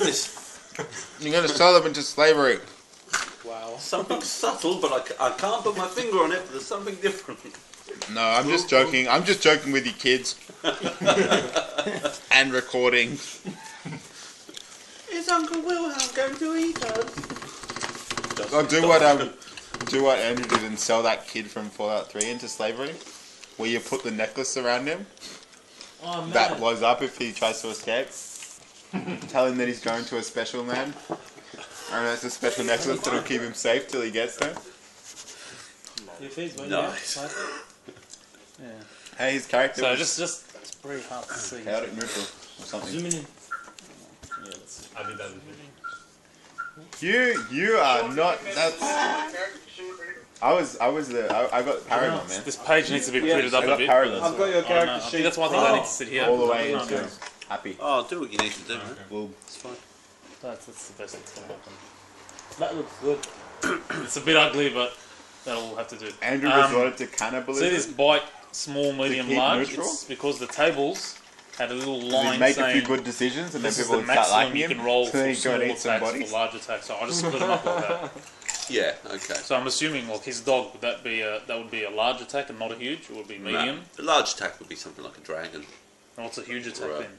this? You're going to sell them into slavery. Wow. Something subtle, but I can't put my finger on it, but there's something different. No, I'm just joking. I'm just joking with you kids. And recording. Is Uncle Wilhelm going to eat us? I'll do what Andrew did and sell that kid from Fallout 3 into slavery, where you put the necklace around him that blows up if he tries to escape. Tell him that he's going to a special land, and that's a special necklace that'll keep him safe till he gets there. Nice. Yeah. Hey, his character So was just it's very hard to see. chaotic neutral or something. Zoom in. I did that with me. You are not. That's. I got Paragon, man. This page needs to be printed up I a got bit. Paragon. I've got your character I sheet. think that's why I think I need to sit here. All the way into happy. Oh, do what you need to do, man. Well, It's fine. That's the best that's going to happen. That looks good. It's a bit ugly, but that'll all have to do. Andrew resorted to cannibalism. See this bite, small, medium, keep large? neutral? It's because the tables had a little Does line he make a saying few good decisions and then this is people the would start maximum liking you him? can roll So for then he'd go small and eat some attacks, bodies? for large attacks. So I just split them up like that. Yeah, okay. So I'm assuming, like his dog, would that would be a large attack and not a huge? It would be medium. No, a large attack would be something like a dragon. And what's a huge attack Right. then?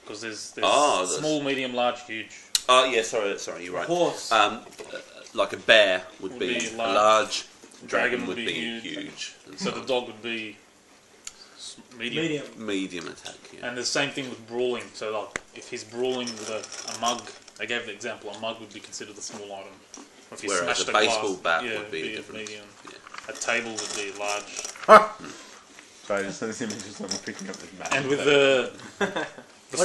Because there's small, medium, large, huge. Oh, yeah, sorry, you're right. Horse. Like a bear would be be a large. large, dragon would be huge. huge. And So the dog would be medium. medium attack, yeah. And the same thing with brawling. So like, if he's brawling with a mug, I gave the example, a mug would be considered a small item. Or if you Whereas smashed a glass, baseball bat yeah, would be a different. medium. Yeah. A table would be large. Sorry, I just saw this image of someone picking up this mat. And with the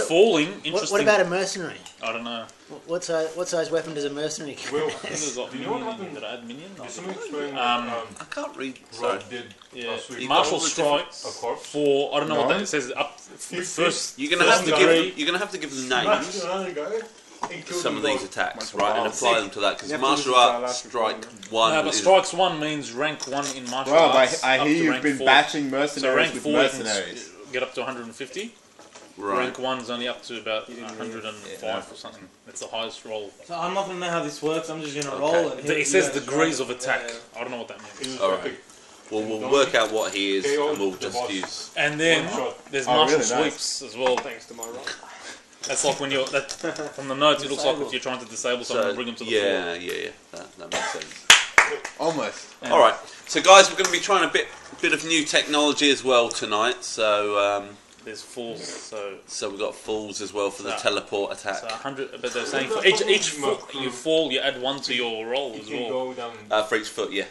falling, interesting. What about a mercenary? I don't know. What size weapon does a mercenary carry? Will, I think there's like do you know what minion, happened? did I add minion? Can someone explain I can't read. Sorry. Rob did Yeah, last week? martial All the different- strikes a corpse? for I don't know what No. that it says. Up the first. You're gonna first have to degree. give. You're gonna have to give them names. Smashed another guy, and killed Some of them these both. attacks, Like right, and wild. apply them to that because You have to martial listen to our art last strike recording. one. No, but is, strikes 1 means rank 1 in martial Well, arts. I up hear to you've rank been 4. bashing So mercenaries rank with 4 mercenaries. you can get up to 150. right. Rank 1's only up to about 105 or something. That's the highest roll. So I'm not gonna know how this works. I'm just gonna Okay. roll and hit It you says guys degrees right. of attack. Yeah. I don't know what that means. All right. Well, we'll work out what he is, KO and we'll the just boss. use. And then One shot. there's Oh, martial really? Nice. sweeps as well. Thanks to my roll. That's like when you're from the notes. It looks like if you're trying to disable someone So and bring them to the floor. yeah, that makes sense. Almost. And All right, so guys, we're going to be trying a bit of new technology as well tonight. So There's falls, so we've got falls as well for the So- teleport attack. 100. But they're saying for each foot you fall, you add 1 to your roll You as can well. go down. For each foot, yeah.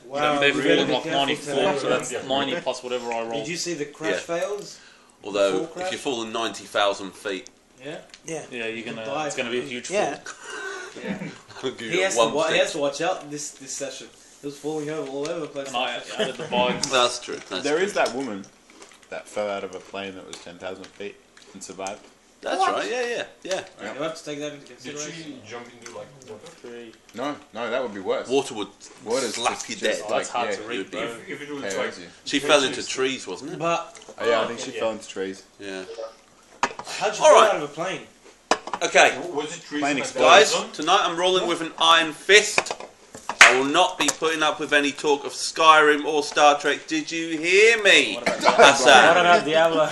Wow. They've we gotta fallen be like careful 94, so today. that's 90 plus whatever I roll. Did you see the crash Yeah. fails? Although Full crash? if you're falling 90,000 feet, Yeah. Yeah. Yeah, you're gonna. Die. It's gonna be a huge fall. Yeah. I'll give He you has, one he percent. has to watch out this session. He was falling over all over the place. And I added the bike. That's true. There is that woman that fell out of a plane that was 10,000 feet and survived. That's right. Yeah. You have to take that into Did consideration. she jump into like water? No, that would be worse. Water would Water's slap you just dead. That's hard yeah, to it read, would be- bro. If it was KOs like you. She fell into trees, wasn't it? But Oh yeah, I think she fell into trees. Yeah. how'd you All fall right. out of a plane? Okay, was it trees? Plane like exploded. guys, that? tonight I'm rolling with an iron fist. I will not be putting up with any talk of Skyrim or Star Trek. Did you hear me? What Hassan. about Diablo?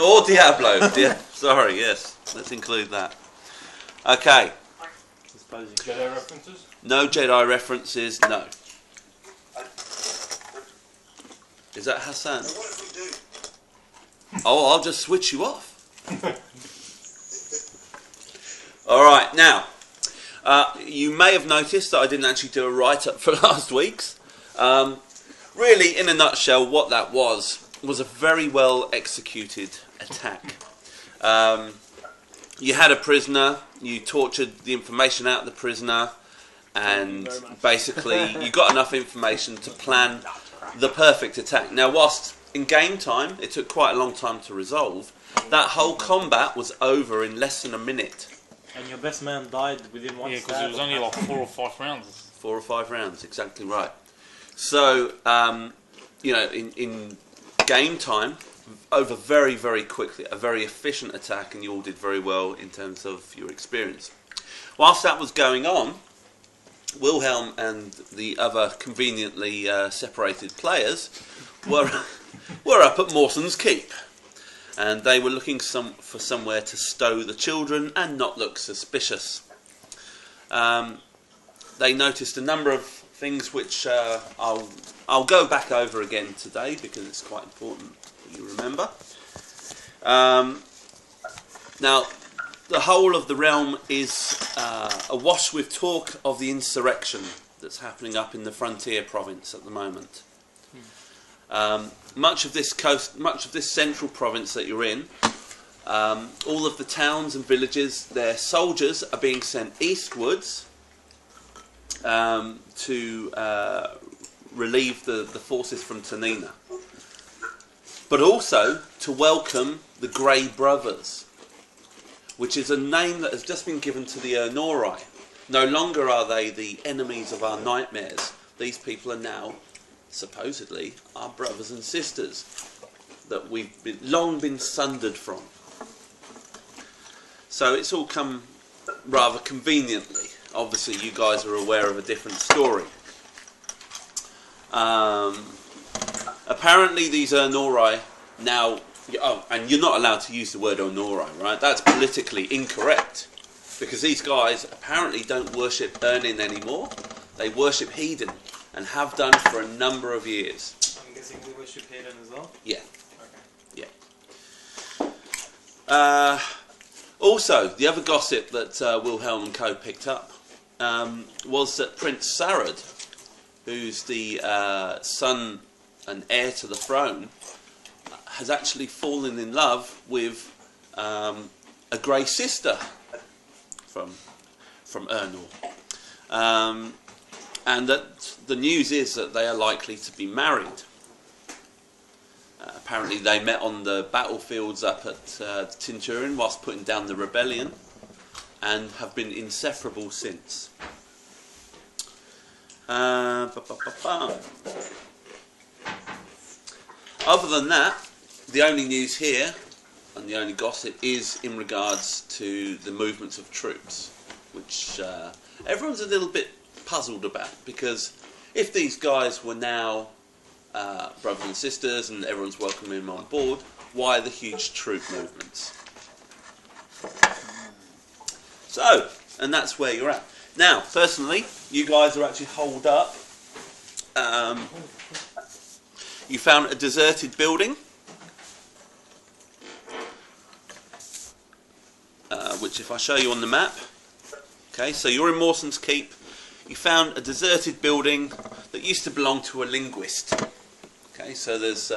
Or Diablo. Sorry, yes. Let's include that. Okay. Jedi references? No Jedi references, no. Is that Hassan? Oh, I'll just switch you off. Alright, now, you may have noticed that I didn't actually do a write-up for last week's. Really, in a nutshell, what that was a very well executed attack. You had a prisoner, you tortured the information out of the prisoner, and basically you got enough information to plan the perfect attack. Now, whilst in game time it took quite a long time to resolve, that whole combat was over in less than a minute. And your best man died within one Yeah, because stab. it was only like 4 or 5 rounds. 4 or 5 rounds, exactly right. So, in game time, over very, very quickly. A very efficient attack, and you all did very well in terms of your experience. Whilst that was going on, Wilhelm and the other conveniently separated players were up at Mawson's Keep, and they were looking for somewhere to stow the children and not look suspicious. They noticed a number of things which I'll go back over again today because it's quite important that you remember. Now, the whole of the realm is awash with talk of the insurrection that's happening up in the frontier province at the moment. Much of this central province that you're in, all of the towns and villages, their soldiers are being sent eastwards to relieve the forces from Tanina, but also to welcome the Grey Brothers, which is a name that has just been given to the Ernori. No longer are they the enemies of our nightmares. These people are now, supposedly, our brothers and sisters that we've long been sundered from. So it's all come rather conveniently. Obviously, you guys are aware of a different story. Apparently, these Ernori now... Oh, and you're not allowed to use the word Ernori, right? That's politically incorrect. Because these guys apparently don't worship Ernin anymore. They worship Hedon, and have done for a number of years. I'm guessing we worship Hedon as well? Yeah. Okay. Yeah. Also, the other gossip that Wilhelm and Co. picked up was that Prince Sarad, who's the son and heir to the throne, has actually fallen in love with a grey sister from Ernor. And that the news is that they are likely to be married. Apparently they met on the battlefields up at Tinturin whilst putting down the rebellion, and have been inseparable since. Other than that, the only news here, and the only gossip, is in regards to the movements of troops, which everyone's a little bit puzzled about, because if these guys were now brothers and sisters and everyone's welcoming them on board, why the huge troop movements? So, and that's where you're at. Now, personally, you guys are actually holed up. You found a deserted building, which if I show you on the map, okay, so you're in Mawson's Keep. You found a deserted building that used to belong to a linguist. Okay, so there's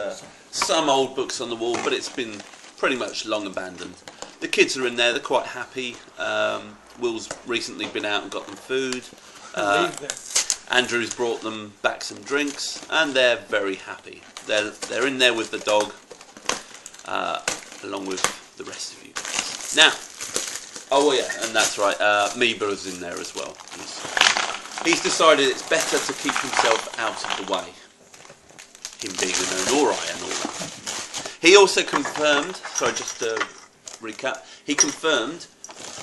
some old books on the wall, but it's been pretty much long abandoned. The kids are in there, they're quite happy. Will's recently been out and got them food. Andrew's brought them back some drinks, and they're very happy. They're in there with the dog, along with the rest of you guys. Now, oh yeah, and that's right, Meeba's in there as well. He's decided it's better to keep himself out of the way. Him being an Ernori and all that. He also confirmed, sorry, just to recap, he confirmed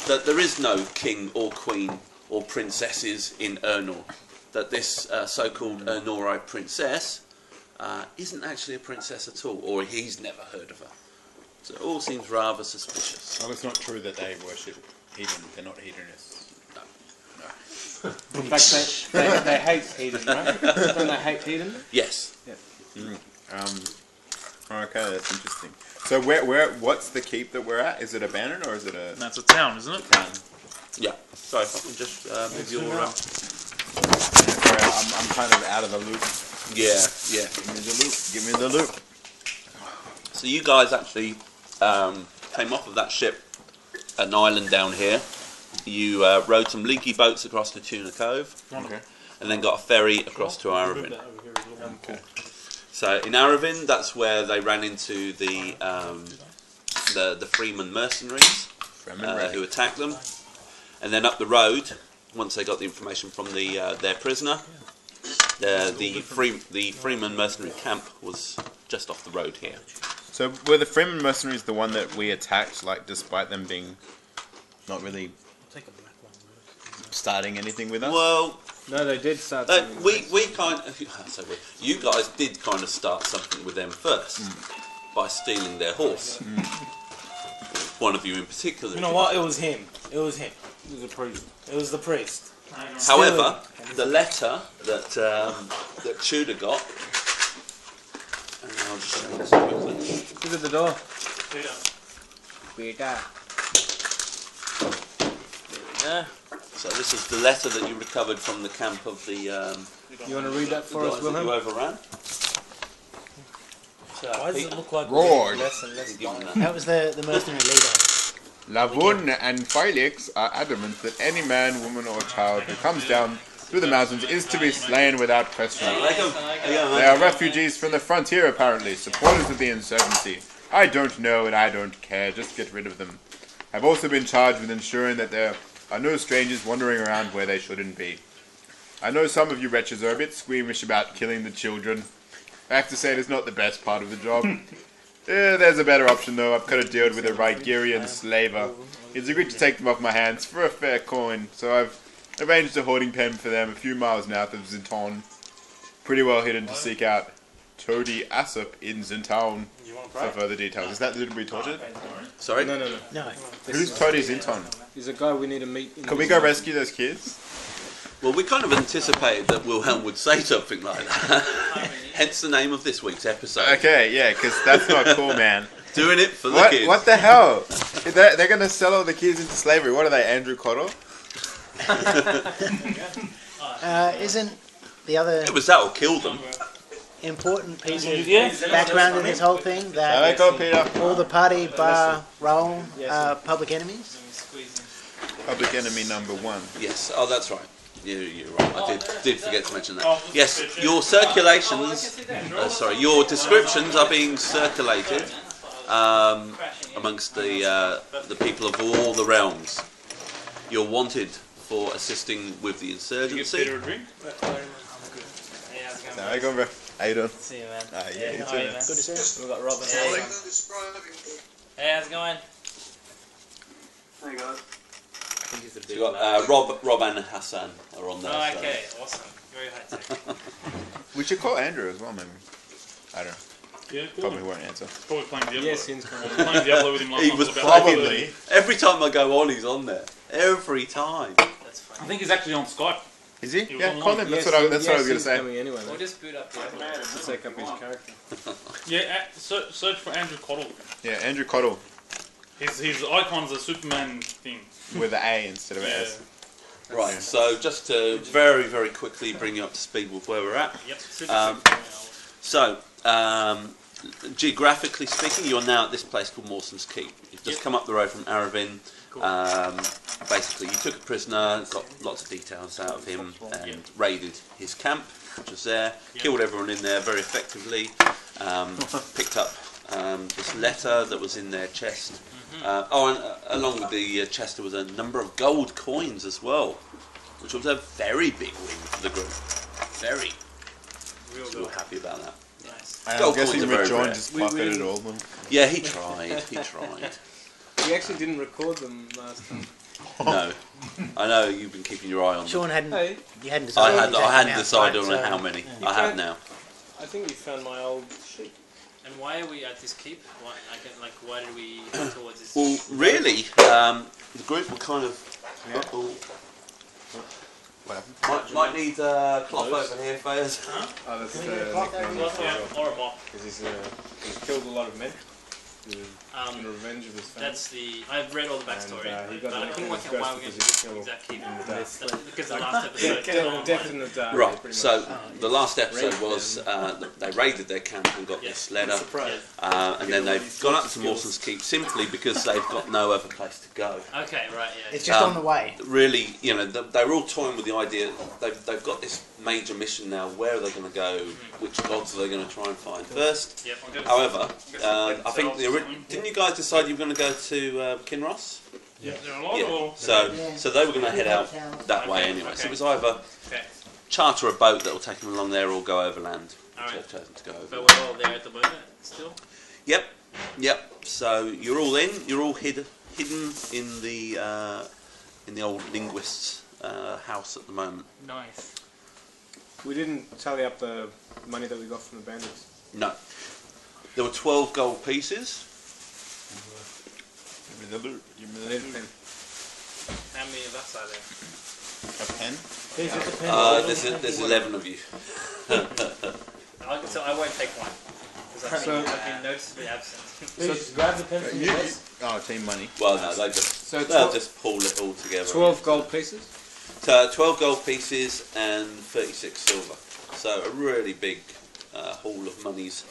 that there is no king or queen or princesses in Ernor. That this so-called Ernori princess isn't actually a princess at all, or he's never heard of her. So it all seems rather suspicious. Oh, it's not true that they worship Hedon. They're not hedonists. In fact, they hate Hedon, right? Don't they hate Hedon? Yes. Yeah. Okay, that's interesting. So what's the keep that we're at? Is it abandoned or is it a... That's a town, isn't it? town? Yeah. Sorry, if I can just move your... Sorry, I'm kind of out of the loop. Yeah, yeah. Give me the loop. So you guys actually came off of that ship at an island down here. You rowed some leaky boats across to Tuna Cove, Okay. and then got a ferry across to Aravin. Okay. So in Aravin, that's where they ran into the Freeman mercenaries who attacked them, and then up the road, once they got the information from their prisoner, the Freeman mercenary camp was just off the road here. So were the Freeman mercenaries the one that we attacked, like despite them being not really starting anything with us? Well, No, they did start. we kind of, you guys did kind of start something with them first by stealing their horse. One of you in particular. You know what? It was him. It was him. It was a priest. It was the priest. However, the letter that that Tudor got, and I'll just show you this quickly. Who's at the door? Peter. Yeah. So this is the letter that you recovered from the camp of the You want to read that for guys us, that you Wilhelm? overran. So, Why does Pete, it look like Lord. we're less and less give him violent? that. That was the mercenary leader. Lavun and Felix are adamant that any man, woman, or child who comes down through the mountains is to be slain without question. They are refugees from the frontier, apparently, supporters of the insurgency. I don't know and I don't care, just get rid of them. I've also been charged with ensuring that there are no strangers wandering around where they shouldn't be. I know some of you wretches are a bit squeamish about killing the children. I have to say it is not the best part of the job. There's a better option though. I've cut a deal with a Rigerian slaver. He's agreed to take them off my hands for a fair coin, so I've arranged a hoarding pen for them a few miles north of Zinton. Pretty well hidden to seek out Toady Assup in Zinton for further details. Is that the dude we tortured? Sorry? No. No. Who's Toady Zinton? He's a guy we need to meet. Can we go rescue those kids? Well, we kind of anticipated that Wilhelm would say something like that. Hence the name of this week's episode. Okay, yeah, because that's not cool, man. Doing it for the kids. What the hell? They're going to sell all the kids into slavery. What are they, Andrew Cottle? Isn't the other It was that will kill them. important piece of background in this whole thing There that they go, Peter. all the party bar role are public enemies? Public enemy number one. Yes. Oh, that's right. You're right. I did forget to mention that. Yes, your circulations, your descriptions are being circulated amongst the people of all the realms. You're wanted for assisting with the insurgency. There they go, bro. How you doing? See you, man. Yeah, you too. How are you, man? Good to see you. We've got Robin. Hey, how's it going? Hey guys. So you got Rob and Hassan are on there. Oh, so- okay, awesome. Very high tech. We should call Andrew as well, maybe. I don't know. Yeah, cool. Probably won't answer. Probably playing Diablo. Yes, Ian's coming. Playing Diablo with him last He night. was about probably every time I go on, he's on there. Every time. That's I fine. think he's actually on Skype. Is he? He was Yeah, online. call him. That's Yes, what I was yes, going to he's say. coming anyway, We'll mate. just boot up the To take up his character. Yeah, search for Andrew Cottle. Yeah, Andrew Cottle His icon's a Superman thing. with an A instead of an Yeah. S. Right. So just to very, very quickly bring you up to speed with where we're at. Yep. So, geographically speaking, you're now at this place called Mawson's Keep. You've just come up the road from Aravin. Basically, you took a prisoner, got lots of details out of him, and raided his camp, which was there. Killed everyone in there very effectively. Picked up this letter that was in their chest. And along with the chest, there was a number of gold coins as well, which was a very big win for the group. Very. Real So we were happy about that. Nice. I'm Gold guessing coins are very John rare. just pocketed all of them. Yeah, he tried. He tried. We actually didn't record them last time. No, I know you've been keeping your eye on them. Sean hadn't. Hey, You hadn't I decided. hadn't exactly decided now, on so- how many. Yeah. I have now. I think you found my old sheet. And why are we at this keep? Why did we head towards this? Well, really, the group were kind of. Yeah. What happened? Might need a cloth over here, Fayez. Oh, that's Can we get a clock over here? Yeah, or a mop. Because he's killed a lot of men. In revenge of his family. That's the. I've read all the backstory, And, he got but I an couldn't work out why we're going to because this he was exact keep. in the dark. Because the last episode. Death in the dark. Right. pretty So much. the last episode was they raided their camp and got this letter, and then they've gone up to Mawson's Keep simply because they've got no other place to go. Okay, right, yeah. It's just on the way. Really, you know, they were all toying with the idea. They've got this major mission now. Where are they going to go? Which gods are they going to try and find first? Yep. However, I think didn't you guys decide you were going to go to Kinross? Yeah. There are a lot Yeah. or So they were going to head out that way anyway. So it was either charter a boat that will take them along there or go overland. Alright. So they've chosen to go But overland. we're all there at the moment still? Yep. Yep. So you're all in. You're all hidden in the old linguist's house at the moment. Nice. We didn't tally up the money that we got from the bandits. No. There were 12 gold pieces. Give me the loot. Give me I the need a loot. pen. How many of us are there? A pen? There's 11 of you. So I won't take one. Because I've been noticeably absent. So just grab the pen from your desk. Oh, team money. Well, no, they'll just pull it all together. 12 gold pieces? So 12 gold pieces and 36 silver. So a really big haul of monies.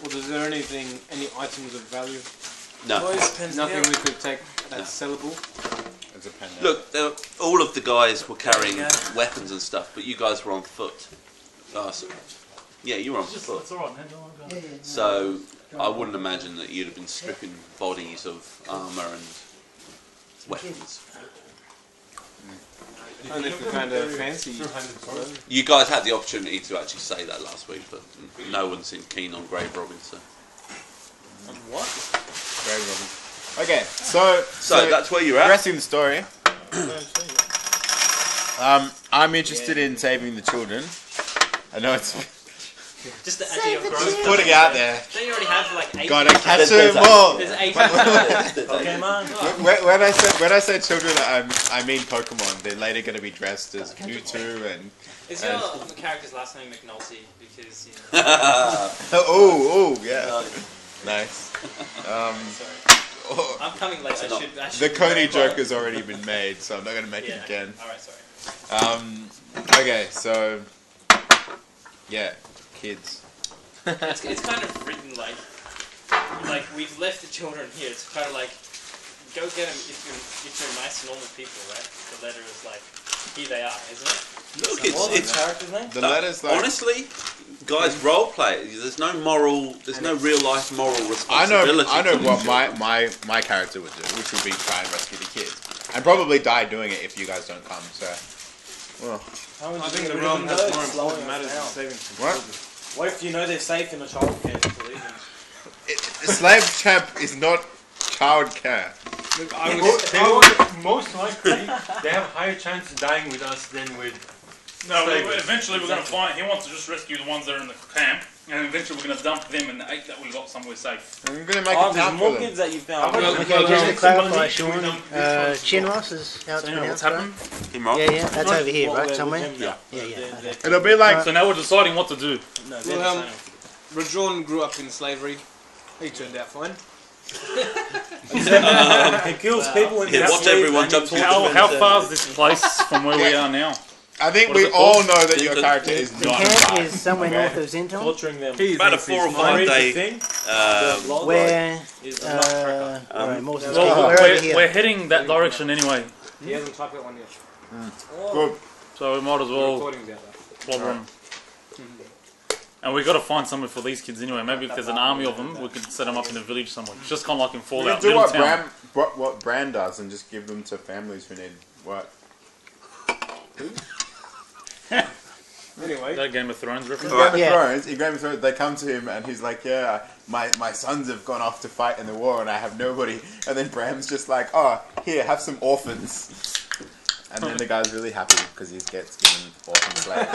Well, is there anything, any items of value? No. Nothing we could take that's sellable? There's a pen there. Look, all of the guys were carrying weapons and stuff, but you guys were on foot. Yeah, you were on foot. It's alright, man. Don't worry about it. So I wouldn't imagine that you'd have been stripping bodies of armour and weapons. Only if we kind of fancy. You guys had the opportunity to actually say that last week, but no one seemed keen on grave robbing. So What? Grave robbing. Okay, so that's where you're at. progressing the story. I'm interested in saving the children. I know it's Just to add to your growth. putting out there. Don't you already have like 8? Gotta catch them all. There's 8. Pokemon. When I say children, I mean Pokemon. They're later going to be dressed as Mewtwo and. Is your character's last name McNulty? Because, you know. Oh, yeah. Nice. Sorry. I'm coming late. I should The Coney joke has already been made, so I'm not going to make it again. Alright, sorry. Okay, so yeah, kids. It's kind of written like we've left the children here. It's kind of like, go get them if you're nice, normal people, right? The letter is like, here they are, isn't it? Look, What's the character's name? The letter's like honestly, guys, role play. There's no real life moral responsibility. I know what my character would do, which would be try and rescue the kids, and probably die doing it if you guys don't come. So, well, I think the realm has more important matters than saving some What? children. What if you know they're safe in a childcare facility? slave camp is not childcare. Look, Most likely, they have higher chance of dying with us than with. No, eventually we're going to find. He wants to just rescue the ones that are in the camp, and eventually we're going to dump them and the 8 that we got somewhere safe. I'm gonna make a There's town more for them. kids that you found. Okay, just to clarify, Sean, Chinros is how it's So you know what's pronounced, happened? Him right? Yeah, that's over here, right, somewhere? Yeah. Yeah. It'll be like So now we're deciding what to do. No, Well, Rajon grew up in slavery. He turned out fine. it kills people in Yeah, watch everyone jump to How far is this place from where we are now? I think What is we it all called? know that your character is The not camp alive. is somewhere Okay. north of Zinton, Torturing them. About a 4 or 5 day. where Is alright, Morse is Well, we're over here. we're heading that direction anyway, He hasn't typed that one yet. Good. so we might as The well recording's out there. plod on. And we got to find somewhere for these kids anyway. Maybe if there's an army of them, we could set them up in a village somewhere. It's just kind of like in We Fallout, can do little town. what Bran does and just give them to families who need work. Anyway, That Game of Thrones reference. In Game of Yeah. Thrones, in Game of Thrones, they come to him and he's like, "Yeah, my sons have gone off to fight in the war and I have nobody." And then Bram's just like, "Oh, here, have some orphans." And then the guy's really happy because he gets given orphan slaves.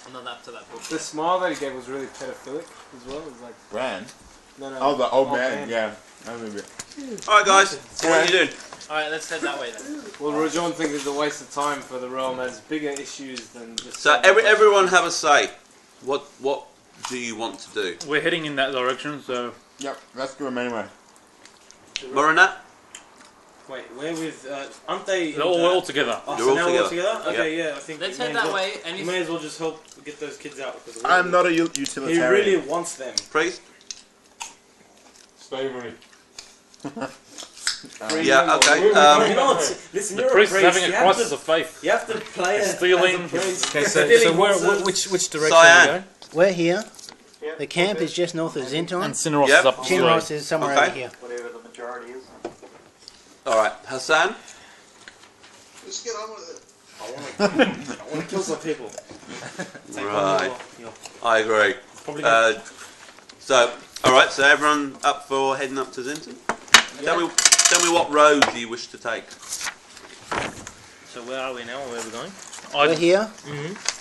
I'm not up to that book. the smile that he gave was really pedophilic as well. It was like, Bran? no. Oh, the old man. Yeah, I remember it. Alright, guys, so what are you doing? Alright, let's head that way then. Well, Rajon thinks it's a waste of time for the realm. Has bigger issues than just. So everyone have a say. What do you want to do? We're heading in that direction, so Yep, let's do him anyway. Morinat? Wait, we're with, aren't they? they're all together. Oh, You're so all now together. we're together? Okay, yeah, I think Let's we head may as that well- way, and We if may as well just help get those kids out. Because I'm not a he utilitarian. really wants them. Priest? Slavery. Yeah, okay. You know, listen, The you're priest a is priest. having a You have crisis to- of faith. You have to play it Stealing. as a priest. Okay, Stealing wants us. which direction Cyan. are we going? We're here. The camp is just north of Zinton. And Cineros Yep. is up this way. Chinros is somewhere Okay. over here. Whatever the majority is. Alright, Hassan? Just get on with it. I want to kill some people. Right. I agree. Probably Uh, So, alright, so everyone up for heading up to Zinton? Tell me what road you wish to take. So where are we now? Where are we going? We're here.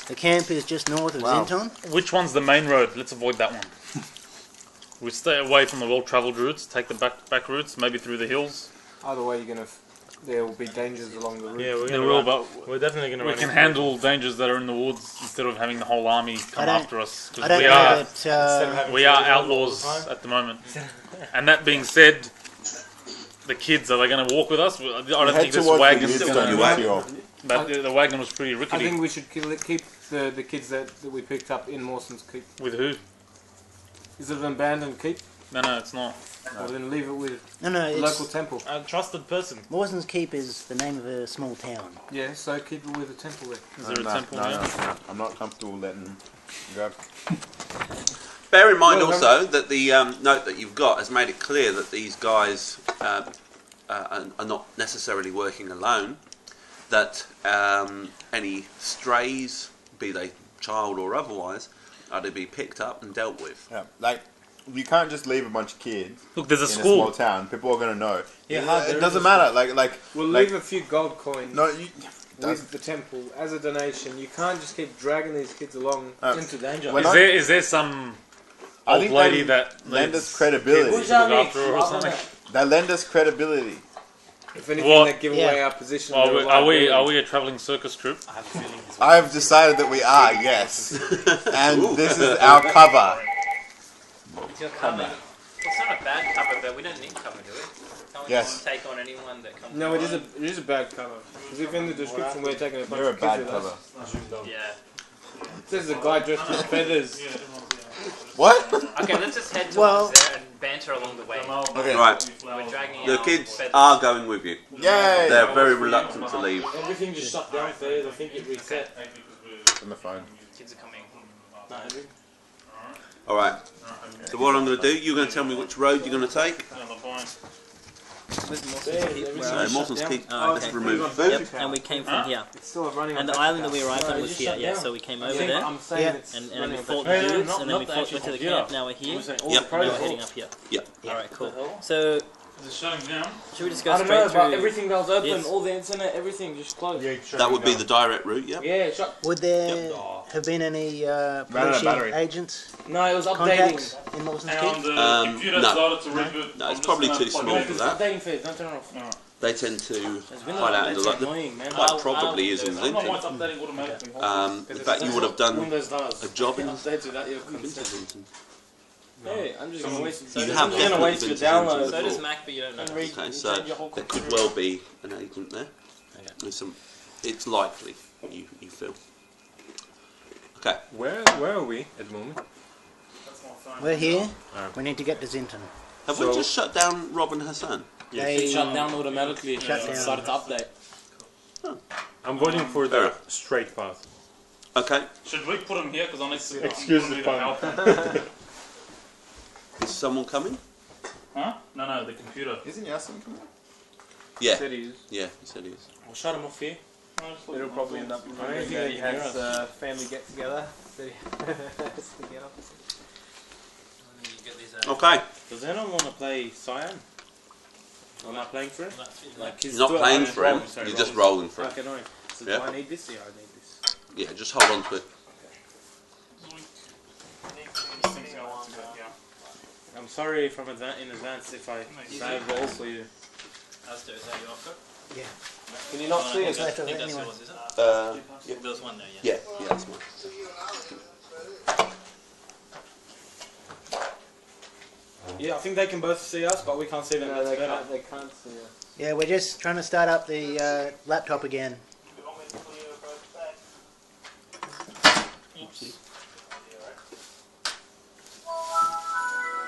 The camp is just north of Zinton. Which one's the main road? Let's avoid that one. We stay away from the well-travelled routes, take the back routes, maybe through the hills. Either way, there will be dangers along the route. Yeah, we're There gonna will, run. but We're definitely gonna. we run can into handle dangers that are in the woods instead of having the whole army come don't- after us. I Because don't we know are that. we are outlaws at the moment. And that being said, the kids, are they going to walk with us? I don't Head think this towards the wagon's youth going center, to. sure. But the wagon was pretty I rickety. think we should keep the kids that we picked up in Mawson's keep. With who? Is it an abandoned keep? No, it's not. Well, then leave it with No, the it's local temple. A trusted person. Mawson's Keep is the name of a small town. Yeah, so keep it with a temple there. Is there a temple no, there? no. I'm not comfortable letting them go. Bear in mind also that the note that you've got has made it clear that these guys are not necessarily working alone. That any strays, be they child or otherwise, are to be picked up and dealt with. Yeah, like you can't just leave a bunch of kids Look, there's a in a school. small town. People are gonna know. Yeah, it doesn't matter. Like We'll like, leave a few gold coins no. You, with the temple as a donation. You can't just keep dragging these kids along into danger. We're Is not- there some I old think lady they that lend needs us credibility. people to look after her or something? They lend us credibility. If anything, What? they give away our position. Well, they're are we liability. a travelling circus troupe? I have a feeling. I've decided that we are, yes. And this is our cover. It's your cover. It's not a bad cover, but we don't need cover, do we? Can't we Yes. just take on anyone that comes No, it along? is a bad cover. Because if in the description we're taking a bunch You're a of kids bad with cover. us, Yeah. it says a guy dressed in feathers. What? Okay, let's just head towards Well- there and banter along the way. Okay. Right, We're dragging the our kids feathers. are going with you. Yay! They're very reluctant to leave. Everything just shut downstairs. I think it reset. On the phone. Kids are coming. Alright, so what I'm going to do, you're going to tell me which road you're going to take. So Morton's Keep let's remove food. Yep, and we came from here. It's still running. And the island that we arrived on was here, yeah, so we came over there. I'm saying Yeah. it's And running we on fought battery. the dudes, and then we went to the camp, now we're here. Yep. Now we're heading up here. Yep. Alright, cool. So, Is it shutting down? should we just go I don't straight know, but through? everything that was open, Yes. all the internet, everything just closed. That would be the direct route, yep. Yeah, shut. Would there have been any Ran out of policing battery. agents No, it was contacts updating. in Mawson's And Keep? the computer no. started to reboot. No, I'm it's just probably gonna too plug small it for in. that. Updating phase, don't turn it off. They tend to been hide out in the that's light. annoying, man. Quite probably is in I don't know why it's Zinton. updating automatically. In fact, you would have done Windows does. a job in Update to that, you're Into consent. Zinton. Hey, I'm just gonna waste. You I'm have just gonna definitely waste been your to Zinton download. So does before. Mac, but you don't know. And read, Okay, and so change your whole there could computer. well be an agent there. There's some. It's likely. You feel. Okay. Where are we at the moment? We're here. We need to get to Zinton. Have we just shut down Rob and Hassan? They Shut down automatically. Shut down. Started to update. I'm voting for Fair the enough. straight path. Okay. Should we put him here? Because I need to. Excuse I the need pun. help. Is someone coming? Huh? No, the computer. Isn't Yasin coming? Yeah. Said he is. Yeah, he said he is. We'll shut him off here. It'll probably end up. I don't think he has a family get together. Okay. Does anyone want to play Cyan? Am I playing for it? Like, You're not playing for him. You're just rolling for it. Okay, no. So Yeah. do I need this? Yeah, I need this. Yeah, just hold on to it. I'm sorry from in advance if I roll for you. Alistair, is that your offer? Yeah. Can you not see It's us? left I of think that's anyone. yours, is it? Yeah, There was one there, yeah. yeah, that's mine. Yeah, I think they can both see us, but we can't see them. No, That's they better. can't. They can't see us. Yeah, we're just trying to start up the laptop again.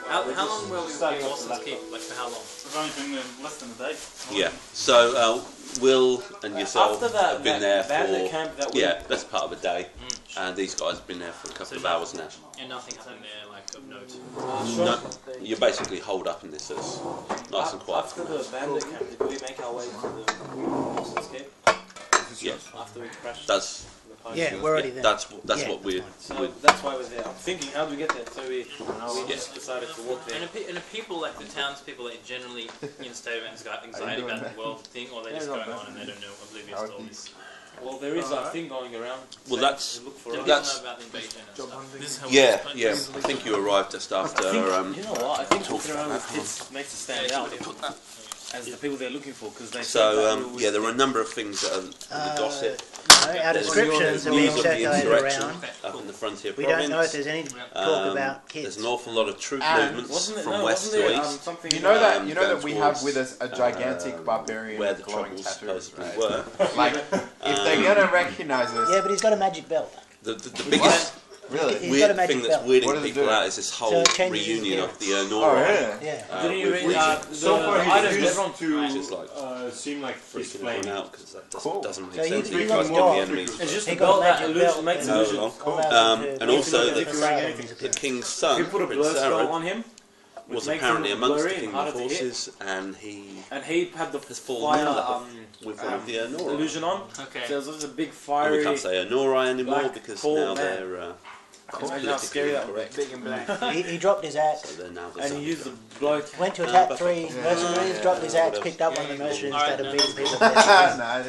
How long will we be in Mawson's Keep? Like, for how long? We've only been there less than a day. Yeah. So Will and yourself After that, have been there bandit for camp that we that's part of a day, and these guys have been there for a couple of hours now. And nothing happened there, like, of note. No, you're basically holed up in this, so it's nice and quiet. After the bandit camp, did we make our way to the Mawson's Cape? Yeah, After we crashed. that's Yeah, we're already there. That's Yeah, what we're. So that's why we're there. I'm thinking, how do we get there? So we just decided to walk there. And the people, like the townspeople, they generally in a state of anxiety about the world thing, or they're just going on and they don't know, oblivious to all this. Well, there is a thing going around. Well, that's Look for us. that's. Know about the invasion and stuff. This is how Yeah, yeah. I think you arrived just after. I think, you know what? I think walking around with kids makes it stand out as the people they're looking for, because they. So yeah, there were a number of things that are in the gossip. No, our descriptions are being News of the circulated insurrection around. up in the frontier We province. don't know if there's any talk about There's kids. an awful lot of troop And movements from west to east. You know that going we have towards, with us a gigantic barbarian where with the glowing troubles tattoos, supposedly right? were. Like, if they're gonna recognise us, Yeah, but he's got a magic belt. The biggest really, He's got a weird magic thing that's belt. What weirding does it people do? out is this So whole it changes his reunion of the oh Nora. really? Yeah. Didn't you read So far, the he items refused everyone to Which is like seem like he's freaking playing. everyone out because that Cool. doesn't So make sense. he You got guys the got the dog. enemies. It's just He a got belt a that magic illusions, belt makes that illusions. allows him to And also manipulate the- fire the things The appear. king's son, You put a Prince blur spell Sarah, on him, which was makes apparently him amongst the blurry and king's harder to hit. forces, and he And he had the has fallen fire in love with one of the Nora. illusion on. Okay. So there's just a big And fiery. we can't say Nora anymore black, because tall now man. they're Imagine how scary that would correct. be. Big and black. He dropped his axe. So they're now the And he zombie used the guy. bloke. Went to attack three mercenaries, dropped his axe, picked up one of the mercenaries that had beaten people to death. No,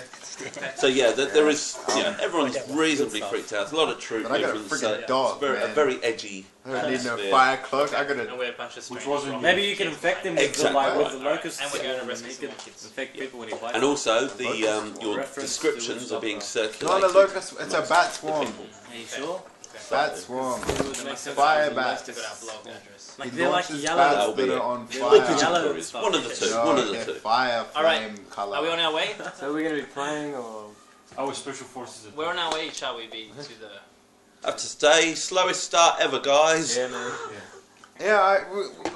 So yeah, there is. Everyone's reasonably freaked out. A lot of troop But I got a movements. freaking So dog, it's a man. very edgy. I don't need no atmosphere. fire cloak. I got And a. we're a bunch of strangers. wasn't- Maybe you can infect him with the, Exactly. with the locusts. And we're going to rescue he some can kids. infect people when he bites. And also the your Reference descriptions to are being Not circulated. a locust. It's a bat swarm. Are you sure? Bat swarm. Fire Fire bats. bats. Got our blog address. Like He they're like launches yellow. bats That'll be that it. are on They're fire. like yellow It's stuff. one of the two. No, One of the they're two. fire Alright. flame color. Are we on our way? So we're going to be playing, or Our special forces. Where on our way shall we be to the... Have to stay. Slowest start ever, guys. Yeah, man. Yeah,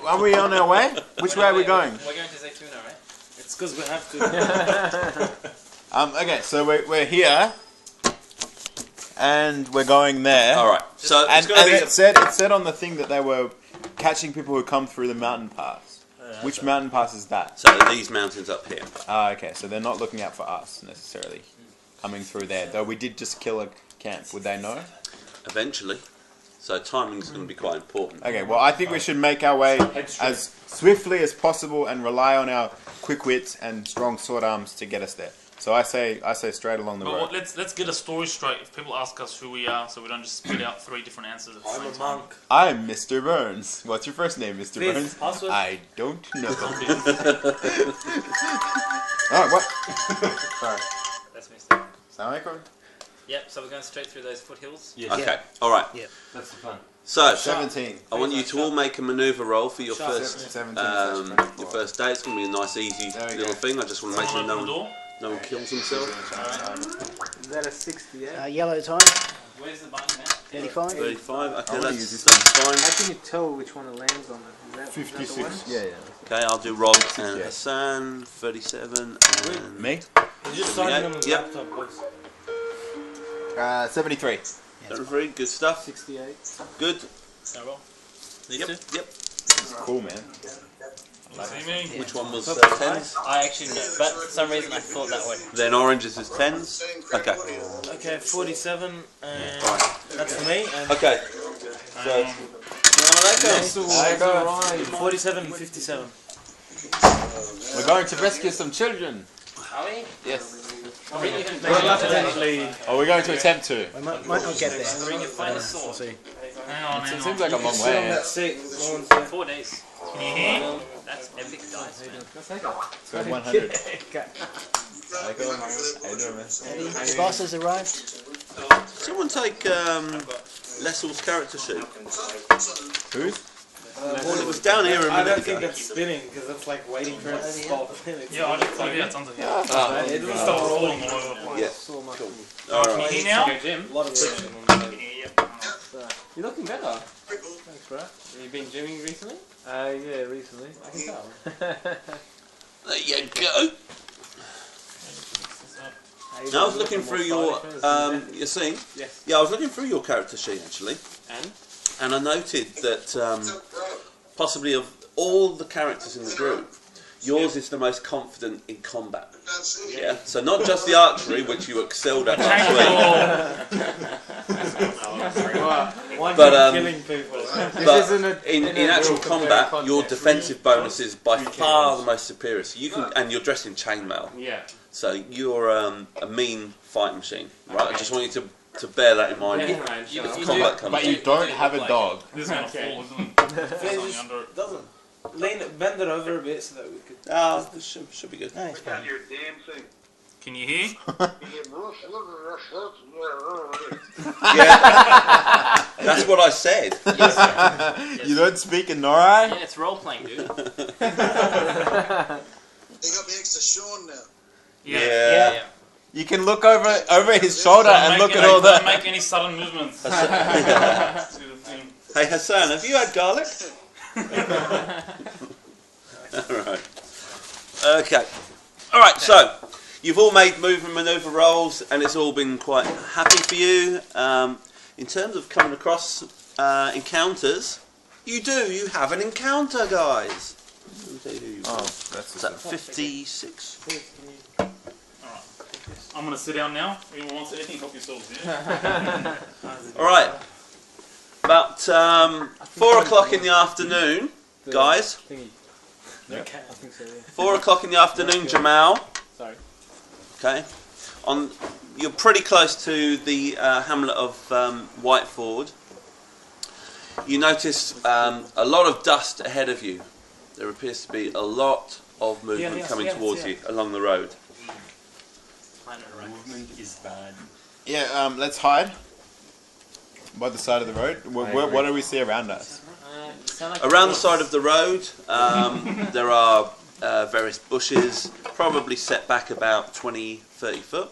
are we on our way? Which way are we going? We're going to Zaytuna, right? It's because we have to. Okay, so we're here, and we're going there. All right. So it's And, going to be. it said on the thing that they were catching people who come through the mountain pass. Which mountain pass is that? So these mountains up here. Ah, okay, so they're not looking out for us necessarily, coming through there. Though we did just kill a camp. Would they know? Eventually. So timing is going to be quite important. Okay, well I think we should make our way as swiftly as possible and rely on our quick wits and strong sword arms to get us there. So I say straight along the But road. let's get a story straight. If people ask us who we are, so we don't just spit out three different answers at the I'm same a time. monk. I'm Mr. Burns. What's your first name, Mr. Please, Burns? password? I don't know. Oh, what? Sorry. That's mistake. Sound like Yep, so we're going straight through those foothills. Okay. All right. That's the plan. So 17. I want you to all make a manoeuvre roll for your Sharp. first 17. your first day. It's going to be a nice, easy There we little go. thing. I just want to make sure Someone open the door. no one kills himself. is that a 60, yeah? Yellow time, Where's the button now? 35. 35. Okay, wanna use that's this How fine. can you tell which one it lands on? Is that, 56. Yeah, yeah. Okay, I'll do Rob and yeah. Hassan. 37 and Me? You just sign them on the Yep. laptop, boys. 73. 73. Good stuff. 68. Good. No roll. Yep. Yep. Cool, man. See me? Which one was tens? I actually know, but for some reason I thought that way. Then oranges is tens. Okay. Okay, 47, and that's for me. And Okay. So. Alright. 47 and 57. We're going to rescue some children. Are we? Yes. Potentially. Oh, we're going to attempt to. We might not get there. Bring your finest sword. We'll see. Hang on, hang It on. seems like a long Sit on way. that seat. No one's there. 4 days. Can you hear? That's epic dice, man. So 100. How you doing, man? The boss has arrived. Someone take Lessel's character sheet. Who's? Well, it was down here a I don't minute think ago. that's spinning because that's like waiting for it to stop. Yeah, I just yeah, it's under here. It doesn't Stop stop rolling all over the place. Yeah. So much. Alright. Can you hear now? A lot of friction on the You're looking better. Thanks, bro. Have you been gymming recently? Yeah, recently. I can tell. There you go. Now I was looking through your scene. Yes. Yeah, I was looking through your character sheet actually, And? I noted that possibly of all the characters in the group, yours is the most confident in combat. That's it. Yeah. So not just the archery, which you excelled at last week. But killing people. But in actual combat, your defensive bonus is by far the most superior. So you can, and you're dressed in chainmail. Yeah. So you're a mean fight machine, right? I just want you to bear that in mind. Combat comes But you don't have a dog. This is gonna fall, isn't it? Doesn't. Bend it over a bit so that we could. Oh, this should be good. Nice. Got your damn thing. Can you hear? Yeah, that's what I said. You don't speak in Norai? Yeah, it's role playing, dude. They got me extra Sean now. Yeah. You can look over his shoulder and look at all Don't the. make any sudden movements. Hey Hassan, have you had garlic? Alright. Okay. Alright, so you've all made move and manoeuvre rolls and it's all been quite happy for you. In terms of coming across encounters, you have an encounter, guys. Let me tell you who you are. That's Is that 56? I'm gonna sit down now. Anyone wants anything, help yourselves. Alright. About 4 o'clock in the afternoon, guys. Okay, I think so, yeah. 4 o'clock in the afternoon, Jamal. Sorry. Okay. You're pretty close to the hamlet of Whiteford. You notice a lot of dust ahead of you. There appears to be a lot of movement coming towards you along the road. Movement is bad. Yeah, let's hide by the side of the road. What do we see around us? Around the side of the road, there are various bushes, probably set back about 20-30 foot.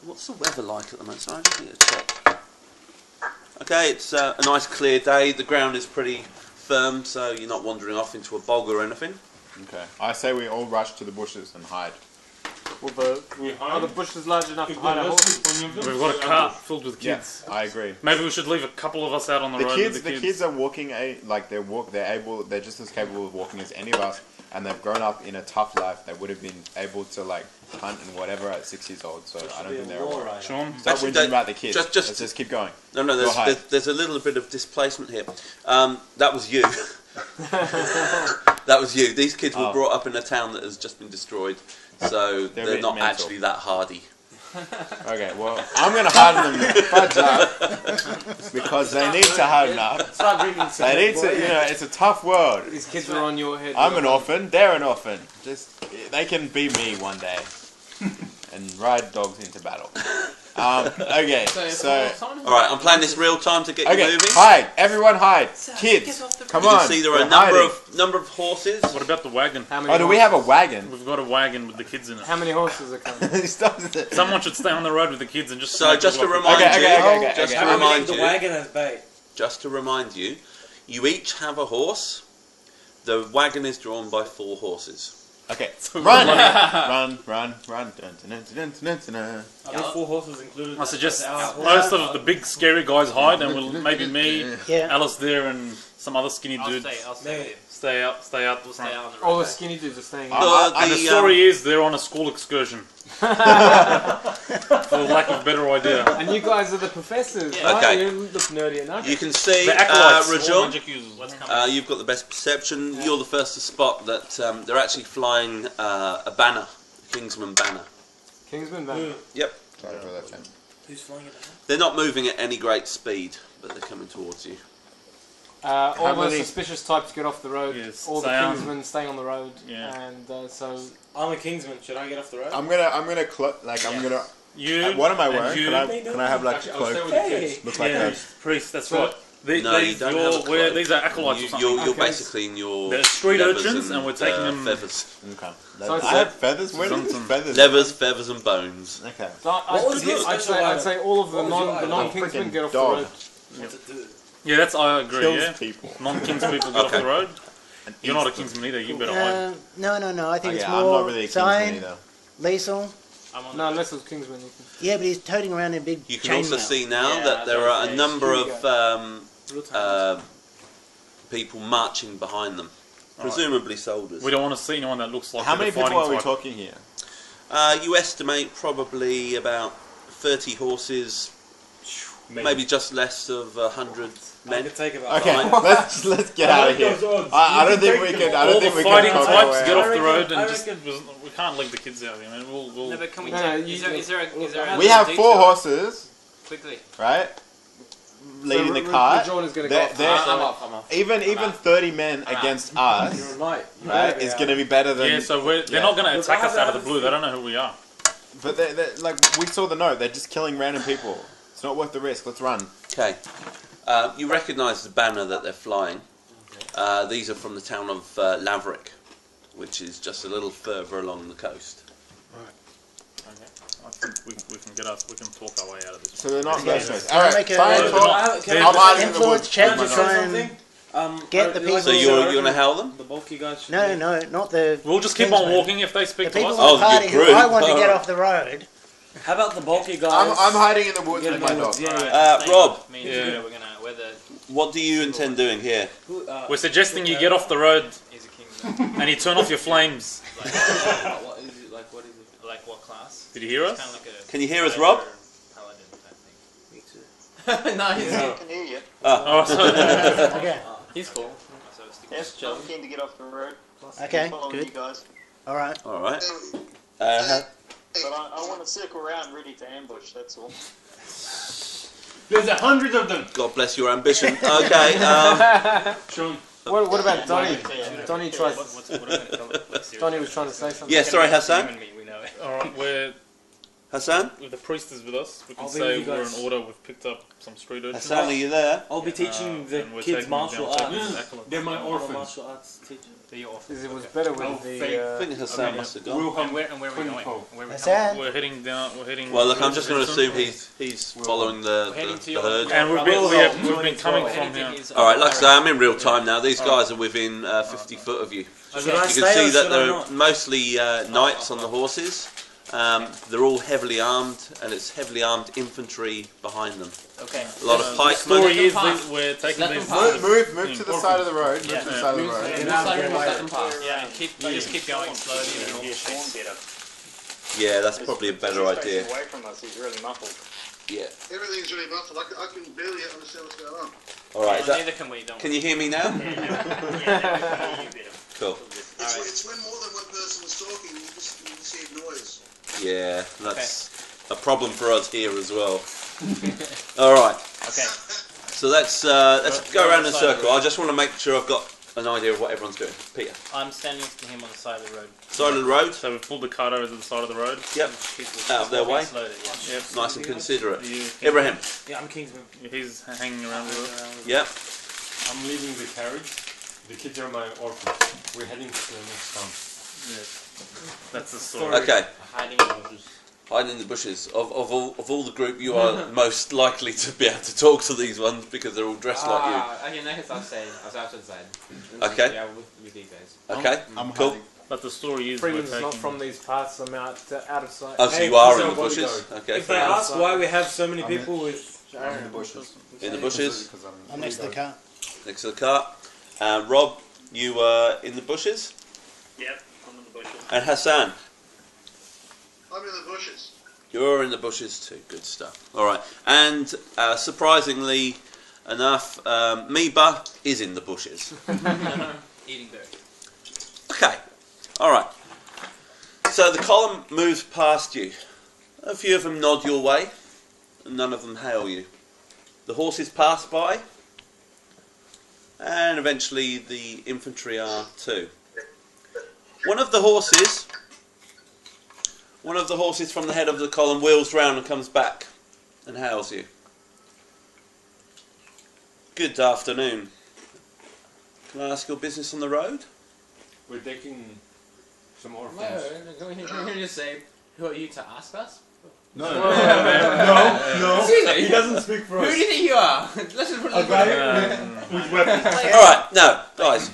What's the weather like at the moment? So I just need to check. Okay, it's a nice clear day. The ground is pretty firm, so you're not wandering off into a bog or anything. Okay. I say we all rush to the bushes and hide. Are the bushes large enough to hide our horses? We've got a cart filled with kids. Yeah, I agree. Maybe we should leave a couple of us out on the road with the kids. The kids are walking they're just as capable of walking as any of us, and they've grown up in a tough life. They would have been able to hunt and whatever at 6 years old. So I don't think they're worried. Sean, stop whinging about the kids. Let's just keep going. No, there's a little bit of displacement here. That was you. That was you. These kids were brought up in a town that has just been destroyed, so they're not actually that hardy. Okay, well, I'm going to harden them fudge up because they need to harden up. They need to, it's a tough world. These kids are on your head. I'm an orphan, they're an orphan. They can be me one day and ride dogs into battle. Okay, so alright, I'm playing this real time to get you moving. Hide, everyone hide. Kids, come on. You can see there are a number of horses. What about the wagon? Do we have a wagon? We've got a wagon with the kids in it. How many horses are coming? Someone should stay on the road with the kids and just. So just to remind to remind you, you each have a horse. The wagon is drawn by 4 horses. Okay, run! Run. Dun, dun, dun, dun, dun, dun. Are 4 horses included? I suggest most of the big scary guys hide, and we'll maybe me, Alice there, and some other skinny dude. I'll stay. Stay out. We'll stay out on the road. All the skinny dudes are staying. And the story is they're on a school excursion. For lack of a better idea. And you guys are the professors. Yeah. Okay. You look nerdy enough. You can see, Rajul, you've got the best perception. Yeah. You're the first to spot that they're actually flying a banner, a Kingsman banner. Kingsman banner? Yep. Sorry for that, Ken. Who's flying it? They're not moving at any great speed, but they're coming towards you. All the suspicious types get off the road. Yes, all the Kingsmen stay on the road. Yeah. And so I'm a Kingsman. Should I get off the road? I'm gonna what am I wearing? Can I have a cloak? Look like a priest. That's right. You don't have a cloak. These are acolytes or something. You're basically in your. They're street urchins, and we're taking them feathers. Okay. So I have feathers. Where are feathers? Levers, feathers, and bones. Okay. So I'd say all of the non-Kingsmen get off the road. Yeah, I agree. Kills people. Non-Kings people get off the road. You're not a Kingsman either. You better hide. No. I think it's I'm more not really a Kingsman either. Liesel. No, Liesel's Kingsman. Yeah, but he's toting around in big. You can also see now that there are a number of people marching behind them. Presumably soldiers. We don't want to see anyone that looks like How many the fighting people are we type. talking here? You estimate probably about 30 horses, maybe just less of 100 men. Take about Okay, let's get out of here. I don't think we can. I don't All think the we fighting can. types get off the road I and just. reckon- We can't leave the kids out here, man. We'll No, but can we No, take, you- is there a We have 4 detour? horses, Quickly. right? Leading the cart. John is going to They're- go. they're- I'm off. Even 30 men against us, You're a knight. right, is going to be better than. Yeah, so they're yeah. not going to Look, attack I us out of the haven't blue. They don't know who we are. But they're like we saw the note. They're just killing random people. It's not worth the risk. Let's run. Okay. You recognise the banner that they're flying. These are from the town of Laverick, which is just a little further along the coast. I think we can talk our way out of this. So they're not Okay. mercenaries. Can I All right, make a- fine. They're talk. not- Can I'm hiding in the influence woods. check with to my try dog. and get the people. So you're going to hail them? The bulky guys. No, not the. We'll just keep on Kingsmen. walking if they The speak to people us. in the Oh, party your who I group. want to get Oh. off the road. How about the bulky guys? I'm hiding in the woods Get with in my the dog. woods, yeah. Rob, Me and Yeah. Judah, we're the what do you intend doing here? We're suggesting you get off the road he's a king. and you turn off your flames. What is it like? What is it like? What class? Did you hear us? Kind of like a Can you hear us, Rob? paladin type thing. No, he's I can hear you. Oh, so Okay, he's cool. So it's Yes, I'm keen to get off the road. okay, Following you good. guys. All right. All right. But I want to circle around ready to ambush, that's all. There's 100 of them. God bless your ambition. Okay. Sean. What about Donnie? Donnie tried. What am I gonna tell it? Donnie was trying to say something. Yeah, sorry, Hassan. You and me, we know it. alright, we're Hassan? with the priest is with us. We can I'll be say with you we're guys. in order. We've picked up some street urchins. Hassan, are you there? I'll be teaching the and we're kids taking them martial down to arts. the acolyte. They're my I'm a orphans. martial arts teacher. So you're off. Because it was better with I think Hassan Okay. must have gone. We'll And have where are we going? 24. Where are we Hassan. We're heading down. We're heading. Well, look, I'm just going to towards assume he's following the heading to the your- herd. And we've been coming from here. All right, like I say, I'm in real time now. These guys are within 50 foot of you. Should You I can stay see or that should I they're not? mostly knights on the horses. They're all heavily armed, and it's heavily armed infantry behind them. Okay. A lot of The pikemen. story is pass. that we're taking Let them these. pass. Move to the side of the road. Move Yeah. to the side of the road. Let them pass. Yeah, and just keep going slowly and then we'll Yeah, that's probably a better idea. Away from us, he's really muffled. Yeah. Everything's really muffled. I can barely understand what's going on. All right. is that- neither can we, don't Can you hear me now? Cool. It's when more than one person is talking, you just hear noise. Yeah, that's a problem for us here as well. All right. Okay. So let's go around in a circle. I just want to make sure I've got an idea of what everyone's doing. Peter, I'm standing next to him on the side of the road. side of the road. So we've pulled the cart over to the side of the road. Yep. Out of their way. Slowly, yeah. Yep. Nice and considerate. You- Ibrahim. Yeah, I'm Kingsman. He's hanging around with us. Yep. I'm leaving the carriage. The kids are my orphans. We're heading to the next town. That's the story. Okay. Hiding in the bushes. Hiding in the bushes. Of all the group, you are most likely to be able to talk to these ones because they're all dressed like Okay, no, it's outside. I was outside. Okay. Yeah, with you guys. you. Okay. I'm Cool. hiding. But the story is we're Freeman's taking. not from these parts. I'm out of sight. Oh, so Hey, you are so in the what bushes. Okay. If they Fine. ask why we have so many people with I'm in the bushes. In the bushes. Because I'm next to the car. Next to the cart. Rob, you were in the bushes. Yep, I'm in the bushes. And Hassan, I'm in the bushes. you're in the bushes too. Good stuff. All right. And surprisingly enough, Meba is in the bushes. Eating bird. Okay. All right. So the column moves past you. A few of them nod your way, and none of them hail you. The horses pass by, and eventually the infantry are too. One of the horses from the head of the column wheels round and comes back and hails you. Good afternoon. Can I ask your business on the road? We're taking some No, orphans. can we just say, who are you to ask us? No. No. Seriously? He doesn't speak for Who us. do you think you are? Let's just put it With weapons. Alright, no, guys.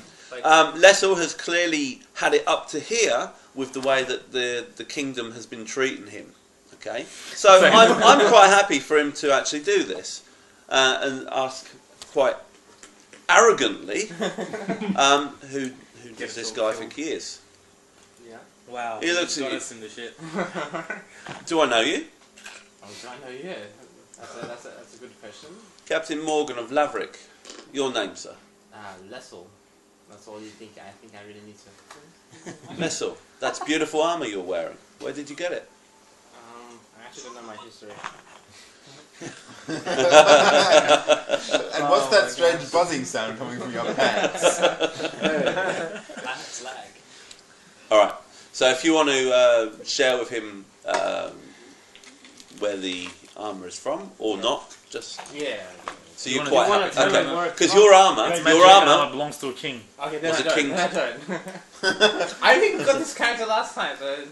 Lessel has clearly had it up to here with the way that the kingdom has been treating him. Okay? So I'm quite happy for him to actually do this. And ask quite arrogantly, who who does this guy think he is? Yeah. Wow. He looks at got you. us in the shit. Do I know you? Oh, do I know you? That's a good question. Captain Morgan of Laverick. Your name, sir? Lessel. That's all you think. I think I really need to. Lessel. That's beautiful armour you're wearing. Where did you get it? I actually don't know my history. And what's that strange buzzing sound coming from your pants? Slag. Alright, so if you want to share with him where the armour is from, or not, just... Yeah. So you're You quite wanna happy. tell Okay, him where it's because from? your armour belongs to a king. Okay, Was then it King? I think we got this character last time, so...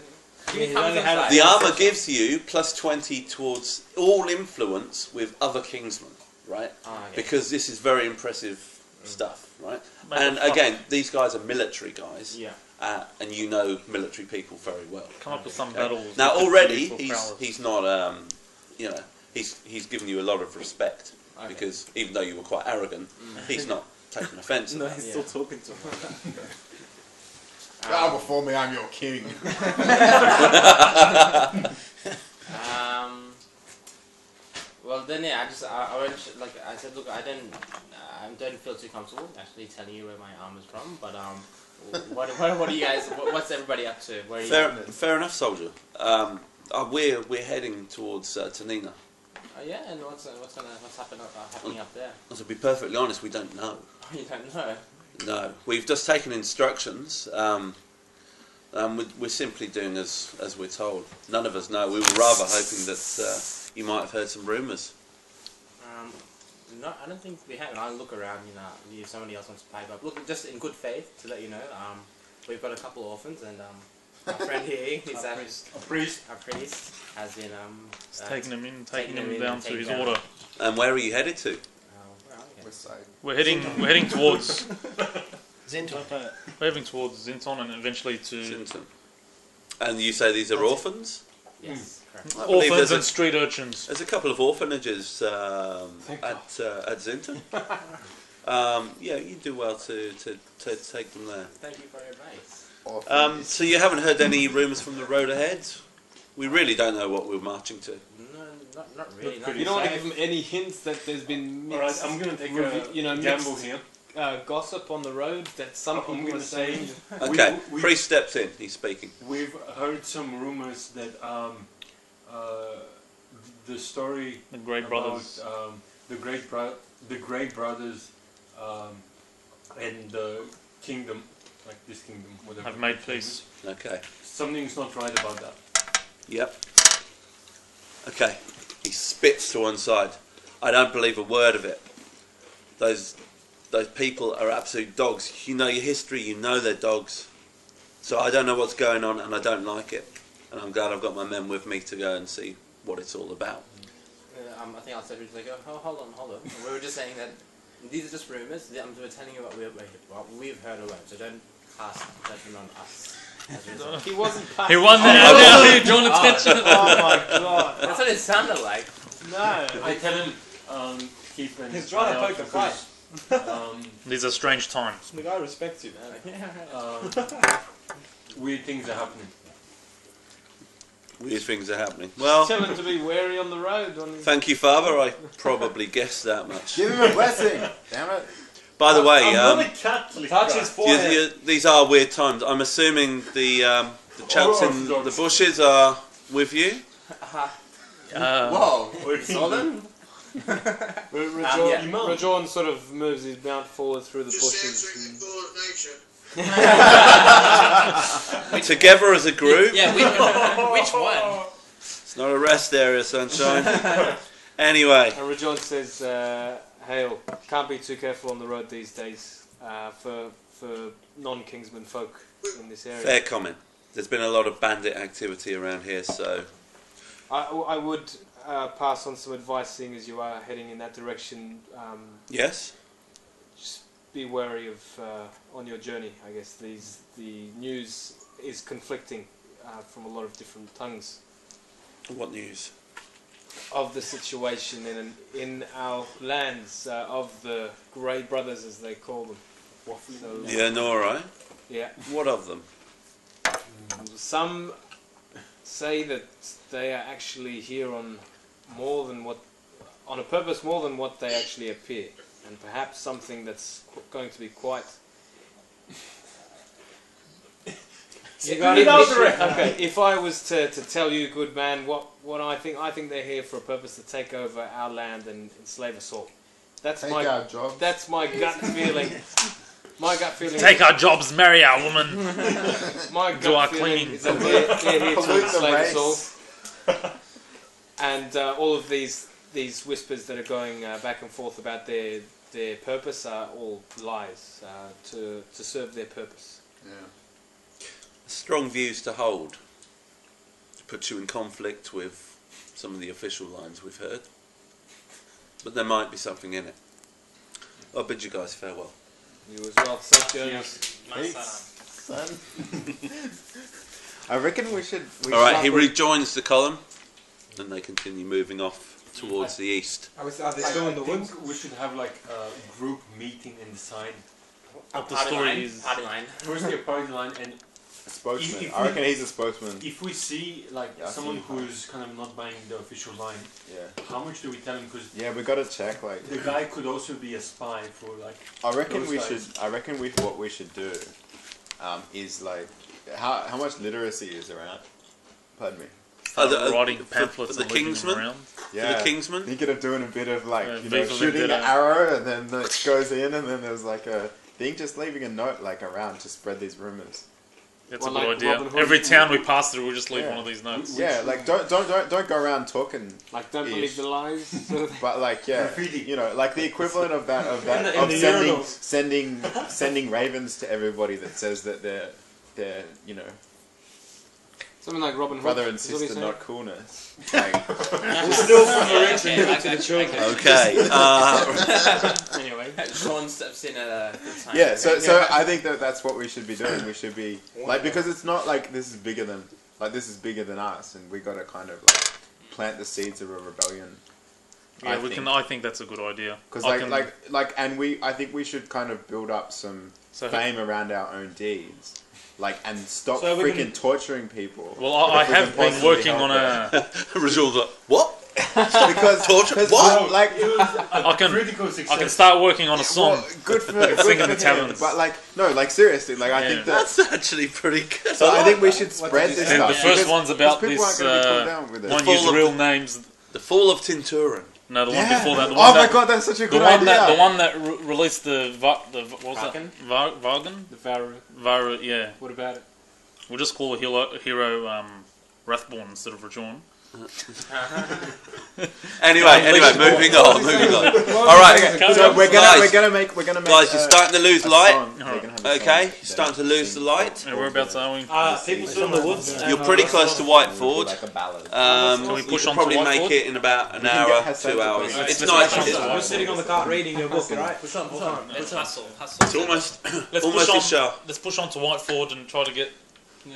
The armour gives you plus 20 towards all influence with other kingsmen, right? Oh, okay. Because this is very impressive stuff, right? Make And a fuss. again, these guys are military guys, Yeah. and you know military people very well. Come up with some Okay. battles. Now with already beautiful he's flowers. not he's given you a lot of respect Okay. because even though you were quite arrogant, he's not taken offence. No, at he's that. still talking to him. Bow before me, I'm your king. Well then, yeah, I went, like I said, look, I don't feel too comfortable actually telling you where my armor's from, but what are you guys? What's everybody up to? Where are you? Fair enough, soldier. We're heading towards Tanina. Yeah, and what's happening up there? To be perfectly honest, we don't know. You don't know. No, we've just taken instructions. We're simply doing as we're told. None of us know. We were rather hoping that you might have heard some rumours. No, I don't think we have. I'll look around. If somebody else wants to pipe up. Look, just in good faith to let you know. We've got a couple of orphans, and our friend here, he's a priest. Our priest has been Taking him in, taking him in, down to taking his down. order. And where are you headed to? West side. We're heading towards Zinton. we're heading towards Zinton and eventually to Sinton. And you say these are orphans? Yes, correct. I believe orphans there's and street urchins. There's a couple of orphanages at Zinton. Yeah, you do well to take them there. Thank you for your advice. So you haven't heard any rumours from the road ahead? We really don't know what we're marching to. No, not really. You don't want to give them any hints that there's been Alright, I'm going to take a gamble here. gossip on the road that some people are saying. Okay, priest steps in. He's speaking. We've heard some rumors that the story The Grey about Brothers. the Grey Brothers and the kingdom, like this kingdom, whatever. Have made peace. Okay. Something's not right about that. Yep. Okay. He spits to one side. I don't believe a word of it. Those people are absolute dogs. You know your history, you know they're dogs. So I don't know what's going on and I don't like it. And I'm glad I've got my men with me to go and see what it's all about. I think I said like, oh, hold on. We were just saying that these are just rumors. We're telling you what we've heard about, so don't cast judgment on us. He wasn't. He won now you drawn attention. Oh my god. That's what it sounded like. No. I tell him keep an He's trying to eye poke the out fight. These are strange times. The guy respects you, man. weird things are happening. Weird things are happening. Well, Tell him to be wary on the road. thank you, Father. I probably guessed that much. Give him a blessing. Damn it. By the way, I'm not a Catholic. Touch his forehead. these are weird times. I'm assuming the chaps in the bushes are with you. Whoa. Solon? Rajon sort of moves his mount forward through the bushes. Together as a group. Yeah, which one? It's not a rest area, sunshine. Anyway. And Rajon says, Hail, can't be too careful on the road these days for non-Kingsman folk in this area. Fair comment. There's been a lot of bandit activity around here, so... I would pass on some advice, seeing as you are heading in that direction. Yes? Just be wary of, on your journey, I guess. The news is conflicting from a lot of different tongues. What news? Of the situation in our lands, of the Grey Brothers, as they call them. So, Yeah, no, alright. Yeah. What of them? Some say that they are actually here on a purpose more than what they actually appear, and perhaps something that's going to be quite. Okay, if I was to tell you, good man, what I think they're here for a purpose to take over our land and enslave us all. That's Take my our jobs. That's my gut feeling. My gut feeling. Take our jobs, marry our woman. My Do our gut feeling cleaning. is that they're here to Pollute the enslave us all. race. And all of these whispers that are going back and forth about their purpose are all lies to serve their purpose. Yeah. Strong views to hold. Puts you in conflict with some of the official lines we've heard. But there might be something in it. I'll bid you guys farewell. You as well. Safe journeys. Son. I reckon we should... Alright, he rejoins the column and they continue moving off towards the east. Are they still in the woods? We should have like a group meeting and decide What the Party story line, is. Party line. firstly a party line, and A spokesman. If I reckon he's a spokesman. if we see like Yeah, I someone see. who's kind of not buying the official line, Yeah. how much do we tell him? Because Yeah, we gotta check, like... the guy could also be a spy for like. I reckon Those we guys. should. I reckon what we should do, is like, how much literacy is around? Pardon me. Writing pamphlets for the and leaving them Kingsman? around. Yeah. For the Kingsman? Thinking of doing a bit of like, Yeah, you know, V for shooting an Vendetta. arrow and then it goes in and then there's like a thing, just leaving a note like around to spread these rumors. That's Well, a good like idea. Robin Hood. Every town we pass through, we'll just leave Yeah. one of these notes. Yeah, like don't go around talking, Like, don't Ish. believe the lies. but like Graffiti. you know, like the equivalent of that In the sending ravens to everybody that says that they're you know, Something like Robin Hood. brother and is what he's sister, saying. not coolness. Like, Still from the rich and back to the children. Okay. Anyway. Sean steps in at a good time. yeah, so I think that's what we should be doing. We should be like, because it's not like this is bigger than us, and we got to kind of like plant the seeds of a rebellion. Yeah, we can. I think that's a good idea. Because I can- I think we should kind of build up some fame around our own deeds, like, and stop So we're freaking torturing people. Well, I if we have can been possibly working help on it. a. Results like, what? because Torture? what? What? Like, I can. Critical success. I can start working on a song. well, good for can good sing in for the him, taverns. but like, no, like seriously, like I Yeah. think that. That's actually pretty good. So I think we should spread this And stuff. the first because- one's about because people this. aren't gonna be calmed down with it. One Full use of real the- names. The Fall of Tinturin. No, the one Yeah. before that. The Oh one my that, god, that's such a The good one idea. that the one that released the what was Vargan? that? Vargan? The Varu. Varu, yeah. What about it? We'll just call a hero Wrathborn instead of Rajon. Anyway, moving on. All right, So we're gonna make guys, you're starting to lose a light. song. We're gonna have a Okay, song you're starting to lose the light. And whereabouts are we? People still in the woods. You're pretty close to Whiteford. like a ballad. Can we You push can on probably to make Whiteford? it in about an can hour, get Hassan 2 to hours. play. It's Let's nice. push on to We're Whiteford. sitting on the cart reading your book, right? Push on, push on. Let's hustle. It's almost Let's almost push a on. show. Let's push on to Whiteford and try to get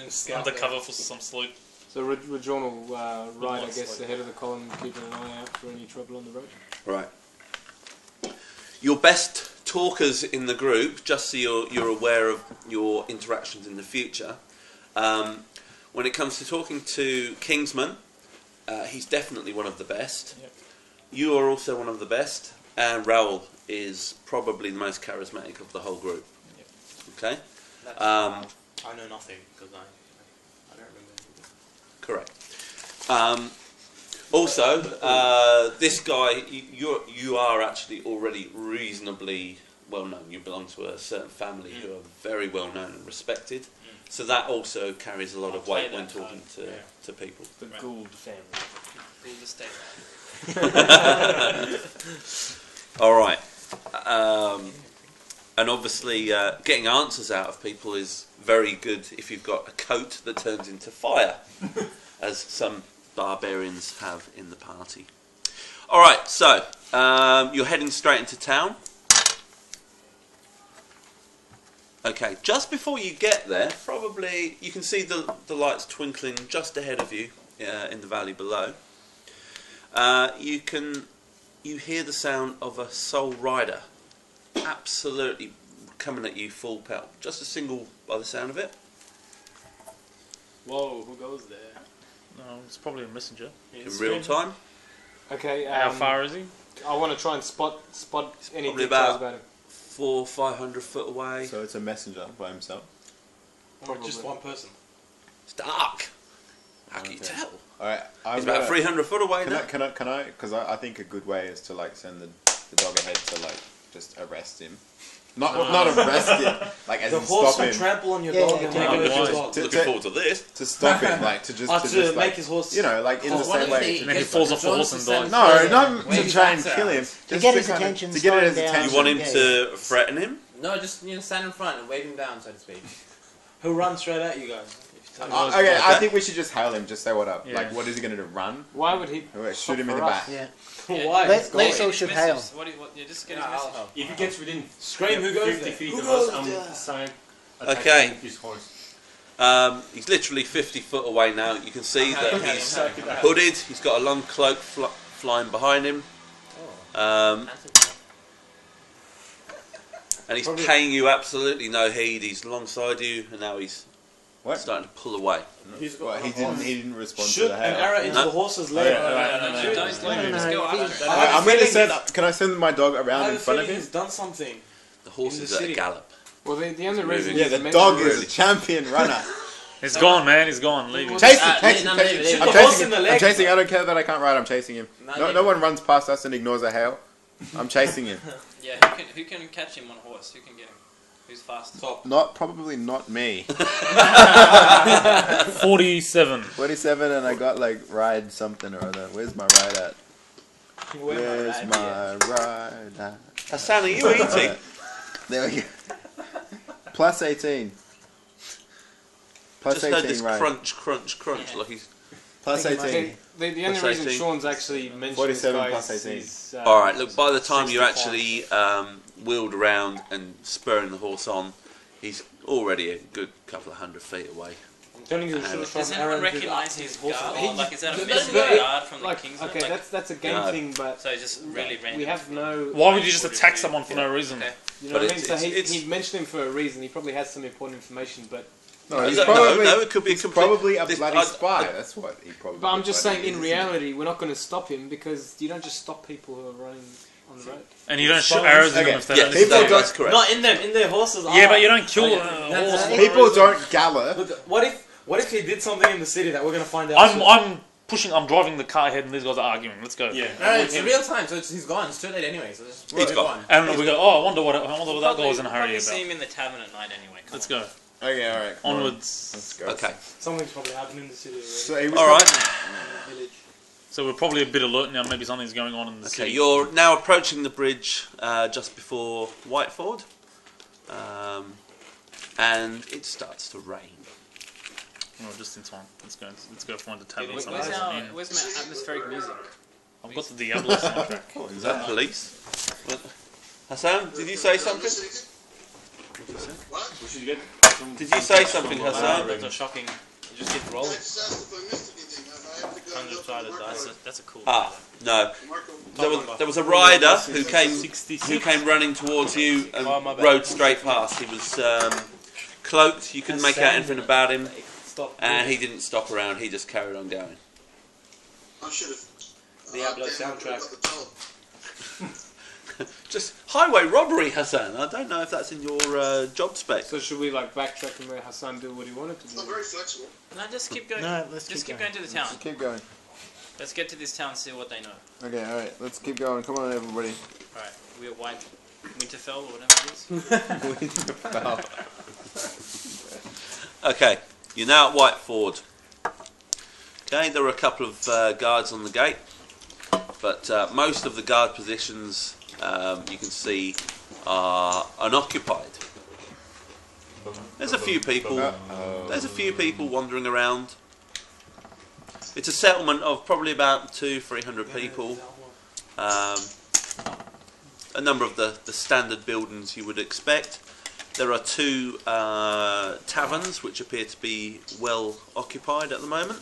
Scout undercover for some sleep. So Rajon will ride, I guess, ahead of the column, keeping an eye out for any trouble on the road. Right. Your best talkers in the group, just so you're aware of your interactions in the future. When it comes to talking to Kingsman, he's definitely one of the best. Yep. You are also one of the best, and Raoul is probably the most charismatic of the whole group. Yep. Okay. That's, I know nothing because I don't remember. Correct. Also, this guy, you are actually already reasonably well known. You belong to a certain family who are very well known and respected. So that also carries a lot of weight when talking to people. The Gould family. We'll just stay All right. And obviously, getting answers out of people is very good if you've got a coat that turns into fire, as some barbarians have in the party. All right, so you're heading straight into town. Okay, just before you get there, probably you can see the lights twinkling just ahead of you in the valley below. You hear the sound of a soul rider, absolutely coming at you full pelt. Just a single by the sound of it. Whoa, who goes there? No, it's probably a messenger. In real time. Okay. How far is he? I want to try and spot any Probably details about him. 400-500 foot away. So it's a messenger by himself. Or just one person. It's dark. How can you tell? Alright, He's about 300 foot away now. Can I? Because I think a good way is to like send the dog ahead to like just arrest him. Not arrest him, like as The in horse stop will him. trample on your dog and make it why? your dog. Looking forward to this. To stop him, like to just make like, his horse. you know, like in the same way. And then he falls off the horse and dies. No, not to try and kill him. To get his kind of- attention. To get his slowing down. attention. You want him to threaten him? No, just stand in front and wave him down, so to speak. He'll run straight at you guys. Okay, I think we should just hail him. Just say what up. Yeah. Like, what is he going to do? Run? Why would he? Shoot him in the for back. us? Yeah. Why? Let's all should hail. Yeah, just get his message. If he gets within Scream, who goes 50 there? feet Who of us, goes there? I'm start Okay. attacking his horse. He's literally 50 foot away now. You can see that he's hooded. He's got a long cloak flying behind him. And he's paying you absolutely no heed. He's alongside you, and now he's starting to pull away. He didn't respond Shoot to the an hail. arrow into the horse's leg. I'm going to send. Can I send my dog around in front of him? He's done something. The horse In the is at a city. gallop. Well, the only reason. Yeah, the dog is a champion runner. He's gone, man. He's gone. Leave him. Chasing, leave I'm him. chasing. The horse in the leg. I'm chasing. I don't care that I can't ride. I'm chasing him. No, No one runs past us and ignores a hail. I'm chasing him. Yeah, who can catch him on a horse? Who can get him? Who's fast? Probably not me. 47. 47, and I got like ride something or other. Where's my ride at? Where's my ride at? Hassan, are you eating? There we go. Plus 18. Plus Just heard 18 this ride. crunch, crunch, crunch. Like he's. Plus 18. The only Plus reason 18. Sean's actually mentioned 47 this guy plus is 18. he's, All right. Look, by the time you 65. actually wheeled around and spurring the horse on, he's already a good couple of 100 feet away. I'm telling you, Does anyone recognise his guard? Like, is that a But missing it- guard from the like, Kingsman? okay, Like, that's a game No. thing, but so just really random. we have no. Why would you just attack someone for no reason? Okay. You know But what I mean? So it's- he mentioned him for a reason. He probably has some important information, but. No, he's No, probably, no, it could be a complete. probably a this- bloody spy. That's what he probably. But I'm just bloody saying, in is. reality, we're not going to stop him because you don't just stop people who are running on the road. And you don't shoot arrows at them if they don't Yes, listen to you. that's correct. Not in them, in their horses. Yeah, but you don't kill a horse. People don't gallop. Look, what if he did something in the city that we're gonna find out? I'm driving the car ahead and these guys are arguing. Let's go. Yeah. No, it's real time, so he's gone. It's too late anyway. So just He's move gone. on. And we go, oh, I wonder what that guy was in a hurry Probably see about. him in the tavern at night anyway. Come Let's on. go. Okay, all right. come on. Onwards. Let's go. Okay. Something's probably happening in the city already. So he was All right. In the village. So we're probably a bit alert now. Maybe something's going on in the Okay. city. You're now approaching the bridge just before Whiteford, and it starts to rain. Oh, just in time. Let's go find a tavern Where's somewhere. where's my atmospheric music? I've got the Diablo soundtrack. Is that police? Hassan, did you say something? We should get some. Did you say something, Wow, Hassan? that's a shocking. You just keep rolling. 100-sided dice. That's a cool. Ah, no. There was a rider who came running towards you and rode straight past. He was cloaked. You couldn't make out anything about him, and he didn't stop around. He just carried on going. I should have. Diablo soundtrack. Just highway robbery, Hassan. I don't know if that's in your job spec. So should we like backtrack and let Hassan do what he wanted to do? I'm very flexible. No, just keep going. No, let's just keep keep going to the town. Just keep going. Let's get to this town and see what they know. Okay, all right. Let's keep going. Come on, everybody. Alright, we're at Winterfell or whatever it is. Okay, you're now at Whiteford. Okay, there are a couple of guards on the gate, but most of the guard positions you can see are unoccupied. There's a few people. There's a few people wandering around. It's a settlement of probably about 200-300 people. A number of the standard buildings you would expect. There are two taverns which appear to be well occupied at the moment.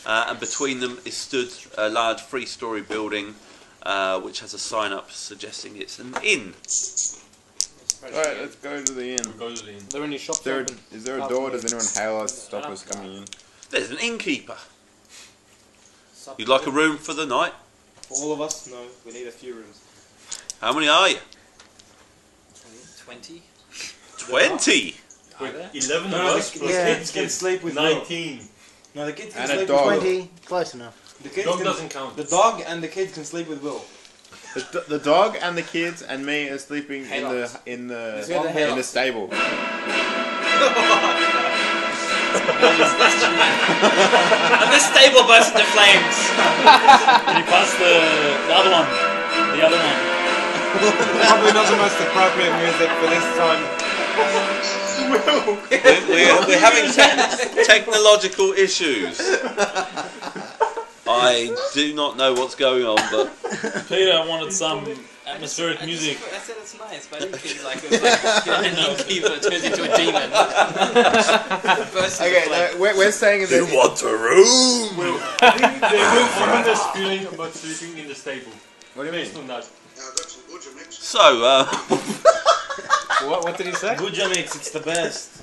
And between them is stood a large three-storey building which has a sign up suggesting it's an inn. Alright, let's go to the inn. Go to the inn. Are there any shops Is there, open? is there a door? Does anyone hail us to stop us coming in? There's an innkeeper. You'd like a room for the night? For all of us? No, we need a few rooms. How many are you? 20. 20? Wait, 11 No, of us the plus kids can sleep with Will. 19. No, the kids can And a sleep dog. with Will. 20, close enough. The kids Dog can, doesn't count. the dog and the kids can sleep with Will. The dog and the kids and me are sleeping in the Let's go to the in the stable. And the stable burst into flames. Can you pass the other one? The other one. Probably not the most appropriate music for this time. We're having technological issues. I do not know what's going on, but Peter wanted some atmospheric music. I said it's nice, but I didn't think like it was like an innkeeper turns into a demon. Bursts into Okay, flames. no, we're staying in the. want a room. They will find us feeling about sleeping in the stable. What do you mean? Based on that. So, What did he say? Guja mix, it's the best.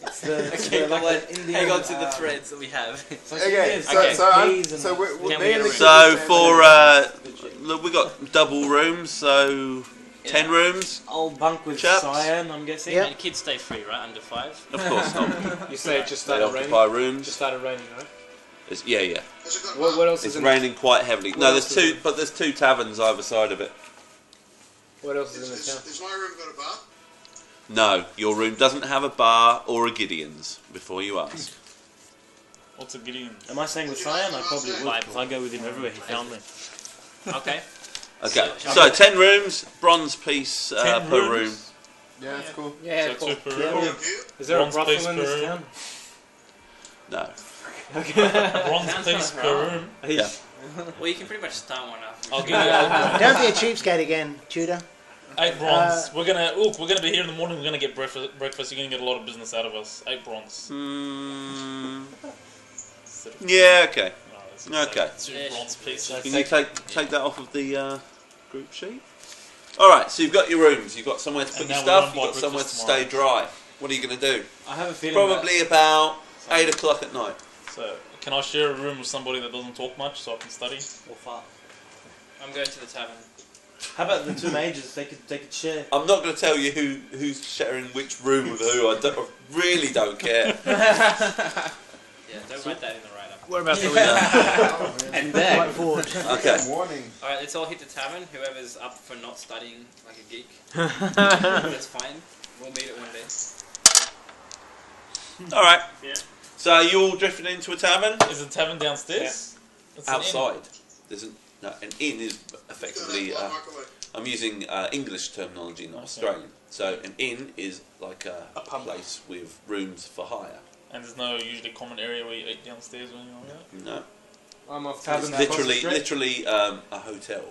It's the Okay, like well, the Indian, hang on to the threads that we have. Okay, so Okay. we're Can me and the we kids so are for staying look, we got double rooms, so 10 rooms. I'll bunk with Chaps. Cyan, I'm guessing. Yep. And kids stay free, right? Under 5. Of course not. You say it just They started raining? occupy rooms. Just started raining, right? Yeah. What else It's is in raining quite heavily. What No, else there's is two, but there's 2 taverns either side of it. What else is in the town? Is my room got a bar? No, your room doesn't have a bar or a Gideon's. Before you ask. What's a Gideon? Am I staying with Cyan? I probably would, 'cause I go with him everywhere. He found me. Okay. Okay, so 10 rooms, bronze piece 10 per rooms? room. Yeah, that's cool. Yeah, So cool. 2 per room. Is there a Bronze piece brothel in per this room. town? No. Bronze piece per room. Yeah. Well, you can pretty much start one up. I'll give you Don't be a cheapskate again, Tudor. 8 bronze. We're gonna be here in the morning. We're gonna get breakfast. You're gonna get a lot of business out of us. 8 bronze. Yeah. Okay. No, that's Okay. 2 bronze pieces. Can you take that off of the group sheet? All right. So you've got your rooms. You've got somewhere to put And your now stuff. we're You've going got by somewhere to breakfast stay dry. What are you going to do? I have a feeling Probably about 8 o'clock at night. So, can I share a room with somebody that doesn't talk much so I can study? Or far. I'm going to the tavern. How about the 2 mages? They could share. I'm not going to tell you who's sharing which room with who. I really don't care. Yeah, don't write that in the write-up. Whereabouts are we And Right forward. Okay. Warning. Alright, let's all hit the tavern. Whoever's up for not studying like a geek. That's fine. We'll meet it one day. All right. Yeah. So are you all drifting into a tavern? Is the tavern downstairs? It's an inn. Outside. There's an inn is effectively. I'm using English terminology, not Australian. So an inn is like a place with rooms for hire. And there's no usually common area where you eat downstairs or anything like that? No. I'm off It's literally a hotel.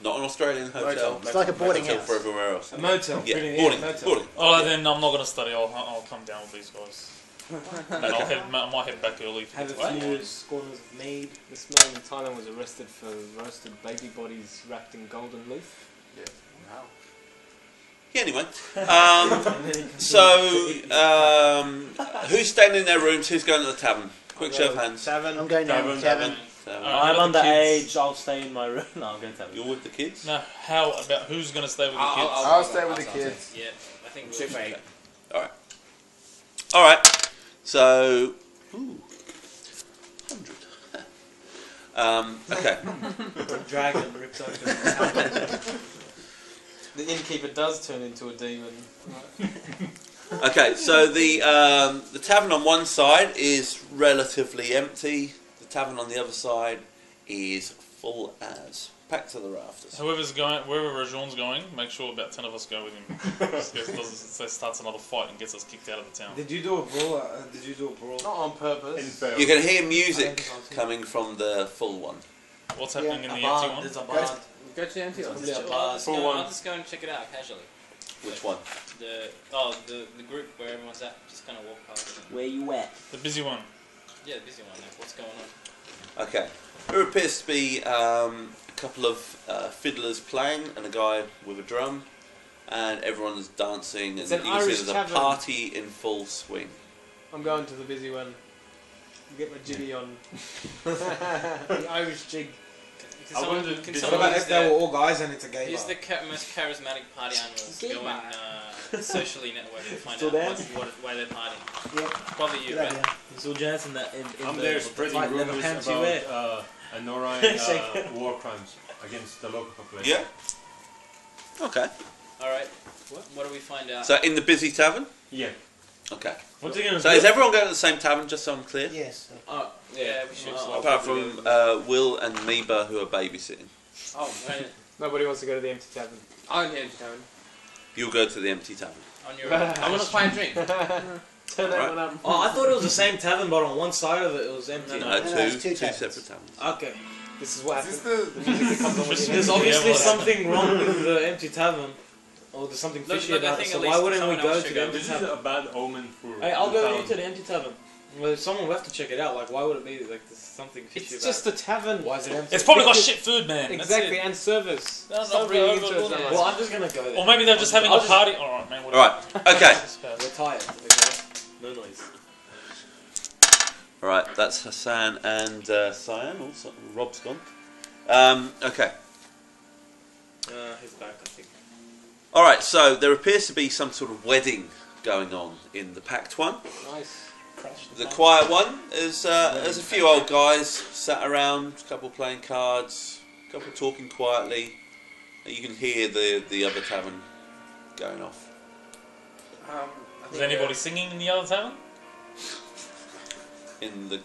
Not an Australian hotel. It's like a boarding hotel house. for everywhere else. A motel. Yeah, Really, boarding. motel. Boarding. Oh, then I'm not going to study. I'll come down with these guys. And I might head back early. Have a What? few scorners of mead. This man in Thailand was arrested for roasted baby bodies wrapped in golden leaf. Yeah. Wow. Yeah, anyway. Who's staying in their rooms? Who's going to the tavern? Quick show of hands. Tavern. I'm going down to the tavern. I'm underage. I'll stay in my room. No, I'll go to tavern. You're with the kids? No, how about who's going to stay with the kids? I'll stay with the kids. Yeah, I think we'll Super 8. All right. So, 100. Okay. The dragon rips open. The innkeeper does turn into a demon. Okay. So the tavern on one side is relatively empty. The tavern on the other side is full as packed to the rafters. Whoever's going, wherever Rajon's going, make sure about 10 of us go with him. So starts another fight and gets us kicked out of the town. Did you do a brawl? Not on purpose. You can hear music coming from the full one. What's happening in A the bard. empty one? There's a bard. Go to the empty one. I'll just go and check it out casually. Which one? The group where everyone's at. Just kind of walk past. Where you at? The busy one. Yeah, the busy one. Like, what's going on? Okay. There appears to be a couple of fiddlers playing and a guy with a drum. and everyone's dancing, and It's you an can see Irish there's a tavern. party in full swing. I'm going to the busy one. Get my jiggy on. The Irish jig. Can someone, can What someone about use if they were all guys and it's a gay Who's bar? the most charismatic party animals? Gay Go bar. and socially network and find Still out there? why they're partying. Yeah. Probably you, Good right? idea. It's all jazz in that. In I'm the there spreading tight leather rumors pants you wear. about Norwegian Shake it. war crimes against the local population. Yeah. Okay. Alright. What do we find out? So in the busy tavern. Yeah. Okay. What's he gonna So do? is everyone going to the same tavern? Just so I'm clear. Yes. Oh, yeah, we should. Apart from Will and Meba, who are babysitting. Oh, right. Nobody wants to go to the empty tavern. Oh, yeah, tavern. You'll go to the empty tavern. On your own. I want to buy a drink. Turn that Right. one up. Oh, I thought it was the same tavern, but on one side of it, it was empty. No, Two two taverns. separate taverns. Okay. This is what Is happens. this The music that comes on when you There's obviously something wrong with the empty tavern. Or there's something Look, fishy I about it, think so at why least wouldn't we someone go else to should the go. empty This is tavern? a bad omen for Hey, I'll the go town. into the empty tavern. Well, someone will have to check it out. Like, why would it be like there's something fishy It's about just a tavern. it? Why is it empty? It's probably got shit food, man. That's Exactly, it. and service. No, Stop not reading really into it overboard, so yeah. much. Well, I'm just gonna go there. Or maybe they're just having I'll a party. Alright, man. All right. Okay. We're tired. Okay? No noise. All right. That's Hassan and Cyan. Also, Rob's gone. Okay. He's back, I think. All right. So there appears to be some sort of wedding going on in the packed one. Nice. The quiet one is there's a few old guys sat around, a couple playing cards, a couple talking quietly. You can hear the other tavern going off. Is anybody singing in the other tavern? In the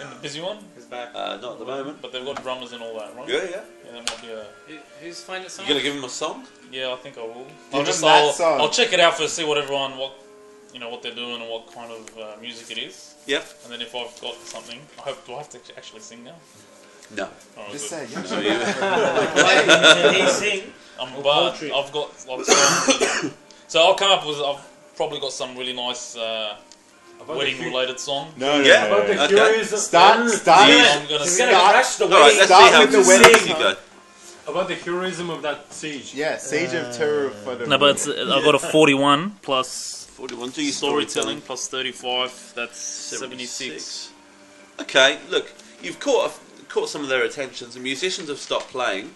In the busy one? He's back. not at the moment. But they've got drummers and all that, right? Yeah. Yeah, that might be a... Who's finding You someone? gonna give him a song? Yeah, I think I will. Give him that song. I'll check it out first, see what everyone, what they're doing and what kind of music it is. Yep. And then if I've got something, do I have to actually sing now? No. Oh, Just good. say No, yes. Can he sing? I'm Or bad. poetry. I've got like, so I'll come up with. I've probably got some really nice wedding-related song. No, Yeah. no, no, no. Okay. Start. I'm gonna He's sing. gonna crash the All right. wedding. Let's Start see how with the this wedding you go. About the heroism of that siege. Yeah, Siege of Terror for the. No, but it's, I've got a 41 plus 41. Do your storytelling plus 35. That's 76. Okay. Look, you've caught some of their attention. The musicians have stopped playing.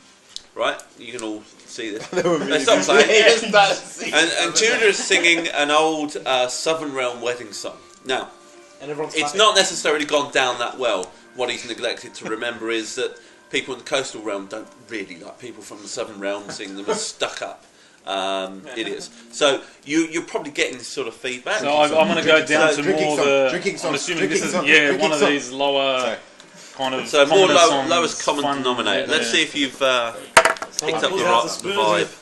Right. You can all see this. They stopped playing. And Tudor is singing an old Southern Realm wedding song. Now, And everyone's it's clapping. not necessarily gone down that well. What he's neglected to remember is that people in the coastal realm don't really like people from the southern realm singing them as stuck-up idiots. So you're probably getting this sort of feedback. So I'm going to go down to drinking more song, the. drinking song, I'm assuming drinking this is song, yeah drinking one of song. these lower Sorry. kind of. So more commoner songs, lowest common fun, denominator. Let's see if you've picked up pulls your out the the spoons vibe.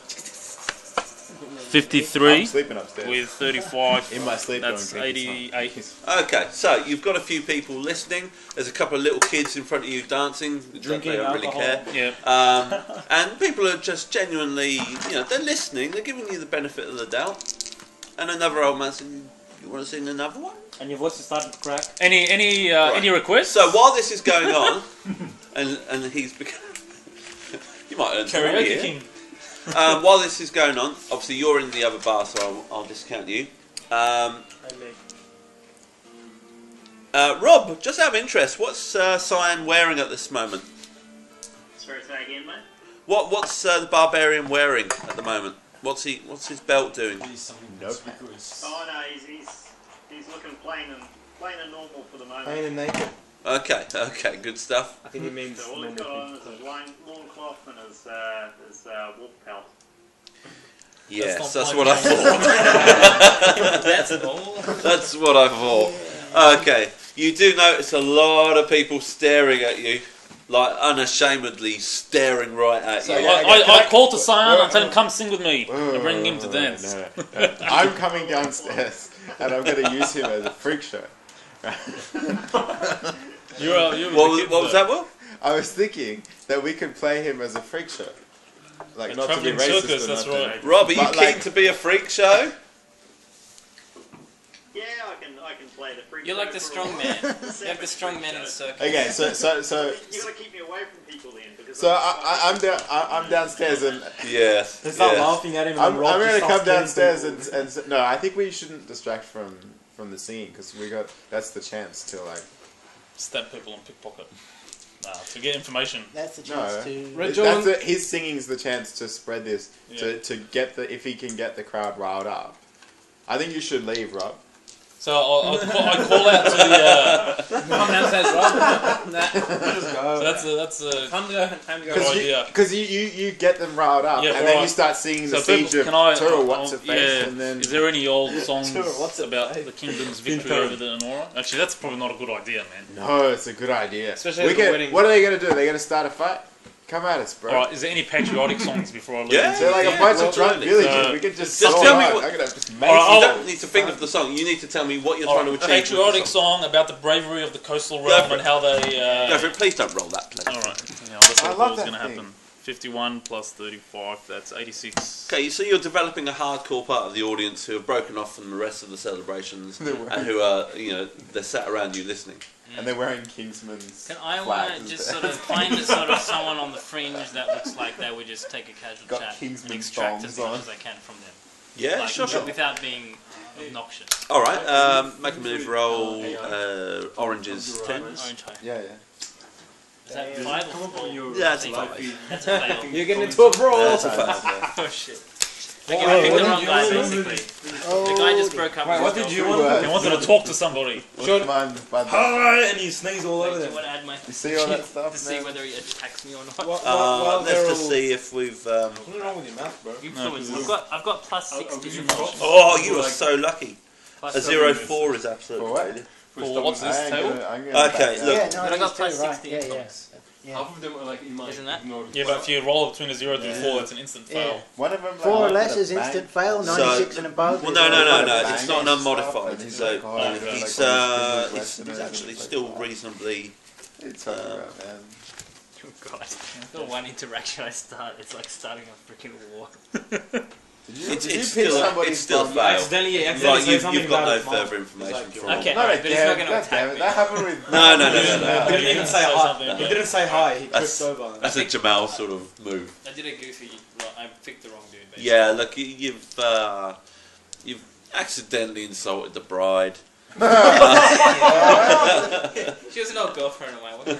53 I'm sleeping upstairs. with 35. In my sleep, That's going drinking 88. Okay, so you've got a few people listening. There's a couple of little kids in front of you dancing. Drinking they don't really alcohol. care. Yeah. And people are just genuinely, they're listening. They're giving you the benefit of the doubt. And another old man saying, "You want to sing another one?" And your voice is starting to crack. Any requests? So while this is going on, and he's become, you might earn some money Karaoke here. King. While this is going on, obviously you're in the other bar, so I'll discount you. Rob, just out of interest, what's Cyan wearing at this moment? Sorry, say again, mate. What's the Barbarian wearing at the moment? What's his belt doing? Nope. Oh no, he's looking plain and normal for the moment. Plain and naked. Okay, good stuff. I think he means So all he's got on is his loincloth and his wolf pelt. Yes, not that's my what I thought. That's normal. That's what I thought. Okay, you do notice a lot of people staring at you, like unashamedly staring right at you. I call to Cyan and tell him come sing with me. And bring him to dance. No. I'm coming downstairs and I'm going to use him as a freak show. What was that, Will? I was thinking that we could play him as a freak show. Like, A not to be travelling racist circus, or that's nothing. right. Rob, are you But, keen like- to be a freak show? Yeah, I can play You're like the strong man. You're like the strong man in the circus. Okay, so You gotta keep me away from people then, because so I'm downstairs and Yes. They start yes. laughing at him. I'm and Rob going just to come starts killing downstairs people. and no, I think we shouldn't distract from the scene because that's the chance to like. Stab people and pickpocket. To get information. That's the chance to. Red John. His singing's the chance to spread this to get if he can get the crowd riled up. I think you should leave, Rob. So I call out to the. Come downstairs, Rob. So that's a Time to go. good idea. Because you get them riled up, Yeah, and then you right. start singing the So siege people, of can I? Turo, what's her face, Yeah. and then Is there any old songs what's her about face? the kingdom's victory over the Anora? Actually, that's probably not a good idea, man. no, it's a good idea. Especially at the wedding. What are they gonna do? They're gonna start a fight? Come at us, bro. All right, is there any patriotic songs before I leave? Yeah. They're like a bunch of drunk absolutely. villagers. So, We can just just go tell me on. what- I'm gonna just All right, You I'll- don't need to think of the song. You need to tell me what you're trying to achieve. with the patriotic song. song about the bravery of the coastal Go realm for and it. how they. Go for it. Please don't roll that, please. All right. Yeah, that's I what love was that going to thing. happen. 51 plus 35. That's 86. Okay, so you're developing a hardcore part of the audience who are broken off from the rest of the celebrations and who are, they're sat around you listening. And they're wearing Kingsman's. Can I flags want to and just stuff. sort of find a sort of someone on the fringe that looks like they would just take a casual Got chat and Kingsman's extract as thongs much on. as I can from them? Yeah, Like, sure. Without being obnoxious. All right, make a move roll. Oranges, 10. Orange high. Yeah. Is that 5 or 4? That's 5. That's a fail. You're getting into a brawl. That's a fail. Oh shit. Okay, I picked the wrong guy basically. The guy just broke up with What his did you girlfriend. want? He wanted to talk to somebody. What's mine, bud? Hi, and you sneeze all Wait, over do you them. want to add my You see all that stuff, to see man? whether he attacks me or not? Let's just see if we've. What's wrong with your mouth, bro? Influence. I've got plus 60 influence. Oh, you are so lucky. Plus A 0-4 is absolutely For what? failure. For what's this table? Okay, look. Yeah, no, But I got it plus is too, right. 60 Yeah, yeah. influence. Yeah. Half of them are like in my Isn't that? ignored. Yeah, but if you roll between a 0 to a 4, that's an instant Yeah. fail. One of them. 4 or like, less a is bang. instant fail. So- 96 and above. Well, is no, a- it's not an unmodified. He's So like, oh, he's actually still reasonably. It's alright, man. Oh god. The one interaction I start, it's like starting a freaking war. It's still a fail. Accidentally, Right, say something you've got about no his mom. further information from. Okay, No, alright, but he's not going to God damn attack it. me. That happened with. No. He didn't even say something, hi. He but- didn't say hi. He That's- tripped over. That's a Jamal sort of move. I did a goofy, I picked the wrong dude basically. Yeah, look, you've accidentally insulted the bride. She was an old girlfriend of mine, what can I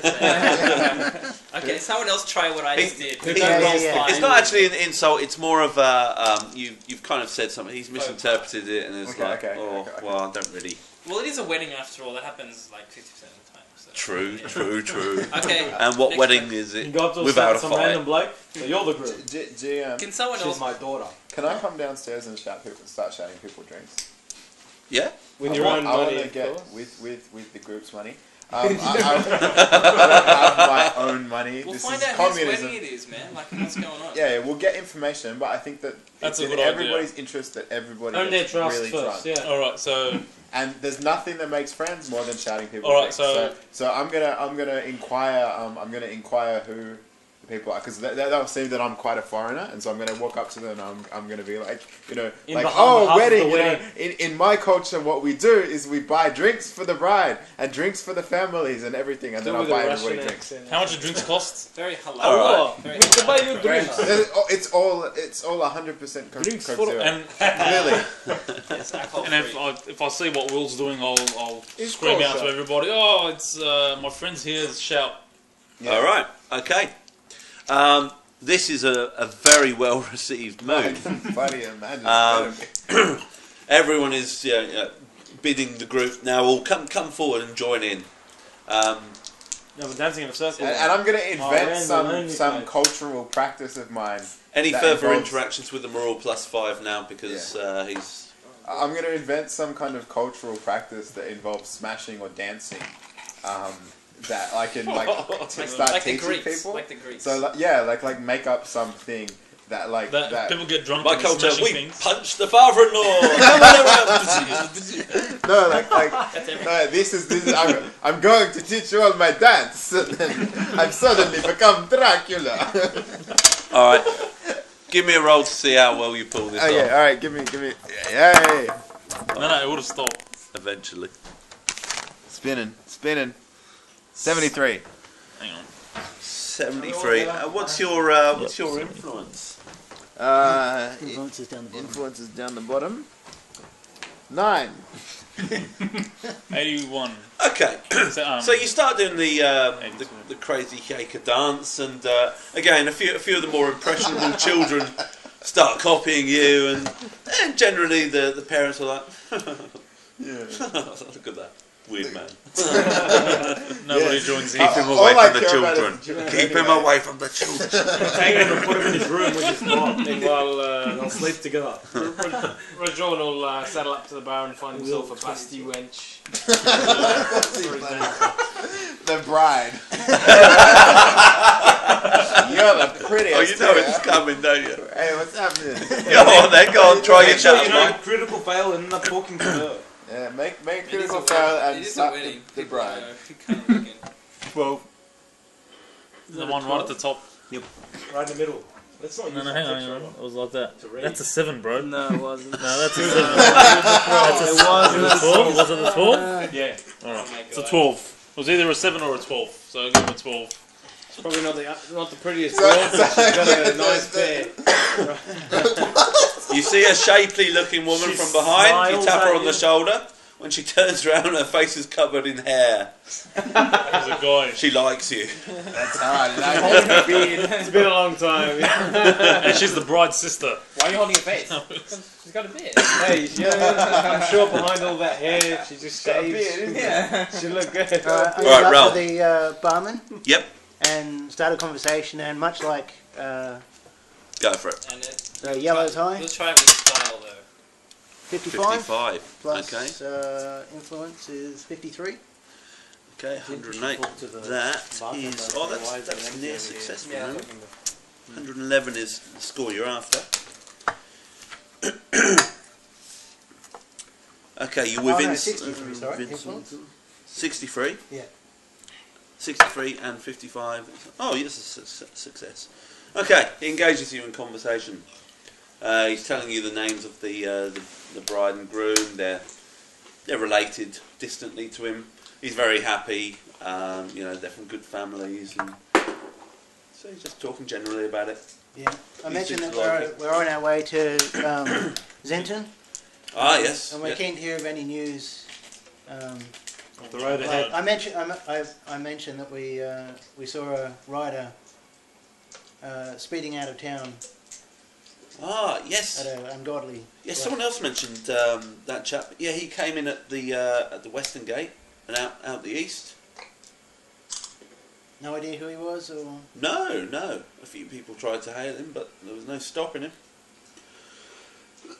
say? Okay, someone else try what I just did. It's not actually an insult. It's more of a you've kind of said something. He's misinterpreted it, and it's Okay, well, I don't really. Well, it is a wedding after all, that happens like 50% of the time. So. True. Okay. And what next wedding one. is You it go up to without a some random fight? bloke. So you're the group. Can someone She's else... my daughter. Can I come downstairs and start shouting people drinks? Yeah. With your own I money, want to of get course. with the group's money. I don't have my own money. We'll this find is out whose communism. wedding it is, man. Like, what's going on? Yeah, we'll get information, but I think that That's it's a in good idea. everybody's interest that everybody Own their gets trust really first, drunk. yeah. Alright, so. And there's nothing that makes friends more than shouting people. All right, drinks. so- I'm gonna inquire who the people are, because they'll see that I'm quite a foreigner, and so I'm gonna walk up to them and I'm gonna be like, In like, behalf oh, of wedding. the wedding. In my culture, what we do is we buy drinks for the bride and drinks for the families and everything, and then I'll buy everybody drinks. How much do drinks cost? Very halal. Alright. Very We can buy you drinks. It's all 100% Coke Drinks Coke for- Zero. And Clearly. It's alcohol and free. if I see what Will's doing, I'll It's scream out kosher. to everybody. Oh, it's my friends here. Shout. Yeah. All right. Okay. This is a very well received move. Funny, imagine. Everyone is bidding the group now. All come forward and join in. No, we're dancing in a circle. And I'm going to invent random some only cultural practice of mine. Any That further involves- interactions with them are all +5 now because he's. I'm going to invent some kind of cultural practice that involves smashing or dancing. That I can start Like the teaching Greeks. people. Like the Greeks. So like make up something that that. People get drunk My and culture, smashing we things. punch the father-in-law. No, no, this is I'm going to teach you all my dance. And then I've suddenly become Dracula. All right, give me a roll to see how well you pull this Okay, off. all right, give me. Yay! No, it would have stopped. Eventually. Spinning. 73. Hang on. 73. What's your influence? Influences down the bottom. Influences down the bottom. 9. 81. Okay, so you start doing the crazy shaker dance, and again, a few of the more impressionable children start copying you, and generally the parents are like, look at that weird man. Nobody joins in. Keep him away from the children. Keep him away from the children. Take him and put him in his room with his mom. Meanwhile, they'll sleep together. Rajon will saddle up to the bar and find himself a busty wench. The bride. You're the prettiest. Oh, you know it's coming, don't you? Hey, what's happening? Go on then, go on, try your chat. Critical fail and end up talking to her. Yeah, make critical fail and suck the bride. 12. The one right at the top. Right in the middle. Let's not use No, hang on. It was like that. That's a 7, bro. No, it wasn't. No, that's a 7. It was. 12? Was it a 12? Yeah. Alright. It's a 12. It was either a 7 or a 12. So I'll give him a 12. It's probably not the prettiest girl, but she's got a nice pair. You see a shapely looking woman She from behind, you smiles tap her at on the you. shoulder. When she turns around, her face is covered in hair. There's a guy. She likes you. That's how I like it. It's been a long time. And she's the bride's sister. Why are you holding your face? She's got a beard. Hey, I'm sure behind all that hair, she just shaves. Yeah. She look good. I'm Alright, going Ralph. up to the barman Yep, and start a conversation, and much like go for it. And it, the yellow's high, we'll try it with style though. 55 55. plus Okay. influence is 53. Okay, 108. That is. Oh, that's near successful. Yeah. No? 111 is the score you're after. Okay, you're within. no, 63, sorry, within influence. 63? Yeah. 63 and 55. Oh, yes, a success. Okay, he engages you in conversation. He's telling you the names of the bride and groom. They're related distantly to him. He's very happy. They're from good families, and so he's just talking generally about it. Yeah. I He mentioned seems that to like it. we're on our way to Zenton, Ah, yes. and we're yeah. keen to hear of any news. The road ahead. I mentioned that we saw a rider speeding out of town Ah, yes. at an ungodly. Yes, rate. someone else mentioned that chap. Yeah, he came in at the western gate and out the east. No idea who he was, or No. A few people tried to hail him, but there was no stopping him.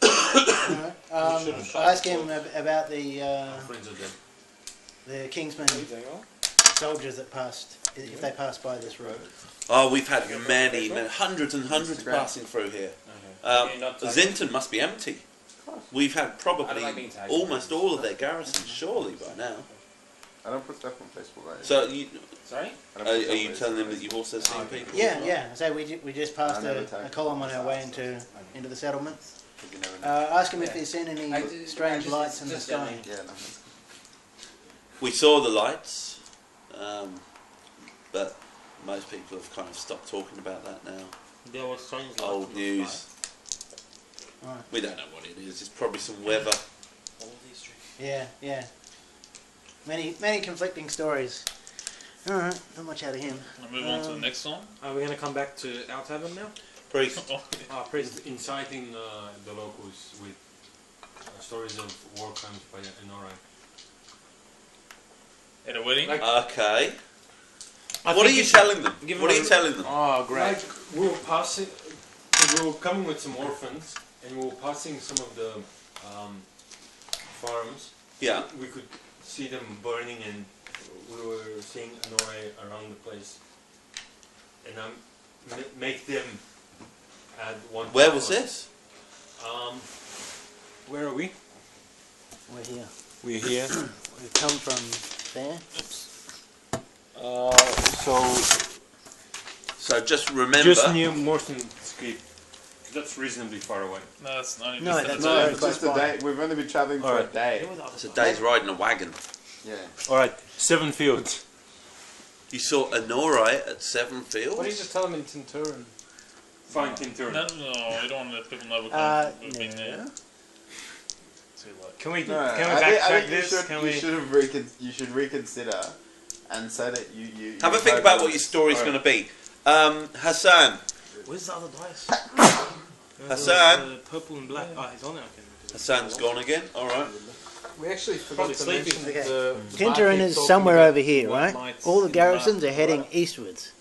no. I should've shot asked him him about the Friends of them. Kingsman soldiers that passed, if they passed by this road. Oh, we've had many, hundreds and hundreds passing through here. Zinton must be empty. We've had I probably don't like being tagged. almost all of their garrison, surely by now. I don't put stuff on Facebook, right? So, Sorry? are you telling them that you've also seen people? Yeah. So we just passed a column on our way into the settlement. Ask him if he's seen any strange lights in the sky. Yeah, no. We saw the lights, but most people have kind of stopped talking about that now. Yeah, what's strange? Old news. Right. We don't know what it is. It's probably some weather. Yeah. Many conflicting stories. All right, not much out of him. I'll move on to the next song. Are we going to come back to our tavern now? Priest. Priest. Inciting the locals with stories of war crimes by NRI. At a wedding? Okay. What are you telling them? What are you telling them? Oh, great. Like, we were passing, we were coming with some orphans, and we were passing some of the farms. Yeah. We could see them burning, and we were seeing NRA around the place. And make them add one. Where was this? Where are we? We're here. We're here. We've come from there. So just remember. Just near Morton Street. That's reasonably far away. No, that's not even No, just that's a very It's close just a by. day. We've only been travelling for a day. It's a day's ride in a wagon. Yeah. Alright, 7 fields. You saw Anorai at 7 Fields? Why don't you just tell them in Tinturin? Fine, Tinturin. No, we don't want to let people know we've been there. Too late. Can we No, I backtrack think this? you should reconsider and say that you Have a think about what your story's going to be. Hassan. Where's the other dice? Hassan. Purple and black. Oh, he's on it. Okay. Hassan's gone again. All right. We actually forgot to mention Okay. the Tinturin is barkeep somewhere talking over here, about right? white All the lights garrisons are in heading the eastwards.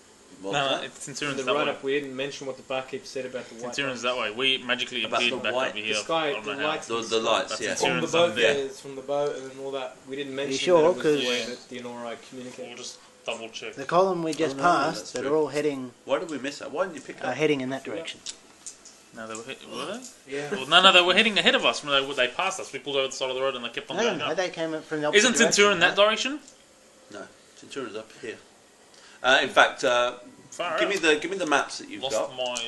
No, it's In Tinturin's the that way. write-up, we didn't mention what the barkeep said about the white Tinturin's that way. We magically About appeared the back white- over here. The sky, I don't the know how. lights, The lights, That's yeah. from the Tinturin's boat, up there. it's from the boat and all that. We didn't mention sure? that it was the 'Cause- way that the Anorai communicated. We'll just double check. The column we just Oh, no, that's passed, that true. are all heading Why did we miss that? Why didn't you pick up? heading in that direction. No, they were were they? Yeah. Well, no, they were heading ahead of us. They passed us. We pulled over the side of the road and they kept on I going don't know. up. They came from the opposite Isn't direction, Tinturin that right? direction? No, Tinturin's up here. In fact, Far give out. me the maps that you've Lost got. my.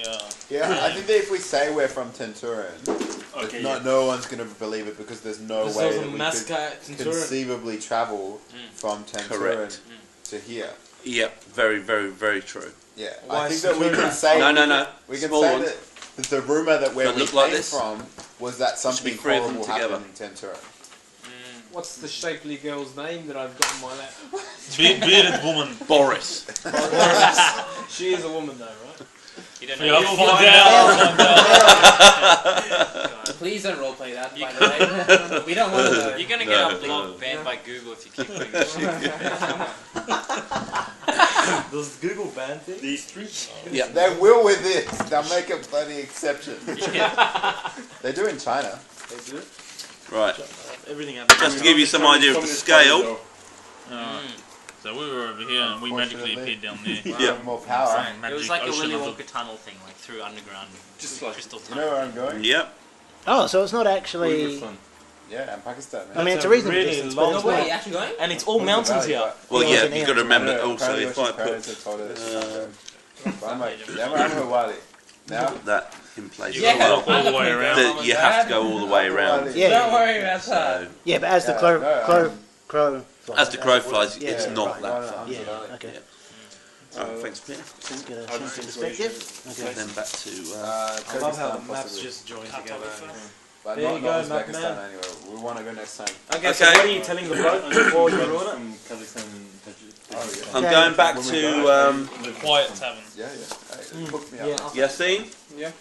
Yeah, I think that if we say we're from Tinturin, Okay, no one's going to believe it because there's no Because way there was that a we mascot could at Tinturin. conceivably travel from Tinturin Correct. to here. Yep, very, very, very true. Yeah, Why I think that we Tinturin? can say No. we can Small say ones. that the rumor that where Don't we look like came this. from was that Should be something 3 of them horrible together. happened in Tinturin. What's the shapely girl's name that I've got in my lap? Bearded woman. Boris. She is a woman though, right? You don't Yeah, know. I'll find out. Please don't roleplay that, by the way. We don't want to know. You're gonna No, get our no. blog banned by Google if you keep doing this shit. Does Google ban things? These streets. Yeah. They will with this. They'll make a bloody exception. They do in China. They do. Right. Everything happens. Just to give you some idea of the scale. So we were over here and we magically appeared down there. Yeah. More power. It was like a Willy Wonka tunnel thing, like through underground. Just like crystal You tunnel. know where I'm going? Yep. Oh, so it's not actually. Yeah, and Pakistan. Man. I mean, it's a That's a reasonable really distance, long but it's Where are not. you actually going? And it's all mountains here. Well, Yeah, yeah, it's an you've got to ant. remember also if I parents put have told us. I'm like, yeah, I'm a Wali. Now, that in place, Yeah, as well, all the way around. that you have to go all the way around. Yeah, Don't worry about that. So, Yeah, but as the Yeah, crow no, flies, as the crow flies, Yeah, it's not right. that far. Yeah, okay. Alright, thanks, Peter. Get a sense of perspective. Okay. Then back to. I love how the maps just join together. But There not, you not go, Mac Uzbekistan Man. anyway. We want to go next time. Okay, so Okay. what are you telling the bloke before you ruin it? Kazakhstan and Oh, yeah. I'm going back When we to go. The Quiet Tavern. Yeah, yeah. Hey, hook me up. Yeah. Yassine. Yeah.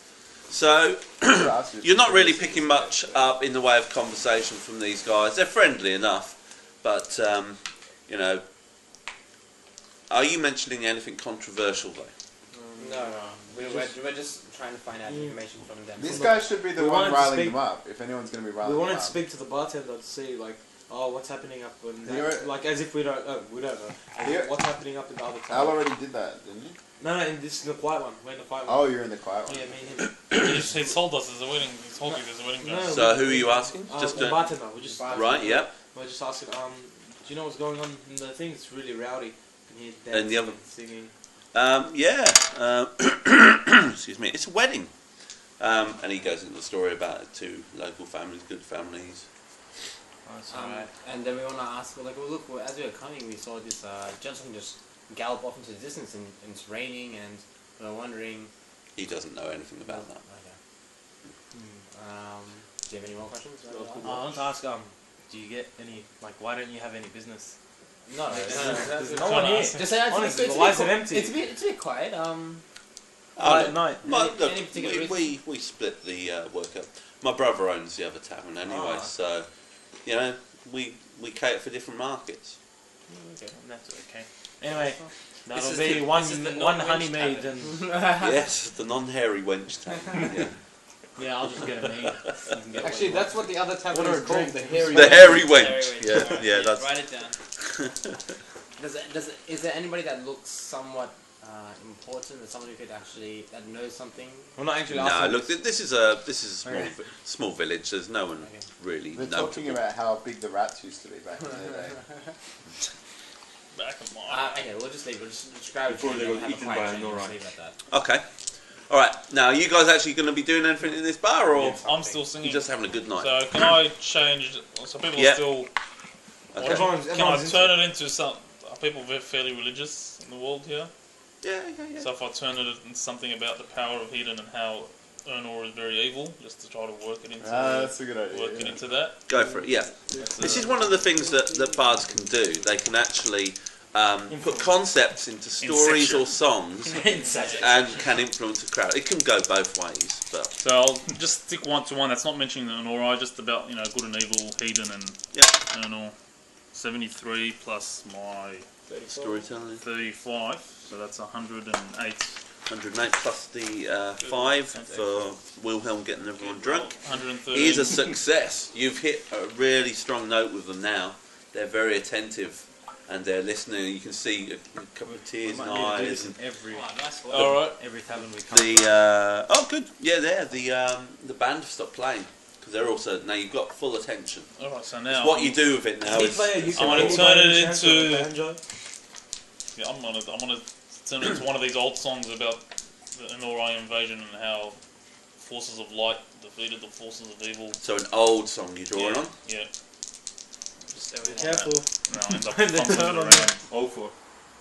So, Ask you. you're not really picking much up in the way of conversation from these guys. They're friendly enough, but, you know, are you mentioning anything controversial though? No. We're just trying to find out information from them. This guy should be the We one wanted to riling speak- them up. If anyone's going to be riling We them wanted up. to speak to the bartender to see, like, oh, what's happening up in You're- that, like, as if we don't know. You're- What's happening up in the other Al town? already did that, didn't you? No, in this is the quiet one. We're in the quiet one. Oh, you're in the quiet one. Yeah, me and him. He told us there's a wedding. He told you there's a wedding. No. going. So, who are you asking? Just the bartender. We're just right, yep. We're just asking. Do you know what's going on in the thing? It's really rowdy. You can hear And the dancing other- and singing. Excuse me. It's a wedding. And he goes into the story about it, two local families, good families. And then we want to ask, like, well, look, as we were coming, we saw this gentleman just gallop off into the distance, and it's raining, and we were wondering. He doesn't know anything about that. Okay. Do you have any more questions? I want to ask, do you get any, like, why don't you have any business? No, There's no, no one here. Just say Honestly, the lights are empty. It's a bit quiet. At night. Well, Any look, particular we split the work up. My brother owns the other tavern anyway, so you know we cater for different markets. Okay, that's okay. Anyway, that'll is be the- one this is the one non-wench honey maid tavern. and Yes, the non-hairy wench tavern. Yeah. yeah, I'll just get a maid. You can get Actually, one. that's what the other tavern Order is a called. drink. The hairy. The hairy Very wench. well. Yeah, yeah, that's. Write it down. is there anybody that looks somewhat important, or someone who could actually that knows something? We're not actually No, asking. look, this is a small village. There's no one really They're notable. talking about how big the rats used to be back in the day. Back of mine. Okay, we'll just leave. We'll just describe it. Before they and got have a eaten quiet by drink an and alright. leave it at that. Okay. All right. Now, are you guys actually going to be doing anything in this bar, or I'm still singing. you just having a good night? So can I change? So people Yeah. are still Okay. Can I turn it into some? Are people fairly religious in the world here? Yeah. So if I turn it into something about the power of Eden and how Ernor is very evil, just to try to work it into that's a good idea. work it into that. Go for it. Yeah. This is one of the things that bards can do. They can actually put concepts into stories or songs and can influence a crowd. It can go both ways. But So I'll just stick one to one that's not mentioning Ernor, just about good and evil, Eden and Ernor. 73 plus my storytelling. 35, so that's 108. 108 plus the 5 for Wilhelm getting everyone drunk. 130. He is a success. You've hit a really strong note with them now. They're very attentive and they're listening. You can see a couple of tears in eyes. And all right. Every tavern we come. Oh, good. Yeah, there. The band have stopped playing because they're also now you've got full attention. All right. So now what you do with it now is I'm going to turn it into. Yeah, I'm gonna turn it into one of these old songs about the Enorai invasion and how forces of light defeated the forces of evil. So an old song you're drawing on. Yeah. Just Be careful. I'll end up fumbling it around. Oh, for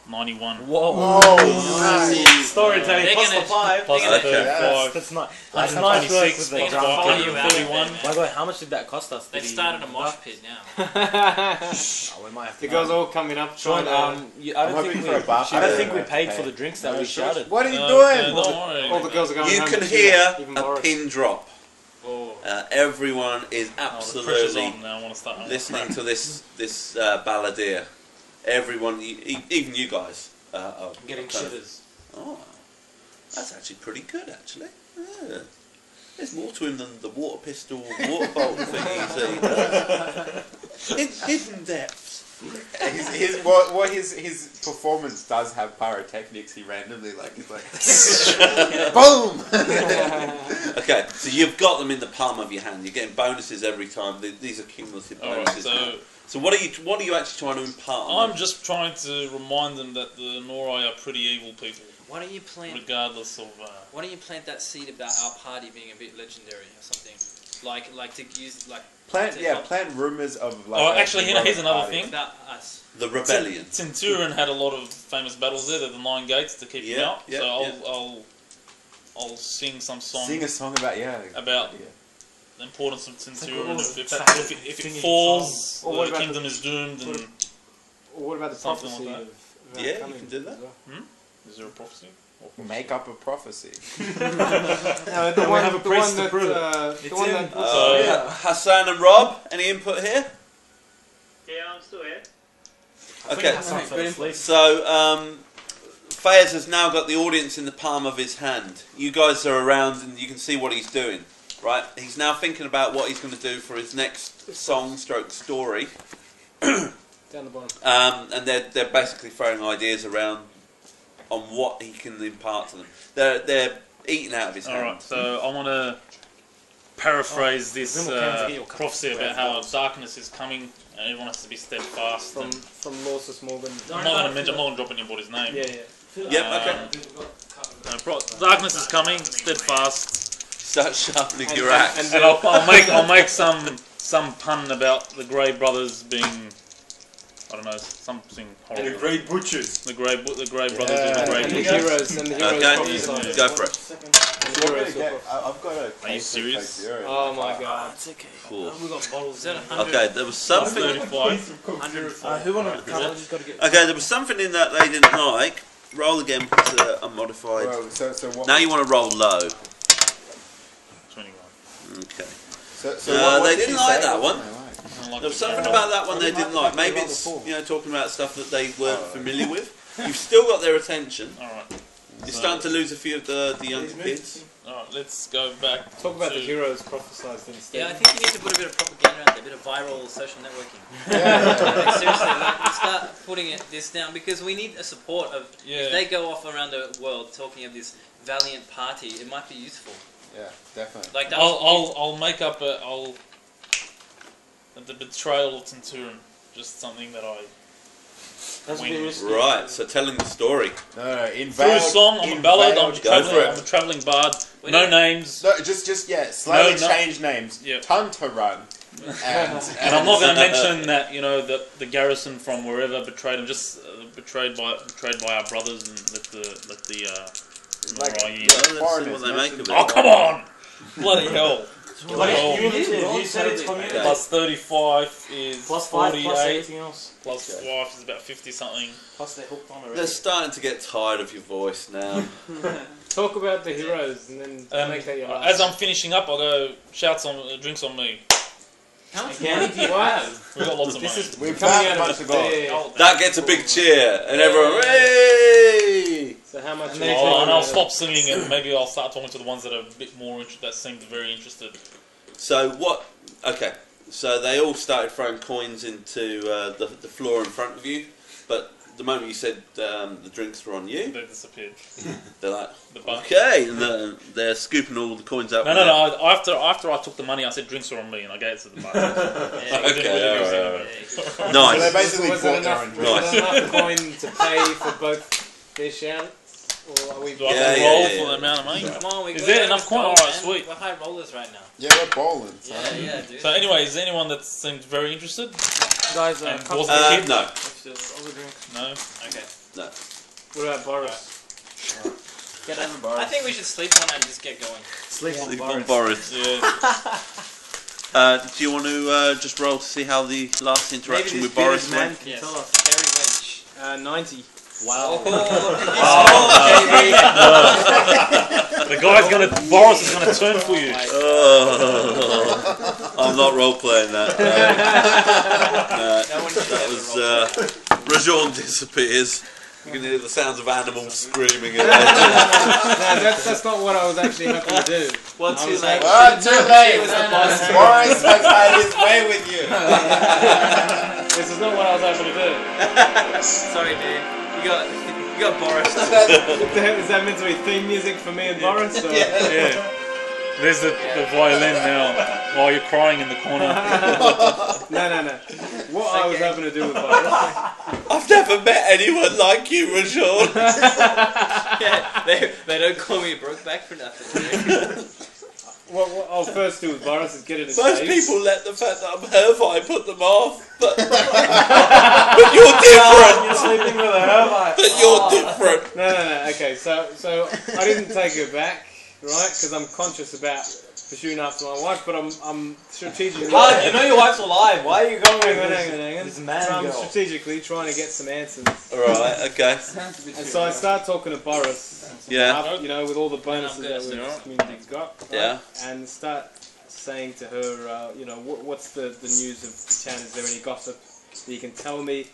91. Whoa! Nice. Storytelling They're plus gonna- the 5. Plus Okay. 35. That's not. That's That's nice work 26 with the plus They're gonna follow you out 131. there. By the way, how much did that cost us? They've started a mosh pit now. Oh, we might have to. The girls are all coming up. Sean, trying I I'm don't hoping think for a bar. I don't think we paid for the drinks that we shouted. What are you Yeah, doing? don't worry. all the girls are going You home can with hear even a Boris. pin drop. Oh. Everyone is Oh, the pressure's absolutely on now. I want to start. listening to this balladeer. Everyone, even you guys, are Getting kind of- shivers. Oh, that's actually pretty good, actually. Yeah. There's more to him than the water pistol, water bolt thing he does. Hidden depths. His performance does have pyrotechnics. He randomly he's like boom. Okay, so you've got them in the palm of your hand. You're getting bonuses every time. These are cumulative Alright, bonuses. So what are you actually trying to impart on I'm them? just trying to remind them that the Norai are pretty evil people, Why don't you plant? regardless of. Why don't you plant that seed about our party being a bit legendary or something? Like to use like. Plant rumors of like. Oh, actually, here's another party. thing. About us. The rebellion. Centurion had a lot of famous battles there. They're the 9 gates to keep him Yeah, out. yeah, So yeah. I'll sing some song Sing a song about about the importance of Centurion. If it falls, Or what the about kingdom is doomed. And Or what about the Something prophecy like that. of Yeah, you coming can do that. as well? is there a prophecy? Make up a prophecy. The one, have a the priest one to prove that, it. the one that. Hassan and Rob, any input here? Yeah, I'm still here. Okay, Okay. so Fayez has now got the audience in the palm of his hand. You guys are around and you can see what he's doing, right? He's now thinking about what he's going to do for his next song stroke story. Down the bottom. And they're basically throwing ideas around on what he can impart to them. They're eating out of his hand. Alright, so I want to paraphrase this prophecy about how darkness is coming and everyone has to be steadfast. From Lawsus Morgan. I'm not going to drop anybody's name. Yeah, yeah. Yep, okay. Darkness is coming, steadfast. Start sharpening your axe. And I'll make some pun about the Grey Brothers being, I don't know, something horrible. And the Grey Butchers. The Grey Brothers or the Grey And the Butchers. heroes, and the heroes. Okay, prophesied. go for it. And the heroes were I've got a. Are you serious? Oh my god. It's okay. Cool. We got bottles. Is that 100? Okay, there was something. 35. 104. Who wanted to come? I just got to get. Okay, there was something in that they didn't like. Roll again, put unmodified. Well, so what? Now you want to roll low. 21. Okay. What they did didn't you like say? that What one. did they like? There was something about that one they didn't like. Maybe it's talking about stuff that they weren't familiar with. You've still got their attention. Alright. You're starting to lose a few of the younger kids. Alright, let's go back. Talk about to the heroes prophesied instead. Yeah, I think you need to put a bit of propaganda out there, a bit of viral social networking. Like, seriously, like, start putting this down because we need a support of. Yeah. If they go off around the world talking of this valiant party, it might be useful. Yeah, definitely. Like that was- I'll make up the betrayal of Centurion. Just something that I. That's a wing. bit risky. Right, so telling the story. No, Through a song, I'm a ballad, I'm a travelling bard. No names. No, just slightly change names. Yep. Tuntarun. And I'm not going to mention that the garrison from wherever betrayed him, just betrayed by our brothers, and let the what they make of it. Oh, come on! Bloody hell! You said it's community. Plus 35 is plus 5 48. plus everything else. Plus 5 is about 50 something. Plus they're hooked on already. They're starting to get tired of your voice now. Talk about the heroes and then make that your last. As I'm finishing up, I'll go drinks on me. How much money do you have? We've got lots of money. We've found a bunch of gold. That gets a big cheer, and everyone, hey! So how much? And I'll stop singing, and maybe I'll start talking to the ones that are a bit more that seemed very interested. So what? Okay, so they all started throwing coins into the floor in front of you, but the moment you said the drinks were on you, They disappeared. they're like, The bucket. okay, and they're scooping all the coins out. No. After I took the money, I said drinks are on me, and I gave it to the bucket. Okay, So nice. they basically Was bought it their own enough, drink. Nice. was it enough coin to pay for both their shouts? Or are we? Do I have Yeah, to yeah, roll yeah, for yeah. the amount of money? Come on, we Is got there it. enough coin? Roll, Alright, man. sweet. We're high rollers right now. Yeah, we're bowling. So. Yeah, dude. So anyway, is there anyone that seemed very interested? Guys, And come wasn't a kid? No, Other drink. No. Okay. no. What about Boris? Get over Boris. I think we should sleep on it and just get going. Sleep on Sleep Boris. on Boris. Yeah. Do you want to just roll to see how the last Maybe interaction this with Boris bearded man went? can Yes. tell us. Terry Wench. 90. Wow. The guy's Boris is gonna turn for you. Oh, I'm not role playing that. That was Rajon disappears. You can hear the sounds of animals screaming. No, that's not what I was actually hoping to do. Well, too late. Too late. No. Boris has had his way with you. This is not what I was hoping to do. Sorry, dude. You got Boris. Is that meant to be theme music for me and Boris? Or? Yeah. There's the violin now while you're crying in the corner. No. What I was hoping to do with Boris. I've never met anyone like you, Rajon. Yeah, they don't call me Brokeback for nothing. What I'll first do with Boris is get it a Most save. people let the fact that I'm Hervite put them off, but you're different. You're sleeping with a hermit. But you're different. No. Okay, so I didn't take her back, right? Because I'm conscious about pursuing after my wife, but I'm strategically. You know your wife's alive. Why are you going with Hang on. this man So I'm girl? strategically trying to get some answers. Alright, okay. And so I start talking to Boris. Yeah. With all the bonuses that this community's got. Right? Yeah. And start saying to her, what's the news of town? Is there any gossip that you can tell me?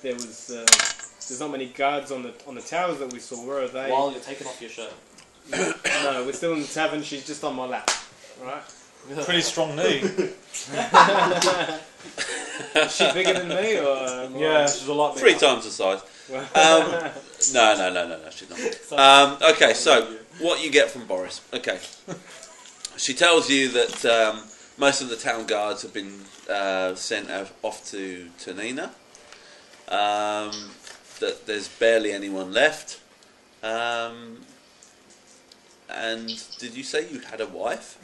There's not many guards on the towers that we saw. Where are they? While you're taking off your shirt. No, we're still in the tavern. She's just on my lap. Right? Pretty strong knee. Is she bigger than me, or Yeah, she's a lot bigger. 3 times the size. No, she's not. Okay, so what you get from Boris? Okay, she tells you that most of the town guards have been sent off to Nina. That there's barely anyone left. And did you say you had a wife?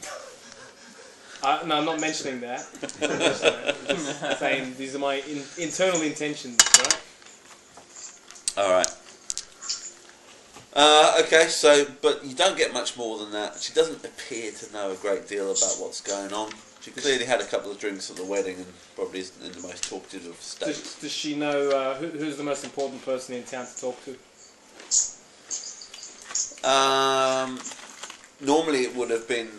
no, I'm not mentioning that. Just saying these are my internal intentions, right? Alright. Okay, so, but you don't get much more than that. She doesn't appear to know a great deal about what's going on. She clearly had a couple of drinks at the wedding and probably isn't in the most talkative of states. Does she know who's the most important person in town to talk to? Normally it would have been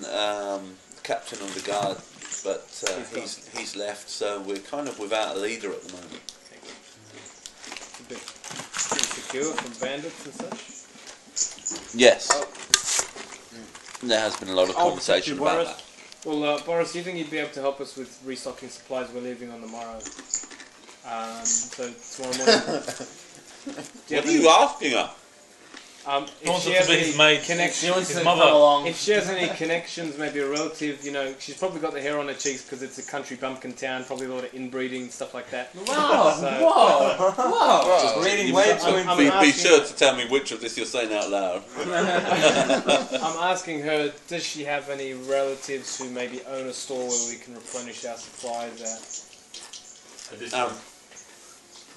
captain of the guard, but he's left, so we're kind of without a leader at the moment. A bit insecure from bandits and such? Yes. There has been a lot of conversation about that. Well, Boris, do you think you'd be able to help us with restocking supplies we're leaving on the morrow? So tomorrow morning. What are you asking her? Wants it to be his mate. Connections, his mother. If she has any connections, maybe a relative, you know, she's probably got the hair on her cheeks because it's a country bumpkin town, probably a lot of inbreeding, stuff like that. Wow! Whoa! Reading way too into Be sure to tell me which of this you're saying out loud. I'm asking her, does she have any relatives who maybe own a store where we can replenish our supplies at?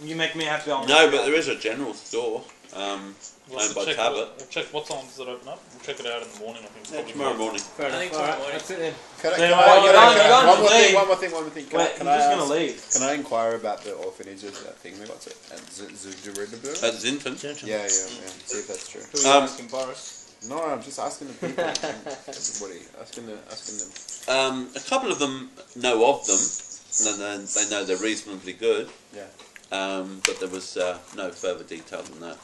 You make me happy on No, but there is a general store. We'll owned by check Tablet. We'll check what time does it open up. We'll check it out in the morning. I think Yeah, tomorrow morning. Fair enough. I think Alright, tomorrow that's it then. One more thing. Wait, you're just gonna leave. Can I inquire about the orphanages, that thing we got to at Zujuridabu? At Zinfin. Yeah. See if that's true. Who are you asking, Boris? No, I'm just asking the people. Everybody, asking them. A couple of them know of them, and then they know they're reasonably good. Yeah. But there was no further detail than that.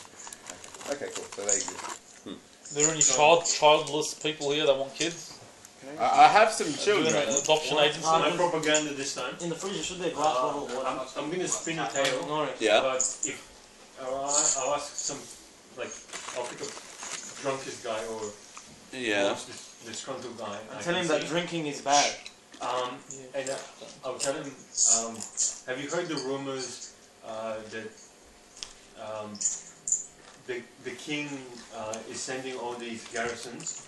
Okay, cool. So they exist. Are there any childless people here that want kids? I have some Doing children. an adoption agency? No propaganda this time. In the freezer, should they glass bottle of water? I'm gonna spin a tale. Yeah. But if I'll ask some, like, I'll pick a drunkest guy or Yeah. disgruntled guy. Tell him that drinking is bad. And I'll tell him. Have you heard the rumors that the king is sending all these garrisons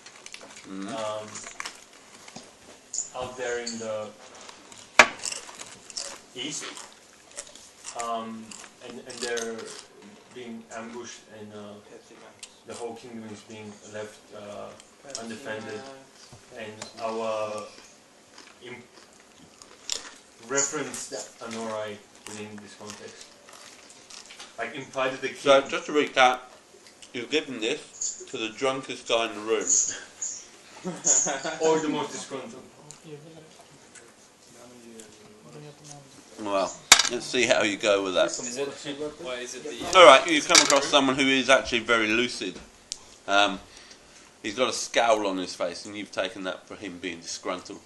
out there in the east, and they're being ambushed, and the whole kingdom is being left undefended, and our reference Anorai within this context. Like implied that the king. So just to recap, you've given this to the drunkest guy in the room. Or the most disgruntled. Well, let's see how you go with that. Is it the... Alright, you've come across someone who is actually very lucid. He's got a scowl on his face, and you've taken that for him being disgruntled.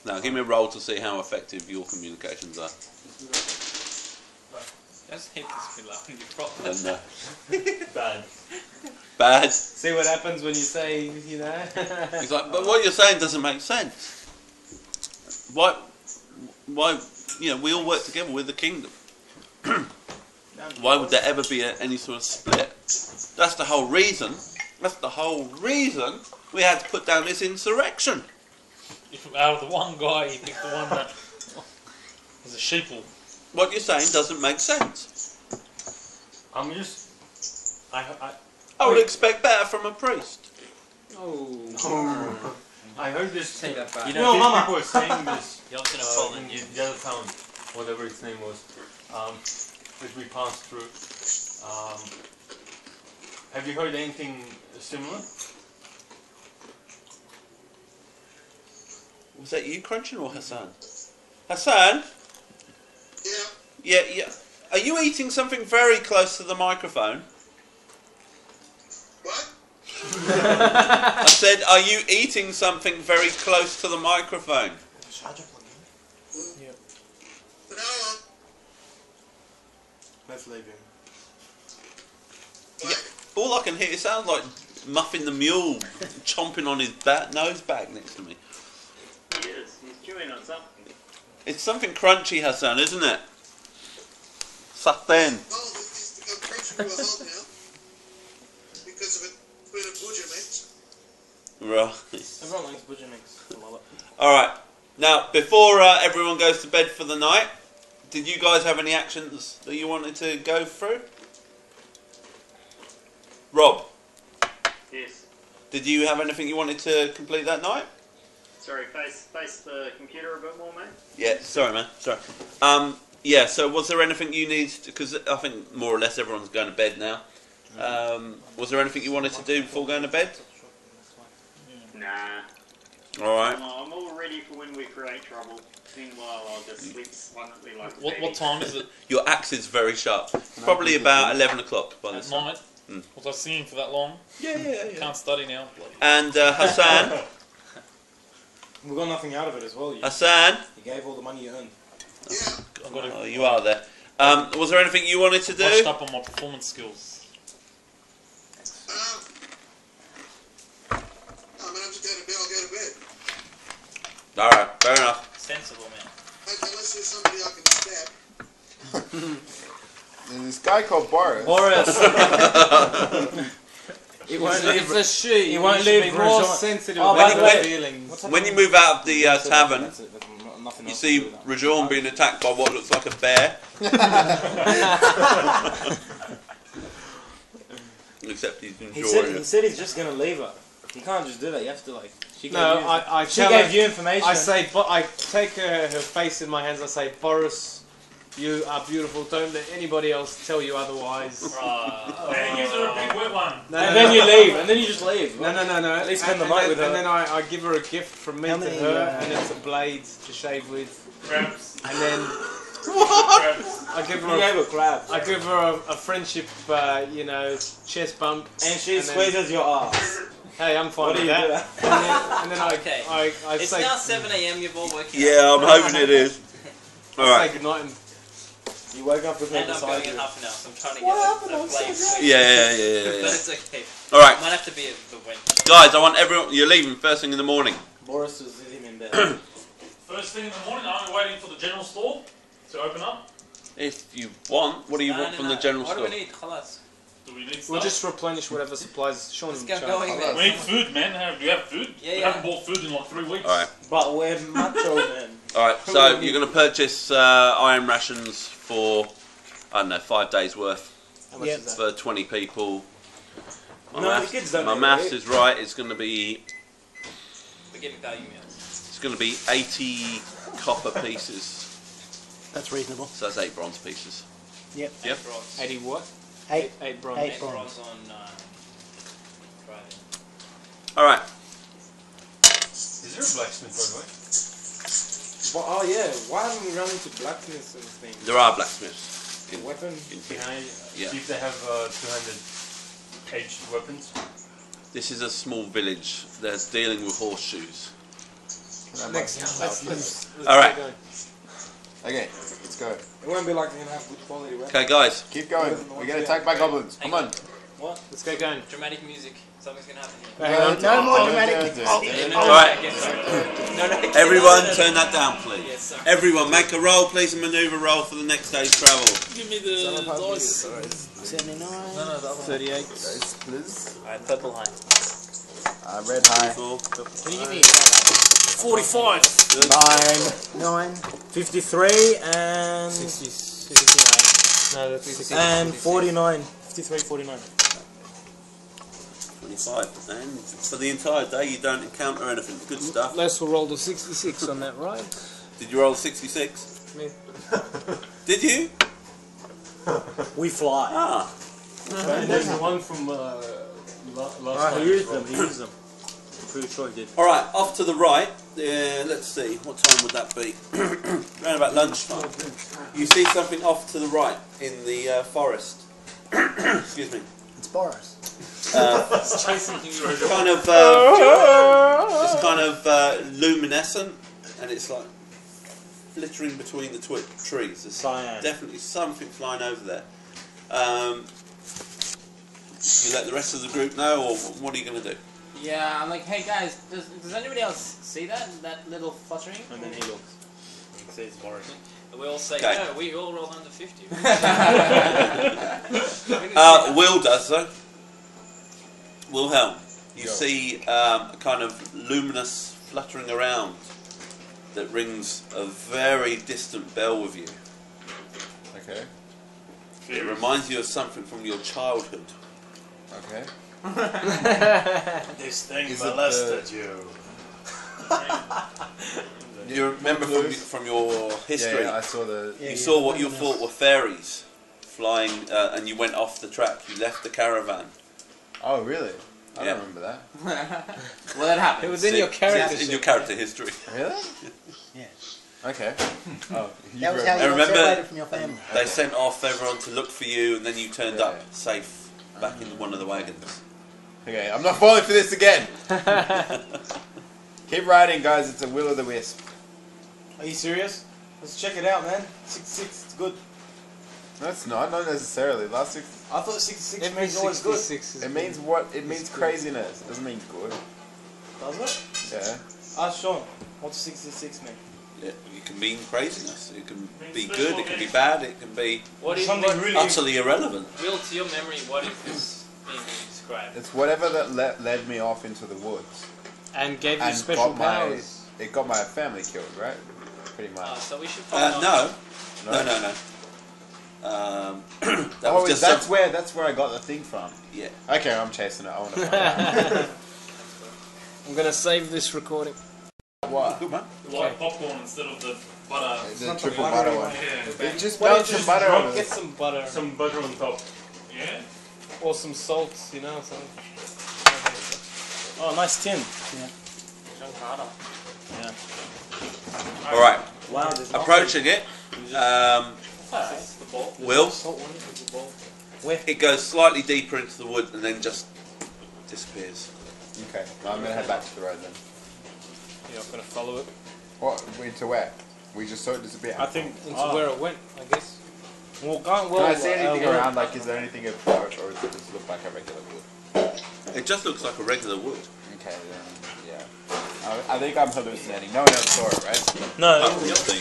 Now, give me a roll to see how effective your communications are. I just hate this feel laughing you properly. And, Bad. bad. See what happens when you say, you know? He's like, but what you're saying doesn't make sense. Why, you know, we all work together with the kingdom. Why would there ever be any sort of split? That's the whole reason. That's the whole reason we had to put down this insurrection. If out of the one guy, he picked the one that was a sheeple. What you're saying doesn't make sense. I'm just. I would expect better from a priest. I heard this. Take that back. You know, Mama. people were saying this You're gonna fall in in you. the other town, whatever its name was, that we passed through. Have you heard anything similar? Was that you crunching or Hassan? Hassan? Yeah. Are you eating something very close to the microphone? What? I said, are you eating something very close to the microphone? No. Let's leave him. Yeah, all I can hear, it sounds like Muffin the Mule chomping on his nose bag next to me. He is. He's chewing on something. It's something crunchy, Hassan, isn't it? Satan. Well, it's become crunchy to a halt now. Because of a bit of butcher mix. Right. Everyone likes butcher mix. I love it. Alright. Now, before everyone goes to bed for the night, did you guys have any actions that you wanted to go through? Rob, Yes. did you have anything you wanted to complete that night? Sorry, face the computer a bit more, mate. Yeah, sorry man, sorry. Yeah, so was there anything you need to, because I think more or less everyone's going to bed now. Was there anything you wanted to do before going to bed? Nah. Alright. I'm all ready for when we create trouble. Meanwhile, I'll just sleep silently like a baby. What time is it? Your axe is very sharp. Probably about 11 o'clock by At this time. night? Was I singing for that long? Yeah. Can't study now. And Hassan? We got nothing out of it as well. Hassan? You gave all the money you earned. I've got to Oh, you are there. Was there anything you wanted to do? brushed up on my performance skills. Alright, fair enough. Sensible, man. Unless there's somebody I can stab. There's this guy called Boris. It won't It's a she. It won't leave more sensitive when- feelings. When you move out of the tavern, you see Rajon being attacked by what looks like a bear. Except he's enjoying He said he's just gonna leave her. You can't just do that. You have to like. She gave you information. I say, I take her face in my hands. I say, Boris, you are beautiful. Don't let anybody else tell you otherwise. And he gives her a big wet one. And then you leave. And then you just leave. No. At least spend the night with her. And then I give her a gift from me to her, and it's a blade to shave with. Crabs. And then I give her I give her a friendship, chest bump. And she squeezes your ass. Hey, I'm fine with do that. And then I It's say, now 7 a.m. You've all woken Yeah, I'm hoping it is. say Alright. good night and You wake up with her And I'm beside going you. in half an hour, so I'm trying to get a blade sweet. Yeah. But it's okay. Alright. Might have to be the wench. Guys, I want everyone. You're leaving first thing in the morning. Boris was with him in bed. First thing in the morning, I'm waiting for the general store to open up. If you want, what do you want from the general What store? do we need? Khalas. Do we need stuff? we'll just replenish whatever supplies Sean Let's in get charge. going, man. We need food, man. Do you have food? Yeah, We yeah. haven't bought food in like 3 weeks. Alright. But we're macho men. Alright, so you're going to purchase iron rations for, 5 days worth. How much is that? For 20 people. No, the kids don't My know, maths right? is right. It's going to be We're getting value meals. it's going to be 80 copper pieces. That's reasonable. So that's 8 bronze pieces. Yep. Yep. 80 what? 8 bronze. 8 8 bronze. bronze on Friday. All right. Is there a blacksmith, by the way? But, oh yeah, why haven't we run into blacksmiths and things? There are blacksmiths. In, Weapon? Can I Yeah. see if they have 200 aged weapons? This is a small village. They're dealing with horseshoes. Let's All right. keep going. Okay, let's go. It won't be like they're gonna have good quality weapons. Okay, guys. Keep going. We're getting attacked by goblins. Come on. What? Let's get going. Dramatic music. Something's gonna happen here. Hang on. No more dramatic. All right. Everyone, turn that down, please. Yes, sir. Everyone, make a roll, please, a maneuver roll for the next day's travel. Give me the dice. 79. 38. Guys, please. Alright, purple high. Red high. Can you give me 45. 9. 53 and 69. No, that's 66. and 49. 53, 49. 25. And for the entire day, you don't encounter anything. Good stuff. Les will roll the 66 on that, right? Did you roll 66? Me. Did you? We fly. Ah. There's the one from last He used them. He used them. I'm pretty sure he did. All right, off to the right. Let's see. What time would that be? Around about lunchtime. You see something off to the right in the forest. Excuse me. It's Boris. It's chasing you. It's kind of luminescent, and it's like flittering between the trees. There's Cyan. definitely something flying over there. You let the rest of the group know, or what are you going to do? Yeah, I'm like, hey guys, does anybody else see that little fluttering? And then he looks. He says Boris. We all say, Okay. no, we all roll under 50. Will does so. Wilhelm, you see a kind of luminous fluttering around that rings a very distant bell with you. Okay. It reminds you of something from your childhood. Okay. This thing Is it molested you. You remember from your history, Yeah, I saw the. you saw what you thought were fairies flying, and you went off the track. You left the caravan. Oh, really? I Yeah. don't remember that. Well, that happened. It was in your character. In your character history. Really? Yes. Okay. Oh, you That was wrote- how you got remember- separated from your family. They sent off everyone to look for you, and then you turned Yeah. up safe back in one of the wagons. Okay, I'm not falling for this again. Keep riding, guys. It's a will-o'-the-wisp. Are you serious? Let's check it out, man. 66, it's good. No, it's not necessarily. Last six. I thought 66 Every means always good. 66 is It means what? It means good. craziness. It doesn't mean good. Does it? Yeah. Ask Sean. What's 66 mean? Yeah, it can mean craziness. It can be good. It can be bad. It can be Something really utterly irrelevant. Will, to your memory, what is this being described? It's whatever that led me off into the woods. And gave you And special got powers. it got my family killed, right? Pretty much. So we should follow No. That was just that's where I got the thing from. Yeah. Okay, I'm chasing it. I want to find it. I'm gonna save this recording. What? Good man. Like popcorn instead of the butter. The triple butter one. Yeah. Just Why don't melt you some butter on get it. some butter, Some butter on top. Yeah? or some salt, you know, something. Oh, nice tin. All right. Wow, there's Approaching it. Will. It goes slightly deeper into the wood and then just disappears. Okay, well, I'm gonna head back to the road then. You're not gonna follow it What? Into where? We just saw it disappear. I think into where it went, I guess. Well, Can I see anything around? Like, is there anything of note, or does it just look like a regular wood? It just looks like a regular wood. Okay, then, yeah. I think I'm hallucinating. No one else saw it, right? No. Obviously.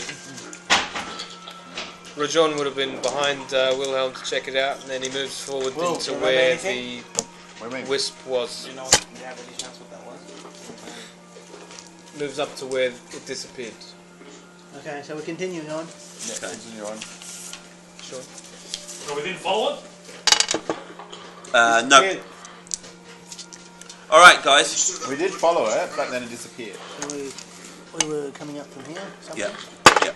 Rajon would have been behind Wilhelm to check it out, and then he moves forward Will, into do you where remember anything? What do you mean? wisp was. Do you know? Do you have any chance what that was? Moves up to where it disappeared. Okay, so we're continuing on. Yeah, continue on. Sure. So we didn't follow it? No. All right, guys. We did follow it, but then it disappeared. So we were coming up from here. Something? Yeah. Yeah.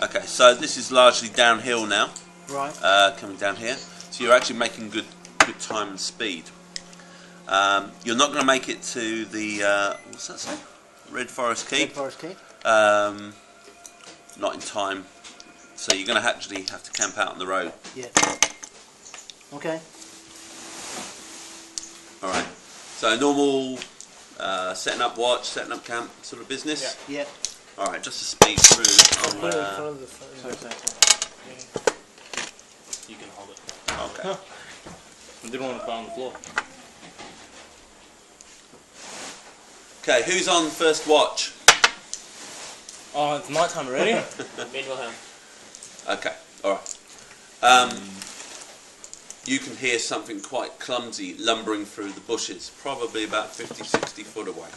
Okay, so this is largely downhill now. Right. Coming down here, so you're actually making good time and speed. You're not going to make it to the what's that say? Red Forest Keep. Red Forest Keep. Not in time, so you're going to actually have to camp out on the road. Yeah. Okay. All right. So normal setting up watch, setting up camp sort of business. Yeah. Yeah. All right, just to speed through. Put it in front of the phone. You can hold it. Okay. I didn't want to put it on the floor. Okay, who's on first watch? Oh, it's night time already? Okay, all right. You can hear something quite clumsy lumbering through the bushes, probably about 50, 60 foot away.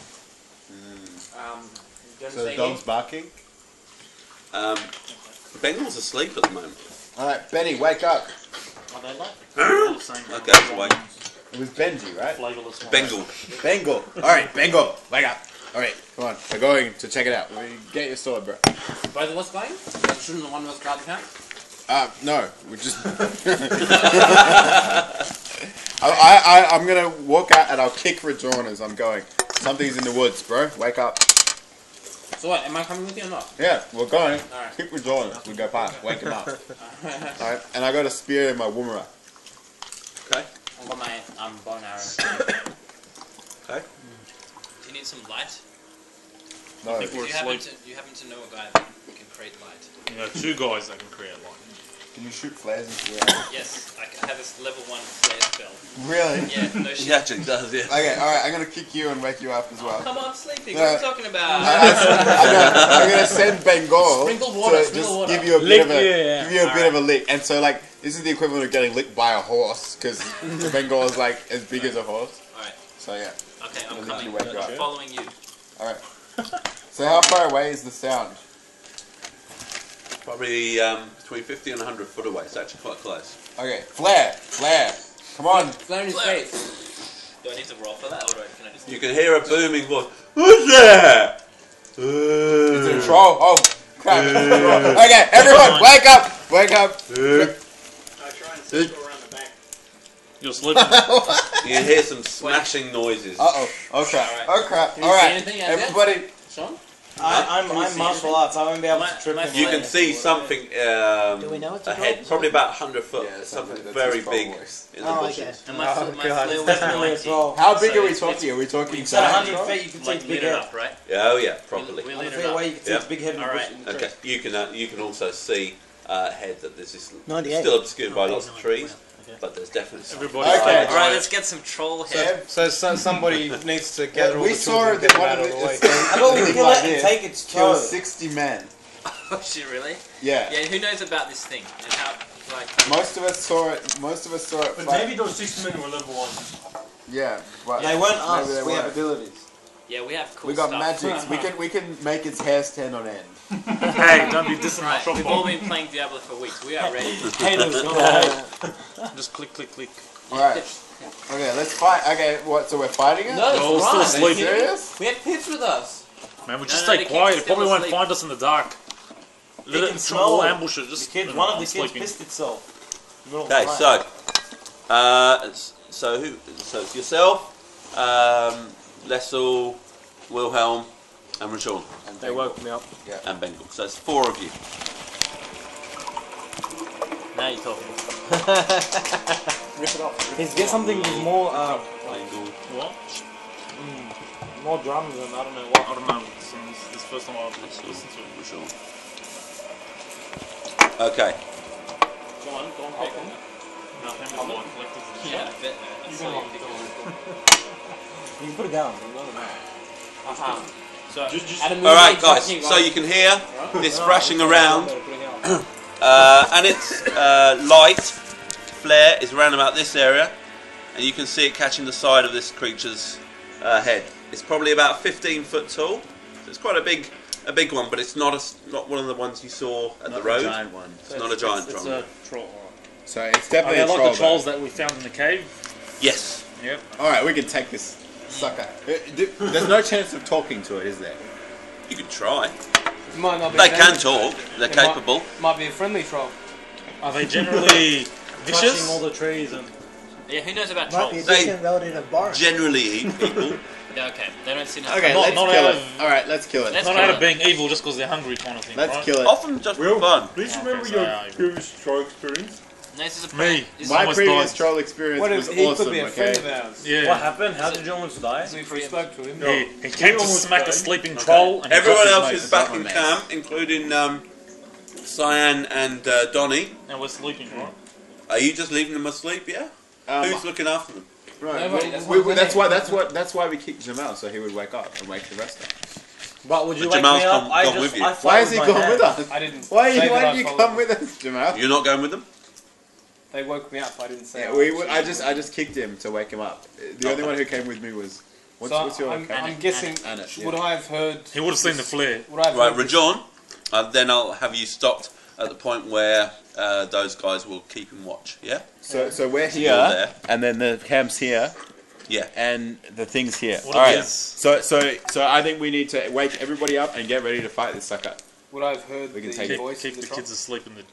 So the dog's barking? Bengal's asleep at the moment. Alright, Benny, wake up. Okay, wait. It was Benji, right? Bengal. Bengal. Alright, Bengal, wake up. Alright, come on. We're going to check it out. Get your sword, bro. Both of us going? Shouldn't the one of us guard the camp? No, we just... I'm gonna walk out and I'll kick Rajon as I'm going. Something's in the woods, bro. Wake up. So what, am I coming with you or not? Yeah, we're going. Alright. Kick Rajon as we go past. Wake him up. Alright, and I got a spear in my woomera. Okay. I've got my bow and arrow. Okay. Do you need some light? No. If we're You asleep. happen to know a guy that can create light. You know, two guys that can create light. Can you shoot flares into the air? Yes, I have this level 1 flare spell. Really? Yeah, no He shit. actually does, yeah. Okay, alright, I'm gonna kick you and wake you up as well. Come on, sleeping. No. What are you talking about? I'm gonna send Bengal Sprinkle water, to sprinkle just water. give you a bit Lick of a you, yeah. give you a bit of a lick. And so like this is the equivalent of getting licked by a horse because Bengal is like as big as a horse. Alright. So yeah. Okay, I'm I'll coming. let you wake up. I'm following you. Alright. So how far away is the sound? Probably between 50 and 100 foot away. It's actually quite close. Okay, flare. Come on. Flare in his Flare. face. Do I need to roll for that, or can I just... You can hear a booming voice. Who's there? Is it a troll? Oh crap. Okay, everyone, wake up! Wake up! I try and circle around the back. You're sleeping. You hear some smashing noises. Uh-oh. Oh crap. Alright. Oh crap. Can you see Alright. anything out there? Everybody. Sean? I'm martial arts. I won't be able to trip him. You can see something Do we know it's a ahead, troll? probably about 100 foot. Yeah, something that's very his troll big voice. in the Oh, bushes. okay. And my Oh flare god, was it's definitely a 90. troll. How big So are we it's- talking? Are we talking It's at size? 100 feet, you can Like take lit big it head. up, right? Yeah, oh yeah, properly. We 100 lit feet it away, up. you can see Yeah. it's big head in the bush. Alright. in the Okay, tree. you can also see ahead that there's this 98. still obscured by lots of trees. but there's definitely some. Everybody. Okay. All right, let's get some troll head. So somebody needs to gather all We the saw tools and that get them one out of of the way. How about we kill it and take its kill toe? 60 men. Oh shit, really? Yeah. Yeah, who knows about this thing and how, like... Most of us saw it. But maybe those 60 men were level 1. Yeah, but They weren't maybe us. they We have weren't. abilities. Yeah, we have cool We got stuff. magics. We can make its hair stand on end. Hey, don't be dissing my Right, shop. we've all been playing Diablo for weeks. We are ready. Haters, not Just click, click, click. All right. Okay, let's fight. Okay, what? So we're fighting it? No, No, we're still it's Are you asleep. serious? We had kids with us. Man, we No, just no, stay the kids quiet. are It probably still won't asleep. find us in the dark. Let can it smell we'll ambush it. The Just kids, you one know, of the kids sleeping. pissed itself. Okay, so it's yourself, Lessel, Wilhelm, and Rajon. They woke me up. And Bengal. So it's 4 of you. Now you're talking. Rip it off. Let's get something with more, Bengal. What? more drums and I don't know I what. don't know. This first time I've Lessel, listened to it. Rajon. Okay. Go on, pick them. No, him is like collectors and shit. Yeah, I bet, man. I saw you picking them. You can put it down. Uh-huh. So, Alright, guys, so you can hear this thrashing around, and its light flare is around about this area, and you can see it catching the side of this creature's head. It's probably about 15 foot tall, so it's quite a big one, but it's not one of the ones you saw at the road. Giant one. It's not a giant It's drum. a troll. So it's Are definitely they a troll. like the trolls that we found in the cave? Yes. Yep. All right, we can take this sucker. There's no chance of talking to it, is there? You could try. It might not be They them. can talk. They're It capable. Might be a friendly troll. Are they generally Touching vicious? all the trees and... yeah, who knows about Might be a trolls? distant relative of Boris. Generally eat people. Yeah, okay, they don't seem to Okay, Not- let's not kill out it. of- All right, let's kill it. Let's Not kill out it. of being evil just because they're hungry kind of thing, Let's right? kill it. Often just for fun. Please Okay, remember so your yeah, previous troll experience. No, this is a Me. this is My almost previous died. troll experience What if was he awesome. could be a friend of Okay. ours? Yeah. What happened? How did you almost die? We spoke to him. He came to almost smack a died. sleeping troll. And he Everyone dropped else his is mace. back in camp, including Cyan and Donnie. And we're sleeping, right? Are you just leaving them asleep? Yeah. Who's looking after them? Right. Nobody, That's why we kicked Jamal, so he would wake up and wake the rest up. But would you But wake Jamal's me up? gone with you. I fought Why is he my going hand. with us? I didn't. Why say that did I you followed come them. with us, Jamal? You're not going with them? They woke me up. I didn't say. Yeah, I just kicked him to wake him up. The only one who came with me was what's your I'm guessing. Anna, Would I have heard? He would have seen the flare. Would I have Right, heard this- Rajon. Then I'll have you stopped at the point where those guys will keep him watch. Yeah. So we're You're here, there. and then the camp's here, Yeah. and the thing's here. What All it right. is- So I think we need to wake everybody up and get ready to fight this sucker. Would I have heard We can the take it. voice Keep of the the troll? kids asleep in the.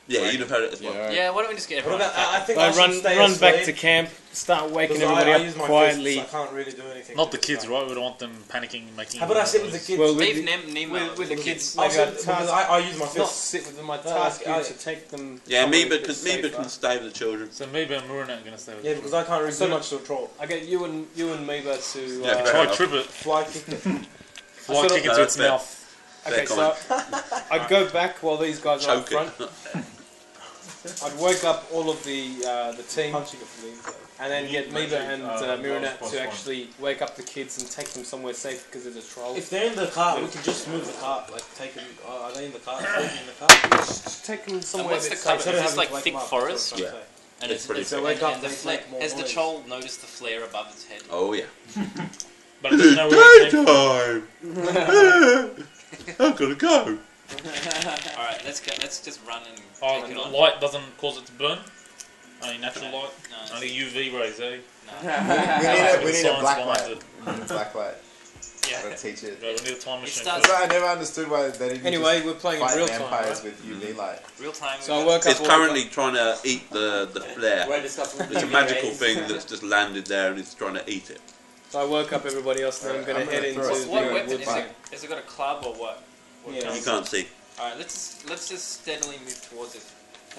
Yeah, you'd have heard it as well. Yeah, all right. Yeah, why don't we just get What everyone? about, I think I I should stay run back asleep, to camp, start waking because everybody I up use my quietly. fists, I can't really do anything. Not the kids, right? We don't want them panicking, making. How about I sit with the kids? Well, with, Leave the, Nemo with the kids, I maybe should, I'd because task, I use my not fists. sit with them. I No, task I- you to take them. Yeah, somewhere Meba a bit can safer. stay with the children. So maybe and Murina are going to stay with Yeah, the because I can't really So do much to a troll. I get you and Meba to. Yeah, fair Try enough. trip it. Fly kick it. Fly sort of- kick No, into that's its fair. mouth. Okay, Fair so I'd go back while these guys are up Choke front. it. I'd wake up all of the team, Punching it from the inside. and then get Meba and Mirinette plus to one. actually wake up the kids and take them somewhere safe because there's a troll. If they're in the car, we can just move the car. Like, take them. Are they in the car? Sleeping in the car? Just take them And somewhere what's a the bit cover? safer. Is this having like to wake thick them up, forest? that's what I'm trying to say. And It's pretty So wake up, the they fla- make more has the noise. troll noticed the flare above its head? Oh yeah. But it doesn't know where it came from. Daytime. I'm gonna go. Alright, let's go. Let's just run and Oh, take it on. light doesn't cause it to burn? Only natural light? No, Only UV rays, eh? We need a Science black behind light. it. We need a black light. Yeah. Gotta teach it. Right, we need a time It machine. starts- I never understood why they didn't Anyway, just we're playing in fight real time, vampires right? with UV light. Real time. So I work up. It's all currently trying to eat the flare. We're discussing It's a magical thing that's just landed there and it's trying to eat it. So I woke up everybody else, and then I'm Alright, gonna I'm head gonna into throw What the weapon wood is fight. it? Has it got a club or what? What Yeah. kind You of- can't see. Alright, let's just steadily move towards it.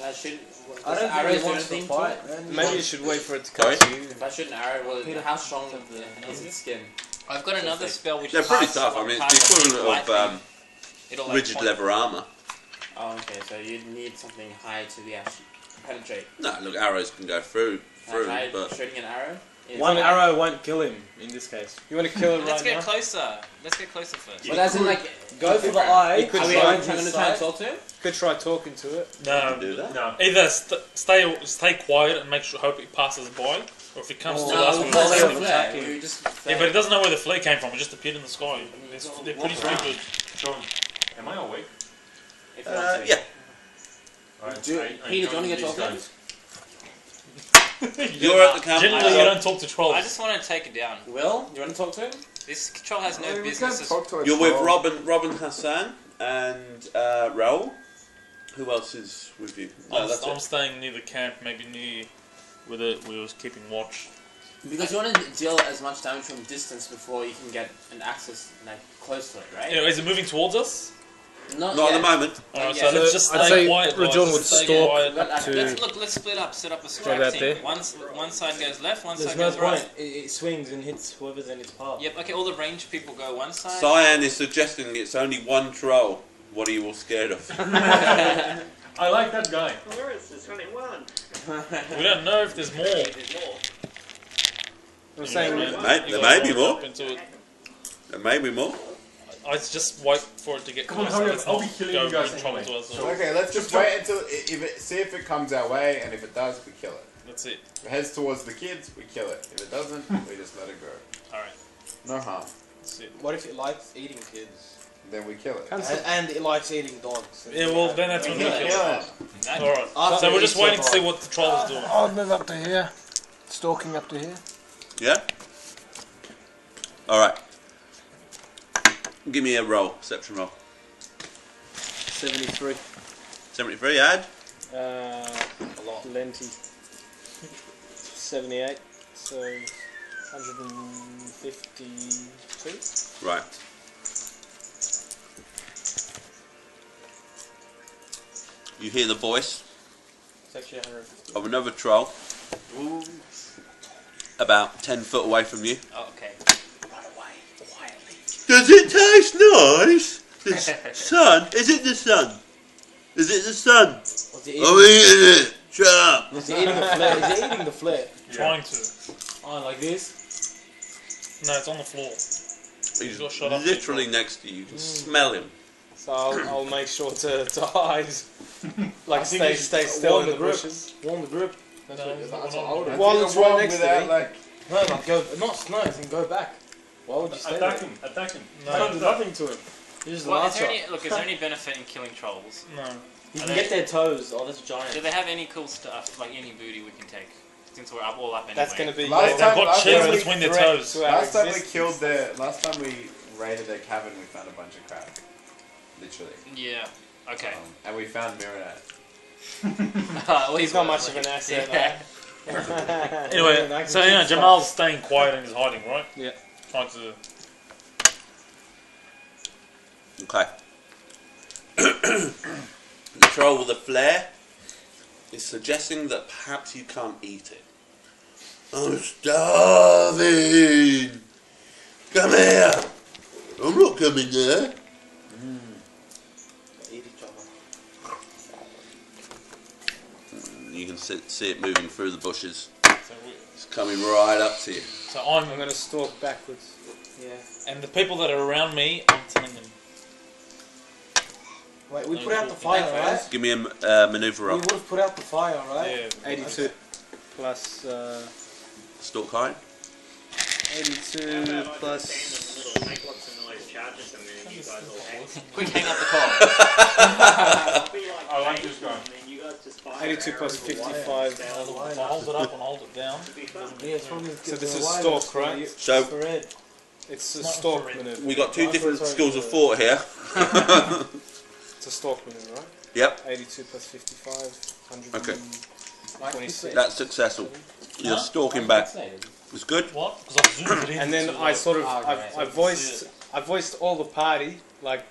I should. I don't arrows really do want anything to to fight, it? man. Maybe you should wait for it to Sorry? come to you. If I shoot an arrow, well, how strong is its skin? I've got another spell which They're pretty casts tough. I one mean, it's target the equivalent of lightning. It'll, like, rigid point- leather armor. Oh, okay. So you'd need something high to be actually penetrate. No, look, arrows can go through, Okay, but shooting an arrow. One arrow won't kill him in this case. You want to kill it right Let's get now? closer. Let's get closer first. But as in, like, Go for the eye. You could are we try going to try and talk to him? Could try talking to it. No, do that. No. either stay quiet and make sure hope it passes by, or if it comes to us, we'll we'll call send it it. a flare. We just Yeah, but it doesn't know where the flare came from. It just appeared in the sky. They're pretty stupid. Sean, am I awake? if you want to. yeah. Alright, Do you want to get these talking? guys. You're at the camp. Generally, you don't talk to trolls. I just want to take it down. Will, you want to talk to him? This troll has no We business. can't talk to a You're with troll. Robin Hassan and Raoul. Who else is with you? No, that's I'm it. staying near the camp, maybe near where we was keeping watch. Because you want to deal as much damage from distance before you can get an access like close to it, right? Anyway, is it moving towards us? Not Not yet. at the moment. Alright, Yeah. so let's just I'd stay say quiet. Rajon guys. would Just stay stalk quiet. to... Let's split up. Set up a Go strike out team. there. One side goes left, one There's side no goes point. right. It swings and hits whoever's in its path. Yep. Okay. All the ranged people go one side. Cyan is suggesting it's only one troll. What are you all scared of? I like that guy. Where is this? Only one. We don't know if there's more. There's more. I'm saying... There may be more. There may be more. I just wait for it to get Come on, closer. hurry up. Let's I'll not be killing go you guys in trouble anyway. to us. Okay, let's just wait until see if it comes our way, and if it does, we kill it. That's it. If it heads towards the kids, we kill it. If it doesn't, we just let it go. Alright. No harm. That's it. What if it likes eating kids? Then we kill it. And it likes eating dogs. Yeah, well, then that's when we kill it. Alright. After So we're it just eats waiting your to see dog. what the troll is doing. I'll move up to here. Stalking up to here. Yeah? Alright. Give me a roll. Perception roll. 73. 73, add. A lot. Plenty. 78. So 152. Right. You hear the voice It's actually 150. of another troll about 10 foot away from you. Oh, okay. Does it taste nice? The sun? Is it the sun? Is it the sun? What's he eating? I'm eating it. Shut up. Is he eating the flare? Is he eating the flare? Trying to. Oh, like this? No, it's on the floor. He's got shot up. literally next to you. You can smell him. So I'll make sure to hide. Like I think stay you should still warn in the the group. bushes. Warn the group. No, That's we're what not- I would have. While it's right next to me. No, like go, not snipe and go back. Why would you stay Attack there? him. Attack him. No. Can't do nothing to him. You just Well, is launch there up. any, look, is there any benefit in killing trolls? No. You Are can they- get their toes. Oh, that's Do giant. they have any cool stuff, like any booty we can take? Since we're all up anyway. That's going to be Last They've time- got last cheese time we between their threat toes. to our Last time we existence. killed their. Last time we raided their cabin, we found a bunch of crap. Literally. Yeah. Okay. And we found Miranat. Well, He's not much of an asset. Yeah. Anyway, so yeah, Jamal's staying quiet and he's hiding, right? Yeah. Trying to. Okay. The troll with the flare is suggesting that perhaps you can't eat it. I'm starving. Come here. I'm not coming there. Eat each other. You can see it moving through the bushes. So, It's coming right up to you. so I'm going to stalk backwards. Yeah. and the people that are around me, I'm telling them. Wait, we No, put out the cool. fire, right? Give me a maneuver We roll. would have put out the fire, right? Yeah. 82 plus Stalk height. 82 plus. Make lots of noise, charge us, and then you guys all hang. Quick, hang up the call. I'll be like, I like this guy. and then you guys just fire 82 plus arrows. 55. If I hold it up and hold it down. It'll be fun. Yeah, it's probably So this is stalk, right? So Infrared. It's a Not stalk infrared. maneuver. we got two different Sorry, schools of sorry. thought here. It's a stalk maneuver, right? Yep, 82 plus 55. 100. Okay. 26. that's successful. You're stalking back. It's good. What? Because I zoomed it in. And then to, I like, sort of I voiced all the party like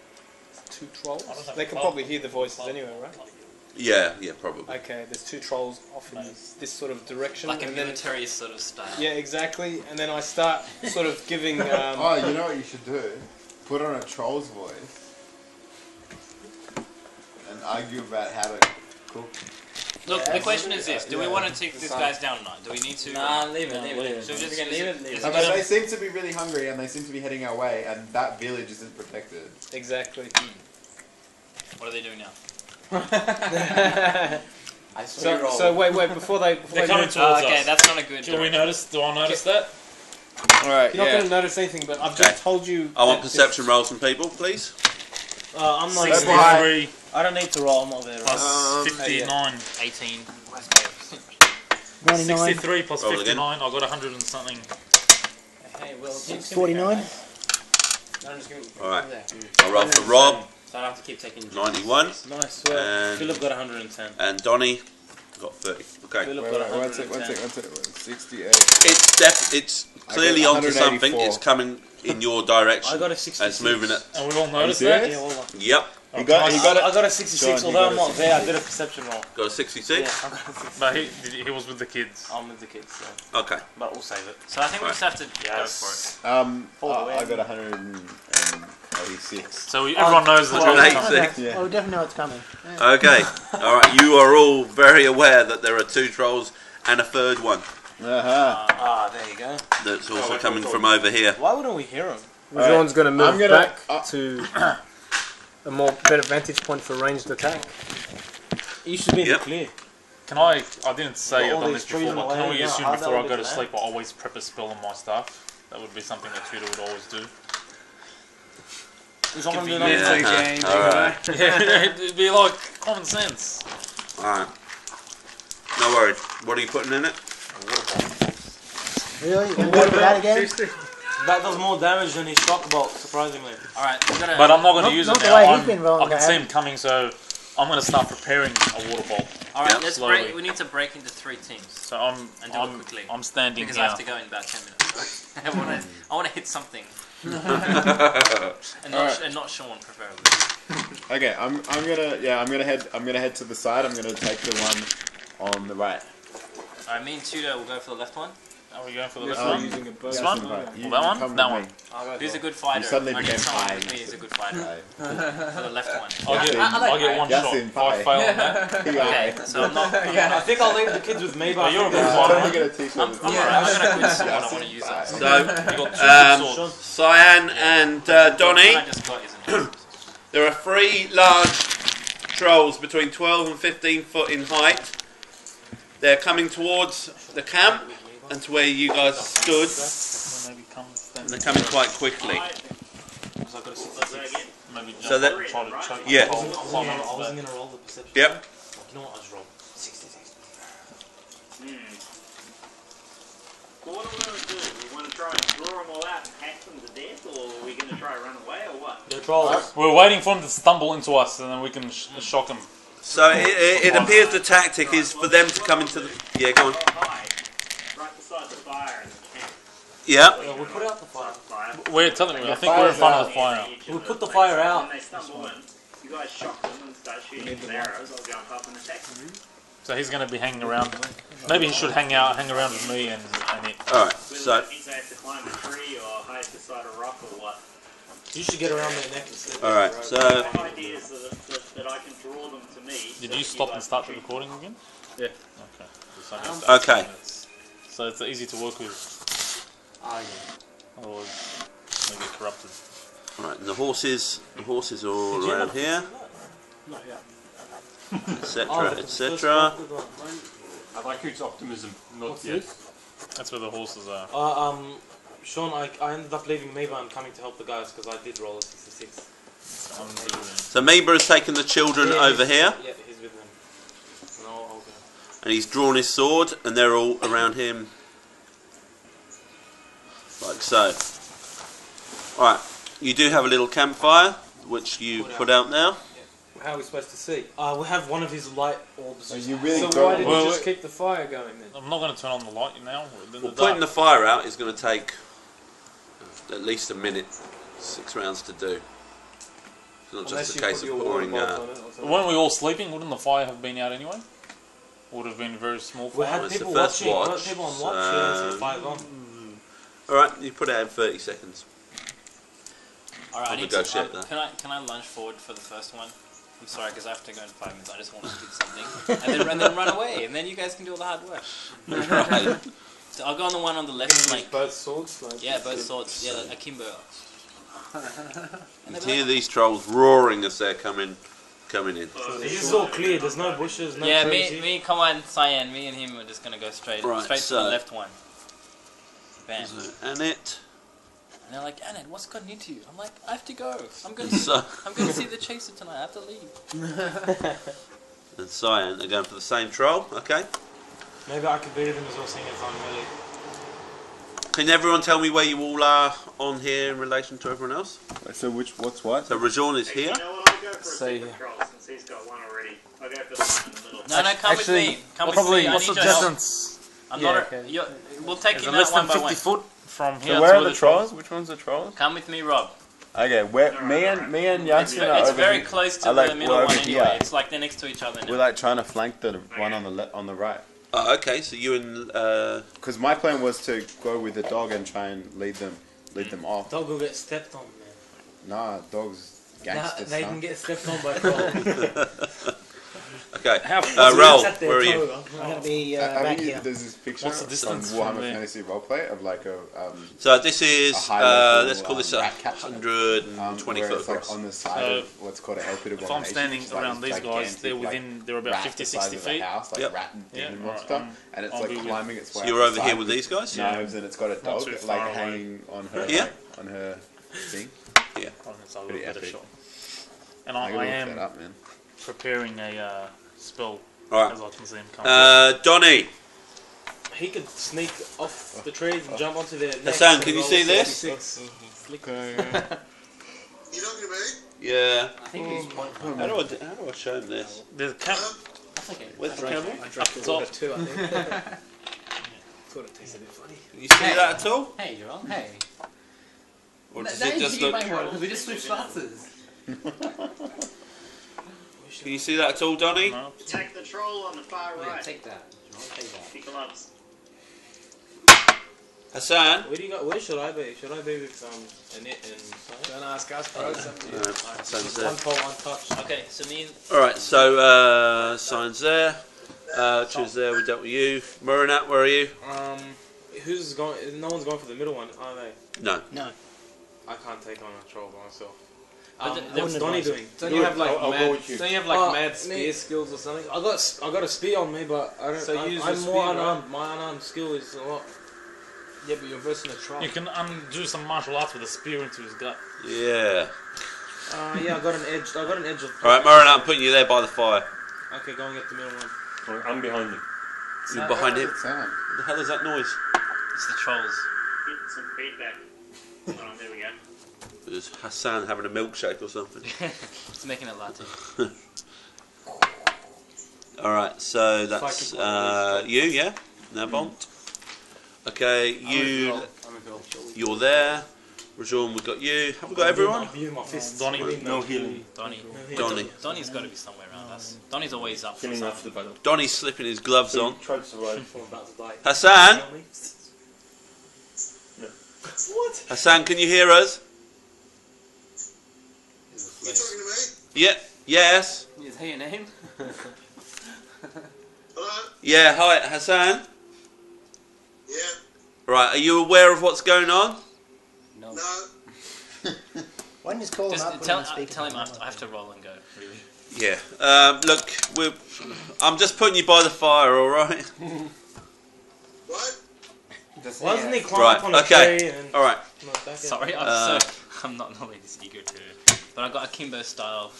two trolls. I don't have They can a probably club. hear the voices anyway, right? Yeah, probably. Okay, there's two trolls off in this sort of direction, Like a and then military sort of style. yeah, exactly. And then I start sort of giving. Oh, you know what you should do? Put on a troll's voice and argue about how to cook Look, the question is this: do we want to take these guys down or not? Do we need to? Nah, leave it. So just leave it. But they seem to be really hungry and they seem to be heading our way, and that village isn't protected. Exactly. What are they doing now? So wait, before they They're coming towards us. Okay, that's not a good. Do we notice? Do I notice that? Alright, You're not going to notice anything, but I've just told you. I want perception rolls from people, please. I'm not. 63 I don't need to roll. I'm not there. plus 59. 18. 99. 63 plus Roll 59. I got 100 and something. Hey, Will. 49. Alright. I'll roll for Rob. So I have to keep taking. 91. Nice. And, Philip got 110. and Donnie got 30. Okay. Philip Wait, got one 110. sec. 68. It's clearly onto something. 184. It's coming in your direction. I got a It's 66. moving it. And we all noticed Are you that? serious? Yeah, well, Yep. He got I got a 66, Sean, you although got I'm a not there, I did a perception roll. Got a 66? Yeah, I got a 66. But he was with the kids. I'm with the kids, so. Okay. But we'll save it. So I think we just have to go for it. I got 186. So everyone knows that. Well, we're eight, coming. six. Well, we definitely know it's coming. Okay. Alright, you are all very aware that there are 2 trolls and a third one There you go. that's also coming from over here. Why wouldn't we hear him? John's going to move I'm gonna- back to a more better vantage point for ranged attack. You should be in Yep. the clear. Can I didn't say All I've done these this trees before, in but the can way, we yeah, assume how's before that I go to look sleep I always prep a spell on my stuff? That would be something that Tudor would always do. Someone do Convenient. that. Alright. Yeah, it'd be like common sense. Alright. No worries. What are you putting in it? Really? You going to go for that again? That does more damage than his shock bolt, surprisingly. Alright, we gotta. But I'm not going to use not it the now. way he's been rolling I can to see have. him coming, so I'm going to start preparing a water bolt. Alright, Yeah, let's slowly. break. We need to break into 3 teams. So I'm And do it quickly. I'm standing Because here. I have to go in about 10 minutes. I want to hit something. and not Sean, preferably. Okay, I'm gonna head to the side. I'm gonna take the one on the right. Alright, me and Tudor will go for the left one. Are we going for the Yes, left we're one? using a bow. This Yes, one? invite. You- That you one? come That with one. me. Who's a good fighter? suddenly I need became someone high. with me who's a good fighter. Right. For the left one. I'll get one Justin, shot. If I pie. fail on that. Okay, so I'm not. I think I'll leave the kids with me, but you're a I good think fighter. Let me get a t-shirt. I'm alright. I'm gonna quit sword. I want to use it. So, You got 2 good swords. Cyan and Donnie, I just got isn't it? there are 3 large trolls between 12 and 15 foot in height. They're coming towards the camp and to where you guys stood. Maybe come And they're coming quite quickly. Because I've got a 66. Maybe jump So that- up and try to choke Yeah. the whole I climb wasn't going to roll the perception. Yep. Like, you know what, I'll just roll 66. Well, what are we going to do? We want to try and draw them all out and hack them to death, or are we going to try and run away, or what? They're trolls. We're waiting for them to stumble into us and then we can shock them. So it appears the tactic is for them to come into the... Yeah, go on. Or hide right beside the fire in the camp. Yeah. We'll put out the fire. Fire. We're telling you, I think we're in front of the fire. We'll put the fire out. When they stumble in, you guys shock them and start shooting with arrows. I'll jump up and attack them. So he's going to be hanging around. Maybe he should hang around with me and it. Alright, Whether so... that means they have to climb a tree or hide beside a rock or what. You should get around their neck instead. Alright, so... My idea is that I can draw them to me. Did you stop and start the recording again? Yeah. Okay. So I guess that's Okay. minutes. So it's easy to work with. Otherwise, they get corrupted. Alright, and the horses are all around here, Not yet. etc, etc. I like its optimism, not What's yet. this? That's where the horses are. Sean, I ended up leaving Meba and coming to help the guys because I did roll a 66. So Meba has taken the children over here, Yeah, he's with them. No, I'll go. and he's drawn his sword, and they're all around him, like so. Alright, you do have a little campfire, which you put out now. How are we supposed to see? We have one of his light orbs. So you really So why did Well, you just keep the fire going then? I'm not going to turn on the light now. Well, putting the fire out is going to take at least a minute, 6 rounds to do. It's not just a case of pouring... Weren't we all sleeping? Wouldn't the fire have been out anyway? Would have been a very small We fire. had It's the people first watching. We had watch, people on watch. Yeah, so so- fire's on. Alright, you put it out in 30 seconds. Alright, I I'll need to. negotiate that. Can I lunge forward for the first one? I'm sorry, because I have to go in 5 minutes. I just want to do something, and then run away, and then you guys can do all the hard work. Right. So I'll go on the one on the left, like both swords. Like yeah, both swords. Yeah, like akimbo. You can hear these trolls roaring as they're coming in. This is all clear. There's no bushes. No Yeah, trees me, come on, Cyan. Me and him are just gonna go straight to the left one. Bam. So, Annette. And they're like, Annette, what's gotten into you? I'm like, I have to go. I'm going to see the chaser tonight. I have to leave. And Cyan are going for the same troll. Okay. Maybe I could beat them as well, seeing as I'm melee. Can everyone tell me where you all are on here in relation to everyone else? So what's what? So Rajon is here. You know what? I'll go for a secret troll since he's got one already. I'll go for the one in the middle. No, come with me. Come with me. I need your help. I'm not. We'll take him out one by one. foot from here. So where are the trolls? Which one's the trolls? Come with me, Rob. Okay, me and Janssen are It's over very here. close to the middle one anyway. Here. It's like they're next to each other now. We're like trying to flank the one on the right. Oh, okay, so you and because my plan was to go with the dog and try and lead them off. Dog will get stepped on, man. Nah, dogs gangsters. They can get stepped on by trolls. Okay, Raoul, where are you? I'm going to be back here. There's this picture What's the distance from Warhammer Fantasy Roleplay of like a So this is high-level, let's call this a rat catcher. 120 where foot it's like across. on the side of what's called a hell pit of If I'm standing which is like around this these guys, they're gigantic, they're about rat 50, the size 60 of a feet. house, like Yep. rat and demon Yeah, monster, alright, and it's I'll like be with climbing its way. So you're up over the here side with these guys? knives, and it's got a Not dog too like far away. hanging on her Yeah. on her thing. Yeah. So I'll Pretty get a epic. shot. And I I am set up, man. preparing a spell Alright. as I can see him coming. Donnie. He could sneak off the trees and jump onto their neck. Hassan, can you see this? Okay. You talking to me? Yeah. I think he's pointing. How do I show him this? There's a camera. That's okay. Where's the camera? I dropped the water too, I think. Thought it tasted a bit funny. Can you see that at all? Hey, Joel. Hey. Or does it just look? Because we just switched classes. Can you see that at all, Donnie? No. Attack the troll on the far right. Take that. Joel, take that. Pick gloves. Hassan. Where do you go? Where should I be? Should I be with Annette and Simon? don't ask us, bro. It's up to you. Hassan's One there. pole, one touch. Okay, so me and Alright, so Sign's there. Choose there, we dealt with you. Murinat, where are you? Who's going? No one's going for the middle one, are they? No. No. I can't take on a troll by myself. What's Donnie doing? Don't you have like I'll go with you. Don't you have like Oh, mad me- spear skills or something? I got a spear on me, but I don't. So use I'm your more spear, unarmed. My unarmed skill is a lot. Yeah, but you're versing a troll. You can do some martial arts with a spear into his gut. Yeah. Yeah, I got an edge. I got an edge of. Alright, Murinat, I'm putting you there by the fire. Okay, go and get the middle one. I'm behind you. You're behind him. Sound. What the hell is that noise? it's the trolls. Get some feedback. Hold on, there we go. Is Hassan having a milkshake or something? It's making it latte. Alright, so that's you, yeah? Nabont. Okay, you're there. Rajon, we've got you. Have we got everyone? I'm using my fists. Donnie. No healing. Donnie. Donnie. Donnie's got to be somewhere around us. Donnie's always up for Killing something. after the battle. Donnie's slipping his gloves on. Try to survive. I'm about to die. Hassan? What? Hassan, can you hear us? You talking to me? Yeah. Yes. Is that your name? Hello? Yeah, hi, Hassan. Yeah. Right, are you aware of what's going on? No. No. Why don't you just call him up? Just tell him I have to roll and go. Really. Yeah. Look, I'm just putting you by the fire, alright? What? Why doesn't he climb Right, up on a okay. tree and Alright. not back in? Sorry, I'm not normally this eager to, but I got akimbo style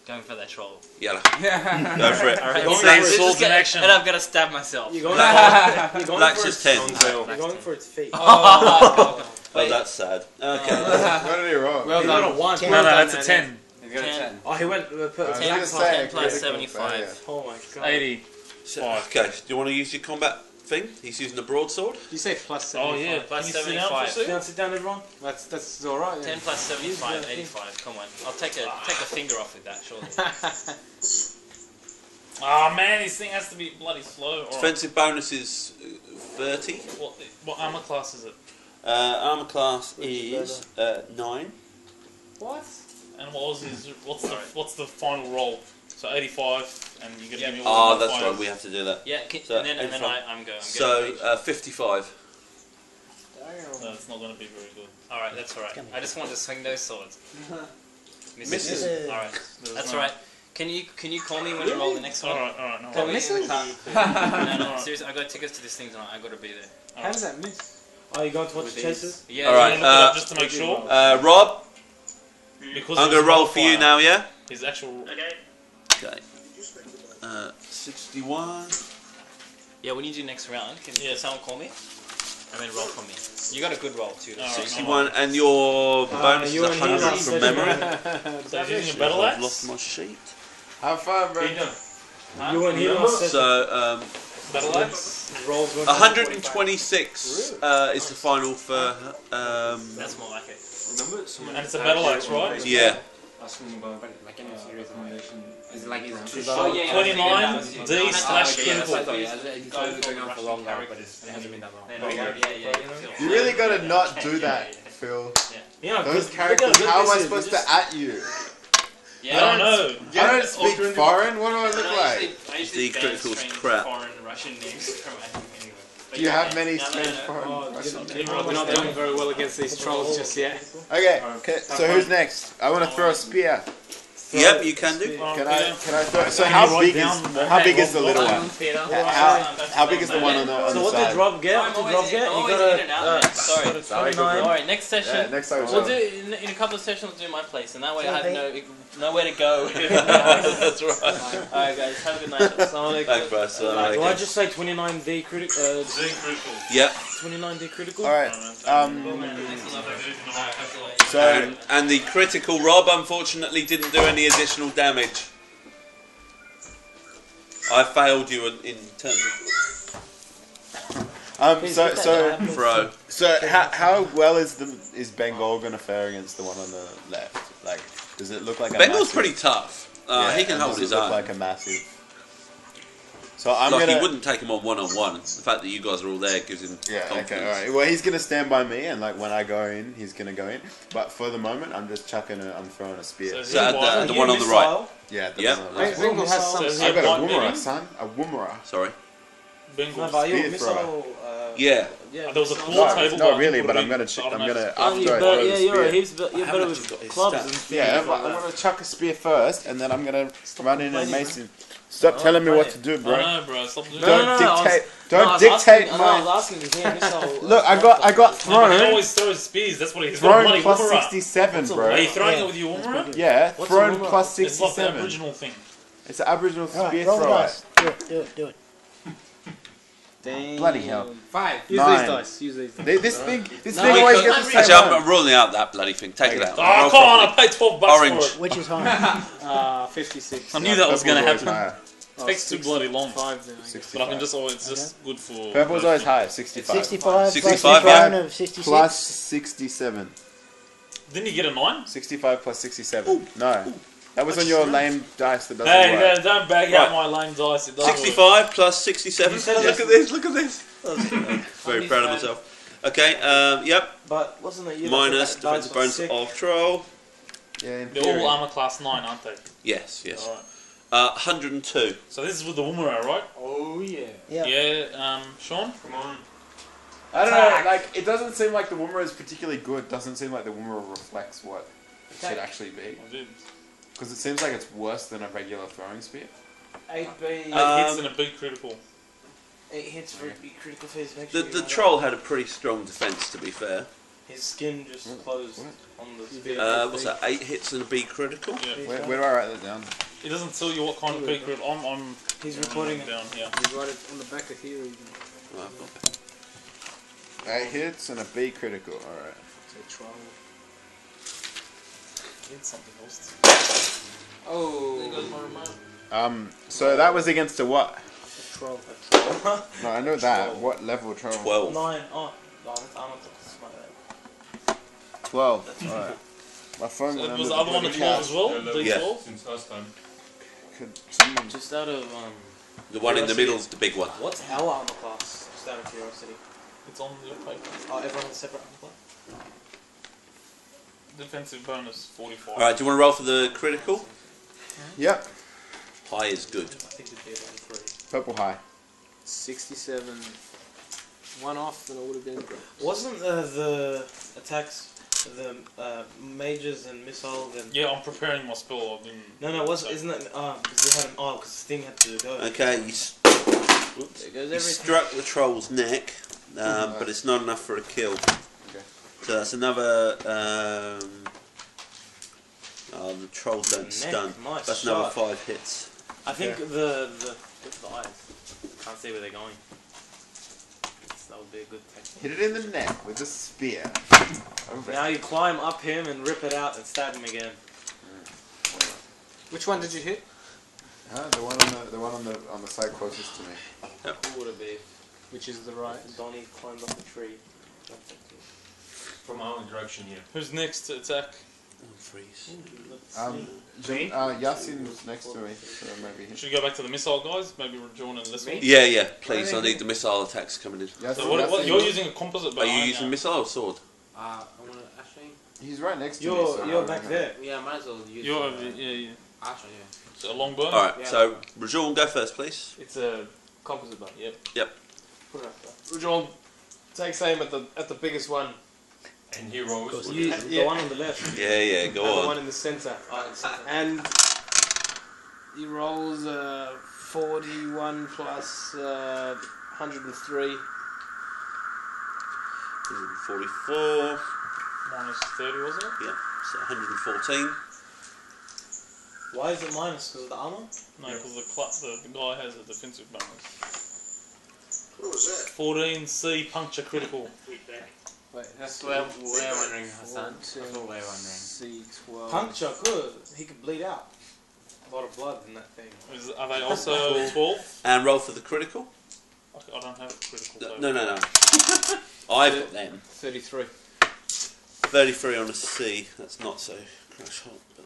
going for that troll. Yalla. Yeah. Go for it. Alright, Same swords in action. and I've got to stab myself. You're going for, you're going Blacks for is its, 10. You're going for its feet. Oh, that's sad. Okay. What did he roll? Well He got done. a 1. No, that's a 10. He's got a 10. Oh, he went. 10, gonna say, 10 plus critical 75. failure. Oh my god. 80. So, okay, do you want to use your combat thing? He's using the broadsword. Did you say plus Oh 75? yeah. Plus Can you sit down for a 75. sec? Down, sit down, everyone. That's alright. Yeah. 10 plus 75, 85. Come on, I'll take a finger off with that, surely. Oh man, this thing has to be bloody slow. Alright. Defensive bonus is 30. What armor class is it? Armor class is 9. What? And what's the final roll? So 85, and you're gonna give me Oh, all that's modifiers. right. We have to do that. Yeah, So, and then I'm going. So 55. No, it's not gonna be very good. All right, that's all right. I just want to swing those swords. Misses. All right, that's all right. Can you call me when you roll the next one? All right, no. Call me in the car. No, seriously, I got tickets to this thing tonight. I got to be there. How does that miss? Are you going to watch the Chasers? Yeah. All right, just to make sure. Rob, Because I'm going to roll for you now, yeah? His actual. Okay. 61. Yeah, when you do next round, can someone call me? And then roll for me. You got a good roll too. 61, and your bonus is 100 from memory. So you're using a battle axe? I've lost my sheet. Have fun, bro. You weren't here last session. So, Battle axe? 126 is the final for. That's more like it. Remember? And it's a battle axe, right? Yeah. Asking about Like any series of recommendation. Is it like is it 29 D/critical. It's going on for long now, but it hasn't been that long. You really gotta not do that, Phil. Yeah, Those characters, how am I supposed to at you? I don't know. I don't speak foreign, what do I look like? The critical's crap. Foreign Russian names from anyway. Do you have many strange foreign Russian names? We're not doing very well against these trolls just yet. Okay, so who's next? I want to throw a spear. Yep, you can do. Can I throw? So how big is the little one? How big is the one on the So what did Rob get? What did Rob get? You got a Sorry. 29. Alright, next session. Yeah, next time We'll do in a couple of sessions. We'll do my place, and that way I have nowhere to go. That's right. Alright, guys, have a good night. Thanks, bro. Do I just say 29D critical? Yep. 29D critical? Alright, And the critical Rob unfortunately didn't do any additional damage. I failed you in terms of throw. So how well is Bengal gonna fare against the one on the left? Like, does it look like Bengal's pretty tough. He can hold his own. Look like a massive. So I'm like gonna. he wouldn't take him on one-on-one. The fact that you guys are all there gives him confidence. Okay, alright. Well, he's gonna stand by me, and like when I go in, he's gonna go in. But for the moment, I'm just I'm throwing a spear. So the one on the right. Yeah. Yep. Bengal has some. I got a woomera, son. A woomera. Sorry. Bengal. Spear thrower. Yeah. There was a claw table. Not really, but I'm gonna after I throw the spear. You're better with clubs and things. Yeah, but I'm gonna chuck a spear first, and then I'm gonna run in and mace him. Stop telling me what to do, bro. No, bro, stop doing Don't dictate my. I was asking Look, I got thrown. He always throws spears. That's what he's thrown plus 67, bro. Are you throwing it with your woomera? Yeah, thrown plus It's like the 67. Aboriginal thing. It's an Aboriginal spear roll the thrower. dice. Do it. Bloody hell. 5. Use 9. these dice. Use these dice. This thing always gets the same Actually, one. I'm ruling out that bloody thing. Take it out. Oh, come on, I paid $12 Orange. for it. Which is high? 56. I knew that was going to happen. Higher. It takes too bloody long. 5 then. 65. But I can just, it's just good for... Purple's always higher, 65. 65 65, plus yeah. the of 66. Plus 67. Didn't you get a 9? 65 plus 67. No. That was on your lame dice that doesn't Hey, work. don't bag out my lame dice. It doesn't 65 plus 67. Look at this. Look at this. Very proud of myself. Okay. Yep. But wasn't it you? Minus defensive bonus of troll. Yeah, in They're theory. all armor class 9, aren't they? Yes. Yes. Alright. 102. So this is with the woomera, right? Oh yeah. Yeah, Sean? Come on. I don't know, like, it doesn't seem like the Woomera is particularly good. Doesn't seem like the Woomera reflects what it should actually be. I did. Because it seems like it's worse than a regular throwing spear. 8B. 8 hits and a big critical. 8 hits for critical phase. The troll had a pretty strong defense, to be fair. His skin just closed on the spear. What's that? 8 hits and a B critical. Yeah. Where do I write that down? It doesn't tell you what kind of big critical. I'm He's recording it. down here. You write it on the back of here. Even. Right, I've got 8 hits and a B critical. Alright. Say troll. Get something else. Oh. There goes my remote. So that was against a what? Troll. No, I know that. What level troll? 12. 9. Oh, that's armor class. 12. Alright. My phone So went was the under other one a 12 as well? Yeah. D12? Since last time. Could someone... Just out of The one in the middle is the big one. what's our armor class? Just out of curiosity. It's on your paper. Oh, everyone has a separate armor class. defensive bonus 45. Alright, do you want to roll for the critical? Yep. High is good. I think it'd be about 3. Purple high. 67. One off, and it would have been. Wasn't the attacks the mages and missiles and Yeah, I'm preparing my spell. I didn't. no, isn't it? Because they had an because the thing had to go. Okay, you, you struck the troll's neck, but it's not enough for a kill. Okay. So that's another. Oh, the trolls don't stun. Nice That's shot. another 5 hits. I think the eyes. Can't see where they're going. That would be a good technique. Hit it in the neck with a spear. Now you climb up him and rip it out and stab him again. Which one did you hit? The one on the side closest to me. Who would it be? Which is the right. Donnie climbed up the tree. From our direction here. Who's next to attack? Freeze. Yasin's next to me, so maybe he Should we go back to the missile guys? Maybe rejoin and listen. Yeah, please. I need the missile attacks coming in. So what, you're using a composite bow. Are you using missile or sword? I want to actually. He's right next to me. So You're back there. Yeah, might as well use. You're yeah. Actually, yeah. So a long bow. Alright, Yeah. so Rajoul, go first, please. It's a composite bow. Yep. Put it up there. Rajon takes aim at the biggest one. And he rolls. The one on the left. Yeah, go And the on. one in the centre. And he rolls 41 plus 103. 144. Minus 30, was it? Yeah, so 114. Why is it minus? Because of the armor? No, because the guy has a defensive bonus. What was that? 14C puncture critical. Wait, That's what we're wondering, Hassan. That's what we're wondering. C12. Puncture, good. He could bleed out. A lot of blood in that thing. Are they also 12? And roll for the critical. I don't have critical. No. I've got them. 33. 33 on a C. That's not so crash hot. But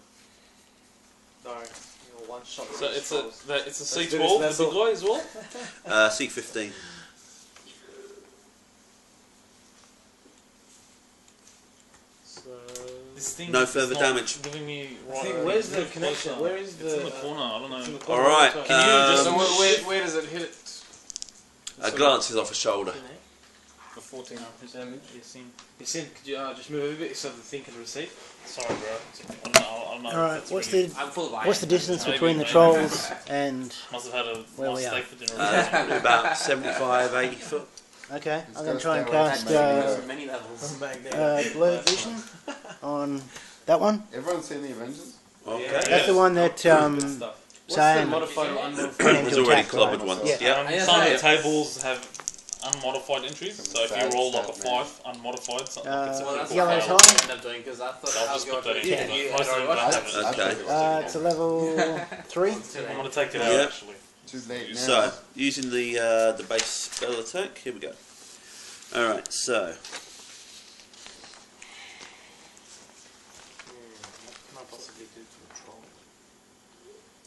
Sorry. You're one shot. So it's a do C12, this the big guy as well? C15. This thing No is further not damage. Giving me I think, where's the connection? closer. Where is the... It's in the corner, I don't know. Alright, Can you just... So where does it hit? a glance is off a shoulder. For 14 damage. Yasin, could you just move a bit so the thing can receive? Sorry, bro. I don't know. Alright, If that's I'm full of iron. what's the distance Maybe, between the maybe. trolls and... Must have had a Where nice we are. steak for dinner. About 75, 80 foot. Okay, It's I'm going gotta to try and stay away cast from Many levels. blurred vision on that one. Everyone's seen the Avengers? Okay. That's the one that What's the Sam modified or unmodified? went It's into already attack, clobbered right? once. Yeah. Yeah. Some of the tables have unmodified entries, so if you roll like a 5 unmodified, something like it's a Well, that's critical Yellow's fail. high? what I ended up doing because I thought I'll I just was put going that to in. do Most of them don't have it. Okay. It's a level 3. I'm going to take it out Yeah. actually. Too late now. So, using the base spell attack, here we go. Alright, so.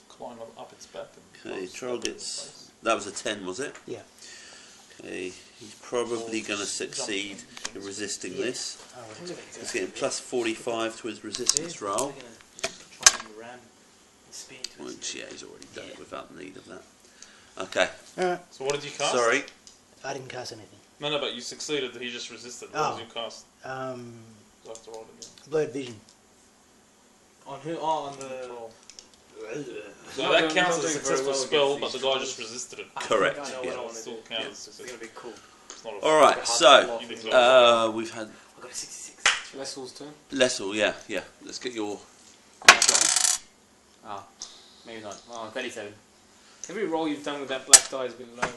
Climb up its back. And Okay, troll gets. That was a 10, was it? Yeah. Okay, he's probably going to succeed in resisting this. He's getting plus 45 to his resistance roll. Which, yeah, he's already done it without the need of that. Okay. Alright, So what did you cast? Sorry. I didn't cast anything. No, but you succeeded. He just resisted. What did you cast? I have to roll it again. Blurred vision. On who? Oh, on the... So Not that doing- counts not as a doing very successful well spell, against but the these guy trolls. just resisted it. Correct. I know what Yeah. I want to Still do. counts as It's successful. going to be cool. It's not a Alright, so. We've had I got a 66. Lessel's turn. Lessel, yeah. Let's get your. Oh, maybe not. Oh, 37. Every roll you've done with that black die has been low, man.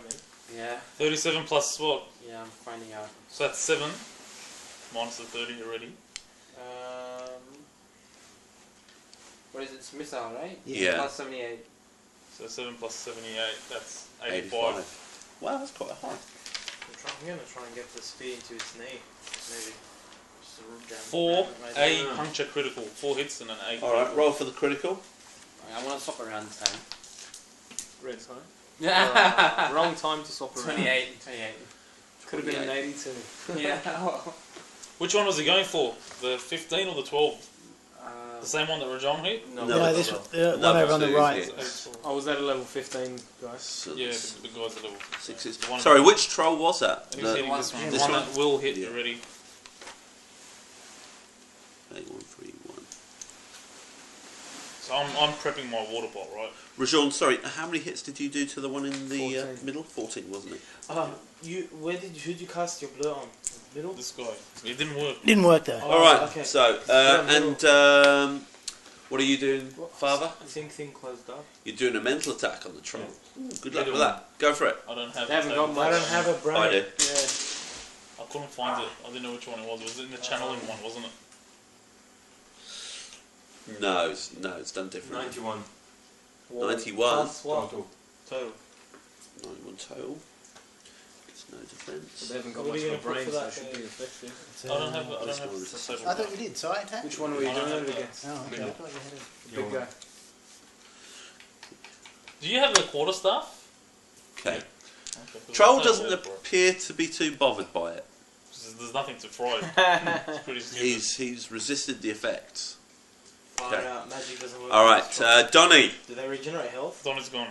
Yeah, 37 plus what? yeah, I'm finding out. So that's 7. Minus the 30 already. What is it? It's missile, right? Yeah. Plus 78. So 7 plus 78, that's 85. 85. Wow, that's quite high. I'm going to try and get the spear into its knee. Maybe. Just a root down. 4 Right A there. puncture critical. 4 hits and an A critical. Alright, roll for the critical. I want to swap around this time. Red time. Yeah. Wrong time to swap around. 28. 28. Could have been an 82. Yeah. Which one was he going for? The 15 or the 12? The same one that Rajon hit? No, this one over on the right. I was at a level 15, guys. So Yeah, the guy's at level 6. Sorry, which troll was that? He's hitting this one. This One one? that will hit already. 8131. So I'm prepping my water pot, right? Rajon, sorry, how many hits did you do to the one in the 14. middle? 14, wasn't it? Who'd you cast your blur on? Middle? This guy. It didn't work. Didn't work though. Alright, okay. so, what are you doing, Father? I think thing closed up. You're doing a mental attack on the troll. Ooh, good luck with that. Go for it. I don't have I don't have a brain. I do. Yeah. I couldn't find it. I didn't know which one it was. It was in the channeling one, wasn't it? No, it's done differently. 91. 91. Plus what? Total. 91 total. It's no defense. They haven't got What are much you of a gonna brain, put so for it should that, be effective. I don't have the This total. one is- I thought you did. Side attack. Which one were you I don't doing it have against? Oh, okay. I thought you had Big guy. Do you have the quarter staff? Okay. Okay, 'cause Troll it's doesn't over for it. appear to be too bothered by it. There's nothing to fry. It's pretty stupid. He's resisted the effects. Far Okay. out. Magic doesn't work. Alright, Donnie. Do they regenerate health? Donnie's gone.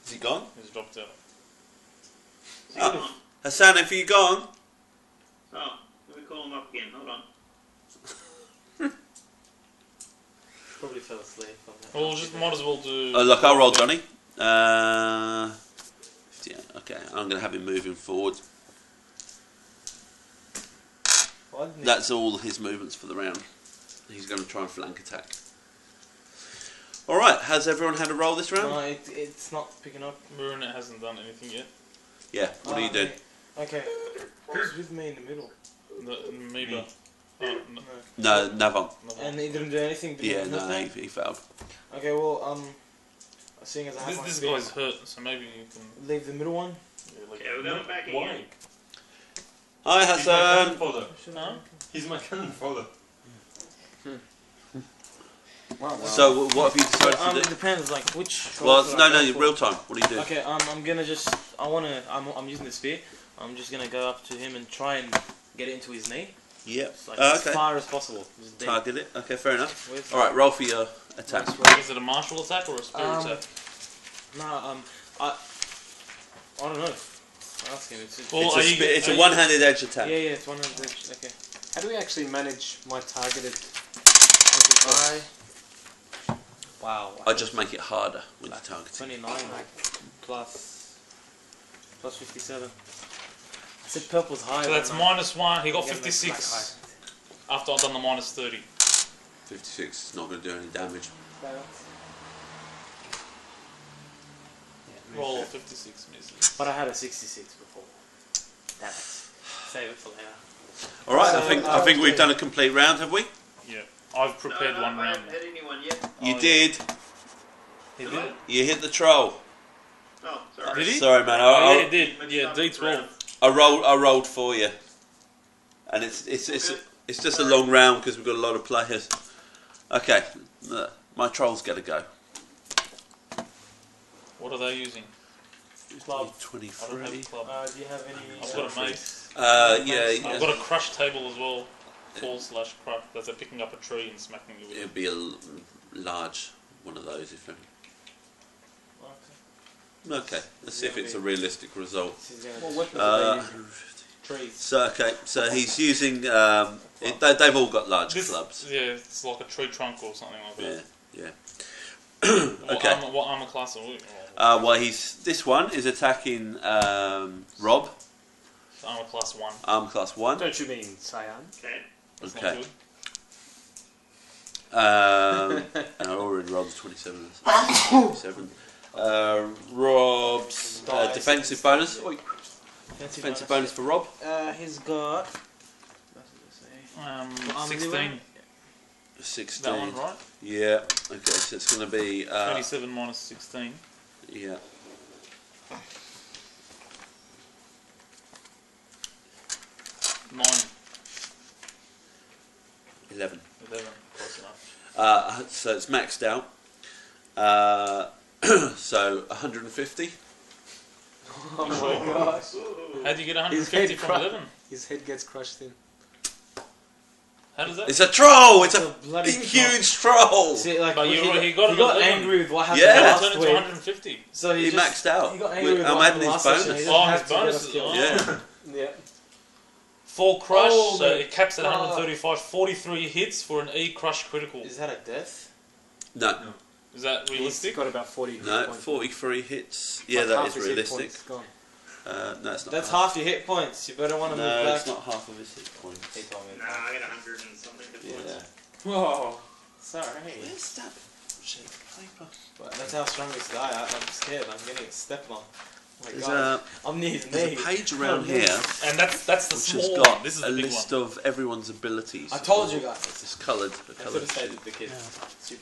Is he gone? He's dropped out. Oh, Hassan, have you gone? Oh, let me call him up again. Hold on. Probably fell asleep. Well, just might as well do. Look, I'll roll Donnie. Yeah, okay, I'm going to have him moving forward. That's all his movements for the round. He's going to try and flank attack. Alright, has everyone had a roll this round? No, it's not picking up. Maroon hasn't done anything yet. Yeah, what are you doing? Okay. Who's with me in the middle? Me, but. Oh, no. No, Navon. And he didn't do anything? Did Yeah, he no, he failed. Okay, well, seeing as I have This my guy's hurt, so maybe you can. leave the middle one. Yeah, like, Okay, we're going back why? again. Hi, He's my Hassan. cannon fodder. Huh? He's my cannon fodder. So, what have you decided to It do? depends, like which. Well, trolls no, would I go for? real time. What are you doing? Okay, I'm gonna just. I'm using the spear. I'm just gonna go up to him and try and get it into his knee. Yep. Like as Okay. far as possible. Just deep. Target it. Okay, fair enough. Where's Alright, roll for your attack. Is it a martial attack or a spear attack? No, I don't know. Ask him. Well, It's a one-handed edge attack. Yeah, it's 100. Okay. How do we actually manage my targeted? Wow. I just make it harder when you're targeting. 29 plus 57. I said purple's higher. So that's than -1. He got Yeah, that's 56 after I've done the -30. 56 is not going to do any damage. Roll 56 misses. But I had a 66 before. Damn it. Save it for later. Alright, So, I think we've done a complete round, have we? Yeah, I've prepared one I round. haven't hit anyone yet. You did. He did. You hit the troll. Oh, sorry. Did he? Sorry, man. Oh, yeah, he did. Yeah, D12. I rolled for you, and it's just a long round because we've got a lot of players. Okay, my trolls get a go. What are they using? Club. 23. I don't have a club. Do you have any? I've got a mace. Yeah. I've got a crush table as well. Fall/crush. That's a picking up a tree and smacking you with it. It'd be a large one of those if. Okay, let's see if it's a realistic result. What weapons are they using? Trees. So he's using. They've all got large clubs. Yeah, it's like a tree trunk or something like that. Yeah. Okay. Okay. What armor class are we? Well, this one is attacking Rob. Armor class 1. Armor class 1. Don't you mean Cyan? Okay. That's Okay. not good. And I already rolled a 27. 27. Rob's defensive bonus. Defensive bonus for Rob. He's got. 16. 16. That one, right? Yeah. Okay, so it's going to be 27 minus 16. yeah. 9. 11. 11. Close enough. So it's maxed out. So 150. Oh my gosh. How do you get His 150 head from cru- 11? His head gets crushed in. How does that? It's a troll. It's a bloody huge troll. See, like, But he got angry with what happened Yeah. last turned week. into 150. So He maxed out. He got angry with I'm what adding happened his last session. bonus. He Oh, just his had to get bonus us is killed. Yeah. Yeah. Full crush, Oh, so my it caps at God. 135. 43 hits for an E crush critical. Is that a death? No, Is that realistic? He's got about 40 no, points. 43 hits. Yeah, Like that half is his hit realistic. points gone. No, it's not. That's half your hit points. You better want to move No, back. it's not half of his hit points. He told me. Nah, I got 100 and something hit points. Yeah. Whoa. Sorry. Where's that sheet of paper? But that's how strong this guy. I'm scared. I'm getting stepped on. Oh my There's God. a, I'm near his there's knee. a page around here And that's the which small has one. got This is a the big list one. of everyone's abilities. I told you guys. It's coloured. I should coloured have said it to the kid.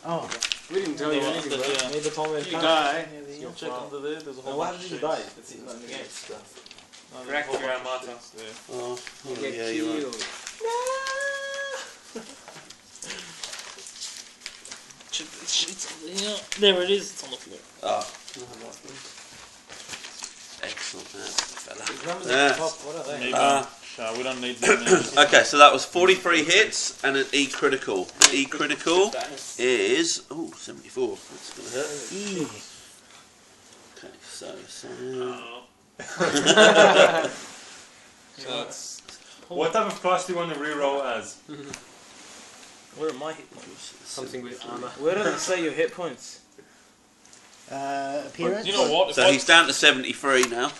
Oh, We didn't tell you anything, bro. Yeah. Neither told me. You to die. It's You your check fault. under there. There's a whole Now, why bunch did of you sheets. die? It's not in the game. No, there's a Crack whole your bunch of armata. sheets there. Oh, You get yeah, you won't. killed. Check the sheets under here. There it is. It's on the floor. Oh. Excellent, man, fella. These numbers Yeah. at the top, what are they? Maybe. We don't need them. Okay, so that was 43 hits and an E critical. The E critical is 74. That's gonna hurt. Okay, so So that's What type of class do you want to reroll as? where are my hit points? Something with armor. Where does it say your hit points? appearance. You know what? If So he's down to 73 now.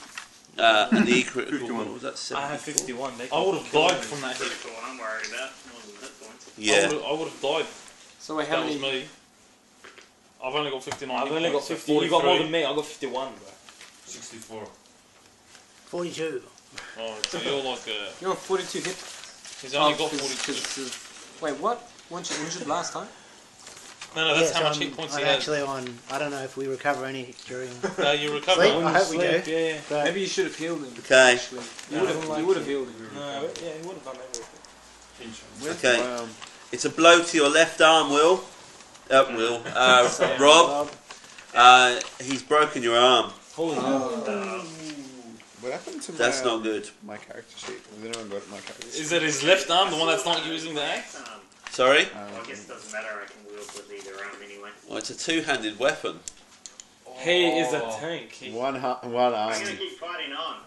And the E critical, 51. what was that? 74? I have 51. They I would have kill died me. from that hit. Critical, I'm worried about. More than hit points. Yeah. I would have died. So wait, how That was many? me. I've only got 59. I've hit only got points, so 50. You got more 43. than me. I got 51, bro. 64. 42. Oh, so you're like a. You're on 42 hit. He's only got 42. Wait, what? Weren't you injured last time? No, that's Yes, how much I'm- hit points I'm he has. actually on. I don't know if we recover any during. No, you recover. Sleep? I hope we do. Yeah. But Maybe you should have healed him. Okay. Actually. You No, would have. You would have healed him. No. Yeah, he would have done everything. Okay. It's a blow to your left arm, Will. Rob. He's broken your arm. Holy What happened to That's not good. my character sheet? Has anyone got my character sheet? Is it his left arm, the one that's not using the axe? Sorry? I guess it doesn't matter, I can wield with either arm anyway. Well, it's a two-handed weapon. He is a tank. One arm. I'm gonna keep fighting on.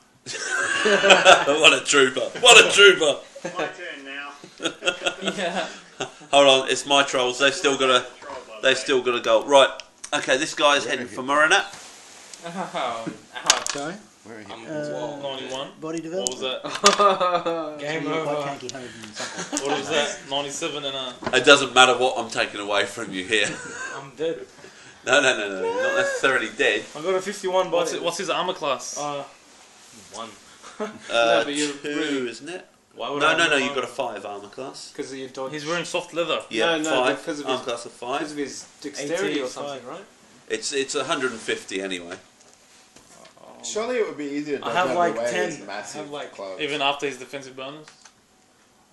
What a trooper. What a trooper. My turn now. Yeah. Hold on, it's my trolls. They've still got to. Troll, by the They've way. still got to go. Right. Okay, this guy's heading for Murinat. Oh, Sorry. Where are you? 91. Body What was development. that? Game Quite over. tanky, 100 and something. What was that? 97 and a. It doesn't matter what I'm taking away from you here. I'm dead. No. You're not necessarily dead. I got a 51 body. What's his armor class? 1. but you're 2, really- isn't it? Why would I No. have You've a- got a 5 armor class. Because of your dodge. He's wearing soft leather. Yeah, No, 5. because of Armor his- class of Because 5. of his dexterity 80 or is something, fine. right? It's 150 anyway. Surely it would be easier to I have dodge like out of the way 10. of his massive I have like- clubs. Even after his defensive bonus.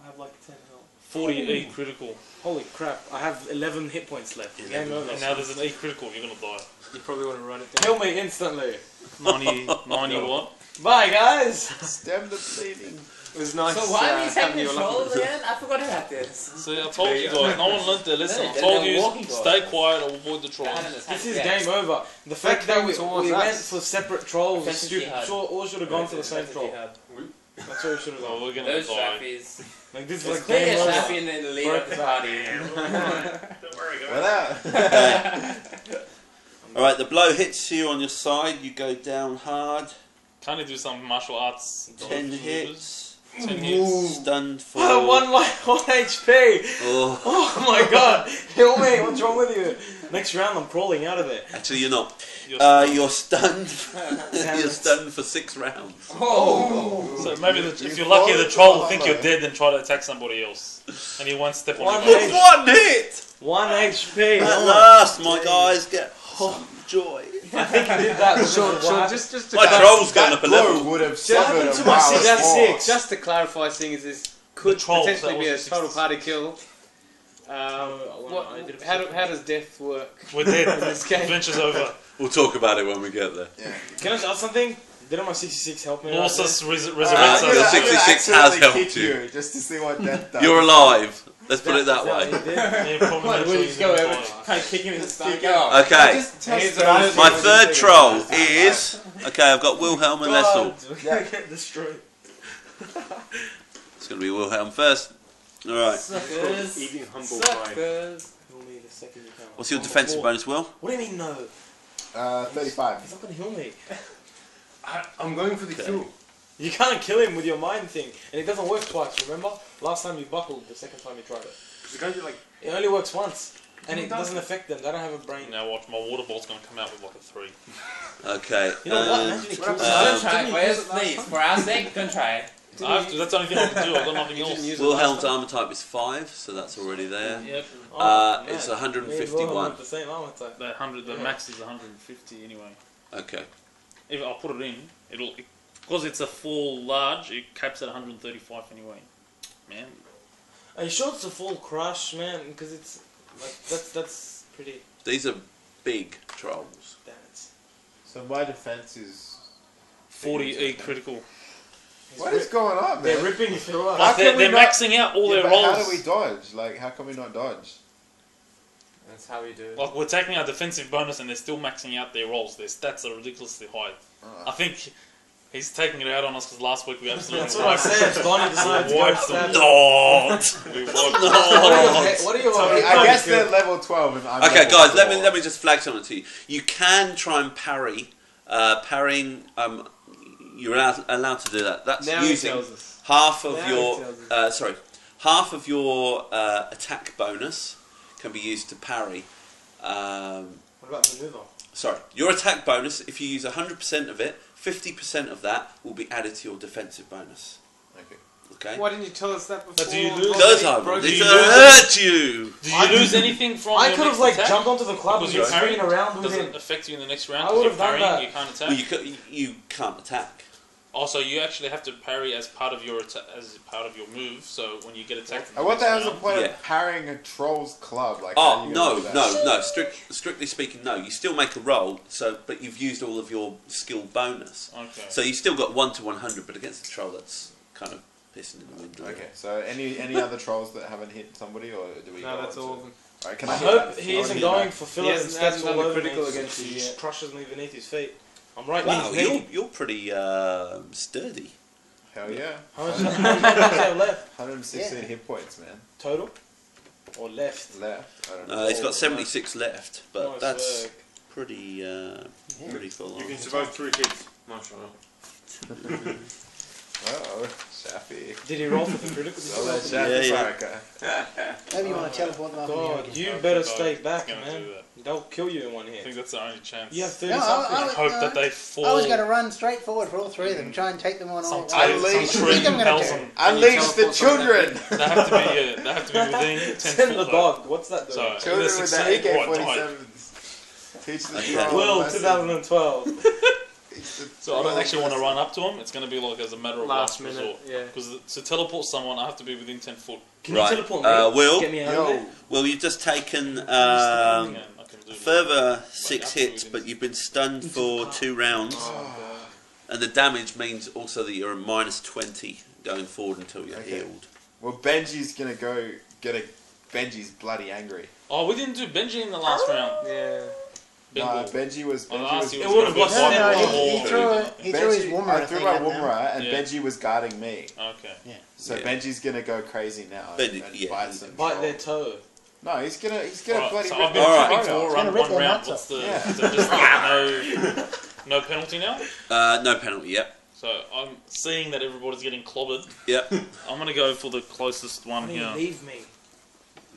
I have like 10 health. 40 E critical. Holy crap, I have 11 hit points left. Game over. And now there's an E critical, you're gonna die. You probably want to run it down. Kill me instantly. 90 what? Bye, guys. Stem the bleeding. It was nice. So why are you having taking you along. control again? I forgot about this. See, I told you guys, no one learned their lesson. I They're told you, walking to stay us. quiet or avoid the trolls. This is game over. The fact that we towards went us. for separate trolls is Offensive stupid. jihad. All should have gone for the same Offensive troll. jihad. That's where we should have Oh, gone. we're gonna Those die. Shaffies. Like this is It's like clear game over. Shaffy and the leader of the party. Don't worry, guys. What up? Alright, the blow hits you on your side. You go down hard. Can't you do some martial arts? 10 hits. 10 hits. Stunned for. I won my 1 HP. Oh. Oh my god. Heal me. What's wrong with you? Next round I'm crawling out of it. Actually, you're not. You're You're stunned. You're stunned for 6 rounds. Oh. So maybe if you're lucky, the troll will think you're dead and try to attack somebody else. And he won't step on One you. hit. 1 hit! 1 HP. At last, my guys get some joy. I think he did that. Sure, just to My troll's gone up a Blow level. would have What severed happened a to my mile of That's force. 6. just to clarify, seeing as this could The trolls, potentially that be a was the total 60s. party kill. How does death work? We're dead. In this game. Adventure's over. We'll talk about it when we get there. Can I ask something? Didn't my 66 help me? Lawsus resurrects your us. 66 has helped you. Just to see what that does. You're alive. Let's put it that way. We'll just go over, kind of kick him in the stomach. Okay. My third troll is... Okay, I've got Wilhelm and Lessel. Get destroyed. It's going to be Wilhelm first. Alright. Suckers. Eating humble Suckers. Heal me the second you can. What's your defensive bonus, Will? What do you mean no? 35. He's not going to heal me. I'm going for the kill. You can't kill him with your mind thing, and it doesn't work twice. Remember, last time you buckled, the second time you tried it. The guys are like, it only works once, and it doesn't affect them. They don't have a brain. Now watch, my water ball's going to come out with like a 3. Okay. You know what? Imagine it kills Don't try, please. For our sake, don't try. I have to, that's the only thing I can do. I've got nothing else. Wilhelm's armor type is 5, so that's already there. Yep. It's 151. The same armor type. The max is 150 anyway. Okay. If I'll put it in, because it's a full large, it caps at 135 anyway. Man. Are you sure it's a full crush, man? Because it's like that's pretty. These are big trolls. Damn it. So my defense is 40 critical. What is going on, man? They're ripping you through us. Like they're maxing out all their rolls. How do we dodge? Like, how can we not dodge? That's how we do it. Like, we're taking our defensive bonus and they're still maxing out their rolls. Their stats are ridiculously high. I think he's taking it out on us because last week we absolutely... That's what I said. Donnie decided to wiped go them. We wiped What are you I guess they're level 12 and I'm Okay, level guys, 4. let me just flag something to you. You can try and parry. Parrying, you're allowed to do that. That's Now using half of your attack bonus can be used to parry. What about maneuver? Sorry, your attack bonus, if you use 100% of it, 50% of that will be added to your defensive bonus. Okay. Why didn't you tell us that before? Do you lose? Because I wanted to hurt you. Do you lose anything from I your could have next like attack? jumped onto the club and Because been spinning around with Does him. it affect you in the next round? I Because would you're have done parrying, that. you can't attack. Well, you can't attack. Also, you actually have to parry as part of your move. So when you get attacked, in And what the hell's the round, point Yeah. of parrying a troll's club? Like, how Oh are you no, gonna do that? no. Strictly speaking, no. You still make a roll. But you've used all of your skill bonus. Okay. So you still got 1 to 100, but against the troll, that's kind of pissing in the wind. really. Okay, so any other trolls that haven't hit somebody, or do we? No, go that's on all to- of them. Alright, can I hit hope that? he I wanna isn't hit going that. for fillers and hasn't steps done all the over critical me. against you He yet. crushes me beneath his feet. I'm right Wow, near his knee. you're pretty sturdy. Hell yeah. How much does he have left? 116 hit points, man. Total? Or left? Left. I don't know. He's got 76 left, but Nice that's work. pretty full you on. can survive 3 hits. Mashallah. Oh, Shafi. Did he roll for the critical? Oh, that's Shafi Yeah. Baraka. Maybe you want to teleport them up in the air God, again. you I better think stay I'm back, gonna man. do that. They'll kill you in one I think hit. that's the only chance. You have 30 No, something. I hope that they fall. I was going to run straight forward for all three of them, try and take them on all. Unleash some What do you tree think I'm gonna compels do? them. Unleash the children! They have to be within 10 Send the foot. dog. What's that doing? So either Children with the succeed or I die. AK-47s. Teach the Okay. troll Will, lesson. 2012. Teach the So I don't troll actually want to lesson. run up to them. It's going to be like as a matter of last Last minute, resort. yeah. Because to teleport someone, I have to be within 10 foot. Can Right. you teleport me? Will? Get me out of there? Well, you've just taken I can do a further 6 absolutely hits, but you've been stunned for 2 rounds. And the damage means also that you're a minus 20 going forward until you're Okay. healed. Well, Benji's gonna go get a. Benji's bloody angry. Oh, we didn't do Benji in the last round. Yeah. Nah, Bengal. Benji was. Oh, Benji was it It would have got No, no, sent. he threw his Benji, Woomer. I threw my Woomera, and Yeah. Benji was guarding me. Okay. So Yeah. Benji's gonna go crazy now. Benji- and yeah, bite he's- some Bite troll. their toe. No, he's gonna Alright, bloody. so rip I've been their Alright. tripping throat for out. around Gonna rip one their round. nuts What's off. the? Yeah. Is it just like no penalty now? No penalty, yep. So I'm seeing that everybody's getting clobbered. Yep. I'm gonna go for the closest one Why don't here. you leave me?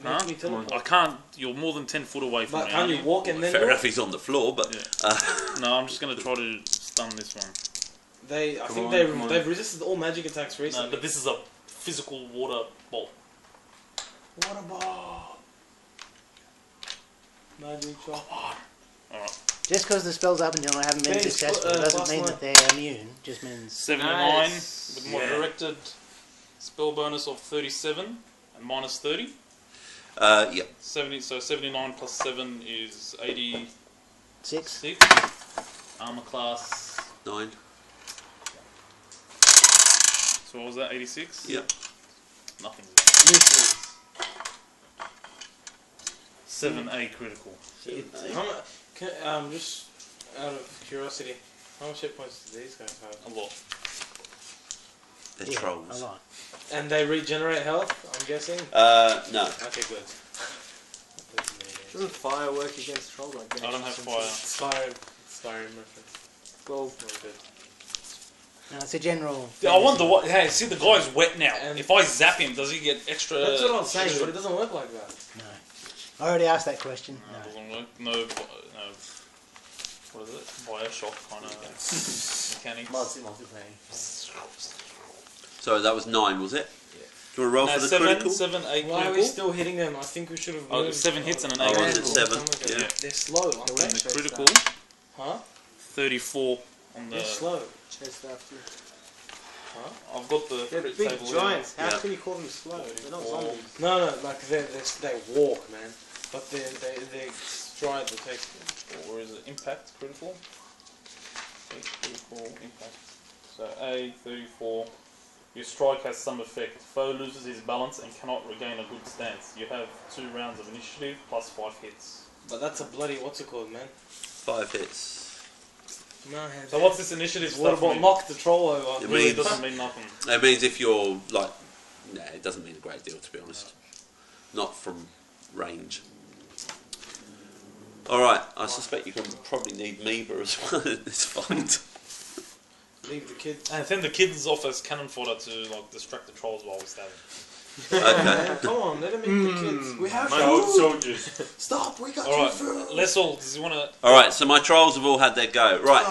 Huh? Make me teleport. I can't. You're more than 10 foot away from But me. can't you aren't walk and then Fair do enough, it? he's on the floor, but... No, I'm just gonna try to stun this one. I think come on. they've resisted all magic attacks No, recently. but this is a physical water bolt. What a ball! Magic shot. Alright. Just because the spell's up until I haven't been Thanks, successful doesn't plus mean one. that they're immune. Just means 79 Nice. with my directed spell bonus of 37 and minus 30. Yep. 70. So 79 plus 7 is 86. 6. Armor class. 9. So what was that? 86. Yep. Nothing. 7A critical. Just out of curiosity, how much hit points do these guys have? A lot. They're trolls. A lot. And they regenerate health, I'm guessing? No. Okay, good. Doesn't fire work against trolls like that? I don't have fire. Skyrim reference. Well, good. No, it's a general. Yeah, I wonder what. Hey, see, the guy's wet now. If I zap him, does he get extra? That's what I'm saying, but it doesn't work like that. No. I already asked that question. No, it doesn't work. No. What is it? Bioshock kind of mechanics. Multiplayer. So that was 9, was it? Yeah. Do you want to roll for the critical? 7, 8 critical. Why are we still hitting them? I think we should have. Oh, 7 hits and an 8 Oh, critical. was it 7? Yeah. They're slow, aren't And they? the critical, Huh? 34 on the. They're slow. chest after. Huh? I've got the They're crit big table giants. here. How can you call them slow? They're not zombies. No, like they walk, man. But they stride the take. Or is it impact critical? Critical impact. So A34. Your strike has some effect. Foe loses his balance and cannot regain a good stance. You have 2 rounds of initiative plus 5 hits. But that's a bloody what's it called, man? 5 hits. No, so what's this initiative what stuff? What knock the troll over? It really means, doesn't mean nothing. It means if you're like, nah, it doesn't mean a great deal to be honest. Not from range. Alright, I suspect you can probably need Meeba as well in this fight. Leave the kids. And send the kids off as cannon fodder to like distract the trolls while we stab them. Okay. Come on, let them eat the kids. We have food. Soldiers. Stop, we got Alright, food. let's all. Does you want to? Alright, so my trolls have all had their go. Right,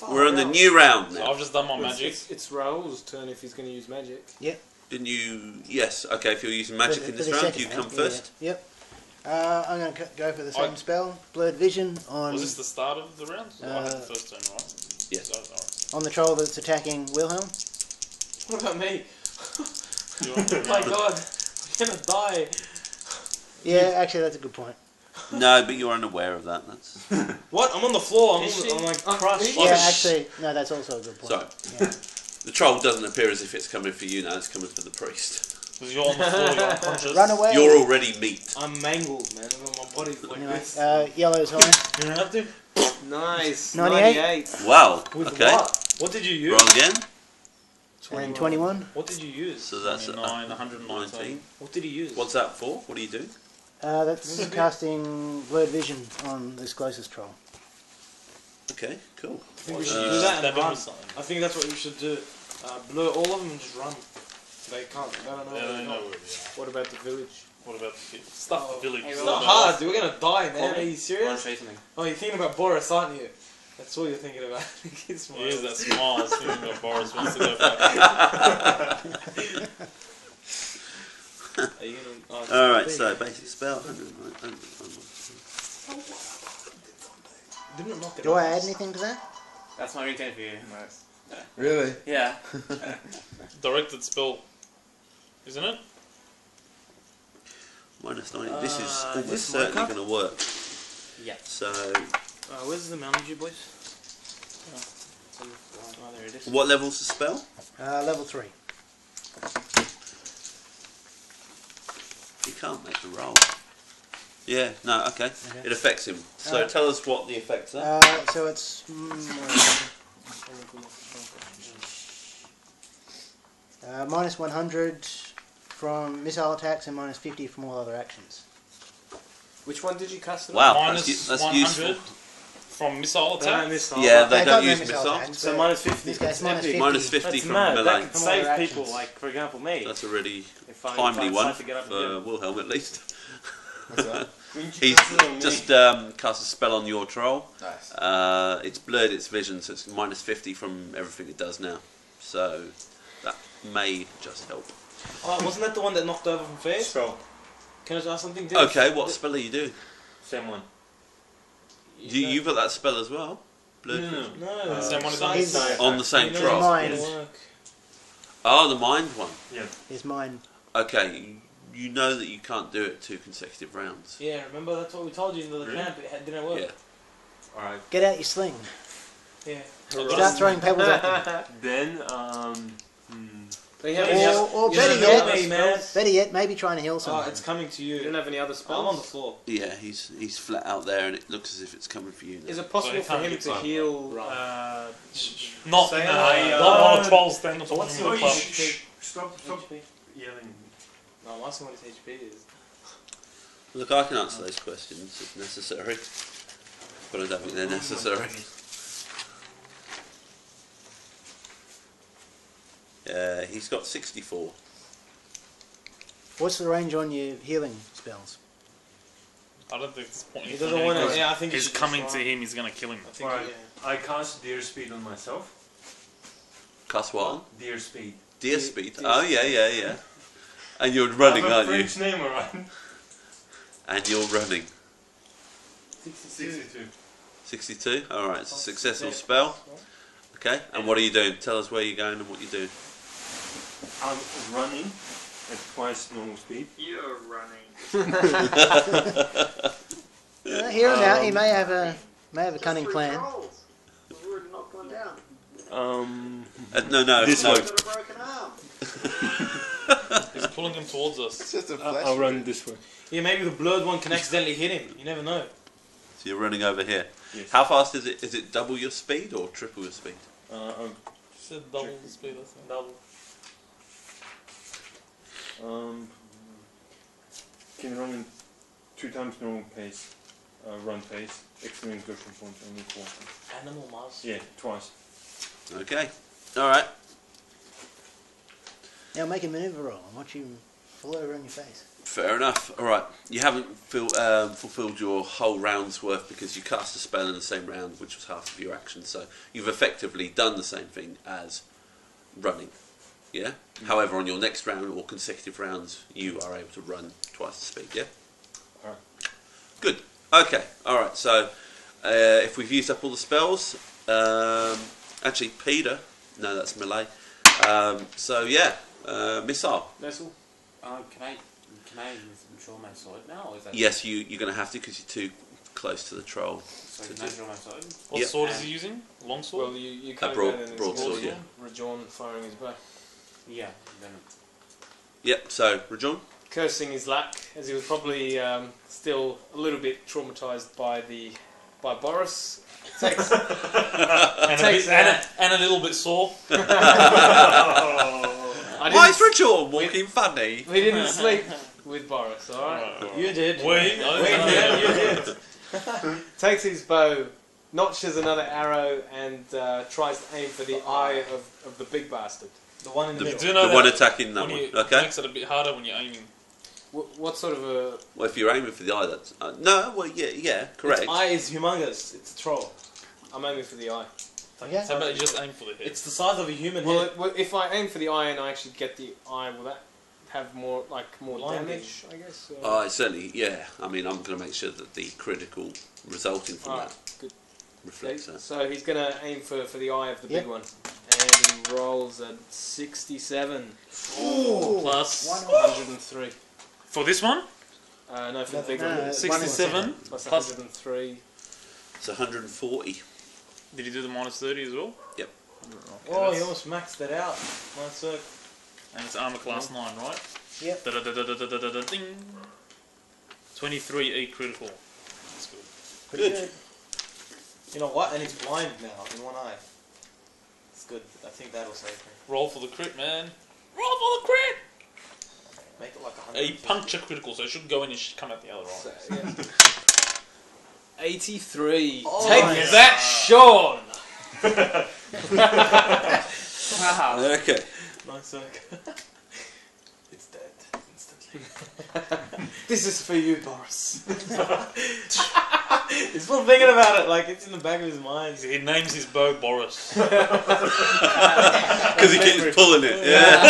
we're in the new round now. I've just done my magic. It's Raoul's turn if he's going to use magic. Yep. Didn't you? Yes. Okay, if you're using magic in this round, you come first. Yeah. Yep. I'm going to go for the same spell, Blurred Vision on. Was this the start of the round? I had the first turn, right? Yes. Oh, alright. On the troll that's attacking Wilhelm. What about me? Oh my god, I'm gonna die. Yeah, actually, that's a good point. No, but you're unaware of that. That's. What? I'm on the floor. I'm like crushed. Yeah, actually, no, that's also a good point. So, the troll doesn't appear as if it's coming for you now. It's coming for the priest. Because you're on the floor, you're unconscious. Run away. You're already meat. I'm mangled, man. My body's like Anyway, this. yellow's high. You don't have to. Nice. 98. Wow. With Okay. What did you use? Roll again. And 21. What did you use? So that's 119. What did he use? What's that for? What do you do? That's casting Blurred Vision on this closest troll. Okay, cool. I think we should do that and run. I think that's what we should do. Blur all of them and just run. They can't. They don't know. Yeah, they know where we are. What about the village? What about the kids? Stuff the village. It's not hard, dude. We're gonna die, man. Are you serious? Chasing me. Oh, you're thinking about Boris, aren't you? That's all you're thinking about. It's He is that smile. Thinking about Boris wants to go for Are you gonna? Alright, so basic spell. Didn't knock it Do I off. add anything to that? That's my ringtone for you. Nice. Yeah. Really? Yeah. directed spell, isn't it? Minus 90. This is Is almost this certainly my going to work. Yeah. So, Where's the Mountain Dew, boys? Oh, there it is. what level's the spell? Level 3. You can't make a roll. Yeah, no, okay. It affects him. So tell us what the effects are. So it's. Minus 100 from missile attacks and minus 50 from all other actions. Which one did you cast it on? Wow, Minus that's 100 useful. from missile attack. Yeah, they don't know use missile missiles. attacks, So but minus 50. This guy's minus 50. Minus 50 That's from mad. melee. That could From save all people, actions. like, for example, me. That's a really If I timely one decide to get up and for get it. Wilhelm at least. What's that? He's just cast a spell on your troll. Nice. It's blurred its vision, so it's minus 50 from everything it does now. So that may just help. Oh, wasn't that the one that knocked over from face? Spell. Can I just ask something? Okay, what spell are you doing? Same one. You've got that spell as well? Blurred vision? No. Same one as His, On the same No, troll? mine. it work. Oh, the mind one. His mine. Okay, you know that you can't do it 2 consecutive rounds. Yeah, remember that's what we told you in the camp. It didn't work. Yeah. Alright. Get out your sling. Yeah. Start throwing pebbles at them. Then, Or better yet, maybe trying to heal someone. Oh, it's coming to you. You don't have any other spells? I'm on the floor. Yeah, he's flat out there, and it looks as if it's coming for you now. Is it possible for him to heal? Not on a 12 stand or something. What's your Stop yelling. No, I'm asking what his HP is. Look, I can answer those questions if necessary, but I don't think they're necessary. He's got 64. What's the range on your healing spells? I don't think it's pointing. He doesn't want to. Yeah, I think he's coming to him. He's gonna kill him. Alright, I cast Deer Speed on myself. Cast what? Deer Speed. Deer Speed. Oh yeah. And you're running, aren't you? French name, alright. And you're running. 62. 62. All right. It's a successful spell. Okay. And what are you doing? Tell us where you're going and what you're doing. I'm running at twice normal speed. You're running. Hear him out. He may have a cunning plan. We would have knocked one down. No. This no. way. Got a broken arm. He's pulling him towards us. It's just a flash. I'll run this way. Yeah, maybe the blurred one can accidentally hit him. You never know. So you're running over here. Yes. How fast is it? Is it double your speed or triple your speed? Said double the speed, I think. Double. Can run in 2 times normal pace. Run pace. Excluding cushion points only 4. Animal mouse. Yeah, twice. Okay. All right. Now make a maneuver roll and watch him fall over on your face. Fair enough. All right. You haven't fulfilled your whole round's worth because you cast a spell in the same round, which was half of your action. So you've effectively done the same thing as running. Yeah. However, on your next round or consecutive rounds, you are able to run twice the speed. Yeah. All right. Good. Okay. All right. So if we've used up all the spells, actually, Peter. No, that's melee. So yeah, missile. Missile. Can I draw my sword now? Or is that Yes, you're going to have to because you're too close to the troll. So can I draw my sword? What Yep. sword is he using? Long sword? Well, you can't broadsword, yeah. Rajon firing his bow. Yeah. Then Yep. So Rajon. Cursing his luck, as he was probably still a little bit traumatised by Boris. and a little bit sore. Why is Rajon walking funny? We didn't sleep with Boris, alright? You did. You did. Takes his bow, notches another arrow, and tries to aim for the eye of the big bastard. The one in the middle. Do you know The one attacking that when one. It Okay. makes it a bit harder when you're aiming. What sort of a... Well, if you're aiming for the eye, that's no. Well, yeah, correct. Its eye is humongous. It's a troll. I'm aiming for the eye. Yeah. How about you just aim for the head? It's the size of a human Well, head. if I aim for the eye and I actually get the eye, will that have more Blinding. damage, I guess? Certainly, yeah. I mean, I'm going to make sure that the critical resulting from Alright, that good. reflects that. So he's going to aim for the eye of the Yep. big one. And he rolls a 67. Ooh. Plus 103. for this one, No, for the big No, one. 67 Plus plus. 103. It's 140. Did you do the minus 30 as well? Yep. Oh, you almost maxed it out. Nice work. And it's armor class 9, right? Yep. Ding. 23 critical. That's good. Pretty good. You know what? And he's blind now in one eye. It's good. I think that'll save me. Roll for the crit, man. Roll for the crit! Make it like 100. A puncture critical, so it should go in and come out the other eye. So, yeah. 83. Oh, Take nice. that, Sean! Wow. Okay. Nice work. It's dead instantly. This is for you, Boris. He's still thinking about it, like it's in the back of his mind. He names his bow Boris. Because he keeps pulling it. Yeah.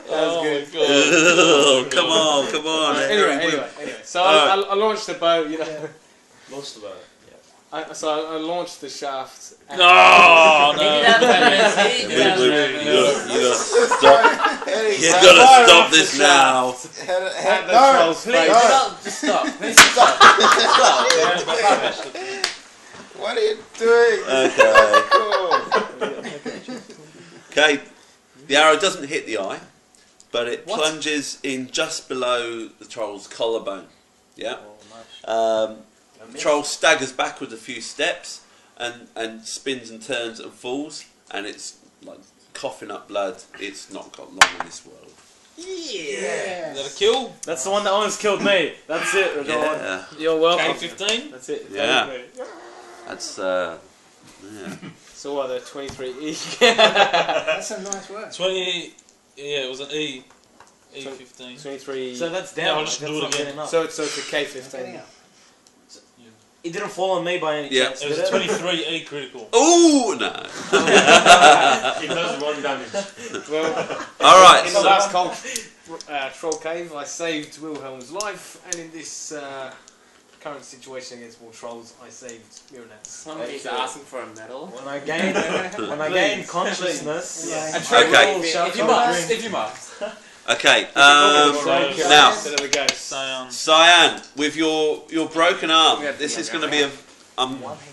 Oh good. my god. Oh, come on. Anyway. So I launched the bow, you know. Most of it. So I launched the shaft. And No, You gotta stop this now. at the No, troll's face. Just stop. Please stop. What are you doing? Okay. Cool. Okay, the arrow doesn't hit the eye, but it plunges in just below the troll's collarbone. Yeah. Troll staggers backwards a few steps and spins and turns and falls, and it's like coughing up blood. It's not got long in this world. Yeah. Is that a kill? That's the one that almost killed me. That's it. Yeah. You're welcome. K15? That's it. Yeah. That's yeah. So what? The 23E. That's some nice work. 20. Yeah, it was an E. E15. 23. So that's down. Yeah, I'll like, just that's do it not again. getting up. So it's a K15. Getting up. It didn't fall on me by any chance. It Did was it? 23 E critical. Oh no! It does 1 damage. Well, All right. in the last troll cave, I saved Wilhelm's life, and in this current situation against more trolls, I saved Miranet's. Somebody's asking for a medal. When I gained consciousness, Okay. If you must. Okay. Now, Instead of the ghost. Cyan, with your broken arm, this is going to be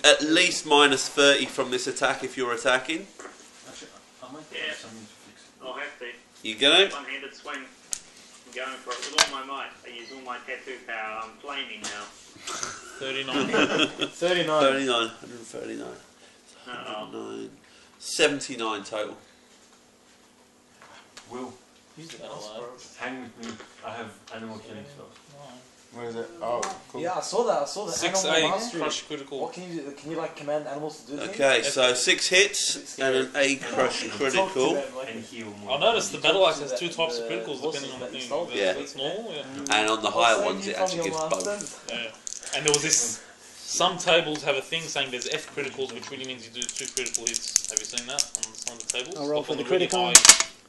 at least minus 30 from this attack if you're attacking. Yeah. I'll have to. You gonna? One-handed swing. I'm going for it with all my might. I use all my tattoo power. I'm flaming now. 39. 39. 139. Uh-oh. 79 total. Will, Use the medal, hang with me. I have animal killing spells. Where is it? Oh, cool. Yeah, I saw that. 6 Animal A mastery. crush critical. What can you do? Can you like command animals to do things? Okay, so 6 hits and an A crush critical. And heal more. I noticed the battle axe has 2 types of criticals depending on the thing. Yeah. That's normal, yeah. And on the higher ones it actually gives both. Yeah. And there was this. Some tables have a thing saying there's F criticals, which really means you do 2 critical hits. Have you seen that on some of the tables? I'll roll Like for on the really critical. high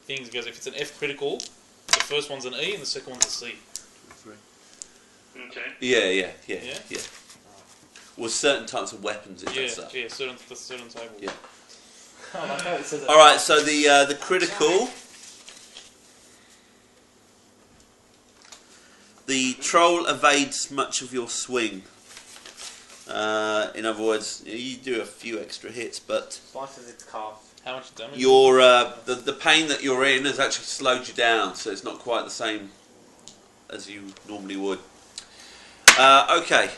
things, because if it's an F critical, the first one's an E and the second one's a C. Okay. Yeah. Yeah? With certain types of weapons it does that. Yeah, certain tables. Yeah. I like how it says it. Alright, so the critical. The troll evades much of your swing. In other words, you do a few extra hits, but Slices its calf. How much damage? your the pain that you're in has actually slowed you down, so it's not quite the same as you normally would. Okay,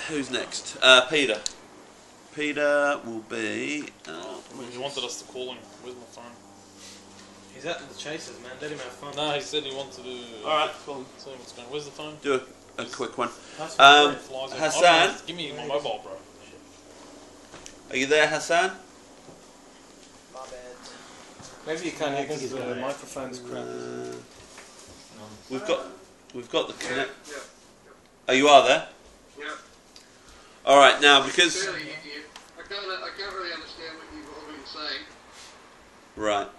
who's next? Peter. Peter will be. He wanted us to call him. Where's my phone? He's at the chasers, man. Let him have fun. No, he said he wanted to. Alright. Call him. See what's going on. Where's the phone? Do a quick one. Flies on. Hassan, Give me my mobile, bro. are you there, Hassan? My bad. Maybe you can't hear because the microphone's crap. We've got the connect. Yeah. Oh, you are there. Yeah. All right, now because Fairly easy. I can't really understand what you've been saying. right.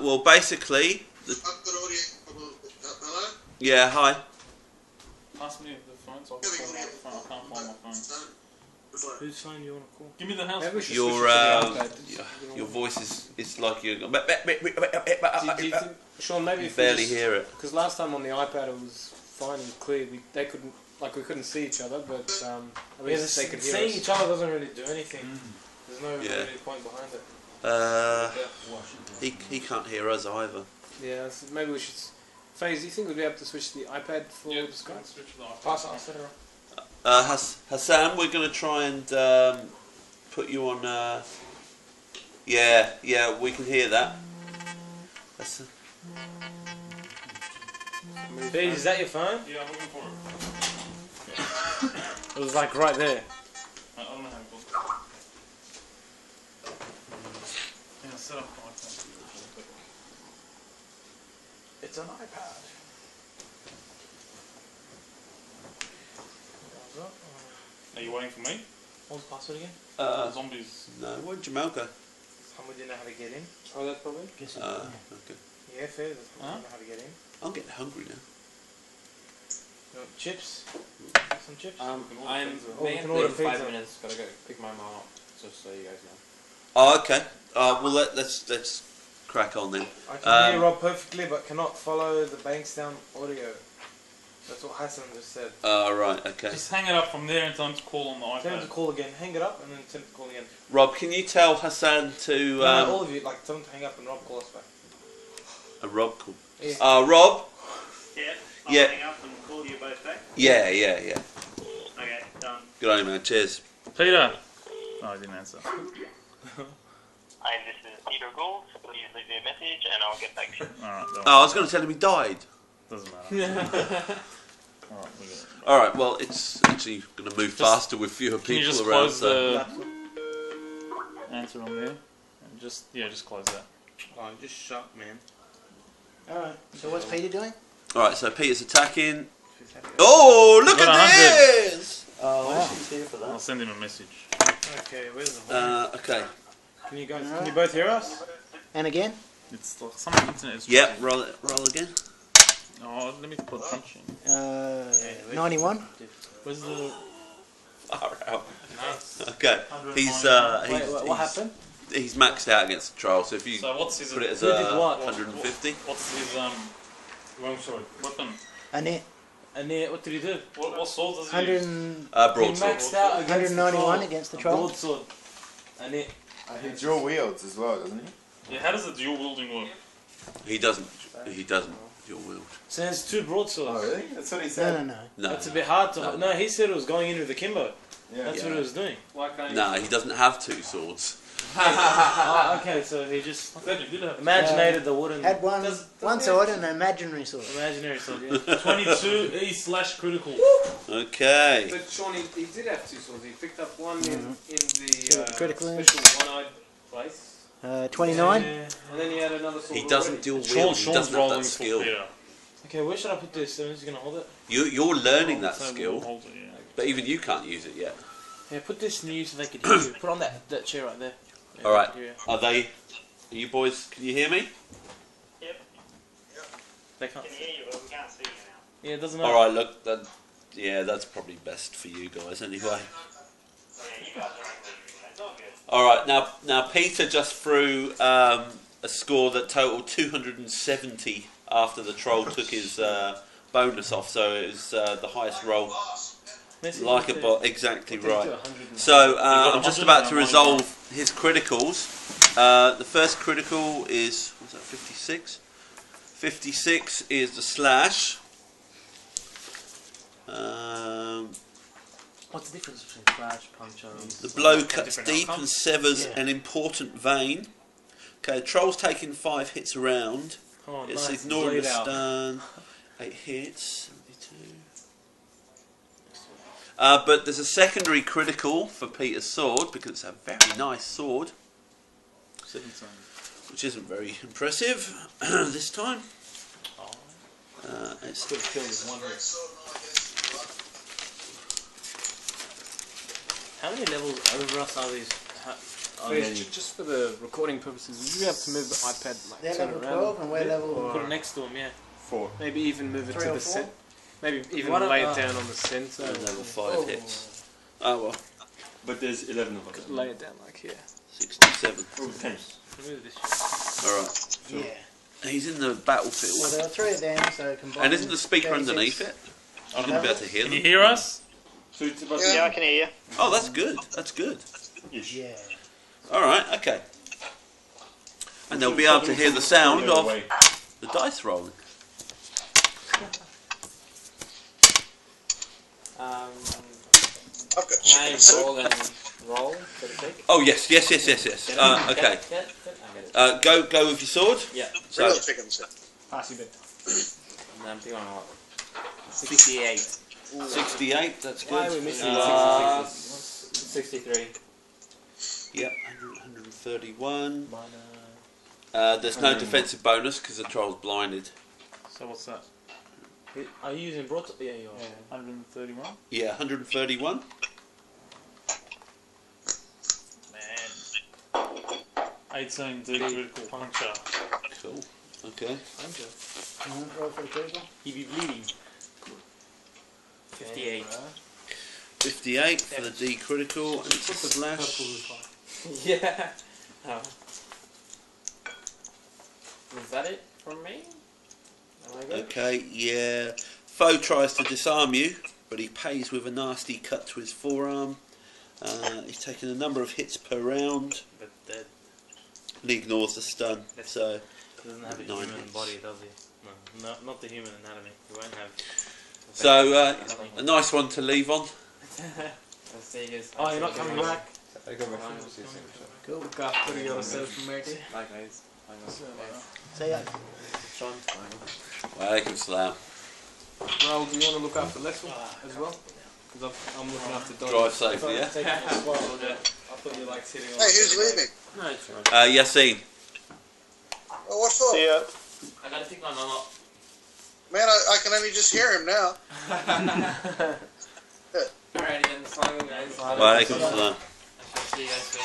Well, basically, I've got audio. Hello? yeah. Hi. Pass me the phone so I can call my phone. I can't find my phone. Whose phone do you want to call? Give me the house. Maybe we should Your switch it to the iPad. your voice is it's like you're. Do you think, Sean, maybe You if we barely just- hear it. Because last time on the iPad it was fine and clear. We couldn't see each other, but at least they could hear Seeing us. each other doesn't really do anything. There's no Yeah. really point behind it. He can't hear us either. Yeah, so maybe we should. FaZe, do you think we'd be able to switch to the iPad for Yeah, the just Skype? switch to the iPad. Pass it, I'll set it up. Hassan, we're going to try and put you on. Yeah, we can hear that. That's, Bees, is that your phone? Yeah, I'm looking for it. It was like right there. I don't know how it goes. Yeah, set up my iPad. It's an iPad. Are you waiting for me? What was the password again? Zombies. no, where'd Jamal go? Someone didn't know how to get in. Oh, that's probably. Guess Okay. Yeah, fair. Someone Huh? didn't know how to get in. I'm getting hungry now. You want chips? Some chips? I'm we may can have order to leave in 5 pizza. minutes. Gotta go pick my mom up. Just so you guys know. Oh, okay. Well, let's crack on then. I can hear Rob perfectly, but cannot follow the Bankstown audio. That's what Hassan just said. Oh, right, okay. Just hang it up from there and tell him to call on the iPad. Tell him to call again. Hang it up and then tell him to call again. Rob, can you tell Hassan to... No, all of you, like, tell him to hang up and Rob call us back. A Rob call? Yeah. Rob? Yeah. Yeah. I'll hang up and call you both back. Yeah. Okay, done. Good on you, man. Cheers. Peter. Oh, I didn't answer. Hi, this is Peter Gould. Please leave me a message and I'll get back to you. Alright. Oh, I was going to tell him he died. Doesn't matter. Alright, well, it's actually going to move faster with fewer Can you people just around. close the answer on there? And just close that. Oh, I'm just shocked, man. Alright, so what's Peter doing? Alright, so Peter's attacking. Oh, look Got at 100. this! Oh, wow. I'll send him a message. Okay, where's the phone? Okay. Can you guys, can you both hear us? And again? It's like some internet is Yep, roll again. Oh, let me put punching. 91. Where's the... Far out. Nice. Okay. He's Wait, what happened? He's maxed out against the troll, so if you So what's his... put it as Who did what? 150. What's his Longsword. weapon? And it, And what did he do? What sword does he 100 use? and, He Broadsword. maxed out against 191 the against the A troll. broadsword. And it. He dual wields as well, doesn't he? Yeah, how does the dual wielding work? He doesn't dual wield. So there's two broadswords. Oh, really? That's what he No, said. no, no. No. That's a bit hard to. No, he said it was going in with the Kimbo. Yeah. That's what it was doing. Why can't No, he doesn't have two swords. Oh, okay, so he just imaginated the wooden. Had one sword and an imaginary sword. Imaginary sword, yeah. 22 E/critical. Okay. But Sean, he did have two swords. He picked up one in the critical special one-eyed place. 29. Yeah. And then he had another sword. He doesn't already. dual wield. Sean's He doesn't have rolling that for skill. Peter. Okay, where should I put this? So he's gonna hold it. You're learning that So we'll skill, hold it, yeah. but even you can't use it yet. Yeah, put this new so they can hear you. Put on that chair right there. Yeah, All right. they can hear you. Are you boys? Can you hear me? Yep. They can't. Can hear you, but we can't see you now. Yeah, it doesn't matter. All right. Look. That's probably best for you guys anyway. Yeah, you guys are ugly. It's all good. All right. Now Peter just threw a score that totaled 270 after the troll took his bonus off, so it was the highest roll. Like a bot, exactly right. So I'm just about to resolve his criticals. The first critical is, what's that, 56? 56 is the slash. What's the difference between flash, puncher, and... The blow cuts deep and severs an important vein. Okay, the troll's taking 5 hits around. Oh, It's nice. ignoring the Bleed out. stun. 8 hits. 72. But there's a secondary critical for Peter's sword because it's a very nice sword, 17. which isn't very impressive this time. It's Could have killed with one hit. How many levels over us are these? Just for the recording purposes, would you have to move the iPad like They're turn level around 12 and we're level... Put it next to him, yeah. 4. Maybe even move it 3 to or the 4? center. Maybe even Why don't- lay it down on the center. level 5 hits. Oh well, But there's 11 of us. Lay it down like here. 67. Thanks. Remove this. Alright. Yeah. He's in the Well, battlefield. there are 3 of them, so combined... And isn't the speaker 36. underneath it? I'm going to be able to hear Can them. you hear us? So it's about Yeah, I can hear you. Oh, that's good. That's good. Yeah. Alright, okay. And they'll be able to hear the sound of the dice rolling. I've got Can I chicken soup. roll and roll, so to speak? Oh, yes. Okay. Go with your sword. Yeah. So, Real chicken soup. Pass you bit. And I'm thinking on what? 68. 68, that's Why are we good. missing 63? Yep, 131. There's no defensive bonus because the troll's blinded. So what's that? Are you using broadsword? Yeah, you are. 131? Yeah, 131. Man. 18 D critical puncture. Cool. Okay. Roll for the critical. He be bleeding. 58. 58 for the D critical. And it's a slash. Yeah. Oh. Was that it from me? Am I good? Okay, yeah. Foe tries to disarm you, but he pays with a nasty cut to his forearm. He's taken a number of hits per round. But dead. And he ignores the stun. So He doesn't have a human body, does he? No, not the human anatomy. He won't have. So a nice one to leave on. Oh, you're not coming back? Cool. Look after yourself, matey. Bye, guys. See ya. Walaikum salam. Raoul, do you want to look after Leslie as well? Because I'm looking after Donnie. Drive safely, yeah? I thought you liked sitting on. Hey, who's leaving? No, it's alright. Yassine. Oh, what for? I gotta pick my mum up. Man, I can only just hear him now. Alrighty then, Simon, guys. Walaikum salam. I shall see you guys soon.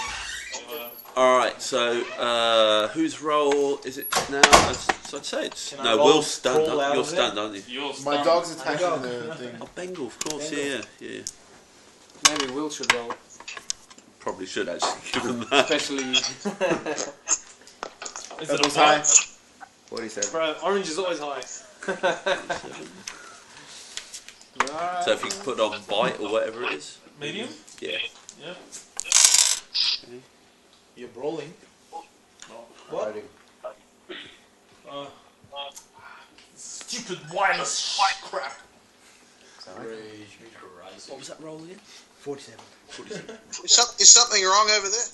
Alright, so whose role is it now? So I'd say it's... Can I No, roll Will's stunned. crawl out You're of it? stunned, aren't you? You're My stunned. dog's attacking the thing. Oh, Bengal, of course, Bengal. yeah. Maybe Will should roll. Probably should actually give him that. Especially. Is it a Apple's high. fight? 47. Bro, orange is always high. Right. So if you put on bite or whatever it is. Medium? Yeah. Yep. You're brawling. What? Stupid wireless crap. What was that roll again? 47. Is something wrong over there?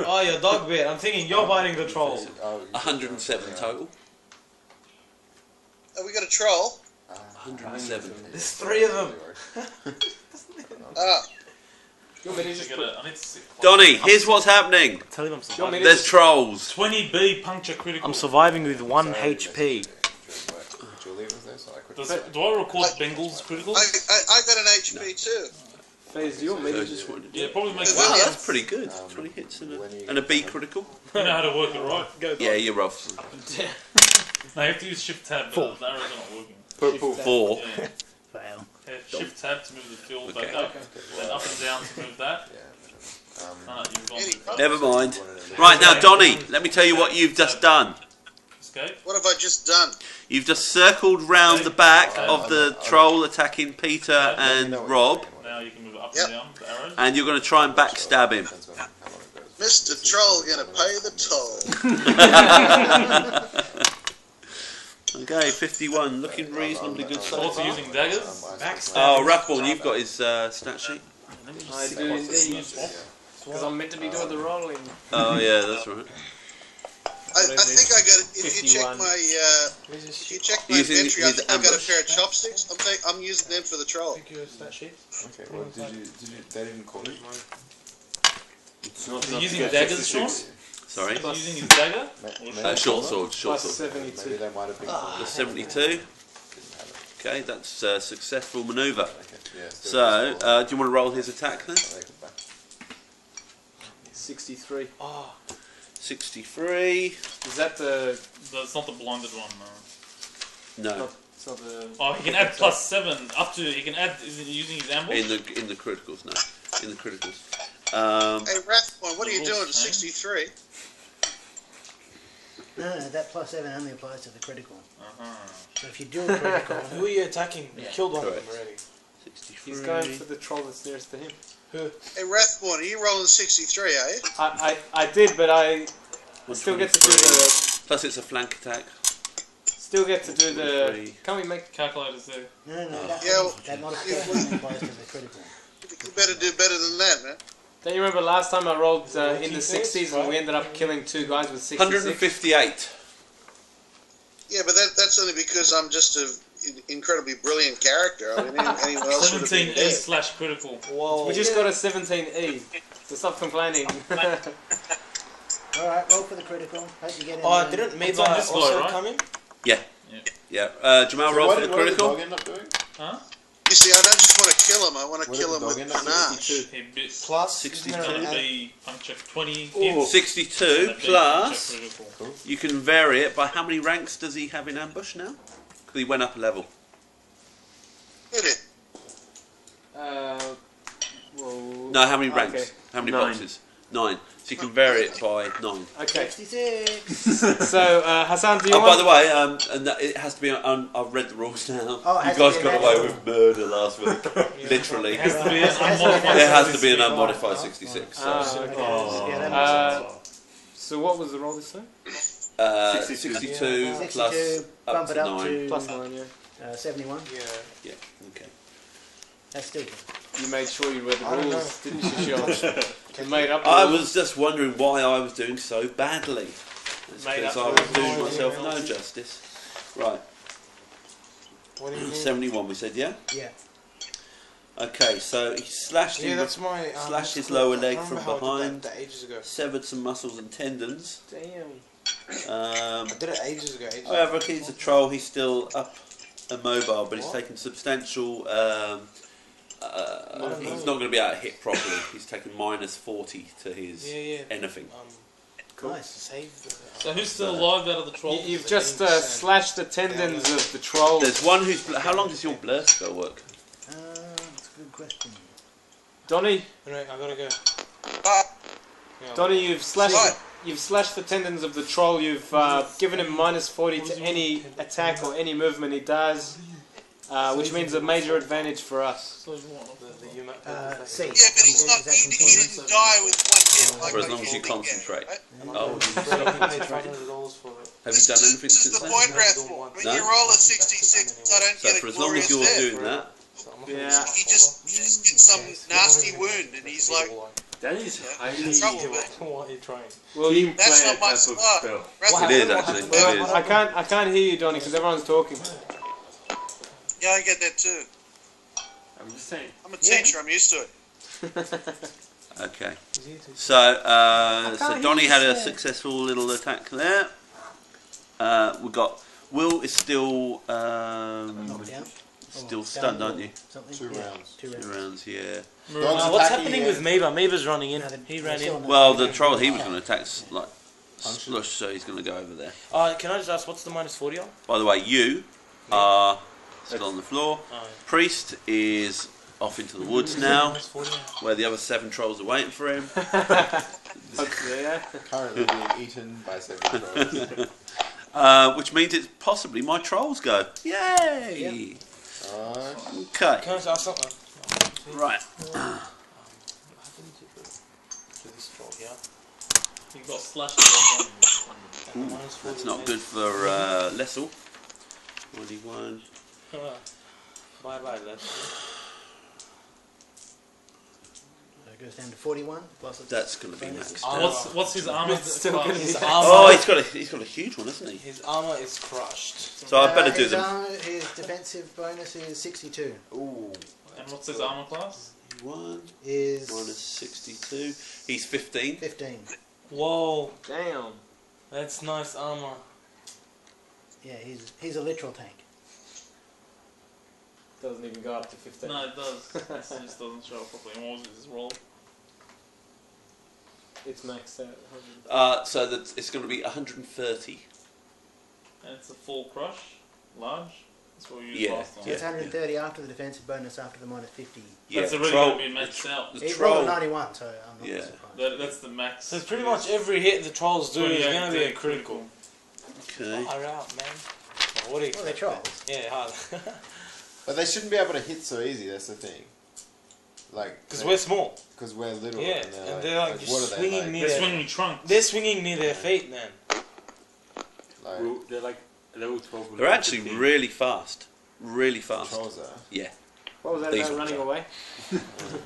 Oh, your dog bit. I'm thinking you're biting the troll. 107 total. Have we got a troll? 107. There's 3 of them. Ah. You want me to just put... I need to see. Donnie, here's what's happening. Tell him I'm You want me surviving. to There's just... trolls. 20B puncture critical. I'm surviving with 1 HP. Do I record Bengal's critical? I got an HP too. Phase, do you want me to So just... just wanted to do Yeah, it. probably make Wow, sense. that's pretty good. 20 hits and a B critical. You know how to work it right. Yeah, you're rough. No, you have to use shift tab, but the arrows are not working. Purple 4. Yeah. Fail. Yeah, shift tab to move the field Okay. back up, then up and down to move that. You've gone to Never mind. Right now, Donnie, let me tell you what you've just done. escape. What have I just done? You've just circled round the back of the troll attacking Peter and Rob, Now you can move it up Yep. and down, the arrows. and you're going to try and backstab him. Mr. Troll gonna pay the toll. Okay, 51, looking reasonably good so Also far. using daggers. Oh, Rathbone, you've got his stat sheet. I do indeed. Because I'm meant to be doing the rolling. Oh yeah, that's right. I think I got. If you check 51. my, if you check my Using inventory, I his think I got a ambush. pair of chopsticks. I'm using them for the troll. Okay, well, they didn't call it? It's not Is he using daggers, Sean? Sorry. Is he using his dagger? Short sword, short Plus sword. 72. Maybe they might have been called. The 72. Okay, that's a successful manoeuvre. Yeah, So, do you want to roll his attack then? 63. Oh, 63. Is that the... That's not the blinded one, no. No, It's not the... Oh, he can add +7 up to. He can add. Is he using his ambush? in the criticals. No, in the criticals. Hey, Rathbone, what are you doing to 63? No, that +7 only applies to the critical. Uh-huh. So if you do a critical, who are you attacking? You killed one Correct. of them already. 63. He's going for the troll that's nearest to him. Hey, Rathbone, are you rolling 63, are you? I did, but I still get to do the... Plus, it's a flank attack. Still get to do the... 23. Can't we make... Calculators there. no, that, Yeah, well, that modification only applies to the critical. You better do better than that, man. Don't you remember last time I rolled in the 60s and we ended up killing 2 guys with 66? 158. Yeah, but that's only because I'm just an incredibly brilliant character. I mean, anyone else would have been 17E dead. / critical. Whoa. We just got a 17E. So stop complaining. Alright, roll for the critical. Hope you get in Oh, there. didn't It's Maybe on this guy, also right? come in? Yeah. Jamal, roll for the critical. What did the dog end up doing? Huh? You see, I don't just want to kill him. I want to What kill did him the with dog end up panache. He bit Plus 62. isn't there an- be puncture 20 Ooh, hits. 62 and a B plus. puncture critical. You can vary it by how many ranks does he have in ambush now? Because he went up a level. Hit it. Well, No, how many ranks? Okay. How many 9. boxes? 9. So So you can vary it by 9. Okay. 66. So, Hassan, do you Oh, want... by the way, and that, it has to be. I've read the rules now. Oh, it you has guys to be got an away actual- with murder last week. Literally. It has to be There has to be an unmodified 66. So. okay. Yeah, that makes sense. So what was the roll this time? 62 plus 62, up bump to it up 9. to Plus 9, yeah. 71. Yeah, okay. That's still good. You made sure you read the rules, didn't you, Sean? You made up the I rules. was just wondering why I was doing so badly. It's Made because up I the was doing rules. myself no justice. Right. What do you mean? 71 we said, yeah? Yeah. Okay, so he slashed, slashed his lower leg from behind, ages ago. severed some muscles and tendons. Damn. I did it ages ago. However, he's a troll, he's still up and mobile, but he's taken substantial... he's not going to be able to hit properly. He's taken minus 40 to his anything. Cool. Nice. So who's still alive out of the trolls? You've just slashed the tendons of the troll. There's one who's... How long does your blur spell work? That's a good question. Donnie? Right, I gotta go. Donnie, you've slashed the tendons of the troll. You've given him minus 40 to any attack or any movement he does, which means a major advantage for us. C. Yeah, but he's not. He didn't die with one hit. Like For as long as you concentrate. Oh, have you done anything This is since the then? point, Rathful. When you roll a 66, I don't So get a for as long as glorious you're death. doing that, He just gets some nasty wound, and he's like, That is highly trouble, but What are you trying? Well, team that's player not my type of spot. spell. it is actually. It is. I can't hear you, Donnie, because everyone's talking. Yeah, I get that too. I'm just saying. I'm a teacher. I'm used to it. Okay. So, so Donnie had a successful little attack there. We got Will is still still stunned, aren't you? Something? 2 rounds. 2 rounds. 2 rounds, yeah. What's happening with Meba? Meba's running in. He ran in. Well, the troll he was going to attack like slush, so he's going to go over there. Can I just ask, what's the minus 40 on? By the way, you are still on the floor. Oh, Priest is off into the woods now, where the other 7 trolls are waiting for him. Currently being eaten by 7 trolls. Which means it's possibly my trolls go. Yay! Okay. Can I just ask something? Right. You got slashed. Ooh, that's not good for Lessel. 91. Bye bye, Leslie. It goes down to 41. Plus That's going to be maxed. What's his armor? His armor. Oh, he's got a huge one, hasn't he? His armor is crushed. So I better do his them. His defensive bonus is 62. Ooh. And what's his armor class? 1 Is minus 62. He's 15. 15. Whoa, Damn. that's nice armor. Yeah, he's a literal tank. Doesn't even go up to 15. No, it does. It just doesn't show up properly. What was his roll? It's maxed out. So that it's going to be 130. And it's a full crush, large. That's what we used Yeah. last time. So it's 130 after the defensive bonus after the minus 50. Yeah, That's the already troll. going to be maxed out. The He troll. rolled a 91, so I'm not Yeah. surprised. That's the max. So pretty much every hit the trolls do is going to be a critical. Okay. Far out, man. Well, what do you Well, they're trolls. Yeah, hard. But they shouldn't be able to hit so easy, that's the thing. Like, Because we're small. Because we're little. Yeah, and they're like, what are they swinging like? near They're their... swinging trunks. They're swinging near their feet, man. Like, They're like level 12. They're actually really fast. Really fast. trolls are. Yeah. What was that These about ones running are. away?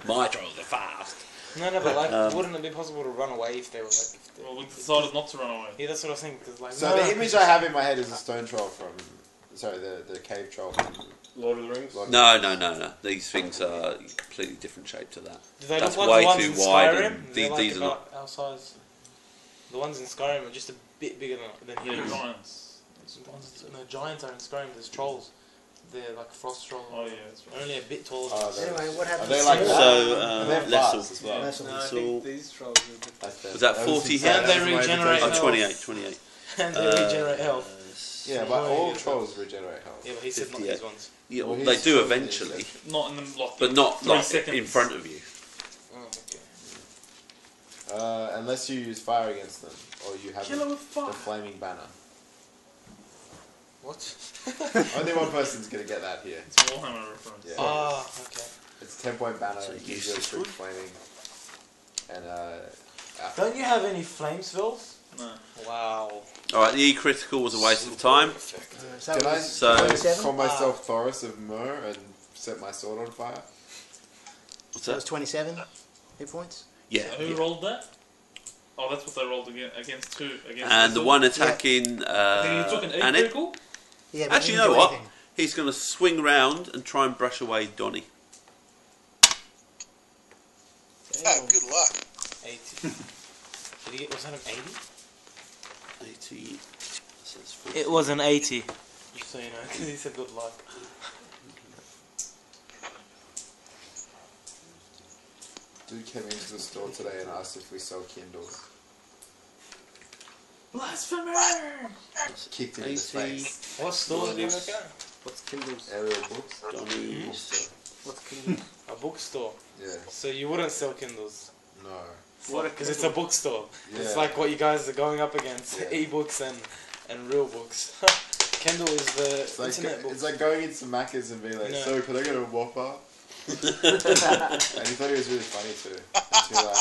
My trolls are fast. No, but like, wouldn't it be possible to run away if they were like... If they, Well, we decided not to run away. yeah, that's what I was thinking. Cause, like, So no, the image I have in my head is a stone troll from... Sorry, the cave troll from... Lord of the Rings? No. These things are a completely different shape to that. Do they That's look way like the ones too in wide Skyrim? and They're like these are about our size. The ones in Skyrim are just a bit bigger than Yeah, humans. giants. No, giants are in Skyrim. There's trolls. They're like frost trolls. Oh, yeah, that's right. Only a bit taller. Anyway, what Are happens? they like that? So, They're Lessel. fast as well. Lessel. No, I So- think these trolls are different. Was that 40 hit? And they regenerate Oh, health. 28. And they regenerate health. Yeah, but all trolls regenerate health. Yeah, but he said not 58. these ones. Yeah, Well, well, they he's do trolls eventually, Not in the like, but not 3 like seconds. in front of you. Oh, okay. Unless you use fire against them, or you have Kill the him with fire. flaming banner. What? Only one person's gonna get that here. It's Warhammer reference. Yeah. Ah, okay. It's 10-point banner. So Gives use you a this free one. flaming. And Don't you have any flame spells? No. Wow. Alright, the E critical was a waste of time. So Can I So- call myself Thoris of Myr and set my sword on fire? What's that was that? 27 hit points. Yeah. So who rolled that? Oh, that's what they rolled against two. Against And the two. one attacking Then he took an E Anit. critical? Yeah, but Actually, you didn't know do what? anything. He's going to swing round and try and brush away Donnie. Oh, good luck. 80. Did he get, was that an 80? 80. So it's 40. It was an 80. Just so you know, because he said good luck. Dude came into the store today and asked if we sell Kindles. Blasphemer! Kicked him in the 80. face. What store do you work at? What's Kindles? Ariel books. Donnie. What's Kindles? A bookstore. Yeah. So you wouldn't sell Kindles? No. What? Because it's a bookstore. It's Yeah. like what you guys are going up against. Yeah. E-books and real books. Kindle is the It's like, internet book. it's like going into Macca's and being like, No. so can I get a Whopper? And he thought he was really funny too. Until I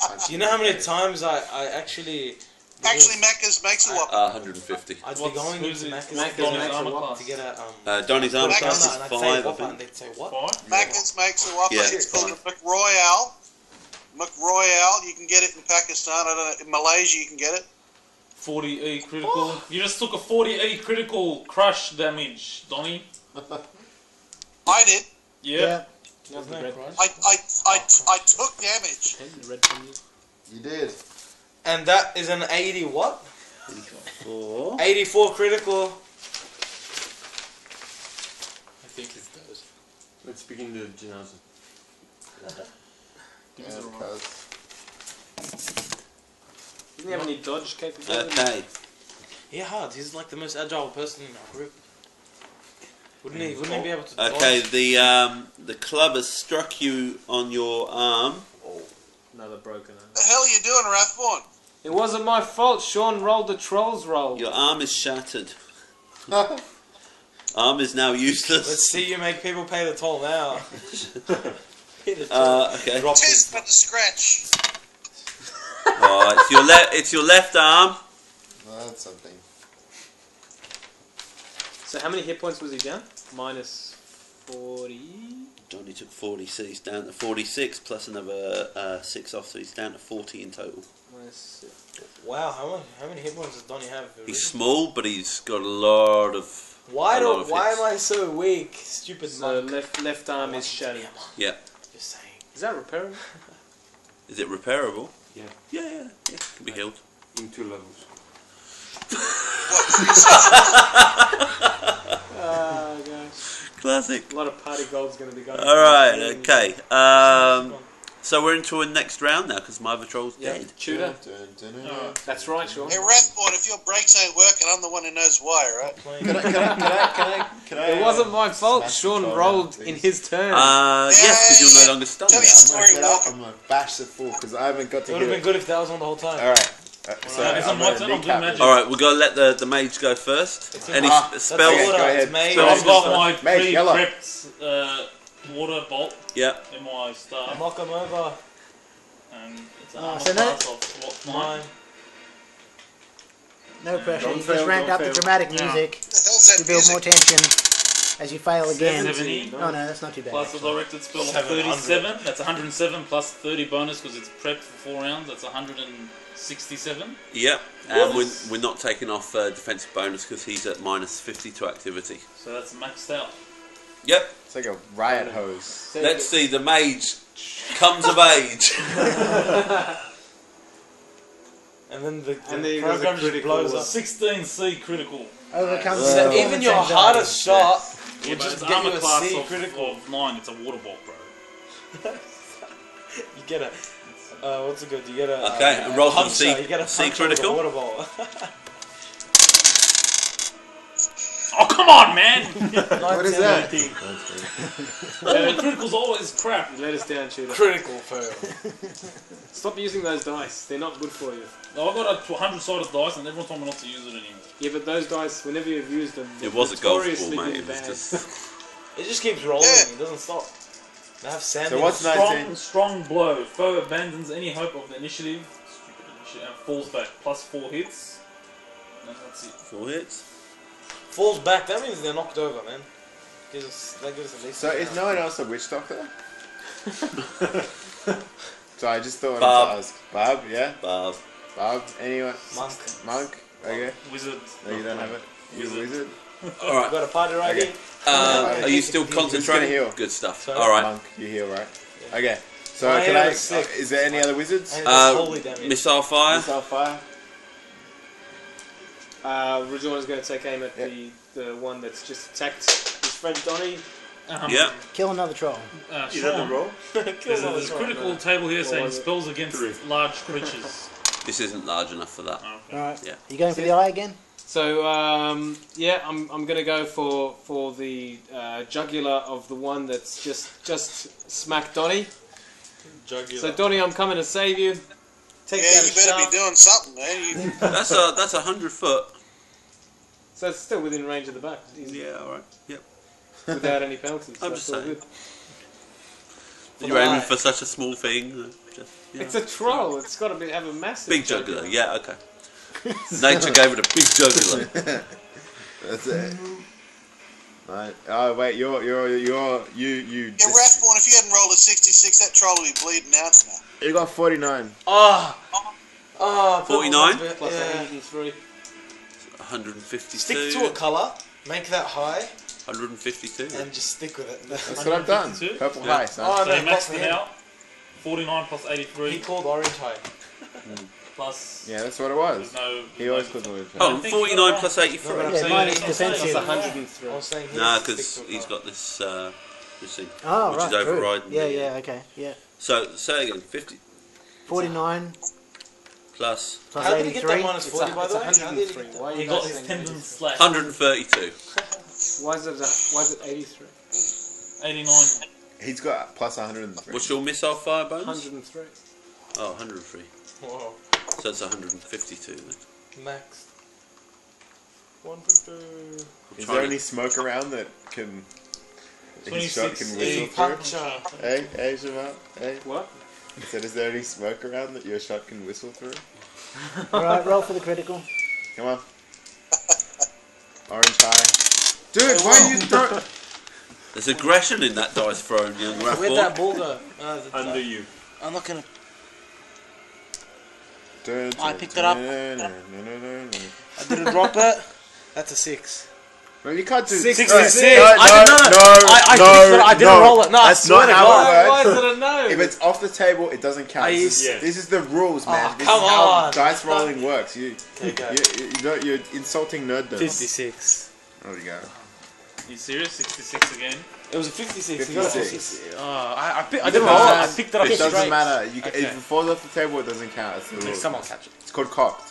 punched Do you know how him in many the face. times I actually... Actually, Macca's makes a Whopper. 150. I'd be What's- going who's into it? Macca's Macca's to makes get armor a class. to get a Donnie's armor Macca's class is and I'd 5, say I Whopper, think. and they'd say what? Fire? Macca's makes a Whopper. Yeah. It's called a McRoyale. McRoyale. You can get it in Pakistan. I don't know. In Malaysia, you can get it. 40E critical. You just took a 40E critical crush damage, Donnie. I did. Yeah. Wasn't that crunch? I took damage. The red from you. You did. And that is an 80 what? 84. 84 critical. I think it's those. Let's begin the Janaza. Give me the And roll. cuz Doesn't he have any dodge capability? Okay. Yeah, hard. He's like the most agile person in our group. Wouldn't he be able to Okay, dodge? the club has struck you on your arm. Another broken arm. The hell are you doing, Rathborn? It wasn't my fault. Sean rolled the trolls roll. Your arm is shattered. Arm is now useless. Let's see you make people pay the toll now. Okay. Drop Tis but a scratch. Alright, it's your left arm. well, that's something. So how many hit points was he down? Minus 40. Donnie took 40, so he's down to 46 plus another 6 off, so he's down to 40 in total. Minus 6. Wow, how many hit points does Donnie have? He's small, but he's got a lot of. Why a lot of why hits. am I so weak? Stupid So monk. left arm is shattered. Yeah. Just saying. Is that repairable? Is it repairable? Yeah. Yeah. Can be healed. In 2 levels. Oh gosh. Classic. A lot of party gold's going to be going. Alright, okay. So we're into a next round now because my other troll's dead. Tudor. That's right, Sean. Hey, Rathborn, if your brakes ain't working, I'm the one who knows why, right? Can I It wasn't my fault. smash the Sean troll rolled down, in please? his turn. Yes, because you're no longer stunned. Tell me a now. story, Get up, Walker. I'm gonna bash the fool because I haven't got It to would have hit been good if that was on the whole time. Alright. So It's on I'm my gonna turn, I'm doing recap magic. it. Alright, we're going to let the mage go first. Any That's spells? okay, go ahead. It's made. So I've got my Mate, yellow. pre-prepped water bolt Yeah. in my staff, Knock him over. and it's an Oh, armor so no- class of what's mine. No pressure. Don't You fail, just ramped don't up the fail. dramatic Yeah. music The hell's to that build more music? tension as you fail again. 70. Oh no, that's not too bad. Plus a directed spell of 700. 37. That's 107 plus 30 bonus because it's prepped for 4 rounds. That's 167. Yep. And we're not taking off defensive bonus because he's at minus 50 to activity. So that's maxed out. Yep. It's like a riot hose. Let's see, the mage comes of age. And then the And then program there's a just critical blows one. up. 16C critical. Overcomes So the even your performance hardest shot Yeah, will but just it's get you armor a class C of, critical. of 9. It's a water bolt, bro. You get a what's it good? You get a Okay, and roll some puncher. C- You get a C puncher with a critical. water ball. Oh, come on, man! What is that? All the critical's always crap. You let us down, shooter. Critical fail. Stop using those dice. They're not good for you. No, I've got a 100-sided dice and everyone told me not to use it anymore. Yeah, but those dice, whenever you've used them, It was a golf ball, notoriously mate. been It was bad. just... It just keeps rolling. It doesn't stop. They have sand. So what's 19? Strong blow. Foe abandons any hope of the initiative. Stupid initiative. And falls back. Plus 4 hits. And that's it. 4 hits. Falls back. That means they're knocked over, man. That gives us at least. So is no one else a witch doctor? So I just thought Barb. I'd ask. Barb, yeah? Barb. Barb, anyone? Monk. Okay. Wizard. No, you don't have it. You're a wizard? Alright. Got a party right Okay. here. Are you still Who's gonna concentrating? heal? Good stuff. Sorry? Alright. Monk, you heal, right? Okay. So My can hair I... is sick. is there any other wizards? And it's holy damage. Missile fire. Missile fire? Rajona's going to take aim at the one that's just attacked his friend Donnie. Yeah. Kill another troll. Is that the roll? There's a critical table here saying spells against large creatures. This isn't large enough for that. Alright. Yeah. You going for the eye again? So yeah, I'm going to go for the jugular of the one that's just smacked Donnie. Jugular. So Donnie, I'm coming to save you. Take Yeah, down you a better shaft. be doing something, man. That's 100 foot. So it's still within range of the back. Easy. Yeah, alright. Yep. Without any penalties. I'm That's just all saying. good. You're aiming for such a small thing. Just, you know. It's a troll. It's got to have a massive Big jugular. Yeah, okay. Nature gave it a big jugular. That's it. Right. Oh wait, you. Yeah, Rathborn, if you hadn't rolled a 66, that troll would be bleeding out now. You got 49. Oh, 49? Plus yeah. 103. 152. Stick to a colour, make that high, 152. and just stick with it. That's what I've done. 152? Purple Yeah. high, son. Oh, So no, you maxed plus it out. 49 plus 83 He called orange high. plus. Yeah, that's what it was. There's no. He always calls me. Oh, 49 plus 83. No, but I'm Yeah, saying minus it's defensive. Plus 103. I was saying he Nah, has to because stick to a he's colour. got this thing, Oh, which right. is overriding. True. Yeah, the- yeah, okay. Yeah. So, say again, 50 49 plus plus How did he 83. get that minus It's 40 by it's the way? How did he 103. get Why are He you got guys his saying tendons 83? slashed. 132. Why is it 83? 89. He's got plus 103. What's your missile fire bonus? 103. Oh, 103. Whoa. So it's 152 then. Max. 150. Is there any smoke around that can... His shot 26 can whistle through? Puncher. Hey, Jamal. Hey. What? I said, is there any smoke around that your shot can whistle through? Alright, roll for the critical. Come on. Orange high. Dude, why are you throwing... There's aggression in that dice thrown, young Where'd that Rathborn. ball go? Under you. I'm not gonna. Dun, I dun, picked it up. dun, dun, dun, dun, dun, dun. I didn't drop it. That's a 6. Well, you can't do 66. No, I didn't know. I picked it up. I didn't roll it. No, I that's swear not to how God. it Why works. is it a no? If it's off the table, it doesn't count. I This used- is the rules, man. Oh, This come is how on. dice rolling works. You, Okay, go. you're insulting nerddom. 56. There we go. You serious? 66 again? It was a 56. 56. I didn't roll it. I picked it up It doesn't straight. matter. You, Okay. If it falls off the table, it doesn't count. It's the rules. Someone catch it. It's called cocked.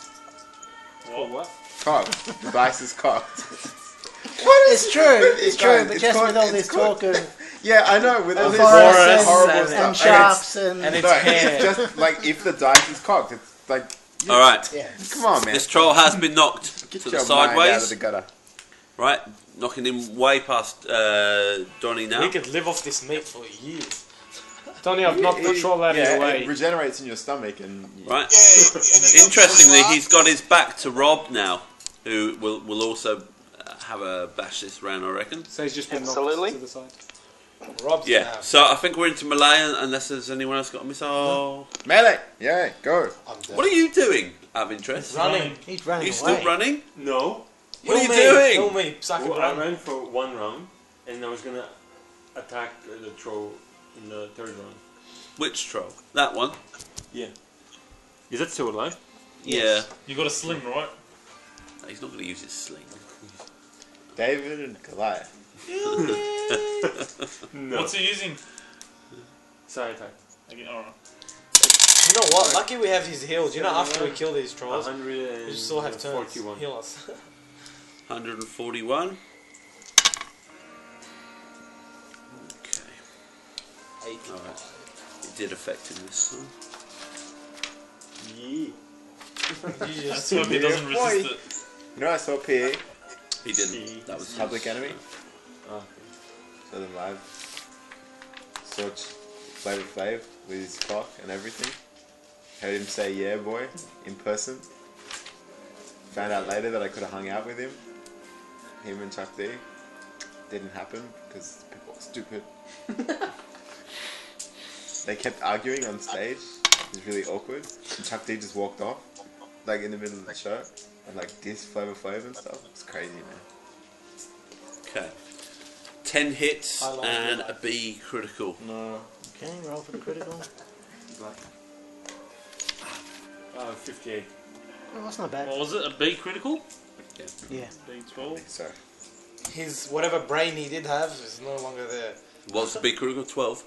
What? Cocked. The dice is cocked. It's true, it's true, Guys, but it's just called- with all it's this called- talk of Yeah, I know. With all this forests horrible and stuff. sharks and... And it's No, hair. it's just like if the dice is cocked, it's like. Alright. Yeah. Come on, man. This troll has been knocked Get to your the mind out of sideways. the gutter. Right? Knocking him way past Donnie now. We could live off this meat for years. Donnie, I've knocked the troll out of your It way. regenerates in your stomach and. Right? Yeah, Interestingly, he's got his back to Rob now, who will also have a bash this round, I reckon. So he's just been Absolutely. knocked to the side. Rob's Yeah, now. so I think we're into melee unless there's anyone else got a missile. Melee! Yeah, go. I'm dead. What are you doing, out of interest? Running. He's Are running you away. still running? No. What are you Kill me. doing? Kill me. Suck it Well, I run. ran for one round, and I was gonna attack the troll in the third round. Which troll? That one? Yeah. Is that still alive? Yeah. You got a sling, right? No, he's not going to use his sling. David and Goliath. No. What's he using? Side attack. Again, alright. You know what? Lucky we have his heals. You know, after we kill these trolls, 141. we still have turns. Heal us. 141. Alright. It did affect him this time. Yeah. That's why he doesn't resist it. You know, I saw PE. He didn't. That was Public Enemy. Oh, so them live. Saw Flavor Flav with his cock and everything. Heard him say "Yeah, boy" in person. Found out later that I could have hung out with him. Him and Chuck D. Didn't happen because people are stupid. They kept arguing on stage. It was really awkward. And Chuck D just walked off, like in the middle of the show, and like dissed Flavor Flav and stuff. It's crazy, man. Okay. 10 hits and a B critical. No. Okay, roll for the critical. Oh, 58. Oh, that's not bad. What was it? A B critical? Yeah. B12. So. His whatever brain he did have is no longer there. What's the B critical? 12?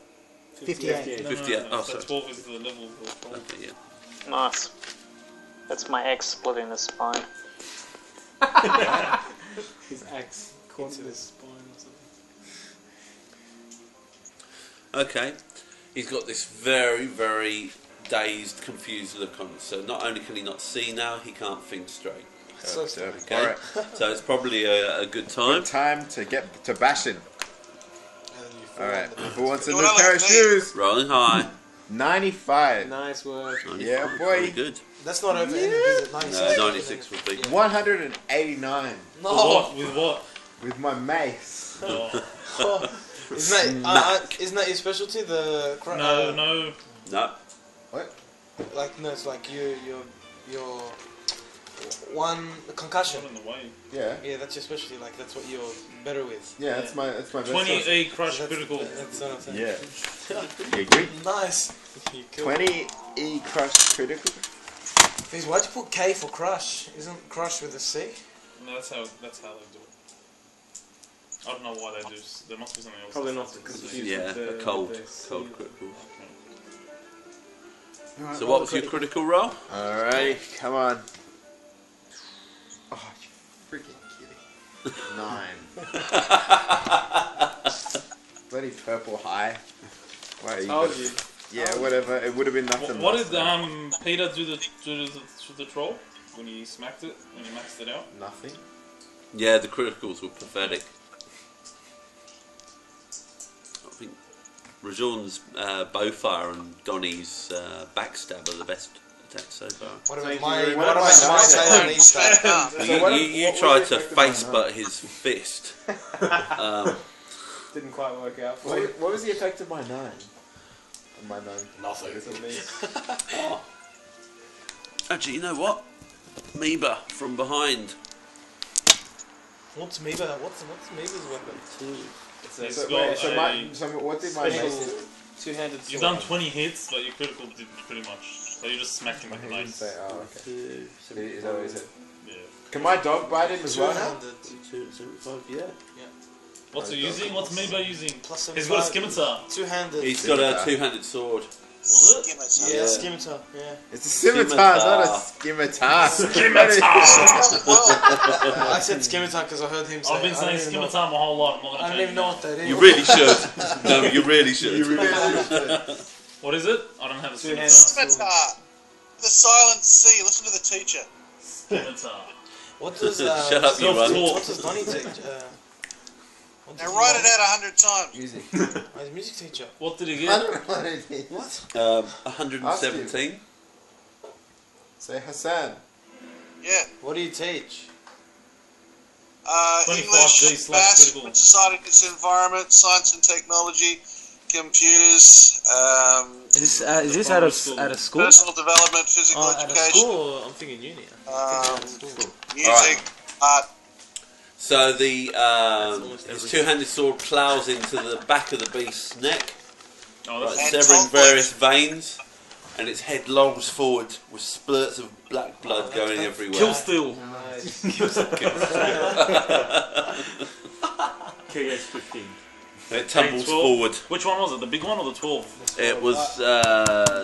58. 58. Oh, so sorry. 12 is the level of the Okay, yeah. Nice. That's my ex splitting the spine. His axe caught to his spine or something. Okay. He's got this very, very dazed, confused look on. So not only can he not see now, he can't think straight. So Okay. Alright. So it's probably a good time. Good time to get to bashing. Alright. Who wants a Do new what I pair like of to shoes? Rolling high. 95. Nice work. 95, Yeah, boy. Pretty good. That's not over ended, is it? 96. 96 would be. 189. No. With what? With my mace. Oh. Isn't that your specialty? The No. No. What? Like no, it's like your one concussion. Not in the way. Yeah. Yeah, that's your specialty. Like that's what you're better with. Yeah, that's my best 20 crush That's- critical. That's what I'm saying. Yeah. You agree? Nice. You killed 20 E crush critical. Please, why'd you put K for crush? Isn't crush with a C? No, that's how they do it. I don't know why they do. There must be something else. Probably not because Yeah, a cold critical. Alright, So roll what the was your critical. critical roll? Alrighty, come on. Oh, you freaking kidding. 9. Bloody purple high. Why Told you. Yeah, whatever. It would have been nothing. What less did than Peter do to the troll when he smacked it? When he maxed it out? nothing. Yeah, the criticals were pathetic. I think Rajon's bowfire and Donnie's backstab are the best attacks so far. What about Thank my you very what much. about my tail and Easter? You tried to face butt his fist. Didn't quite work out for What, you. what was the effect of my 9? My 9. Nothing. Oh. Actually, you know what? Amoeba from behind. What's Amoeba? What's Amoeba's weapon? He's So, got wait, so, so what did my Special mace do? two-handed sword. You've done 20 hits, but your critical did pretty much. So you just smacked him with the mace. Say, oh, okay. Is that what he said? Yeah. Can my dog bite him as well now? 275, yeah. What's he using? What's Amoeba using? Plus He's got a scimitar. Two-handed. He's got a two-handed sword. Scimitar. Yeah, scimitar. Yeah. It's a scimitar, not a scimitar. I said scimitar because I heard him say. I've been saying scimitar my whole life. I'm not I gonna don't change even know what that is. You really should. No, you really should. What is it? I don't have a scimitar. Scimitar. The silent C. Listen to the teacher. Scimitar. What does Shut up, you one. What does Donnie teach? Now write it out 100 times. Music. He's a music teacher. What did he get? What? 117. Say Hassan. Yeah. What do you teach? 25G English, maths, critical. society, its environment, science and technology, computers, Is this out of school? personal development, physical Out of education, school? Or I'm thinking uni. music, art. So the his two-handed sword plows into the back of the beast's neck, Oh, like that's severing various veins, and its head lolls forward with splurts of black blood going everywhere. Kill steal. KS 15. It tumbles 12. forward. Which one was it? The big one or the 12? It was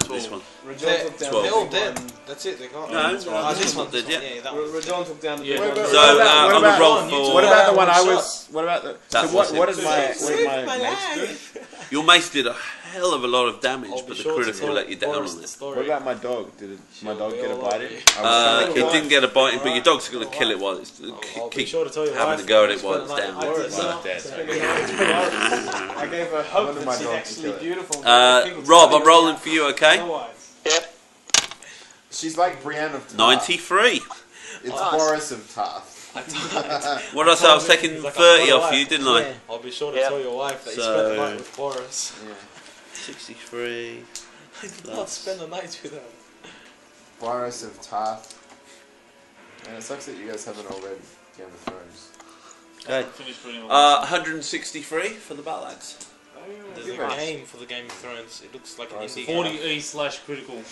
this one. They're, took down they're all the dead. one. That's it. They got. No, this one. did, yeah. Yeah, that one. Rajon took down the Yeah. big one. So What on the about- roll you for What about the one I One was? What about the? That So was what him. did my mace do? Your mace did a hell of a lot of damage, I'll be but the sure to critical tell let you down Boris on the it. story. What about my dog? Did my dog get a biting? It didn't get a biting, but your dog's going to kill it while it's I'll be keep sure to tell you having wife a go at it it's while been it's a down. night. Well, it's dead. I gave her hope One of that my she's dogs actually kill it. beautiful. Rob, I'm rolling for you, okay? Yep. She's like Brienne of Tarth. 93. It's Boris of Tarth. What did I say? I was taking 30 off you, didn't I? Yeah. I'll be sure to tell your wife that you So- spent the night with Boris. 63. I did not spend the night with her. Boris of Tarth. And it sucks that you guys haven't all read Game of Thrones. Okay. Finished reading all 163 for the Battle Axe. There's a game for the Game of Thrones. It looks like an indie 40E/critical.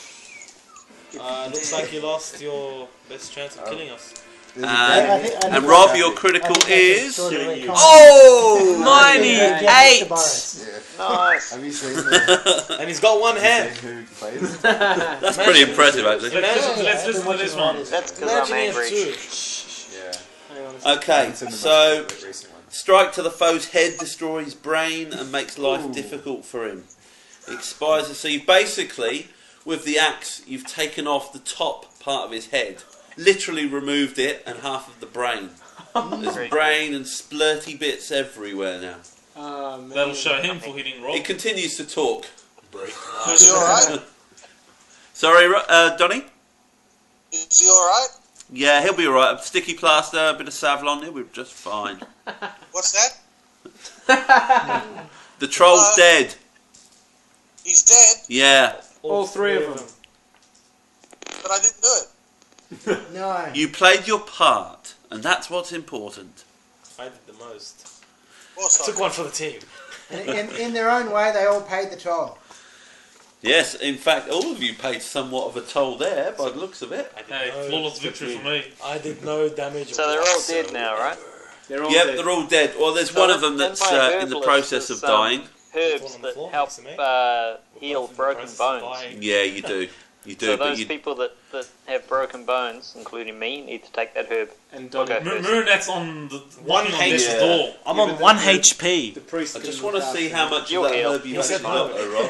looks like you lost your best chance of killing us. And Rob, your critical is... Oh! 98! Nice. Have you seen the, And he's got one hand. who plays? That's pretty impressive, actually. Let's listen to this one. That's because I'm angry. Yeah. Okay, It's in the so most recent one. strike to the foe's head, destroy his brain, and makes life difficult for him. Expires. So you basically, with the axe, you've taken off the top part of his head, literally removed it, and half of the brain. There's brain and splurty bits everywhere now. That'll show him for hitting Rob. It continues to talk. Is he alright? Sorry, Donny? Is he alright? Yeah, he'll be alright. A sticky plaster, a bit of Savlon, he'll be just fine. What's that? The troll's dead. He's dead, Yeah. All three of them. but I didn't do it. No. You played your part, and that's what's important. I did the most. Also, I took one for the team. In their own way, they all paid the toll. Yes, in fact, all of you paid somewhat of a toll there, by the looks of it. Hey, flawless victory for me. I did no damage. So they're all dead now, right? They're all Yep, dead. they're all dead. Well, there's So one of then- them then that's my in the herbalist process of is, dying. Herbs that help heal broken bones. Yeah, you do. You do, So but those you... people that have broken bones, including me, need to take that herb. And I'll go first. Moonat's on the One knocking on HP. death's door. I'm on 1 HP. The priest I just can want to look see after how them. much of You'll that heal. herb you He have said got, no. Rob.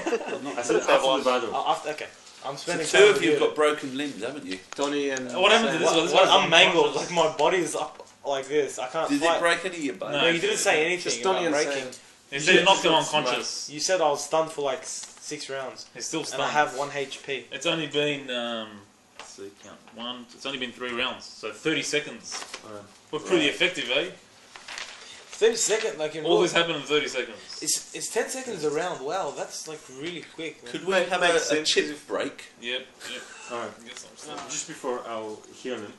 I said after the battle. Okay. I'm So spending two time of with you you. have got broken limbs, haven't you? Donny and... What happened to this one? This What, one's I'm mangled. unconscious. Like my body's up like this. I can't Did fight. it break any of your bones? No, you didn't say anything Just about Donny and breaking. Sam. He said he knocked him unconscious. You said I was stunned for like 6 rounds. He's still And stunned. I have 1 HP. It's only been, let's see, count. It's only been 3 rounds, so 30 seconds. We're pretty effective, eh? 30 seconds, like in All this happened in 30 seconds. It's 10 seconds around. Wow, that's like really quick. Man. Could we have a chip break? Yep. Alright. Get some stuff. Just before I'll heal him.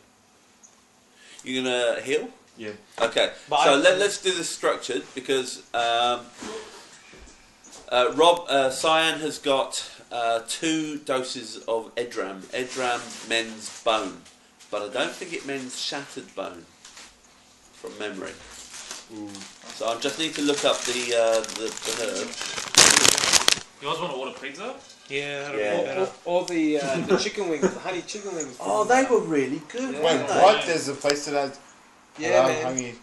You're going to heal? Yeah. Okay, But so let's do this structured, because Cyan has got 2 doses of Edram. Edram mends bone, but I don't think it mends shattered bone, from memory. So I just need to look up the herb. You guys want to order pizza? Yeah, Or the chicken wings, the honey chicken wings. Oh, they were really good. Yeah. Wait, weren't they? what? There's a place that has. Yeah, I'm man. hungry.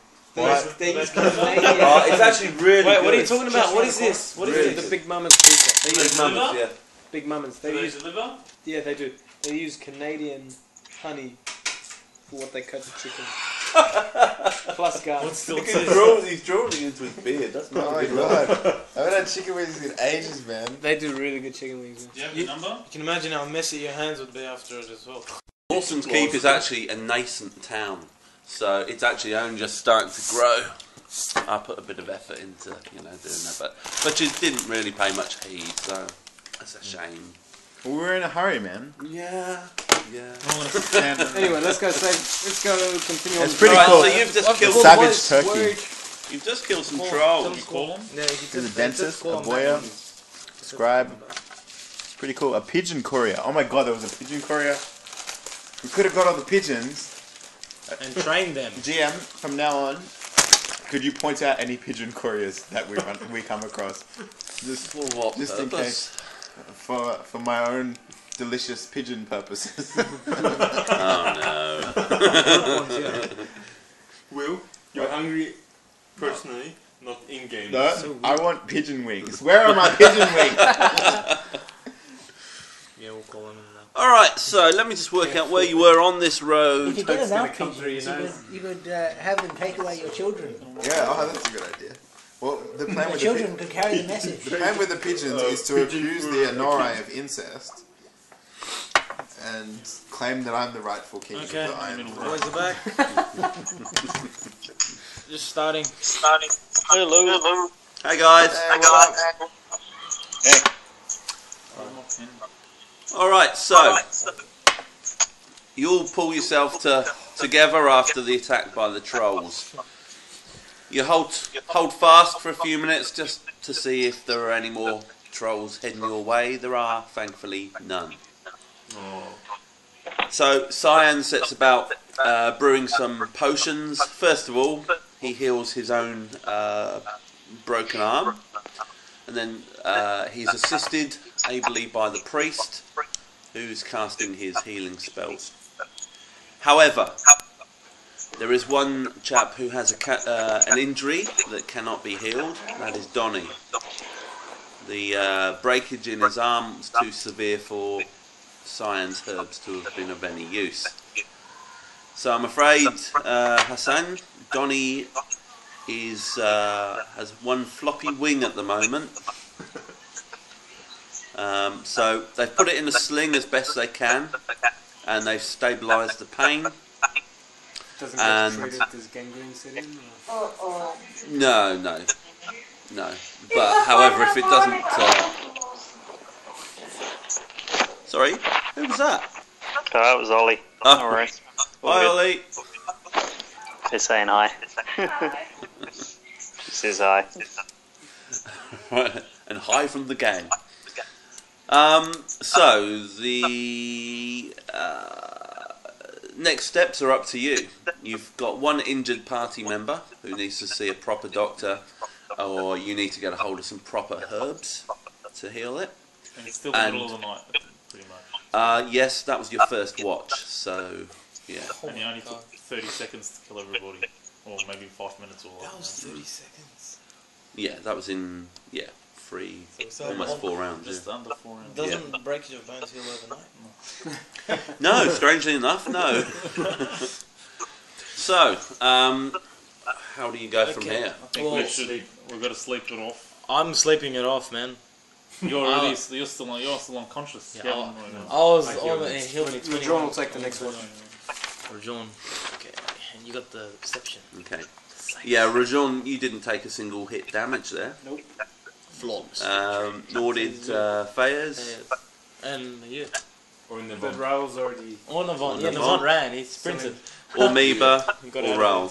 They use Canadian. Oh, it's actually really Wait, good. what are you talking about? What is this? What is Really this? The Big Mama's pizza. They Big use Mamas, yeah. Big Mamas. Do they They use use, liver? yeah, they do. They use Canadian honey for what they cut the chicken. Plus garlic. What's still He's drawing into his beard. That's not Oh my good. god. I haven't had chicken wings in ages, man. They do really good chicken wings. Do you have the number? You can imagine how messy your hands would be after it as well. Mawson's Keep is actually a nascent town, so it's actually only just starting to grow. I put a bit of effort into, doing that, but you didn't really pay much heed, so that's a shame. Well, we're in a hurry, man. Yeah. Anyway, let's go continue on. It's pretty Right, cool. so you've just killed Savage turkey. You've just killed some trolls. You call them? Yeah, There's a dentist, a boya, scribe. It's pretty cool. A pigeon courier. Oh my god, there was a pigeon courier. We could have got all the pigeons. and train them. GM, from now on, could you point out any pigeon couriers that we come across? Just For what just in purpose? case. For my own delicious pigeon purposes. Oh no. Will, you're hungry. personally, not in game. No, I want pigeon wings. Where are my pigeon wings? Yeah, we'll call him in now. Alright, so let me just work out where you were on this road. If you get enough pigeons, you could have them take away your children. Yeah, that's a good idea. Well, the plan The with children could carry the message. the plan with the pigeons is to accuse the Anorai of incest and claim that I'm the rightful king of the Iron Throne. Boys are back. Just starting. Hello. Hey guys. Alright, so you all pull yourself together after the attack by the trolls. You hold fast for a few minutes just to see if there are any more trolls heading your way. There are, thankfully, none. So Cyan sets about brewing some potions. First of all, he heals his own broken arm, and then he's assisted ably by the priest, who's casting his healing spells. However, there is one chap who has an injury that cannot be healed. That is Donny. The breakage in his arm was too severe for Cyan's herbs to have been of any use. So I'm afraid, Hassan, Donny has one floppy wing at the moment. So they've put it in a sling as best they can, and they've stabilised the pain. Doesn't get treated as gangrene setting? No. But however, if it doesn't, sorry, who was that? Oh, that was Ollie. Oh. Alright. Hi, Ollie. He's saying hi. He says hi. And hi from the gang. So the next steps are up to you. You've got one injured party member who needs to see a proper doctor, or you need to get a hold of some proper herbs to heal it. And it's still the middle of the night, pretty much. Yes, that was your first watch, so yeah. And you only took 30 seconds to kill everybody, or maybe 5 minutes or That was 30 seconds. Yeah, that was in almost 4 rounds. Just under 4 rounds. Doesn't breakage of bones heal overnight? No, strangely enough, no. So, how do you go from here? I think we've got to sleep it off. I'm sleeping it off, man. You're still unconscious. Yeah, Yeah, I was healed me 20. Rajon will take the next one. Rajon. Okay, and you got the perception. Okay. Yeah, Rajon, you didn't take a single hit damage there. Nope. Flawless. Nor did Fayez. And you. Or in But Raul's already... Or Navon. Yeah, Navon ran. He sprinted. Or Meba. Or Raul.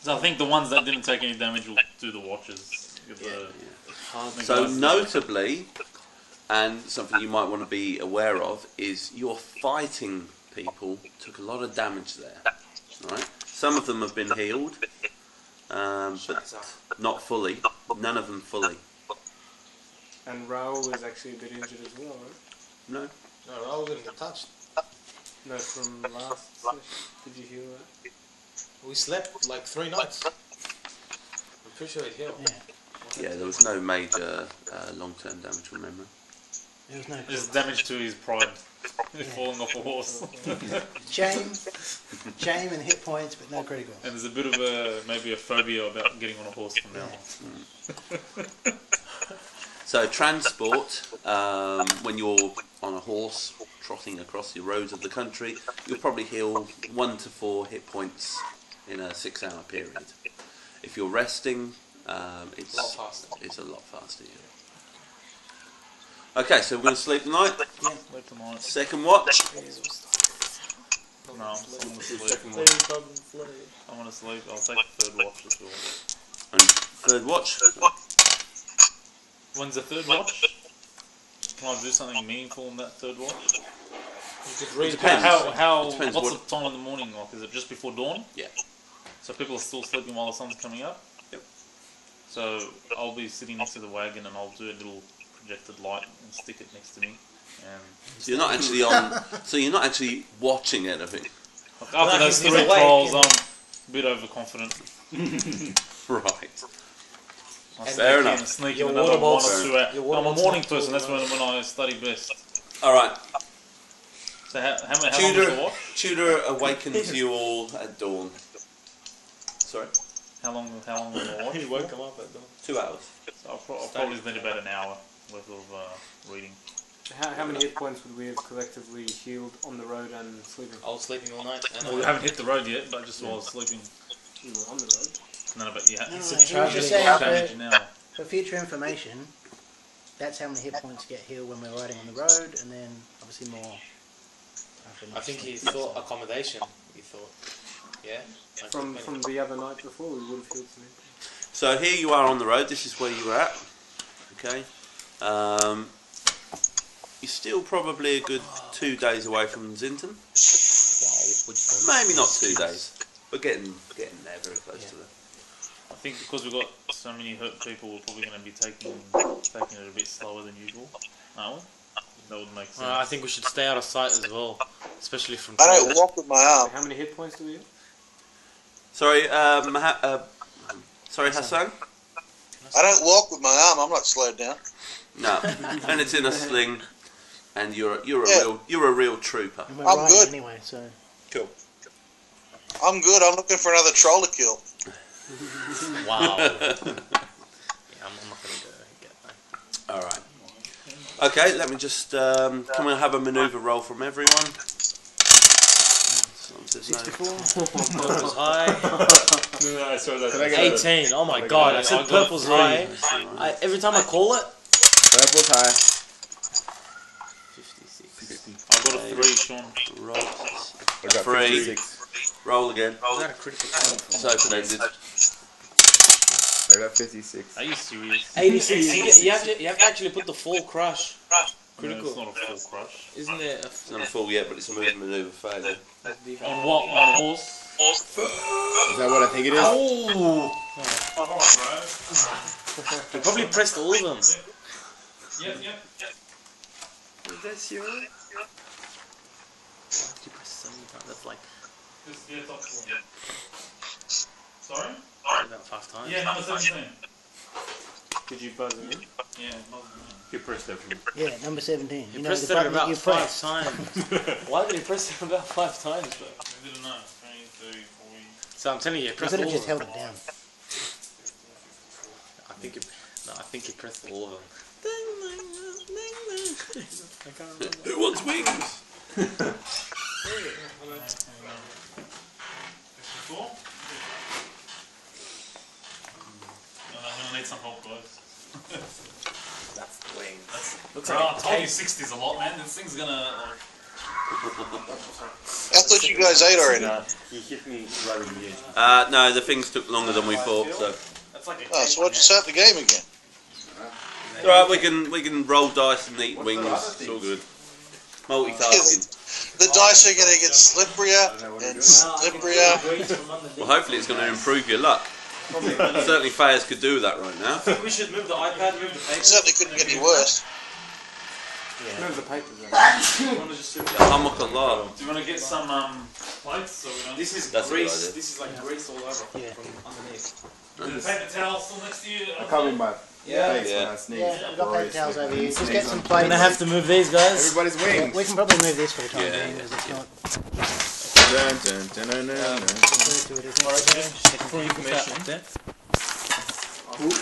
So I think the ones that didn't take any damage will do the watches. So notably, and something you might want to be aware of, is your fighting people took a lot of damage there. Right? Some of them have been healed, but not fully. None of them fully. And Raul was actually a bit injured as well, right? No. No, Raul didn't get touched. No, from last session. Did you hear that? We slept like 3 nights. I'm pretty sure he healed. Yeah, there was no major long-term damage from memory. There was no just damage to his pride. Falling off a horse. Shame and hit points, but no critical. And there's a bit of maybe a phobia about getting on a horse from now on. So transport, when you're on a horse trotting across the roads of the country, you'll probably heal 1 to 4 hit points in a 6-hour period. If you're resting, it's a lot faster. Yeah. Okay, so we're going to sleep tonight. Yeah, sleep tonight. Second watch. No, I'm going to sleep. I'm going to sleep. I'll take the third watch as well. And third watch. When's the third watch? Can I do something meaningful in that third watch? It depends. What's the time in the morning like? Is it just before dawn? Yeah. So people are still sleeping while the sun's coming up? Yep. So I'll be sitting next to the wagon and I'll do a little projected light and stick it next to me. So you're not actually on. So you're not actually watching anything. After those 3 trolls, A bit overconfident. Right. Fair enough. Sneak in another 1 or 2 hours. I'm a morning person. That's when I study best. All right. So how long is the watch? Tudor awakens you all at dawn. Sorry? How long will the watch? He woke him up at dawn. 2 hours. So I'll probably spend about an hour worth of reading. How many hit points would we have collectively healed on the road and sleeping? I was sleeping all night. And Well, we haven't hit the road yet, but just while I was sleeping. We were on the road. None of it yet. No, It's he was traveling just saying damage for, now. for future information, that's how many hit points get healed when we're riding on the road, and then obviously more. I think he thought accommodation. He thought, yeah. Like From the other night before, we would have healed some. So here you are on the road. This is where you were at. Okay. You're still probably a good 2 days away from Zinton. Maybe not 2 days, but getting there very close to there. I think because we've got so many hurt people, we're probably going to be taking it a bit slower than usual, aren't we? That would make sense. I think we should stay out of sight as well, especially from. I don't walk with my arm. How many hit points do we have? Sorry, sorry, Hassan. I don't walk with my arm. I'm not slowed down. No, and it's in a sling, and you're a real trooper. And we're I'm riding good. anyway, so. Cool. I'm good. I'm looking for another troll to kill. Wow. Yeah, I'm not going to get that. All right. Okay, let me just come and have a manoeuvre roll from everyone. 64. Purple's high. 18. Oh my god, I said purple's high. Every time I call it. Purple's high. 56. I've got a 3, Sean. Roll. I got 3. 56. Roll again. Is that a critical? It's open-ended. I got 56. Are you serious? 86. You have to actually put the full crush. Critical. No, it's not a full crush. Isn't it? It's not a full yet, but it's a manoeuvre failure. On what? On a horse? Is that what I think it is? Oh! You probably pressed all of them. Yep. Is that serious? You press so many times. That's like. Sorry? About 5 times. Yeah, number 17. Did you buzz him in? Yeah, You pressed everything. Yeah, number 17. You know, pressed the it button that about you 5 pressed. times. Why did you press it about 5 times, bro? I didn't know. 20, 30, 40. So I'm telling you, You press could all have of just them. held it down. I think you pressed all of them. I can't remember. Who wants wings? 54? I'm gonna need some help, guys. That's the wing. Looks like I told you 60's a lot, man. This thing's gonna. I thought you guys ate already. He hit me right in the edge. No, the things took longer than we thought. So, That's like a Oh, so why'd you start the game again? all right, we can roll dice and eat wings. It's all good. Multitasking. The dice are going to get slipperier and slipperier. Well, hopefully it's going to improve your luck. Certainly, Fayez could do that right now. We should move the iPad, move the paper. Certainly couldn't get any worse. Move the papers out. Alhamdulillah. Do you want to get some plates so we don't? This is That's a good grease. idea. This is like grease all over Yeah. from underneath. Is the paper towel still next to you? I covered my face Yeah. when I sneezed. Yeah, we've got paper towels over here. Just Sneeze get on some the- plates. I'm gonna have to move these, guys. Everybody's wings. We can probably move this for the time Yeah. being, because it's not Dun, dun, dun, dun, dun, dun. clear to it, isn't it? For information.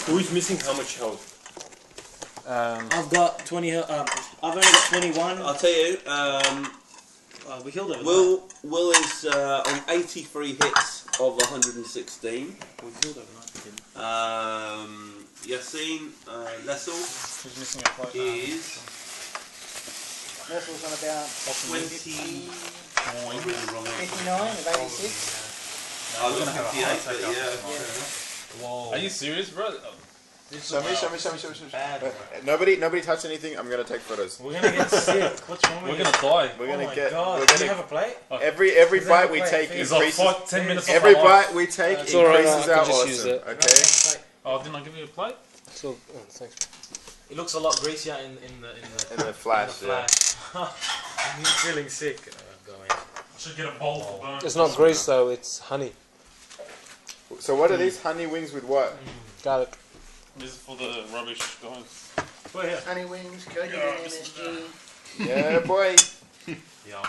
Who's missing how much health? I've got 20. I've only got 21. I'll tell you. We killed him. Will is on 83 hits of 116. We killed him. Yassine Lessel Who's missing a plate? is Mercil's on about 20. 59 of 86. I was going to have 58, but yeah. Are you serious, bro? Show me. Nobody touch anything. I'm gonna take photos. We're gonna get sick. What's wrong with We're gonna die. We're gonna my get. God. We're Do you gonna have a plate? every bite we plate, take please? It's like increases. 10 minutes of Every my life. bite we take It's all right, increases I our can just use awesome. it. Okay. Oh, didn't I give you a plate? So, thanks. It looks a lot greasier in the In the flash. Yeah. I'm feeling sick. Going. I should get a bowl for burn. It's not grease though, it's honey. So what are these honey wings with what? Garlic. This is for the rubbish, guys. Oh, yeah. Honey wings, coded in MSG. Yeah, boy. Yum.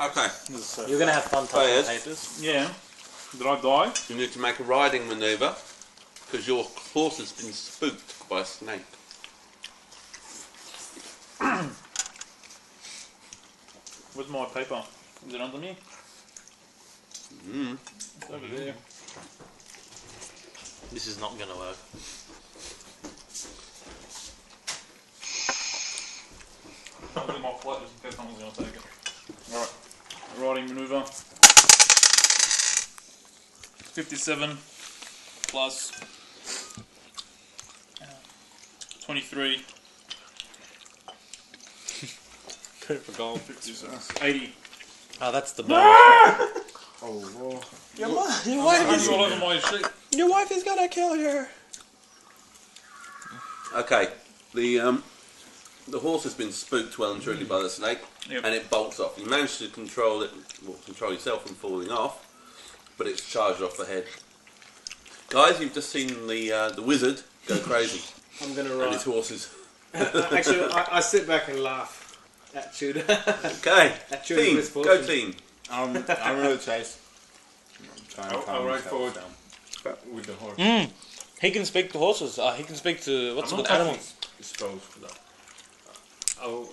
Okay. You're gonna have fun touching Players. papers. Yeah. Did I die? You need to make a riding manoeuvre because your horse has been spooked by a snake. Where's my paper? Is it under me? It's over there. This is not gonna work. I'll put it in my flight just in case someone's going to take it. Alright. Riding manoeuvre. 57 plus 23. Go for gold. 80. Oh, that's the bonus. Oh, whoa. Your Honey wife all over my sheet. Your wife is gonna kill you. Okay. The horse has been spooked well and truly by the snake, Yep. and it bolts off. You manage to control it, control yourself from falling off, but it's charged off the head. Guys, you've just seen the wizard go crazy, I'm gonna and ride. his horses. Actually, I sit back and laugh at Tudor. Okay, At Tudor's team, misfortune. go team. I'm going to chase. I'll ride forward with the horse. He can speak to horses. He can speak to what's I'm it not called? Animals. exposed to that. I'll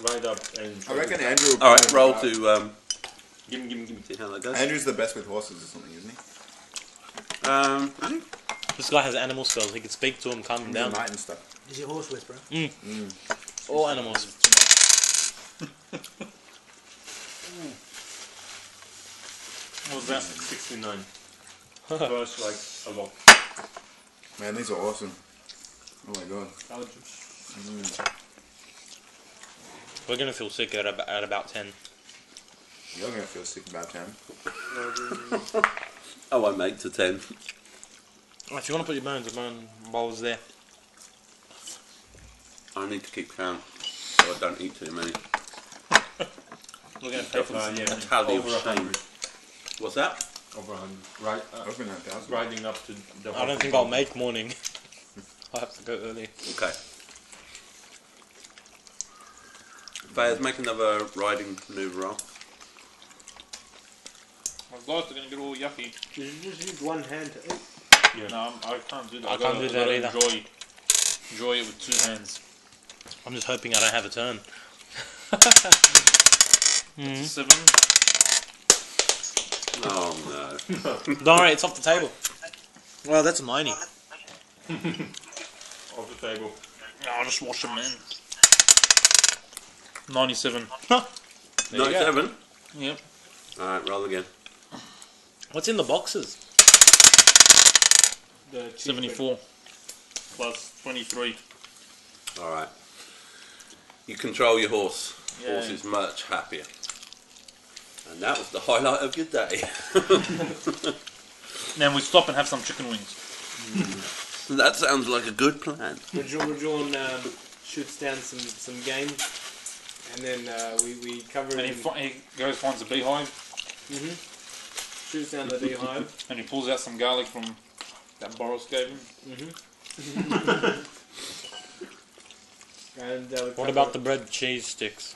ride up and... I reckon Andrew will Alright, probably roll ride. to Give me. see how that goes. Andrew's the best with horses or something, isn't he? This guy has animal spells. He can speak to him, calm him He's down. a knight and stuff. Is your horse whisperer? All animals. What was that? 69. First, like, a lot. Man, these are awesome. Oh my god. We're gonna feel sick at about 10. You're going to feel sick about 10. I won't make to 10. If you want to put your bones, the bone bowl's there. I need to keep count, so I don't eat too many. We're gonna pay for this. That's how they Over shame. 100. What's that? Over 100. Right, Over 9,000. riding up to the I don't think I'll make morning. I have to go early. Okay. Fayez, make another riding manoeuvre roll. My guys are going to get all yucky. You just use one hand to eat. Yeah. No, I can't do that. I can't do that either. Enjoy it with 2 hands. I'm just hoping I don't have a turn. That's a 7. Oh no. Don't worry, it's off the table. Well, that's a 90. Off the table. No, I'll just wash them in. 97. There you go. 97? Yep. Alright, roll again. What's in the boxes? The 74. Plus 23. Alright. You control your horse. Yeah. Horse is much happier. And that was the highlight of your day. Then we stop and have some chicken wings. That sounds like a good plan. Rajon shoots down some game, and then we cover And it. he goes finds a beehive. Shoots down the beehive. And he pulls out some garlic from that Boris gave him. And What about the bread cheese sticks?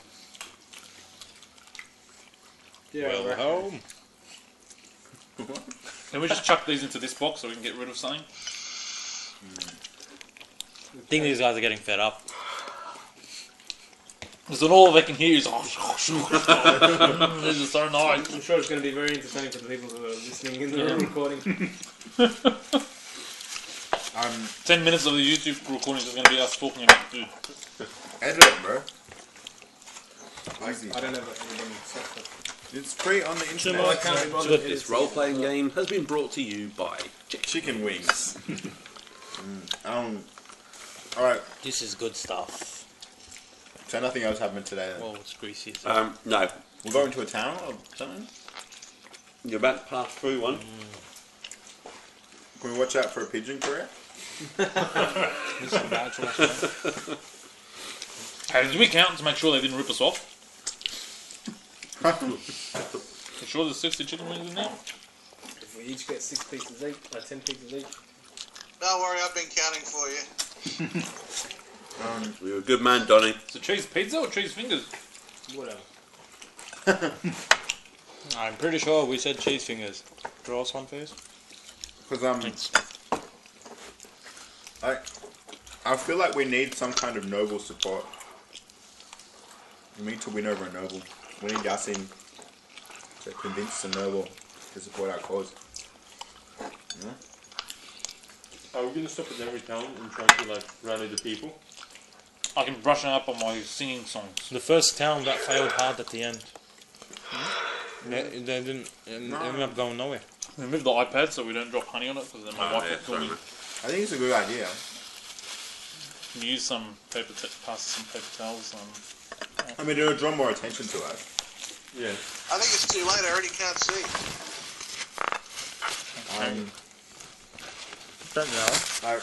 Yeah, Well, right. home. Can we just chuck these into this box so we can get rid of something? I think these guys are getting fed up. Because then all they can hear is this is so nice. I'm sure it's going to be very entertaining for the people who are listening in the recording. 10 minutes of the YouTube recording is going to be us talking about food. Edit it, bro. Easy. I don't have anything set up. It's free on the internet. I can't be bothered. This role-playing game has been brought to you by Chicken wings. Alright, This is good stuff. so nothing else happened today then? Well, it's greasy. no. We're going to a town or something? You're about to pass through one. Can we watch out for a pigeon career? Hey, did we count to make sure they didn't rip us off? You sure there's 60 chicken wings in there? each get 6 pieces each, 10 pieces each. Don't worry, I've been counting for you. You're a good man, Donny. So cheese pizza or cheese fingers? Whatever. I'm pretty sure we said cheese fingers. Draw us one first. Because I feel like we need some kind of noble support. We need to win over a noble. We need Yasin to convince the noble to support our cause. Yeah? Are we gonna stop at every town and try to like rally the people? I can brush up on my singing songs. The first town that failed hard at the end. They didn't ended up going nowhere. Remove the iPad so we don't drop honey on it because then my wife will kill me. I think it's a good idea. Can you use some paper, pass some paper towels. I mean, it'll draw more attention to us. Yeah. I think it's too late. I already can't see. Don't know.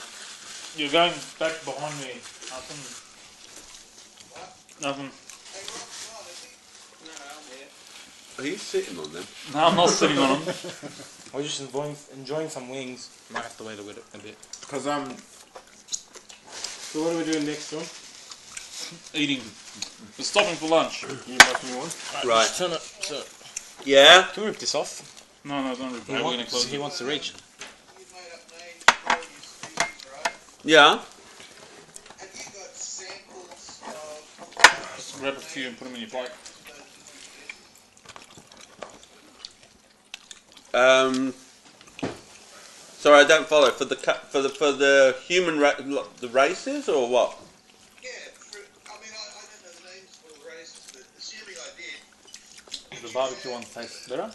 You're going back behind me. Nothing. Are you sitting on them? No, I'm not sitting on them. We're just enjoying some wings. Might have to wait a bit. Because So what are we doing next, John? Eating. We're stopping for lunch. You making me one? Right. Turn it. So, Yeah. can we rip this off? No, don't rip it. He wants to reach. Yeah. Have you got samples of... Just grab a few and put them in your plate. Sorry, I don't follow. For the human the races or what? Yeah, I don't know the names for the races, but assuming I did... The barbecue one tastes better?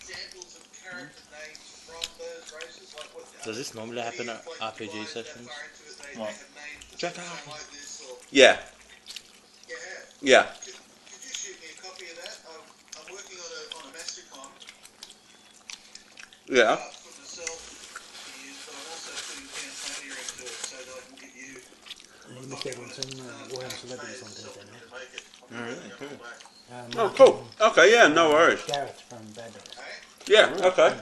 Examples of character names from those races, like what... Does this normally happen at RPG sessions? What? Check out. Yeah. Yeah. Could you shoot me a copy of that? I'm working on a Mastercom. Yeah. For myself to use, but I'm also putting Campania into it so that I can give you... You missed out on some Warhammer celebrities on Thursday, mate. Oh, cool. Okay, yeah, no worries. Gareth from Bad Dogs. Yeah, okay.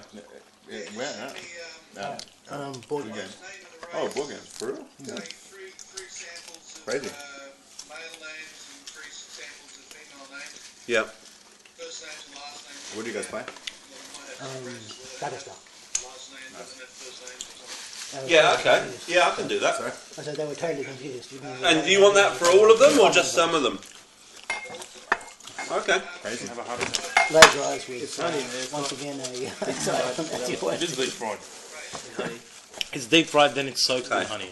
Where? Board game. Oh, board game. For real? Yeah. Three samples of Crazy. male names and 3 samples of female names. Yeah. First names and last names. What do you guys play? Battlestar. Last name doesn't have first names or something. Yeah, okay. Yeah, I can do that. I said they were totally confused. And do you want that for all of them or just some of them? Okay. Crazy. Laser eyes with once again It is deep fried. It's deep fried, then it's soaked in honey.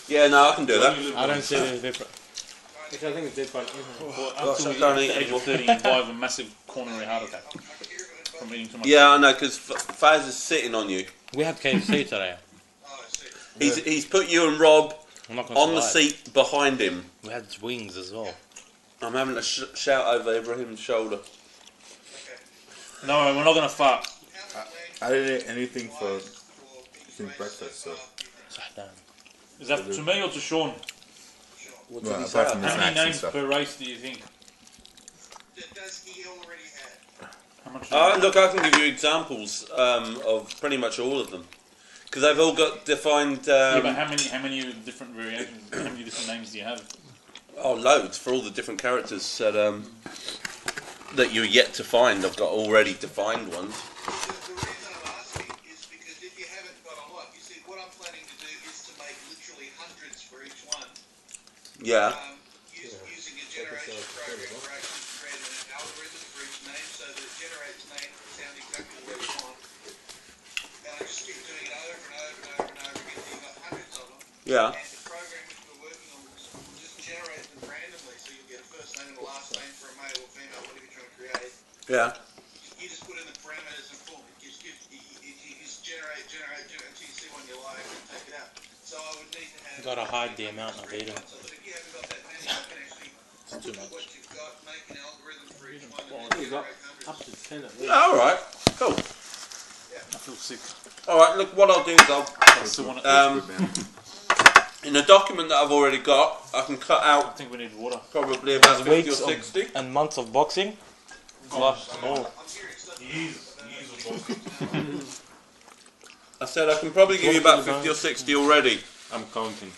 Yeah, no, I can do that. I don't see the difference. Which I think is deep fried. Until we get to age of 30 and die of a massive coronary heart attack from eating too much. Yeah, I know, because Faz is sitting on you. We had KFC today. He's put you and Rob I'm not gonna on the survive. seat behind him. We had wings as well. I'm having a shout over Ibrahim's shoulder. No, we're not going to fart. I didn't eat anything since breakfast, so... Is that to me or to Sean? What Well, did he apart say? from the How snacks many and names stuff. per race do you think? Does he already have? How much? Look, I can give you examples of pretty much all of them. Because they've all got defined... yeah, but how many different variations, how many different names do you have? Oh, loads for all the different characters that you're yet to find. I've got already defined ones. The reason I'm asking is because if you haven't got a lot, you see, what I'm planning to do is to make literally hundreds for each one. Yeah. Using a generation program where I can create an algorithm for each name so that it generates names that sound exactly the way you want. And I just keep doing it over and over and over and over again until you've got hundreds of them. Yeah. And the program which we're working on will just generate them randomly, so you'll get a first name and a last name for a male or female, whatever you're trying to create. Yeah. You just put in the parameters and form it. You just generate until you see one you like and take it out. So I would need to have... Gotta hide the amount of eating. So that if you haven't got that many, you can actually It's too much. what you've got, make an algorithm for each one and We've then got generate up hundreds. to 10 at least. Alright, cool. I feel sick. Alright, look, what I'll do is I still want it. in the document that I've already got, I can cut I out think we need water. probably about 50 or Weeks 60. and months of boxing. Flush all. I said I can probably give you about 50 or 60 already. I'm counting.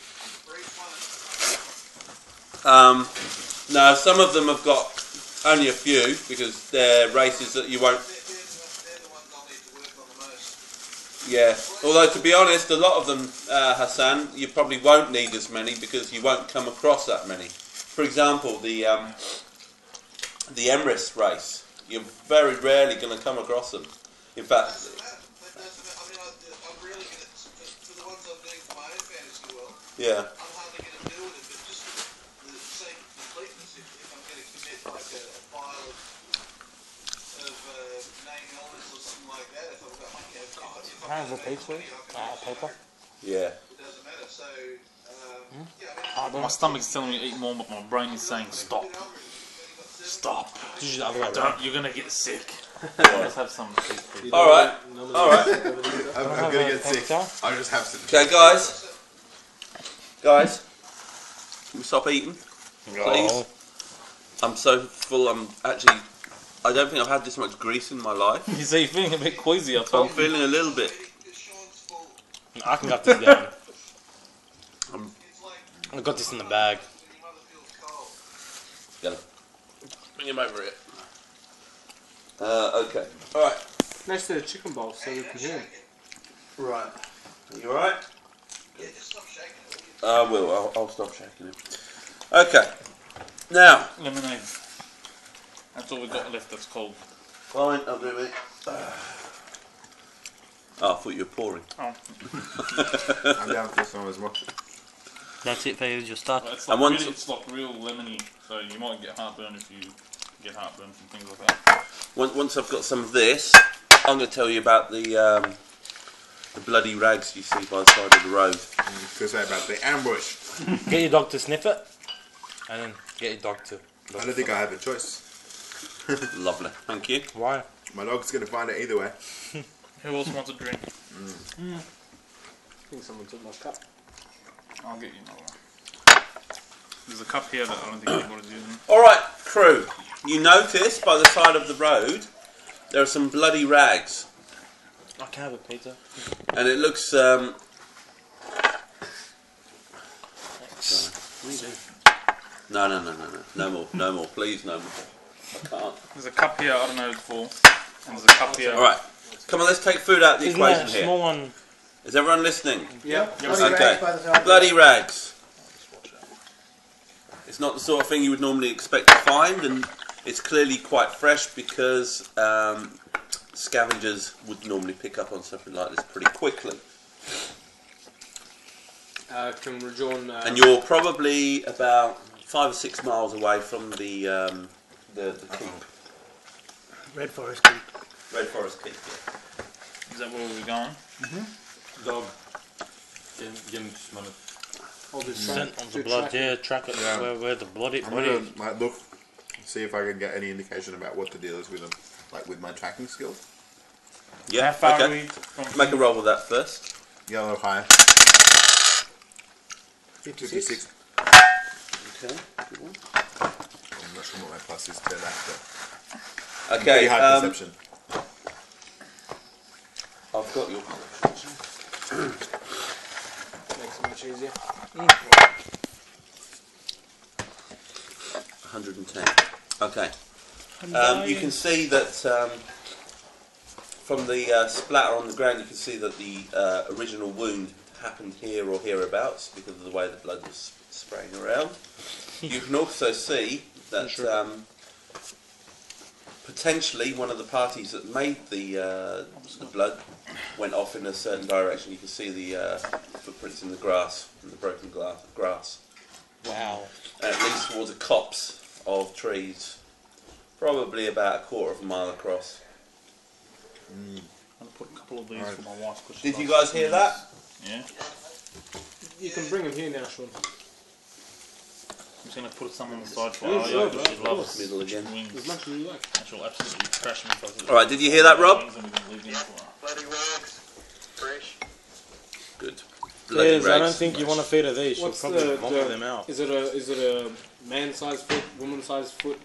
Now, some of them have got only a few because they're races that you won't. Yeah, although to be honest, a lot of them, Hassan, you probably won't need as many because you won't come across that many. For example, the Emrys race, you're very rarely going to come across them. In fact, yeah. Can I have a paper? Paper? Yeah. My stomach's telling me to eat more, but my brain is saying stop. Stop. Usually the other way Don't, around. you're gonna get sick. Let's have some. Alright. Alright. I'm gonna get sick. I'll just have some. Okay, guys. Guys. Can we stop eating? Please? I'm so full, I don't think I've had this much grease in my life. You say you're feeling a bit queasy, I I'm feeling a little bit. I can get this down. I got this in the bag. Get him. Bring him over here. Okay. Alright. Next to the chicken bowl so we can hear him. Right. Are you alright? I will. I'll stop shaking him. Okay. Now. Lemonade. That's all we've got left that's cold. Fine, I'll do it. Oh, I thought you were pouring. Oh. I'm down for this one as well. That's it for you, just start. Well, it's like real lemony, so you might get heartburn if you get heartburn from things like that. Once I've got some of this, I'm going to tell you about the bloody rags you see by the side of the road. To say about the ambush. Get your dog to sniff it, and then get your dog to. I don't think I have a choice. Lovely, thank you. Why? My dog's going to find it either way. Who else wants a drink? I think someone took my cup. I'll get you another one. There's a cup here that I don't think anybody's using. Alright, crew. You notice by the side of the road there are some bloody rags. I can have a pizza. And it looks No more, please, no more. I can't. There's a cup here, I don't know for. And there's a cup here. Alright. Come on, let's take food out of the Isn't equation that a here. small one? Is everyone listening? Yep. Okay. Bloody rags. It's not the sort of thing you would normally expect to find, and it's clearly quite fresh because scavengers would normally pick up on something like this pretty quickly. Can rejoin. And you're probably about 5 or 6 miles away from the keep. Red Forest Keep. Red Forest Keep, yeah. Is that where we're going? Dog. Get him to smell it. Scent of the blood, yeah, track it. Yeah. Where the bloody I'm body gonna is. like look, see if I can get any indication about what the deal is with them, like with my tracking skills. Yeah, How far are okay. we from Make a roll with that first. Yellow high. 56. Okay, good one. I'm not sure what my plus is to that, but Okay, pretty high perception. I've got your Makes it much easier. 110. Okay. You can see that from the splatter on the ground, you can see that the original wound happened here or hereabouts because of the way the blood was spraying around. You can also see that potentially one of the parties that made the blood went off in a certain direction. You can see the footprints in the grass, in the broken grass. Wow. And it leads towards a copse of trees, probably about 1/4 mile across. I'll put a couple of these for my wife. Did you guys hear that? Yeah. You can bring him here now, Sean. I'm just going to put some on the side for Yeah, Alia sure, because she of loves course. Middle again. wings. As much as you like. And she'll absolutely crash me if I put Alright, did you hear that, Rob? wings and we can leave them for her. Bloody rags. Fresh. Good. Yes, I rags. don't think you want to feed her these. She'll What's probably vomit them out. Is it a man-sized foot, woman-sized foot,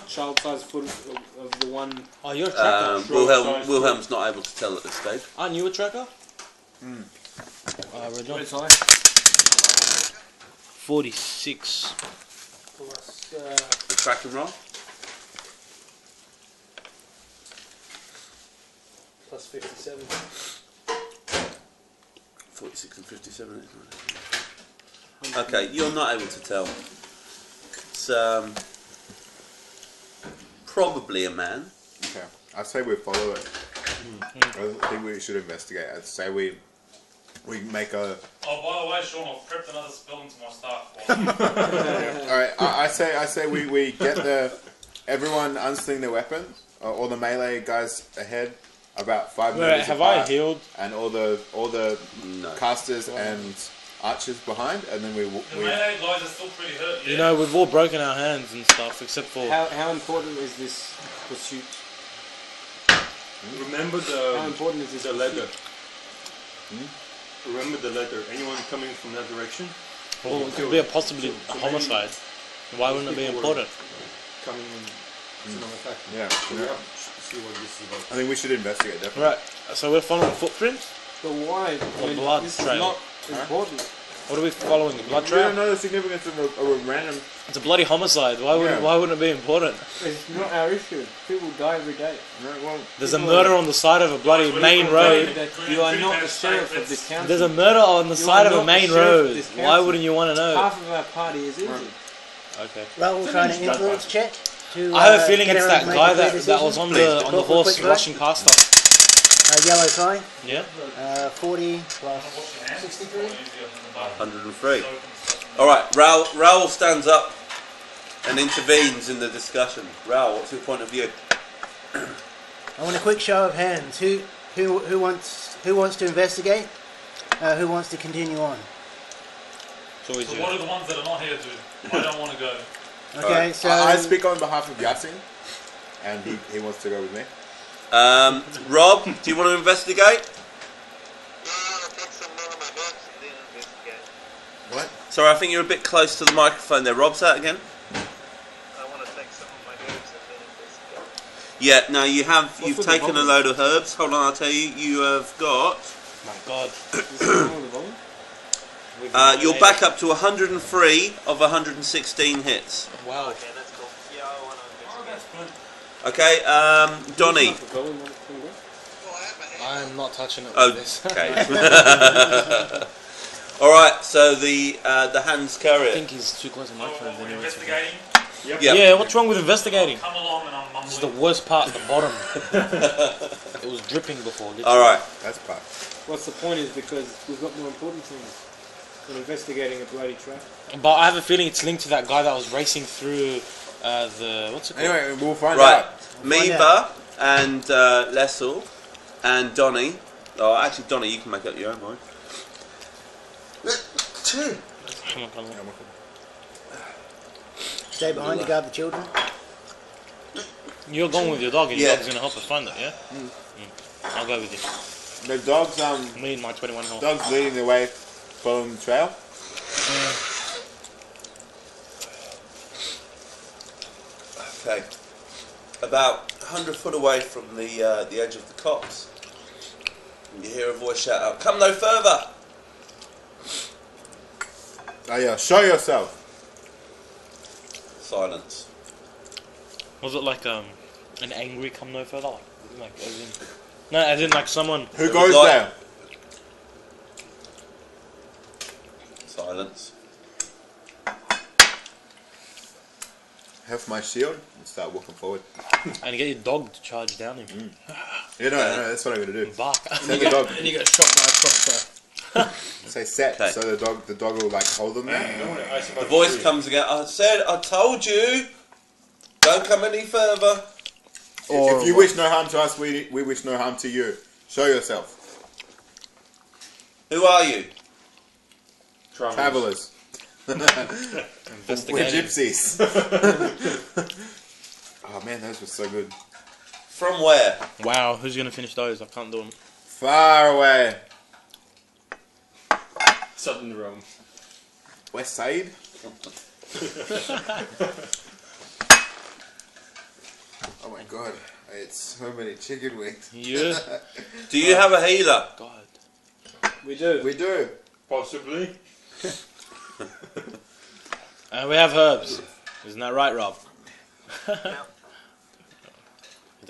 child-sized foot of the one? Oh, you're a tracker. Wilhelm's not able to tell at this stage. Aren't you a tracker? Where's I? 46. Plus, The track and roll. Plus 57. 46 and 57. Okay, you're not able to tell. It's probably a man. Okay, I'd say we follow it. I think we should investigate. I'd say we make a. Oh, by the way, Sean, I've prepped another spell into my staff. All right, I say we get everyone unsling their weapons, all the melee guys ahead, about 5 meters Have apart, I healed? and all the No. casters and archers behind, and then The melee guys are still pretty hurt. Yeah? You know, we've all broken our hands and stuff, except for. How important is this pursuit? Remember How important is this the letter. pursuit? Remember the letter. Anyone coming from that direction? Well, it could be possibly a homicide. Why wouldn't it be important? Coming in. Yeah, So we have to see what this is about. I think we should investigate definitely. Right, so we're following footprints? But why? Or blood this trail? is not important. What are we following? The blood We trail? don't know the significance of a random. It's a bloody homicide. Why wouldn't it be important? It's not our issue. People die every day. No, well, There's a murder on the side of a bloody main road. You are not the sheriff of this county. There's a murder on the side of a main road. Why county. wouldn't you want to know? Half of our party is injured. Okay. Roll trying to influence check. To, I have a feeling get it's everyone that to make guy a clear that decision. was on the horse quick vote. rushing past us. Yellow tie. Yeah. 40 plus 63. 103. Alright, Raoul stands up and intervenes in the discussion. Raoul, what's your point of view? I want a quick show of hands. Who wants to investigate? Who wants to continue on? So what are the ones that are not here to? I don't want to go. Okay, right. so I speak on behalf of Yasin, and he wants to go with me. Rob, do you want to investigate? What? Sorry, I think you're a bit close to the microphone there. Rob, say that again. I want to take some of my herbs and then investigate. Yeah, now you've taken a load of herbs. Hold on, I'll tell you. You have got. My God. You're back up to 103 of 116 hits. Wow. Okay, that's cool. Yeah, I want to investigate. Okay, Donnie. I'm not touching it with Oh, this. okay. All right. So the hands carry I it. think he's too close to the microphone. We're Anyway. investigating. Yep. Yeah, what's wrong with investigating? Come along and I'm This is the worst part at the bottom. It was dripping before. Literally. All right. That's part. What's the point is because we've got more important things than investigating a bloody trap. But I have a feeling it's linked to that guy that was racing through the... What's it called? Anyway, we'll find Right. out. Meba and Lessel and Donnie. Oh, actually, Donnie, you can make up your own mind. Come on. stay behind to guard the children. You're going with your dog, and your Yeah. dog's going to help us find it, yeah? I'll go with you. The dog's Me and my 21 health. dog's leading the way, following the trail. Okay. About 100 foot away from the edge of the copse, you hear a voice shout out, "Come no further!" Oh yeah, show yourself. Silence. Was it like an angry come no further? Like as in... No, as in like someone... Who goes like- there? Silence. Have my shield and start walking forward. And get your dog to charge down him. Yeah, no, that's what I'm gonna do. Bark. Set the dog. And you get shot by a crossbow. Say set, Okay. so the dog will like hold them there. The voice comes again. I told you, don't come any further. If you wish no harm to us, we wish no harm to you. Show yourself. Who are you? Travelers. We're Investigating. gypsies. Oh man, those were so good. From where? Wow, who's going to finish those? I can't do them. Far away. Southern Rome. West Side. Oh my god, I ate so many chicken wings. Yeah. Do you have a healer? God. We do. We do. Possibly. And we have herbs. Isn't that right, Rob?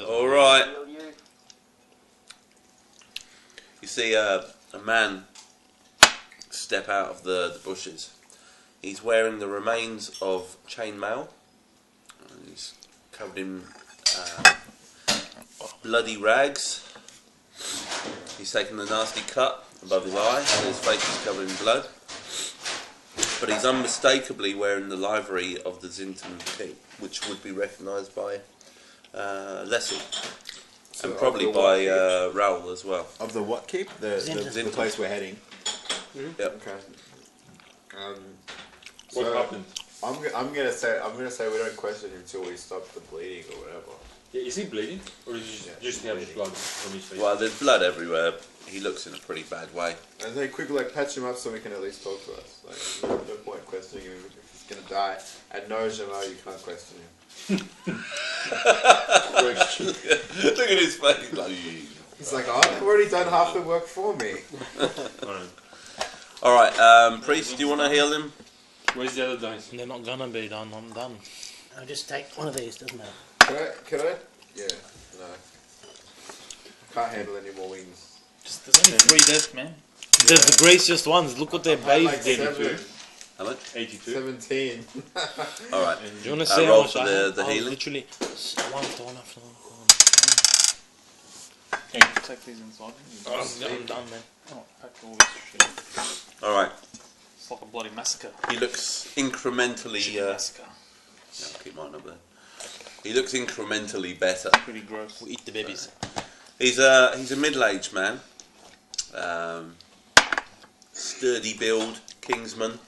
All right. You see a man step out of the bushes. He's wearing the remains of chainmail. He's covered in bloody rags. He's taken a nasty cut above his eye, and his face is covered in blood. But he's unmistakably wearing the livery of the Zintan King, which would be recognised by Leslie. So and probably by Raoul as well. Of the what keep? The place we're heading. Mm-hmm. Yep. Okay. What happened? I'm gonna say we don't question him until we stop the bleeding or whatever. Yeah, is he bleeding, or is he just have blood from his face? Well, there's blood everywhere. He looks in a pretty bad way. And they quickly patch him up so he can at least talk to us. Like, no point questioning him if he's gonna die. And no, Jamal, you can't question him. Look at his face. Like, he's like, oh, I've already done half the work for me. All right, priest, do you want to heal him? Where's the other dice? They're not gonna be done. I'm done. I'll just take one of these, doesn't it? Can I? Yeah, no. Can't handle any more wings. Just, there's only 3 left, man. There's the gracious ones. Look what they're bathed in. How much? 82. 17. All right. Do you want to see roll how much for I have? the healing? Literally one after one. Can you take these inside? I'm done, man. Oh, pack all this shit. All right. It's like a bloody massacre. He looks incrementally. Massacre. Yeah, I'll keep mine up there. He looks incrementally better. Pretty gross. We eat the babies. He's a middle-aged man. Sturdy build, Kingsman.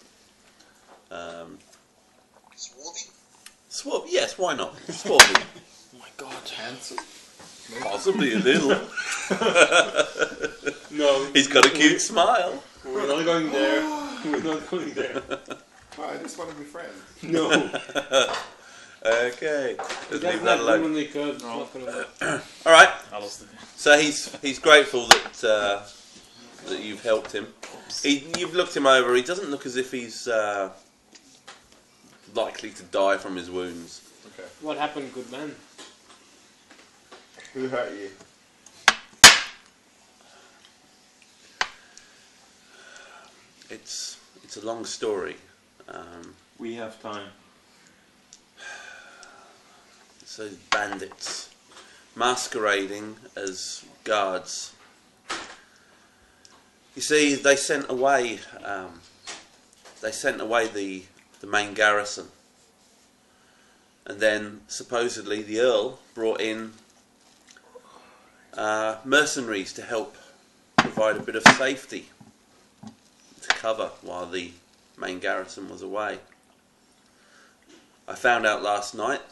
Swarthy? Yes, why not? Swarthy. Oh my god. Handsome. Possibly a little. No. He's got a cute smile. We're not going there. We're not going there. Oh, I just want to be friends. No. Okay. Just leave that alone. All right. I lost it. So he's grateful that you've helped him. You've looked him over. He doesn't look as if he's likely to die from his wounds. Okay. What happened, good man? Who hurt you? It's a long story. We have time. So bandits masquerading as guards. You see, they sent away the main garrison, and then supposedly the Earl brought in mercenaries to help provide a bit of safety to cover while the main garrison was away. I found out last night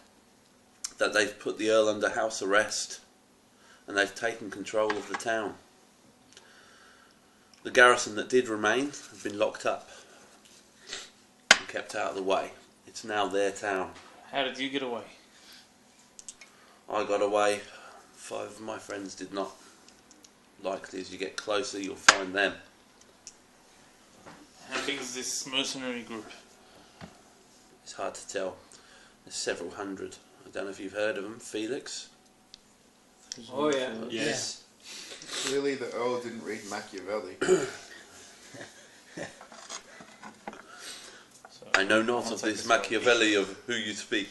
that they've put the Earl under house arrest and they've taken control of the town. The garrison that did remain have been locked up and kept out of the way. It's now their town. How did you get away? I got away. 5 of my friends did not. Likely as you get closer you'll find them. How big is this mercenary group? It's hard to tell. There's several hundred. I don't know if you've heard of them. Felix? Oh yeah. Yes. Clearly the Earl didn't read Machiavelli. I know not of this Machiavelli of who you speak.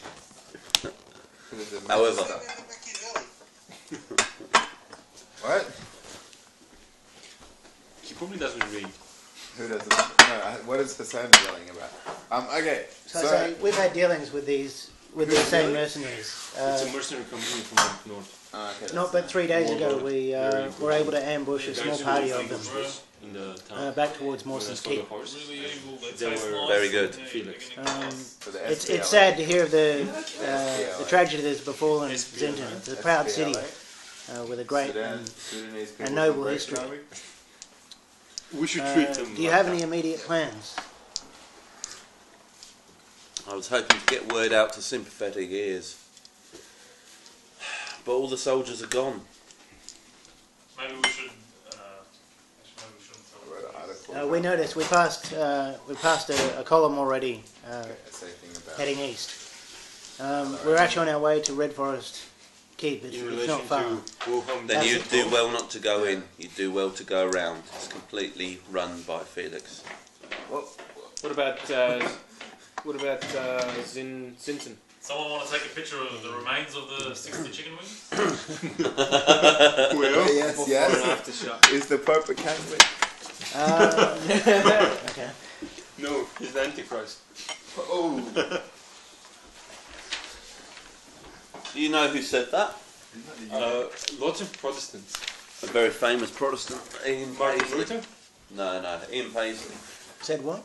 However. What? He probably doesn't read. Who doesn't? No, what is Hassan yelling about? Okay. So we've had dealings with these same mercenaries. It's a mercenary company from up north. Okay. Not but 3 days ago we were able to ambush a small party of them in the town. back towards Mawson's Keep. They were very good. Felix. It's sad to hear of the tragedy that's befallen Zintan. It's a proud city with a great and noble history. We should treat them. Do you have any immediate plans? I was hoping to get word out to sympathetic ears. But all the soldiers are gone. Maybe we should. Maybe we shouldn't tell them. We noticed we passed a column already heading east. We're actually on our way to Red Forest Keep. It's not far. Then you do well not to go in. You do well to go around. It's completely run by Felix. What about Zinton? Someone want to take a picture of the remains of the 60 chicken wings? Well, yes. Is the Pope a Catholic? Okay. No, he's the Antichrist. Oh. Do you know who said that? Lots of Protestants. A very famous Protestant, Ian Martin Paisley. Luther? No, Ian Paisley. Said what?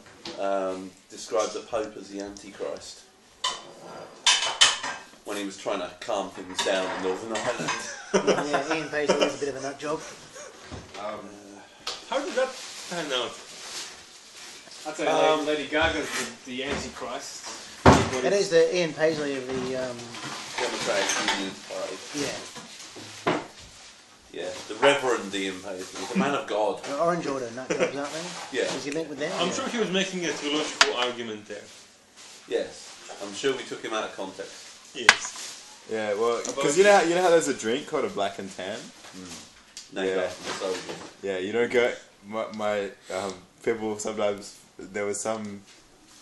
Described the Pope as the Antichrist when he was trying to calm things down in Northern Ireland. Yeah, Ian Paisley was a bit of a nut job. How did that pan out? I'd say Lady Gaga's the Antichrist. That is the Ian Paisley of the Democratic Union Party. Yeah. Yeah, the Reverend Ian Paisley, the man of God. The Orange Order nut jobs, aren't they? Yeah. Was he linked with them? I'm sure he was making a theological argument there. Yes, I'm sure we took him out of context. Yes. Yeah, well, because you know how there's a drink called a black and tan? Yeah. Yeah, you don't go... My people sometimes... There was some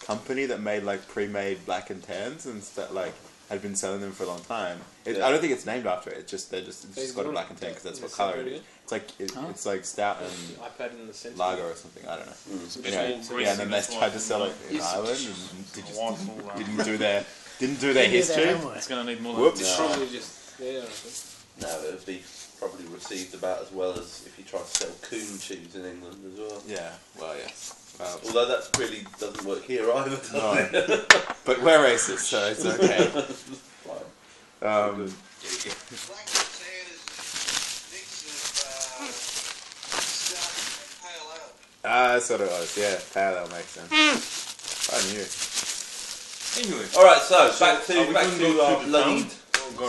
company that made like pre-made black and tans and like had been selling them for a long time. I don't think it's named after it. It's just got a black and tan because that's what colour it is. It's like it's like stout and iPad in the center. lager or something. I don't know. Anyway, and then they tried to sell it in Ireland and didn't do their history. It's going to need more. Whoops. It's probably just there. I think. No, it would be probably received about as well as if you tried to sell coon cheese in England as well. Yeah. Well, yes. Although that really doesn't work here either, does it? But we're racist, so it's okay. That's what it was, yeah. Pale ale makes sense. I knew. Anyway. Alright, so back to our lead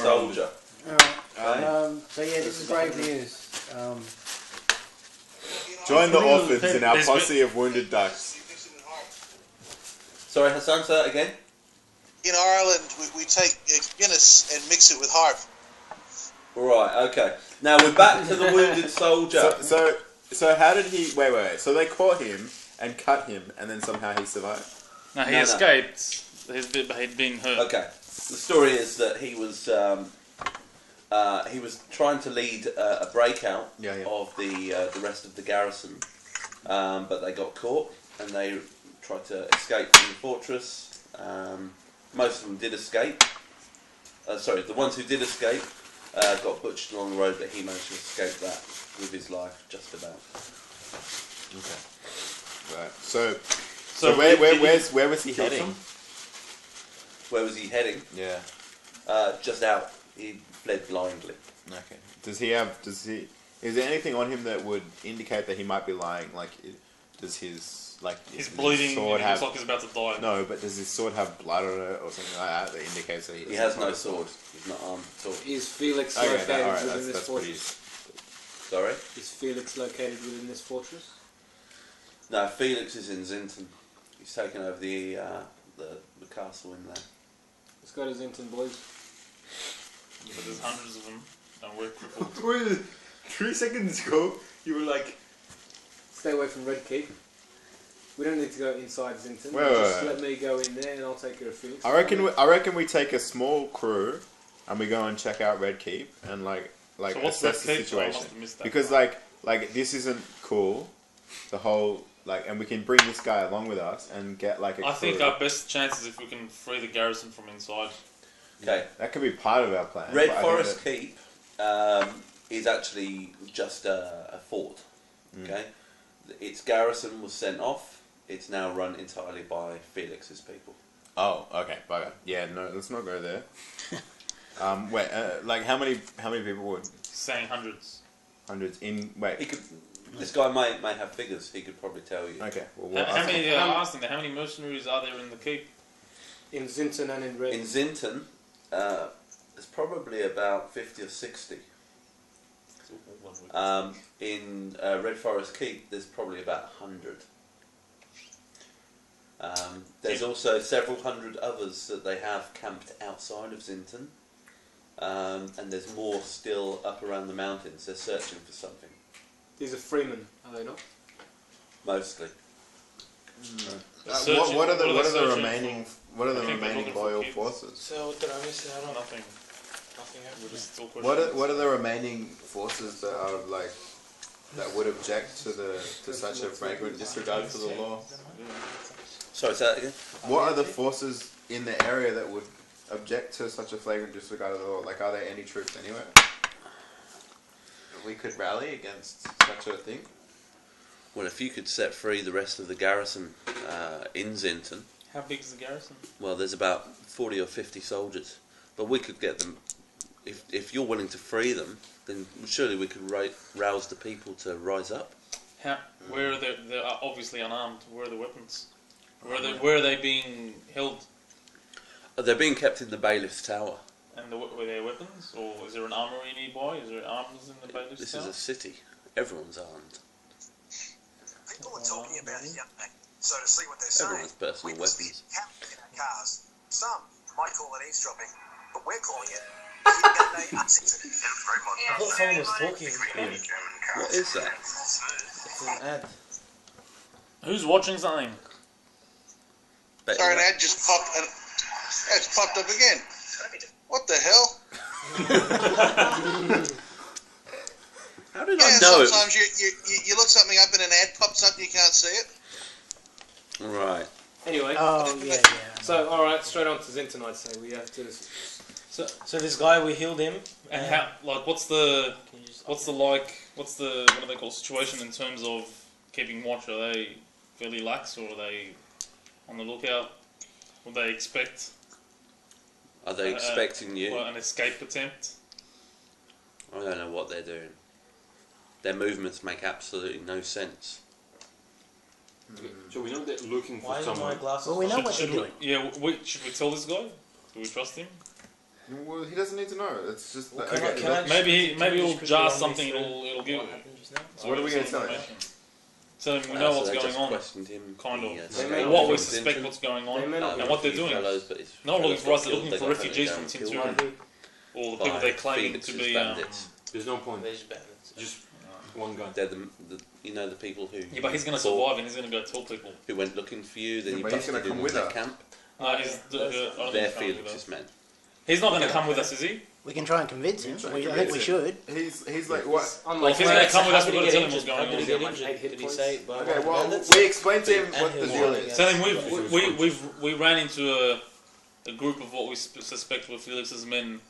soldier. So yeah, this is brave news. Join the orphans in our posse of wounded ducks. Sorry, Hassan, say that again? In Ireland, we take Guinness and mix it with harp. Right, okay. Now we're back to the wounded soldier. So how did he... Wait. So they caught him and cut him and then somehow he survived? No, he escaped. He'd been hurt. Okay. The story is that he was trying to lead a breakout of the rest of the garrison, but they got caught and they tried to escape from the fortress. Most of them did escape. The ones who did escape got butchered along the road, but he managed to escape that with his life, just about. Okay. Right. So where was he heading? Where was he heading? Yeah. Just out. He fled blindly. Okay. Is there anything on him that would indicate that he might be lying? Like, does his he's bleeding. Sword and he looks like he's about to die. No, but does his sword have blood on it or something like that that indicates that he has no sword? He's not armed at all. Is Felix located within this fortress? Sorry? Is Felix located within this fortress? No, Felix is in Zinton. He's taken over the castle in there. Let's go to Zinton, boys. But there's hundreds of them, and we're crippled. 3 seconds ago, you were like... Stay away from Red Keep. We don't need to go inside Zinton. Wait. Let me go in there and I'll take care of Felix. I reckon we take a small crew and we go and check out Red Keep and like so what's assess the Keep? situation. I must have missed that because part. like this isn't cool. The whole and we can bring this guy along with us and get like a I think our best chance is if we can free the garrison from inside. Okay. That could be part of our plan. Red Forest Keep is actually just a fort. Okay. Its garrison was sent off. It's now run entirely by Felix's people. Oh, okay, bugger. Yeah, no, let's not go there. Wait, like how many people would? Saying hundreds. Hundreds in wait. This guy may have figures. He could probably tell you. Okay. Well, how many? I'm asking that. How many mercenaries are there in the keep? In Zinton and in Red. In Zinton, there's probably about 50 or 60. In Red Forest Keep, there's probably about 100. There's also several hundred others that they have camped outside of Zinton. And there's more still up around the mountains. They're searching for something. These are freemen, are they not? Mostly. What are the remaining loyal forces? So what did I miss out on? Nothing. Nothing What are the remaining forces that are like that would object to such a flagrant disregard for the law? Sorry, say that again? What are the forces in the area that would object to such a flagrant disregard of the law? Like, are there any troops anywhere that we could rally against such a thing? Well, if you could set free the rest of the garrison in Zinton. How big is the garrison? Well, there's about 40 or 50 soldiers. But we could get them, if you're willing to free them, then surely we could rouse the people to rise up. Where are they? They're obviously unarmed. Where are the weapons? Where are they being held? They're being kept in the bailiff's tower. And were there weapons? Or is there an armory nearby? Is there arms in the bailiff's This tower? is a city. Everyone's armed. People are talking about it, so to see what they're saying. Everyone has personal weapons. In our cars. Some might call it eavesdropping, but we're calling it I thought someone was talking. What is that? It's an ad. Who's watching something? Sorry, an ad just popped. It's popped up again. What the hell? How did I know it? Sometimes you look something up and an ad pops up and you can't see it. Right. Anyway. Oh, yeah. So, alright, straight on to Zinton, I'd say. We have to... So this guy, we healed him. And how, like, what's the what do they call situation in terms of keeping watch? Are they fairly lax, or are they on the lookout? Would they expect? Are they expecting you? An escape attempt? I don't know what they're doing. Their movements make absolutely no sense. So we know they're looking for Why is my someone. glasses? Well, we know what they're doing. Yeah, should we tell this guy? Do we trust him? Well, he doesn't need to know. It's just Well, that, maybe he'll jar something. It'll give. So what are we going to tell him? Tell him we know what's they going just on. questioned him. Kind He, of. What we suspect what's going on and what they're doing. Fellows, but his Not looking for us. They're fellows looking for got refugees hunted from down and Tinturan, or the people by they claim Felix's to be. bandits. There's no point. There's bandits. Just one guy. They're the the people who. Yeah, but he's going to survive and he's going to go tell people. Who went looking for you? Then Yeah, you but he's busted gonna in come with with their us. camp. I don't think They're he's coming with Felix's us. men. He's not going to come with us, is he? We can try and convince him. I think we should. He's like, what? Well, if he's going to come with us, we've got to tell him what's going on. Did he say? Okay, well, we explained to him what the deal is. Tell him we ran into a group of what we suspect were Felix's men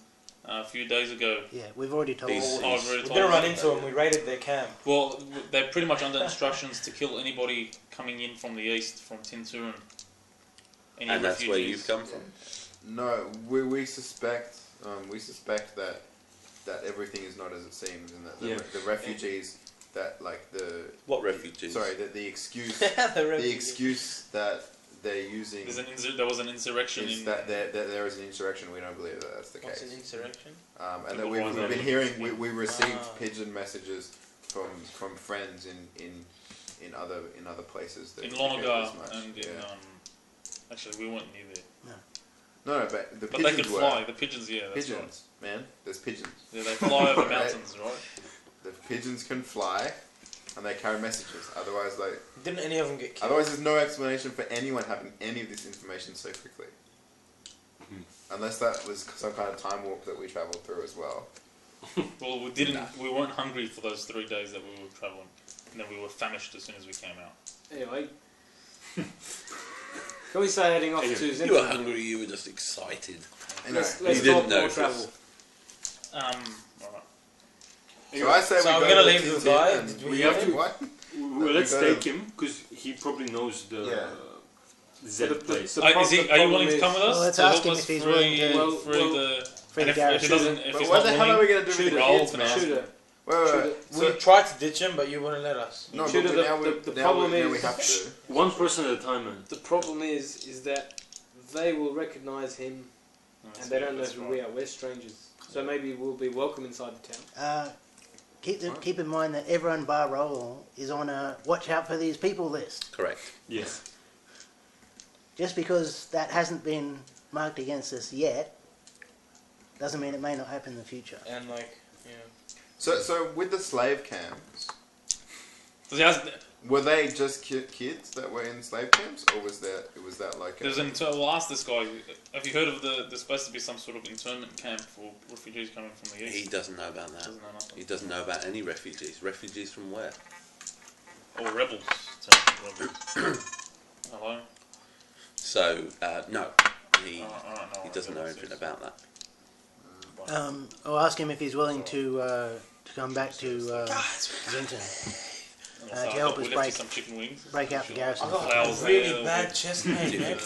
a few days ago. Yeah, we've already told We didn't run into them. We raided their camp. Well, they're pretty much under instructions to kill anybody coming in from the east, from Tinturan. And that's where you've come from. No, we suspect that everything is not as it seems, and that the refugees that like the what refugees? Sorry, that the excuse that they're using. There was an insurrection. That there is an insurrection. We don't believe that that's the What's case. an insurrection? And that we've been hearing. We received pigeon messages from friends in other places. That In we don't Lonagar as much. and in actually we weren't near there. No, but the But pigeons they could were. fly. The pigeons, yeah, that's Pigeons, man. There's pigeons. Yeah, they fly over mountains, right? The pigeons can fly, and they carry messages. Otherwise, like Didn't any of them get killed? otherwise, there's no explanation for anyone having any of this information so quickly. Unless that was some kind of time warp that we travelled through as well. Well, we weren't hungry for those 3 days that we were travelling, and then we were famished as soon as we came out. Anyway. Can we say heading off to Zinton? You were hungry. You were just excited. Let's you didn't talk know. more travel. Alright. So I say So we I'm go gonna to leave the Tintin guy. and Did We have to. what? Well, let's take him because he probably knows the Z place. Are you willing to come with us? Well, let's to ask help him us if he's free- willing to- free the. free And the if garrison. he doesn't, if But he's what not the hell are we willing, going to do with the I'll kids, can man? ask him. Shooter. Wait. We tried to ditch him, but you wouldn't let us. No, Shooter, but now the problem now is we have to. One person at a time, man. the problem is that they will recognise him, and they don't know who we are. We're strangers, so maybe we'll be welcome inside the town. Keep in mind that everyone bar Roll is on a watch out for these people list. Correct. Yes. just because that hasn't been marked against us yet, doesn't mean it may not happen in the future. And like, yeah. So with the slave camps, were they just kids that were in slave camps, or was that like? We'll ask this guy. Have you heard of there's supposed to be some sort of internment camp for refugees coming from the east? He doesn't know about that. He doesn't know about any refugees. Refugees from where? Or rebels. Hello. So no, he doesn't know anything about that. I'll ask him if he's willing to come back to Zinton to help us break out the garrison. I've got a really bad chest pain, man.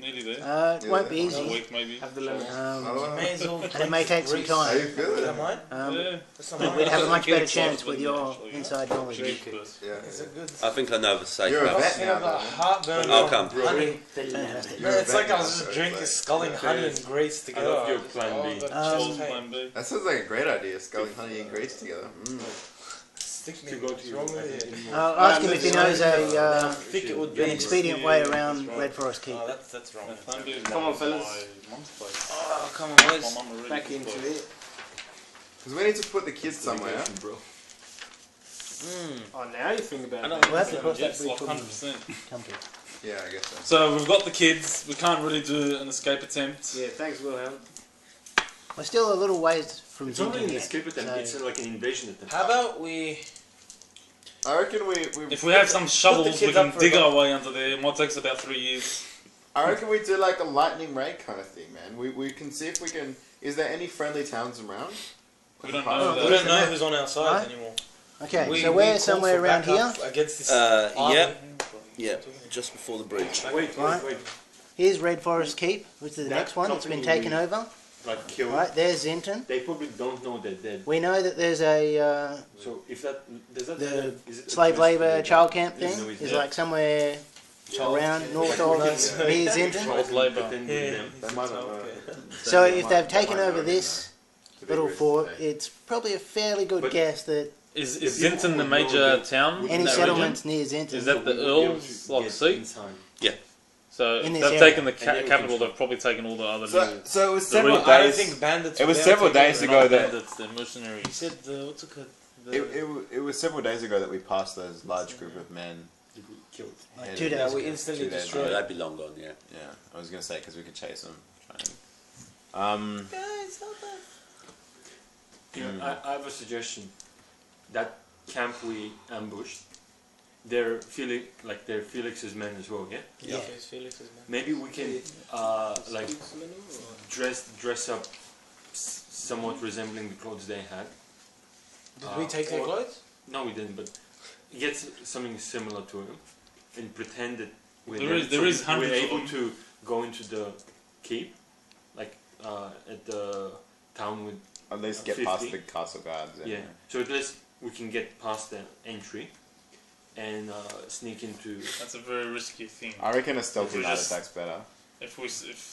Nearly there. It won't be easy. A week maybe. And it may take some time. We'd have a much better chance with your inside knowledge. I think I know the safe. You're a vet now. I'll come. Honey. It's like I was just drinking sculling honey and grease together. I love your plan B. That sounds like a great idea, sculling honey and grease together. I'll ask him if he knows an expedient way around Red Forest Keep. Oh, that's wrong. Come on, fellas. Oh, come on, boys. Back into it. Because we need to put the kids somewhere. Bro. Oh, now you think about it. We'll have to cross that Yes, bridge like when we 100%. come to it. Yeah, I guess so. So we've got the kids. We can't really do an escape attempt. Yeah, thanks, Wilhelm. We're still a little ways from It's not Zinton really an yet, escape attempt, it's like an invasion attempt. How about we... I reckon If we have some shovels, we can dig our way under there. It might take us about 3 years. I reckon we do like a lightning raid kind of thing, man. We can see if we can... Is there any friendly towns around? We don't know. We don't know who's on our side anymore. Okay, so we're somewhere around here. Against this Yeah, just before the bridge. Wait. Here's Red Forest Keep, which is the next one. It's been taken over. Like killed. Right, there's Zinton. They probably don't know they're dead. We know that there's a So if that is it slave labour child camp Yes, thing no, it's is dead. like somewhere around north of near Zinton. Child labour. So if they've taken over this little fort, it's probably a fairly good guess that Is Zinton the major town? any settlements near Zinton. Is that the Earl's like seat? Yeah. So In if this they've area. taken the capital, they've probably taken all the other. So it was the several real- I don't days. think bandits... It was were several taking days over. ago Not that bandits, they're mercenaries. He said what's it called? it was several days ago that we passed those large group of men. Killed. Like 2 days That we ago. instantly 2 days destroyed. That'd be long gone, yeah. Yeah, I was gonna say because we could chase them. Guys, help us. I have a suggestion. That camp we ambushed, they're Felix's men as well, yeah? Yeah. Maybe we can like dress up somewhat resembling the clothes they had. Did we take their clothes? No, we didn't. But get something similar to them and pretend that There is we're hundreds of able them. to go into the keep, like at the town with. At least get 50. past the castle guards. Yeah. So at least we can get past the entry and sneak into. That's a very risky thing. I reckon a stealthy If we night just- attack's better. If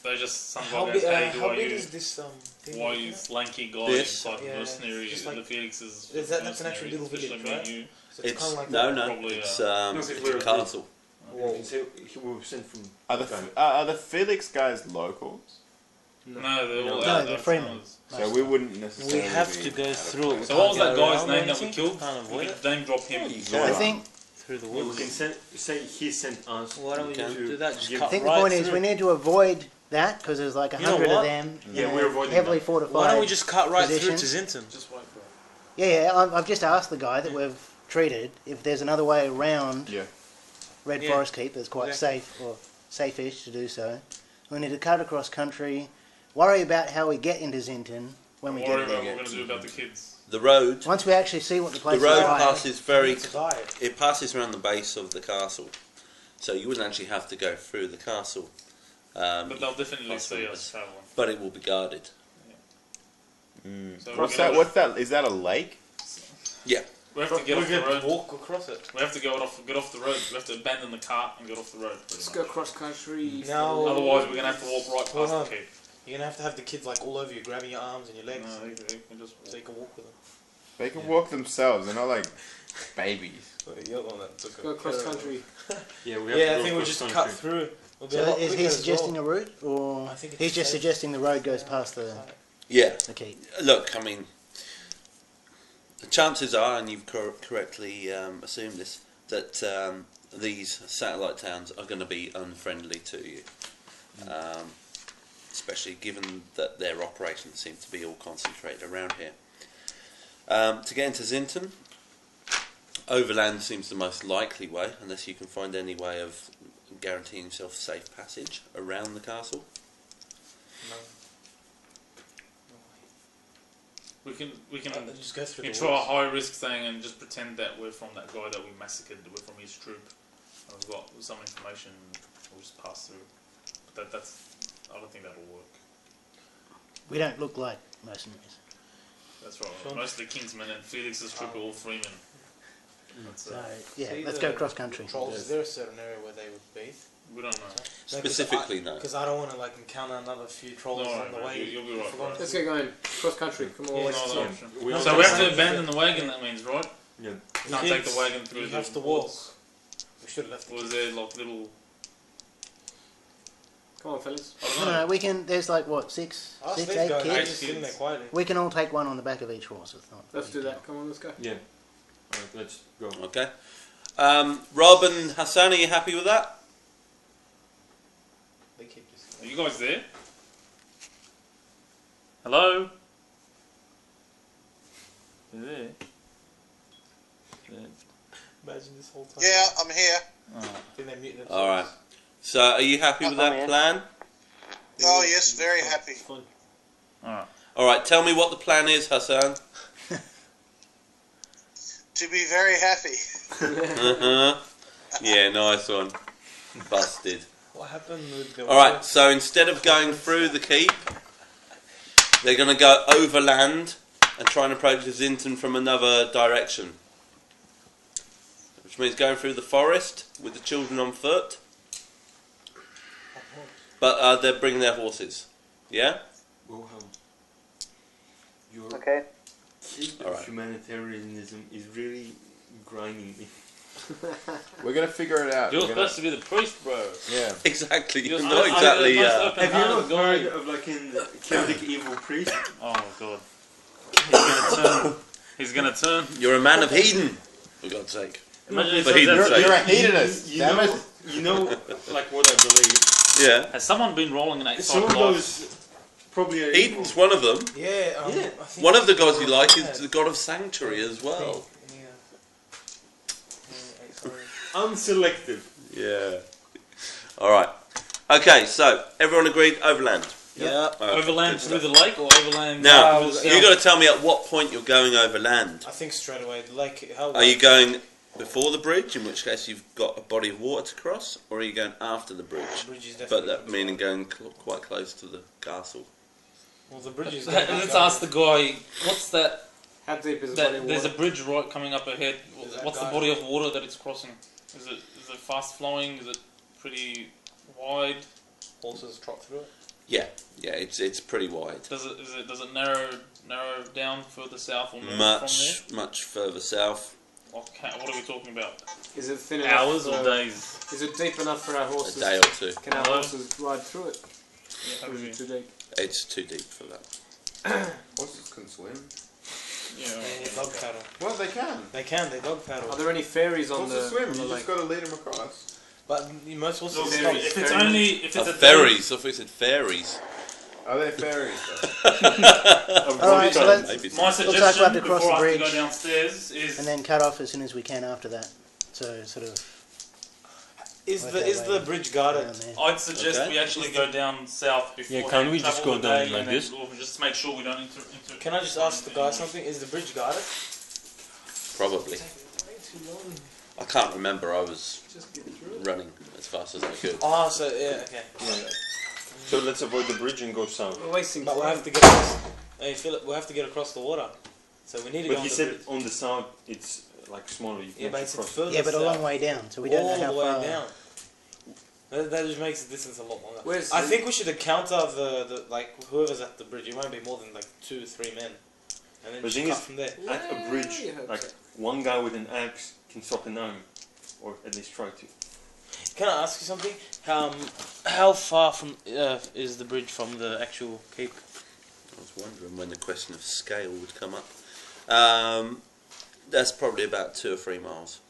they just some How guy big, goes, hey, who how are big you? is this thing? Why you lanky guy This? inside Yeah, mercenary? just like- The Felix is. That's an actual little especially village, me and right? you. So it's kind of like no, that. no, Probably, it's No, it's because a we're- castle. You can say we were sent from. Are the Felix guys locals? No, they're all No, out. they're freemen. So we wouldn't necessarily. We have be to go out of through it. place. So what was that Can't go guy's around name or that we anything? killed? Can't We avoid could it. name drop him. I think Through the We woods. can say he sent us. Why don't we just to do that? Just give- cut I think right the point is through. we need to avoid that because there's like You know 100 of what? them Yeah, in we're a avoiding heavily that. fortified Why don't we just cut right position. through to Zinton? Just wait for it. Yeah, I've just asked the guy that we've treated if there's another way around Yeah. Red Yeah. Forest Keep that's quite Exactly. safe or safe-ish to do so. We need to cut across country, worry about how we get into Zinton when we Worry get about what there. we're going to do about the kids. The road. Once we actually see what the The place road is like, passes very. It's a guide. It passes around the base of the castle, so you wouldn't actually have to go through the castle. But they'll definitely possibly, see us traveling. but it will be guarded. So What's that? What's that? Is that a lake? Yeah. We have to get off the road. Walk across it. We have to get off the road. We have to abandon the cart and get off the road. Let's go cross country. No. Otherwise, we're going to have to walk right Hold past on. the keep. You're gonna have to have the kids like all over you, grabbing your arms and your legs, No, they can just so you can walk with them. They can walk themselves. They're not like babies. You're the one that took go cross country. Yeah, we have Yeah, to I think we'll just cut through. We'll be a So lot is quicker he as suggesting well. a route, or I think it's he's just safe. suggesting the road goes past the Yeah. keep? Look, I mean, the chances are, and you've correctly assumed this, that these satellite towns are going to be unfriendly to you. Especially given that their operations seem to be all concentrated around here. To get into Zinton, overland seems the most likely way, unless you can find any way of guaranteeing yourself safe passage around the castle. We can just go through we can the try a walls. high risk thing and just pretend that we're from that guy that we massacred. We're from his troop. And we've got some information. We'll just pass through. But that's. I don't think that'll work. We don't look like mercenaries. That's right. Mostly Kingsmen and Felix's troop are all freemen. So yeah, let's go cross country. Trolls, is there a certain area where they would be? We don't know. Specifically, no. Because I don't want to like encounter another few trolls on the way. You'll be right. Let's get going. Cross country. Come on. So we have to abandon the wagon. That means, right? Yeah. We can't take the wagon through. You the have to walk. woods. We should have left. Was there like little? Come on, fellas. No, we can. There's like what, six, Ask these 8 guys, they're kids. just sitting there quietly. We can all take one on the back of each horse. It's not. Let's do that. Come on, let's go. Yeah. Alright, let's go. Okay. Rob and Hassan, are you happy with that? Are you guys there? Hello? You there? Imagine this whole time. Yeah, I'm here. Then they mute themselves. All right. So, are you happy with that plan? Oh yes, very happy. All right. Tell me what the plan is, Hassan. To be very happy. Yeah, nice one. Busted. What happened with the... Alright, so instead of going through the keep, they're going to go overland and try and approach Zinton from another direction. Which means going through the forest with the children on foot. But they're bringing their horses. Yeah? Wilhelm, your Okay. humanitarianism is really grinding me. We're gonna figure it out. You're supposed to be the priest, bro. Yeah. Exactly. You're Not exactly. Have you not heard of like in the Celtic evil priest? Oh my god. He's gonna turn. You're a man of Eden, for God's sake. Imagine For Heden's sake. You're a hedonist. You know, like what I believe. Yeah. Has someone been rolling an 8-5 Some of those probably are evil. Eden's one of them. Yeah, Yeah. I think One of the gods you like is the god of sanctuary as well. Unselected. Yeah. Alright. Okay, so everyone agreed overland. Yeah. Overland through the lake or overland Now, through the you've got to tell me at what point you're going overland. I think straight away, like how. Are you going before the bridge, in which case you've got a body of water to cross, or are you going after the bridge? The bridge is But definitely. that meaning going quite close to the castle. Well, the bridge is. Let's ask the guy, what's that? How deep is the body of There's a water? bridge right coming up ahead. that What's the guy- body of water that it's crossing? Is it fast flowing? Is it pretty wide? Horses trot through it. Yeah, it's pretty wide. Does it narrow down further south or north Much further south. from there? What are we talking about? Is it thin enough? Hours or for- days? Is it deep enough for our A horses? day or two. Can our Hello? horses ride through it? Yeah, Or is it too deep? It's too deep for that. Horses can swim. They need dog paddle. Well, they can. They can. They dog paddle. Are there any ferries on Horses the swim. on the You lake? just got to lead them across. But most horses Look, stop. if it's only if it's a Ferries. I thought you said fairies. Are they ferries? Alright, so let's, Maybe My looks like suggestion we'll have to cross before the I have to bridge go downstairs is and then cut off as soon as we can after that. So sort of. Is Work the that is way the bridge guarded? around there. I'd suggest Okay. we actually go down south before. Yeah, can't we just go down like this? Or just make sure we don't enter. Can I just ask the guy something? Is the bridge guarded? Probably. I can't remember. I was running as fast as I could. Oh, so yeah, okay. So let's avoid the bridge and go south. We're wasting But we'll time. have to get across. Hey, Philip, we'll have to get across the water. So we need to go But on you the said bridge. on the south it's like smaller. You Yeah, can but actually it's cross. further Yeah, but a south. long way down, so we don't know All how the way far. down. That just makes the distance a lot longer. Where's I the- think we should encounter the like whoever's at the bridge. It won't be more than like 2 or 3 men. and then The just thing cut is, from there. at a bridge, like one guy with an axe can stop a gnome, or at least try to. Can I ask you something? How far from is the bridge from the actual keep? I was wondering when the question of scale would come up. That's probably about 2 or 3 miles.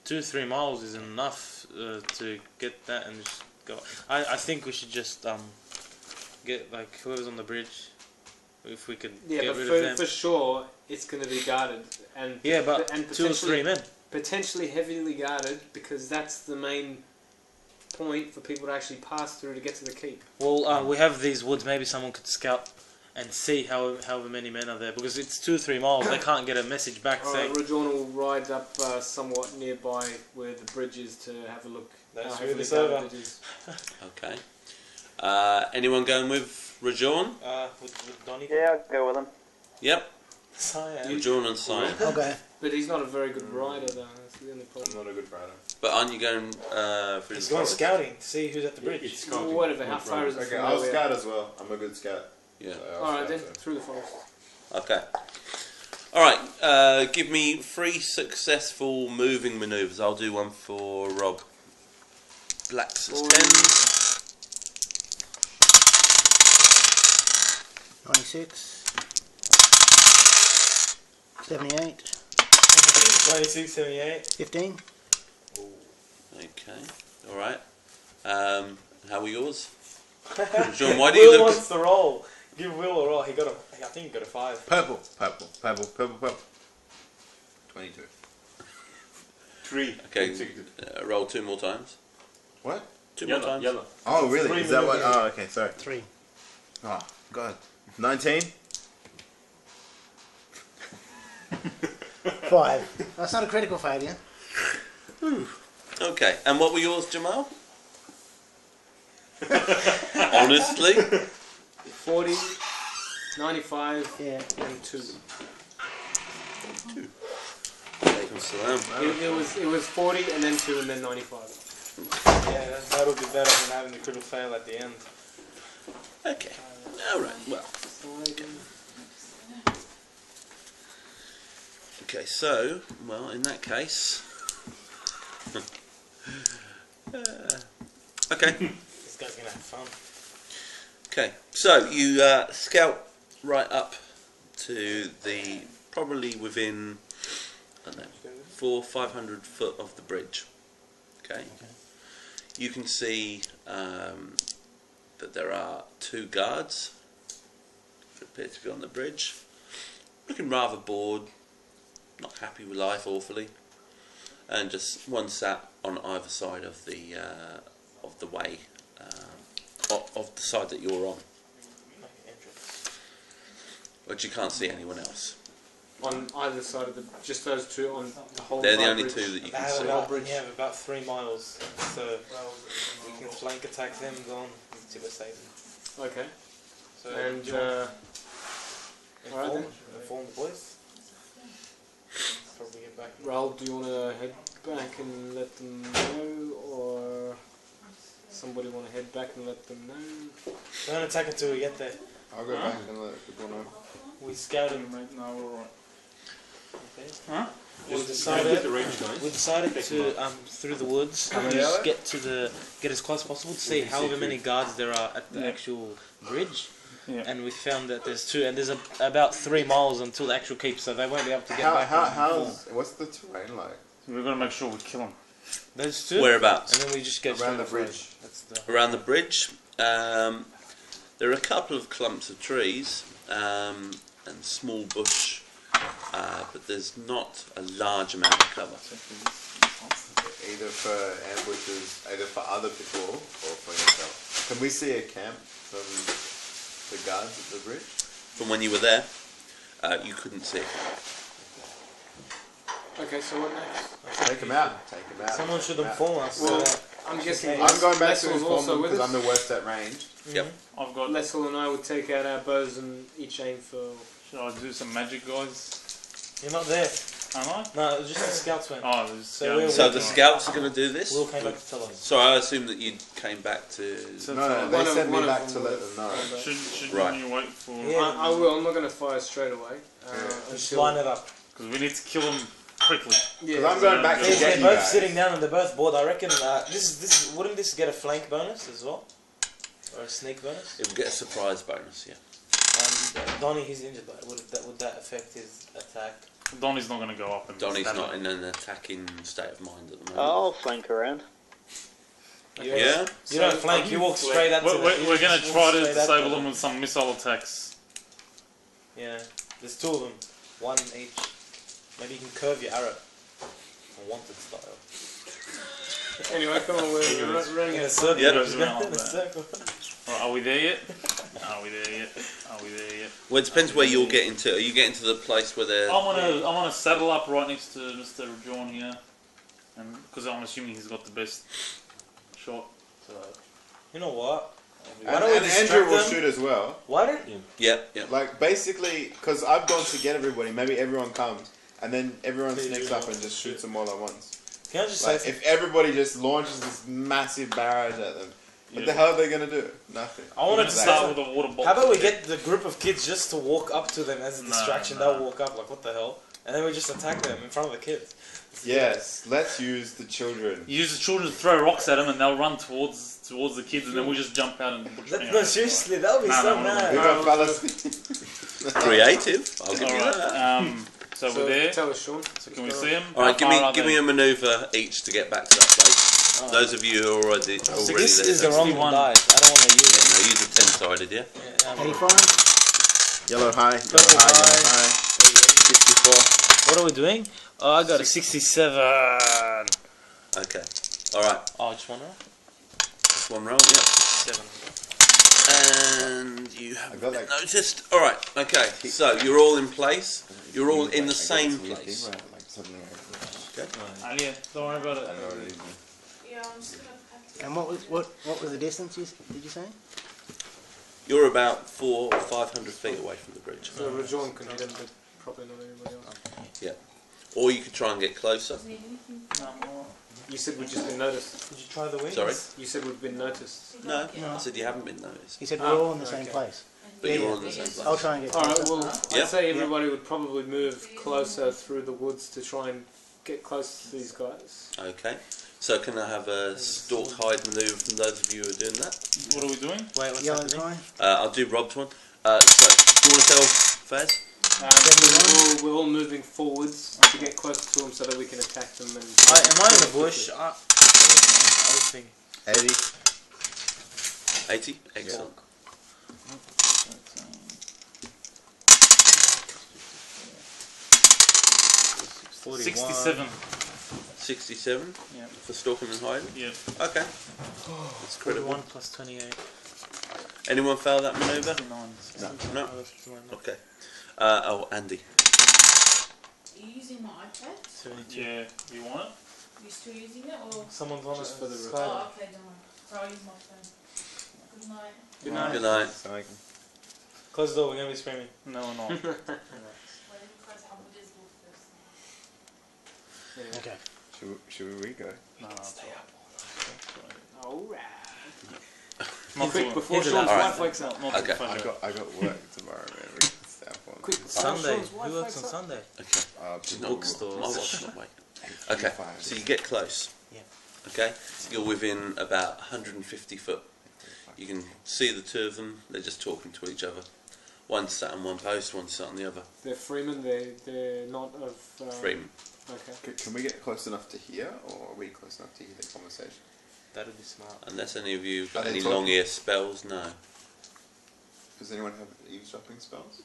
2 or 3 miles is enough to get that and just go. I think we should just get like whoever's on the bridge, if we could Yeah, get but rid of them. for sure it's going to be guarded, and Yeah, but and 2 or 3 men. potentially heavily guarded, because that's the main point for people to actually pass through to get to the keep. Well, we have these woods. Maybe someone could scout and see however many men are there, because it's 2 or 3 miles. They can't get a message back saying. Rajon will ride up somewhat nearby where the bridge is to have a look. That's how really heavily over. guarded it is. Okay. Anyone going with Rajon? With Donnie. Yeah, I'll go with him. Yep. Cyan. Rajon and Cyan. Okay. But he's not a very good rider, though. That's the only problem. I'm not a good rider. But aren't you going through He's the going forest? scouting to see who's at the bridge. It's Well, scouting. whatever, how far is it Okay, from I'll where we scout are? as well. I'm a good scout. Yeah. So I'll Alright scout, then, so. through the forest. Okay. Alright, give me 3 successful moving manoeuvres. I'll do one for Rob. Blacks is 10. 96. 78. 26, 78. 15. Okay. Alright. How were yours? John, why do you Will look wants the roll. Give Will a roll. I think he got a 5. Purple. 22. 3. Okay, roll 2 more times. What? 2 more times. Yellow. Oh, really? 3 Is that what? maneuvers. Oh, okay, sorry. 3. Oh, God. 19? 5. That's not a critical failure. Okay, and what were yours, Jamal? Honestly? 40, 95, Yeah. and 2. Alaikum salam. It was 40 and then 2 and then 95. Yeah, that'll be better than having the critical fail at the end. Okay. Alright, well. Okay, so, well, in that case... okay. This guy's gonna have fun. Okay, so you scout right up to the, probably within, I don't know, 400-500 foot of the bridge. Okay. You can see that there are 2 guards who appear to be on the bridge, looking rather bored, not happy with life awfully, and just one sat on either side of the way, of the side that you're on. But you can't see anyone else. On either side of the, just those 2 on the whole. They're the entire only bridge. 2 that you can They see. have about 3 miles, so we can flank attack them on to the save them. Okay. So And do you want alright then. inform the boys? Probably get back. Raoul, do you want to head back and let them know, or somebody want to head back and let them know? Don't attack until we get there. I'll go back and let people know. We scouted them right now. We're alright. Okay. Huh? We decided to through the woods and just get as close as possible to see however many guards there are at the actual bridge. Yeah. And we found that there's 2, and there's about 3 miles until the actual keep, so they won't be able to get back. What's the terrain like? We're gonna make sure we kill them. There's 2. Whereabouts? And then we just go Around the straight bridge. Around the bridge, there are a couple of clumps of trees and small bush, but there's not a large amount of cover. Either for ambushes, either for other people or for yourself. Can we see a camp from the guards at the bridge? From when you were there, you couldn't see it. Okay, so what next? Take them out. Take them out. Someone should inform us. Well, I'm guessing I'm going back to Lessel's inform also them with because us. I'm the worst at range. Yep. I've got. Lessel and I would take out our bows and each aim for. Should I do some magic, guys? You're not there. Am I? No, just the scouts went. Oh, so the scouts are going to do this? Will came back to tell us. So I assume that you came back to... No, they sent me back to let them know. Should Right. you wait for... I will. I'm not going to fire straight away. Just line it up. Because we need to kill them quickly. Because I'm going back to get They're you both guys. sitting down and they're both bored. I reckon this wouldn't this get a flank bonus as well? Or a sneak bonus? It would get a surprise bonus, yeah. Donnie, he's injured, but would that affect his attack? Donnie's not going to go up. Donnie's not in an attacking state of mind at the moment. I'll flank around. Yeah? You don't flank, you walk straight up to them. We're going to try to disable them with some missile attacks. Yeah, there's two of them. One each. Maybe you can curve your arrow. Wanted style. Anyway, come on, we're running in a circle. Yep. In a circle. Are we there yet? Are we there yet? Well, it depends where you're getting to. Are you getting to the place where they're... I'm gonna saddle up right next to Mr. John here, and because I'm assuming he's got the best shot. So you know what? And Andrew will shoot as well. Why don't you? Yeah. Like basically, because I've gone to get everybody. Maybe everyone comes, and then everyone sneaks up and just shoots them all at once. Can I just like say if everybody just launches this massive barrage at them, what the hell are they gonna do? Nothing. I wanted to start with a water bottle. How about we get the group of kids just to walk up to them as a distraction? They'll walk up like, what the hell? And then we just attack them in front of the kids. Yes, let's use the children. You use the children to throw rocks at them, and they'll run towards the kids, and then we just jump out and. No, seriously, that would be so mad. Creative. I'll give you that. So we're there. Tell us, Sean. So can we see him? All right, give me a manoeuvre each to get back to that place. Those of you who are already So there. this is the wrong one. I don't want to use it. No, use a 10-sided, yeah? 85? Yellow high. Purple high. 64. What are we doing? Oh, I got a 67. Okay. Alright. Oh, just one roll? Just one roll, yeah. 7. And you haven't been noticed. Alright, okay. So you're all in place. You're all in the same place. Okay. Yeah, don't worry about it. Yeah, I'm just gonna pack it. And what was the distance did you say? You're about 400 or 500 feet away from the bridge. So Rajon can hit him, but probably not anybody else. Yeah. Or you could try and get closer. You said we'd just been noticed. Did you try the wings? Sorry? You said we'd been noticed. No, I said you haven't been noticed. He said we're all in the same place. But you're all in the same place. I'll try and get closer. Alright, well, I'd say everybody would probably move closer through the woods to try and get close to these guys. Okay. So can I have a stalk hide manoeuvre from those of you who are doing that? What are we doing? Wait, what's Yellow happening? time? I'll do Rob's one. So, do you want to tell Faz? We're all moving forwards to get closer to them so that we can attack them. And Am I in the bush? I was thinking. 80. 80? Excellent. 67. 67? Yeah. For stalking and hiding? Yeah. Okay. That's credible. 41 plus 28. Anyone fail that manoeuvre? 69. No. Okay. Andy. Are you using my iPad? 72. Yeah. You want it? Are you still using it or? Someone's on Just it for the side. Oh, okay, don't worry. So I'll use my phone. Good night. Good night. Good night. Close the door, we're going to be screaming. No, we're not. Wait, let me close the Hamburger's door first. Okay. Should we go? No, Stay up. Alright. Not Quick, to- before Here's Sean's an wife wakes up. not Okay. I got work tomorrow, man. We can stay up on. Quick, Sunday. Sean's wife Who works wakes on up. Sunday? Okay. The No, bookstores. my watch not wait. Okay. So you get close. Yeah. Okay. You're within about 150 foot. You can see the two of them. They're just talking to each other. One's sat on one post, one's sat on the other. They're Freeman, they're not of... Freeman. Okay. Can we get close enough to hear, or are we close enough to hear the conversation? That would be smart. Unless any of you Are got they any talking? long ear spells, no. Does anyone have eavesdropping spells?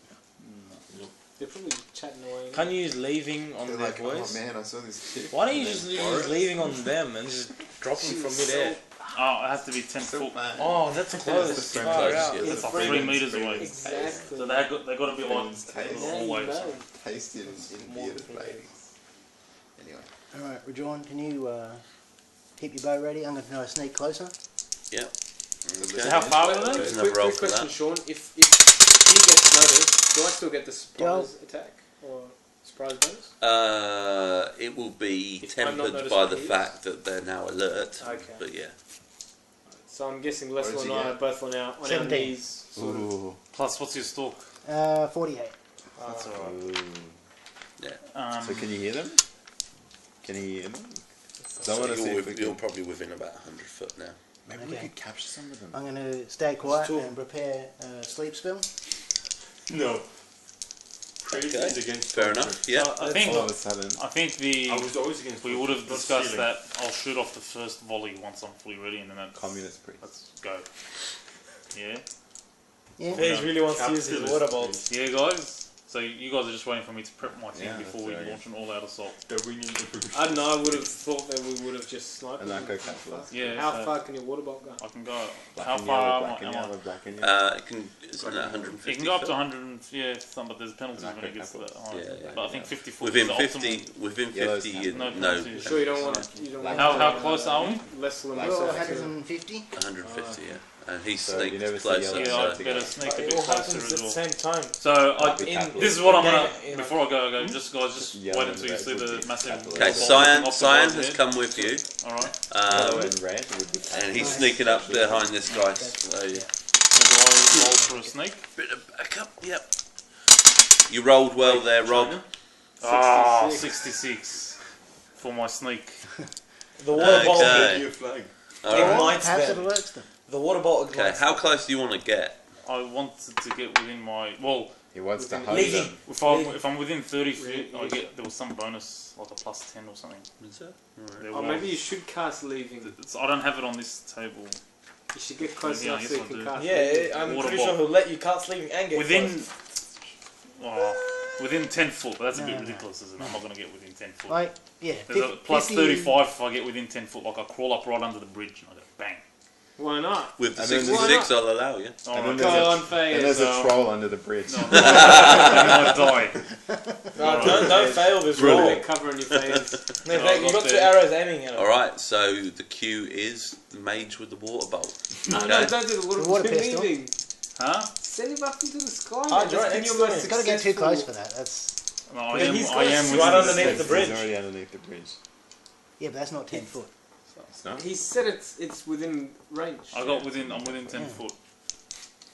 They're probably chatting away. Can you use leaving on They're their like, voice? oh man, I saw this kid. Why don't you just use leaving on them and just drop them from midair? Oh, it has to be 10 foot. Oh, that's close. That's Far close, out. yeah. That's like Freeman. 3 meters away. Exactly. So they got to be like Taste. always. Tasted in bearded ladies. Anyway. Alright, Rajon, can you keep your bow ready? I'm going to try to sneak closer. Yep. So how far are they? There's another roll Quick for question, that. Sean. If he gets noticed, do I still get the surprise attack? Or Surprise bonus? It will be If I'm not tempered by the noticing fact that they're now alert. Okay. But yeah. So I'm guessing Leslie does he and I get? are both on our 17. knees. Sort of. Ooh. Plus, what's your stalk? 48. That's alright. Ooh. Yeah. So can you hear them? Can you hear them? So I want to see if we you're can... probably within about 100 foot now. Maybe we could capture some of them. I'm going to stay quiet and prepare a sleep spell. No. Okay. Is against Fair enough. Yeah. I think. All of a sudden. I think the. I was always against. We would have not discussed stealing. that. I'll shoot off the first volley once I'm fully ready, and then that's Communist priest. Let's go. Yeah. Yeah. He really wants to use his Capitalist water bolts. Yeah, guys. So you guys are just waiting for me to prep my team Yeah, before we that's launch an all-out assault. They're winning the I don't know, I would have thought that we would have just sniped And them. that go capitalist. Yeah. How so far can your water bolt go? I can go. Black How and far yellow, am black and I? yellow, black and yellow. It can. Isn't that 150? It can go up to foot? 100. Yeah, some, but there's penalties Like when it gets to that capital. high. Yeah, But I think 50 foot Within is 50, optimal. within Yellow's 50, happy. you No no. penalties. You sure you don't want you don't want How close are we? less than Like less? 150? 150, yeah. And he's So you sneaked never see closer. yellow. Yeah, So. I'd better sneak a It bit all closer happens as at the well. same time. So this is what I'm gonna. in- Before I go, just guys, just Yellow wait and until you red see would the be massive. capital. Okay, ball Cyan, off the Cyan guy's has head. come with you. All right. Yellow and red would be And he's sneaking up behind this guy. So, So do I roll for a snake? bit of backup, yep. You rolled well there, Rob. Ah, 66 for my snake. The water bolt. Okay. Your flag. Alright. Ignites Perhaps it them. works then. The water bolt Okay, ignites how them. close do you want to get? I wanted to get within my He wants to hug Leaving. them. if I'm within 30 feet, I get there was some bonus like a plus 10 or something. Is that? There Oh, was. maybe you should cast leaving. I don't have it on this table. You should get close Yeah, enough so you yes, I can do. cast Yeah, leaving. I'm Water pretty bolt. sure he'll let you cast leaving and get Within close. within 10 foot, but that's a bit No. ridiculous, isn't it? I'm not going to get within 10 foot. Like, yeah. There's a plus 50 35 if I get within 10 foot. Like I crawl up right under the bridge and I go bang. Why not? With the And then 66, I'll allow you. And Alright. then Go there's, on, a, Faye. and there's a so- troll under the bridge. No, then I die. No, don't fail this Brilliant. roll. They're covering your face. No, No, I you got got the- two arrows aiming at him. Alright, so the cue is the mage with the water bolt. No, Okay. no, don't do the water, The water bolt. pistol. Leaving. Huh? Send him up into the sky. Ah, man. you're right, That's been next your to most him. You've got to get too successful- close for that. That's No, I But am. he's I am right within underneath the the bridge. He's already underneath the bridge. yeah, but that's not 10 foot. It's not? He said it's within range. I'm within 10 foot.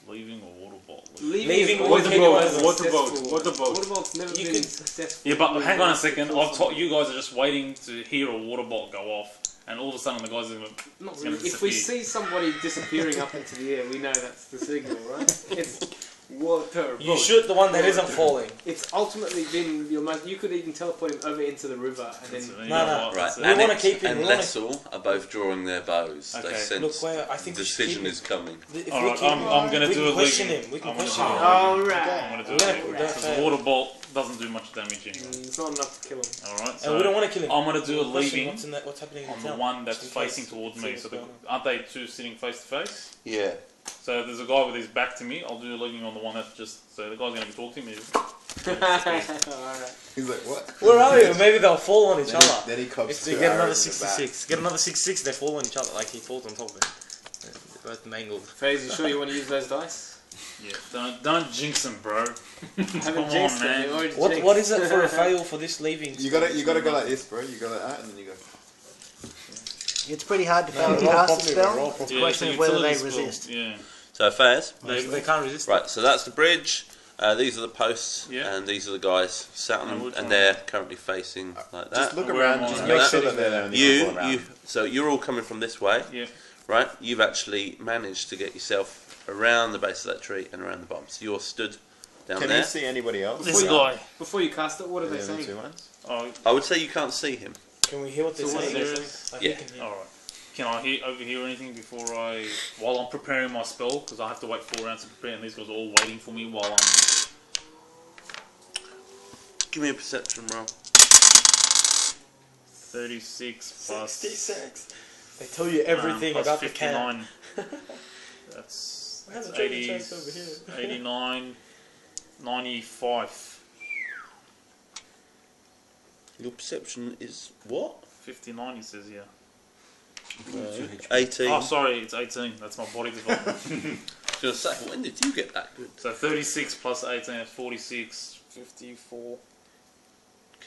Leaving or water bolt? Leaving is water always been bolt. your most Water bolt, successful. water bolt. Water bolt's never You been could- successful. Yeah, but hang on a second. Because I've taught you guys are just waiting to hear a water bolt go off, and all of a sudden the guys are going Not it's gonna really. If we disappear. see somebody disappearing up into the air, we know that's the signal, right? It's water. You bolt. shoot the one that isn't falling. It's ultimately been your most. You could even teleport him over into the river and then. You No, know no. what, Right, that's it. We wanna Annex keep him, and we wanna- Lessel are both drawing their bows. They Okay. sense Look, where I think we should decision keep is coming. If All we right, keep I'm going to we do can a question leaving. him. We can I'm gonna question do him. it. All I'm right. going to We're do gonna- it. we're Because gonna the water bolt doesn't do much damage anyway. It's not enough to kill him. Alright, And we don't want to kill him. I'm going to do a We'll question leaving what's in that, what's happening in on the town. one that's Just in case facing towards we me. see So what's going on. aren't they two sitting face to face? Yeah. So there's a guy with his back to me. I'll do a leaving on the one that's just. So the guy's going to be talking to me. Alright. He's like, what? Where are you? Maybe they'll fall on each Then he- other. then he cops If two they get another arrows in the back. 66. Get another 66, they fall on each other. Like he falls on top of it. They're both mangled. FaZe, you sure you want to use those dice? Yeah, don't jinx him, bro. I haven't jinxed them. They already What jinxed. what is it for a fail for this leaving? You gotta go like this, bro. You go like that, and then you go. It's pretty hard to No, fail roll to cast a properly, bro, spell. roll It's a properly. question Yeah, of whether they utility spell. resist. Yeah. So Fairs. They can't resist. Right, so that's the bridge. These are the posts, Yeah. and these are the guys sat on And them, which and one? they're currently facing like that. Just look Where around. am I? Just Yeah, make that- sure that they're there. and you can go around. So you're all coming from this way, Yeah. right? You've actually managed to get yourself around the base of that tree and around the bottom. So you're stood down Can there. you see anybody else? This guy. Before you cast it, what are they The other saying? two ones? Oh, I would say you can't see him. Can we hear what they're So what saying? are they saying? Yeah. alright. Can I overhear anything before while I'm preparing my spell? Because I have to wait 4 rounds to prepare, and these guys are all waiting for me while I'm. Give me a perception roll. 36 plus. 66. They tell you everything plus about the can. 59. That's How's the 80, treasure chest over here? 89, 95. Your perception is what? 59, he says, yeah. 18. Oh, sorry, it's 18. That's my body development. I was going to say, when did you get that good? So 36 plus 18 is 46, 54.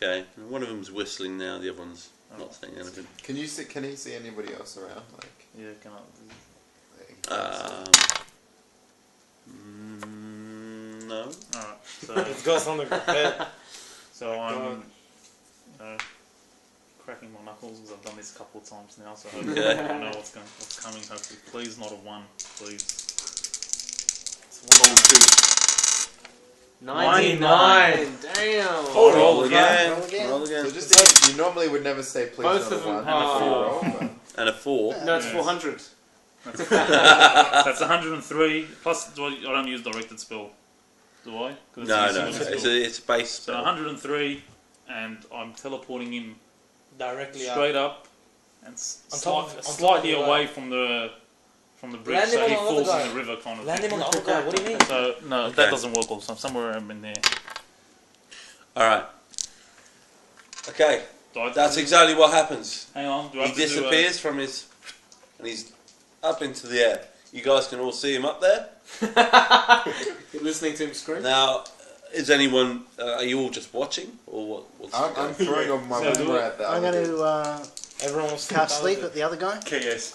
Okay, one of them's whistling now. The other one's not saying anything. Can you see? Can he see anybody else around? Like, Yeah, can I? No. Alright, so It's got something prepared. So I'm cracking my knuckles because I've done this a couple of times now. So hopefully Okay. I know what's coming. Hopefully, please not a 1, please. It's 99. Damn. Roll again. Roll again. So just you normally would never say please Both not of a them 1 are- And a 4. No, it's 400. That's 103 plus. I don't use directed spell, do I? 'Cause No, using no, a it's spell. a base So spell. 103, and I'm teleporting him Directly straight up and On top of- on top slightly of the away guy. from the bridge, Land him so on he the other falls guy. in the river kind of Land thing. him on the other guy. What do you mean? So no, that doesn't work. Also, somewhere in there. All right. Okay. Do I- That's exactly what happens. Hang on. Do I He have to do disappears from his, and he's up into the air. You guys can all see him up there. You're listening to him scream? Now, is anyone? Are you all just watching, or what? I'm throwing on my boomer at that. I'm going to Everyone wants to cast sleep at the other guy. KS.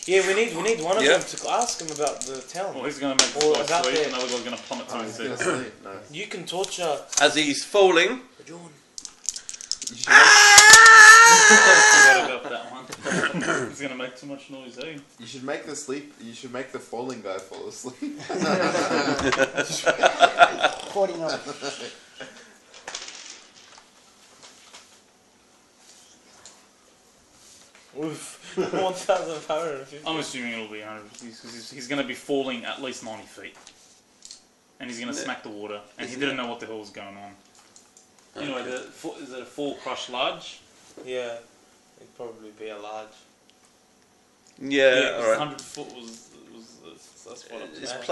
Yeah, we need one of Yeah. them to ask him about the town. Well, he's going to make Or this guy about sleep. there. Another guy's going to plummet to his He's death. gonna sleep. No. You can torture. As he's falling, John. Forgot about that one. He's going to make too much noise, eh? You should make the sleep. You should make the falling guy fall asleep. 49. Oof. 1,550. I'm assuming it'll be 100. He's going to be falling at least 90 feet. And he's going to smack the water. And he didn't know what the hell was going on. Anyway, is it a full crush large? Yeah, it'd probably be a large. yeah, all right. 100 foot was that's what I'm It's saying.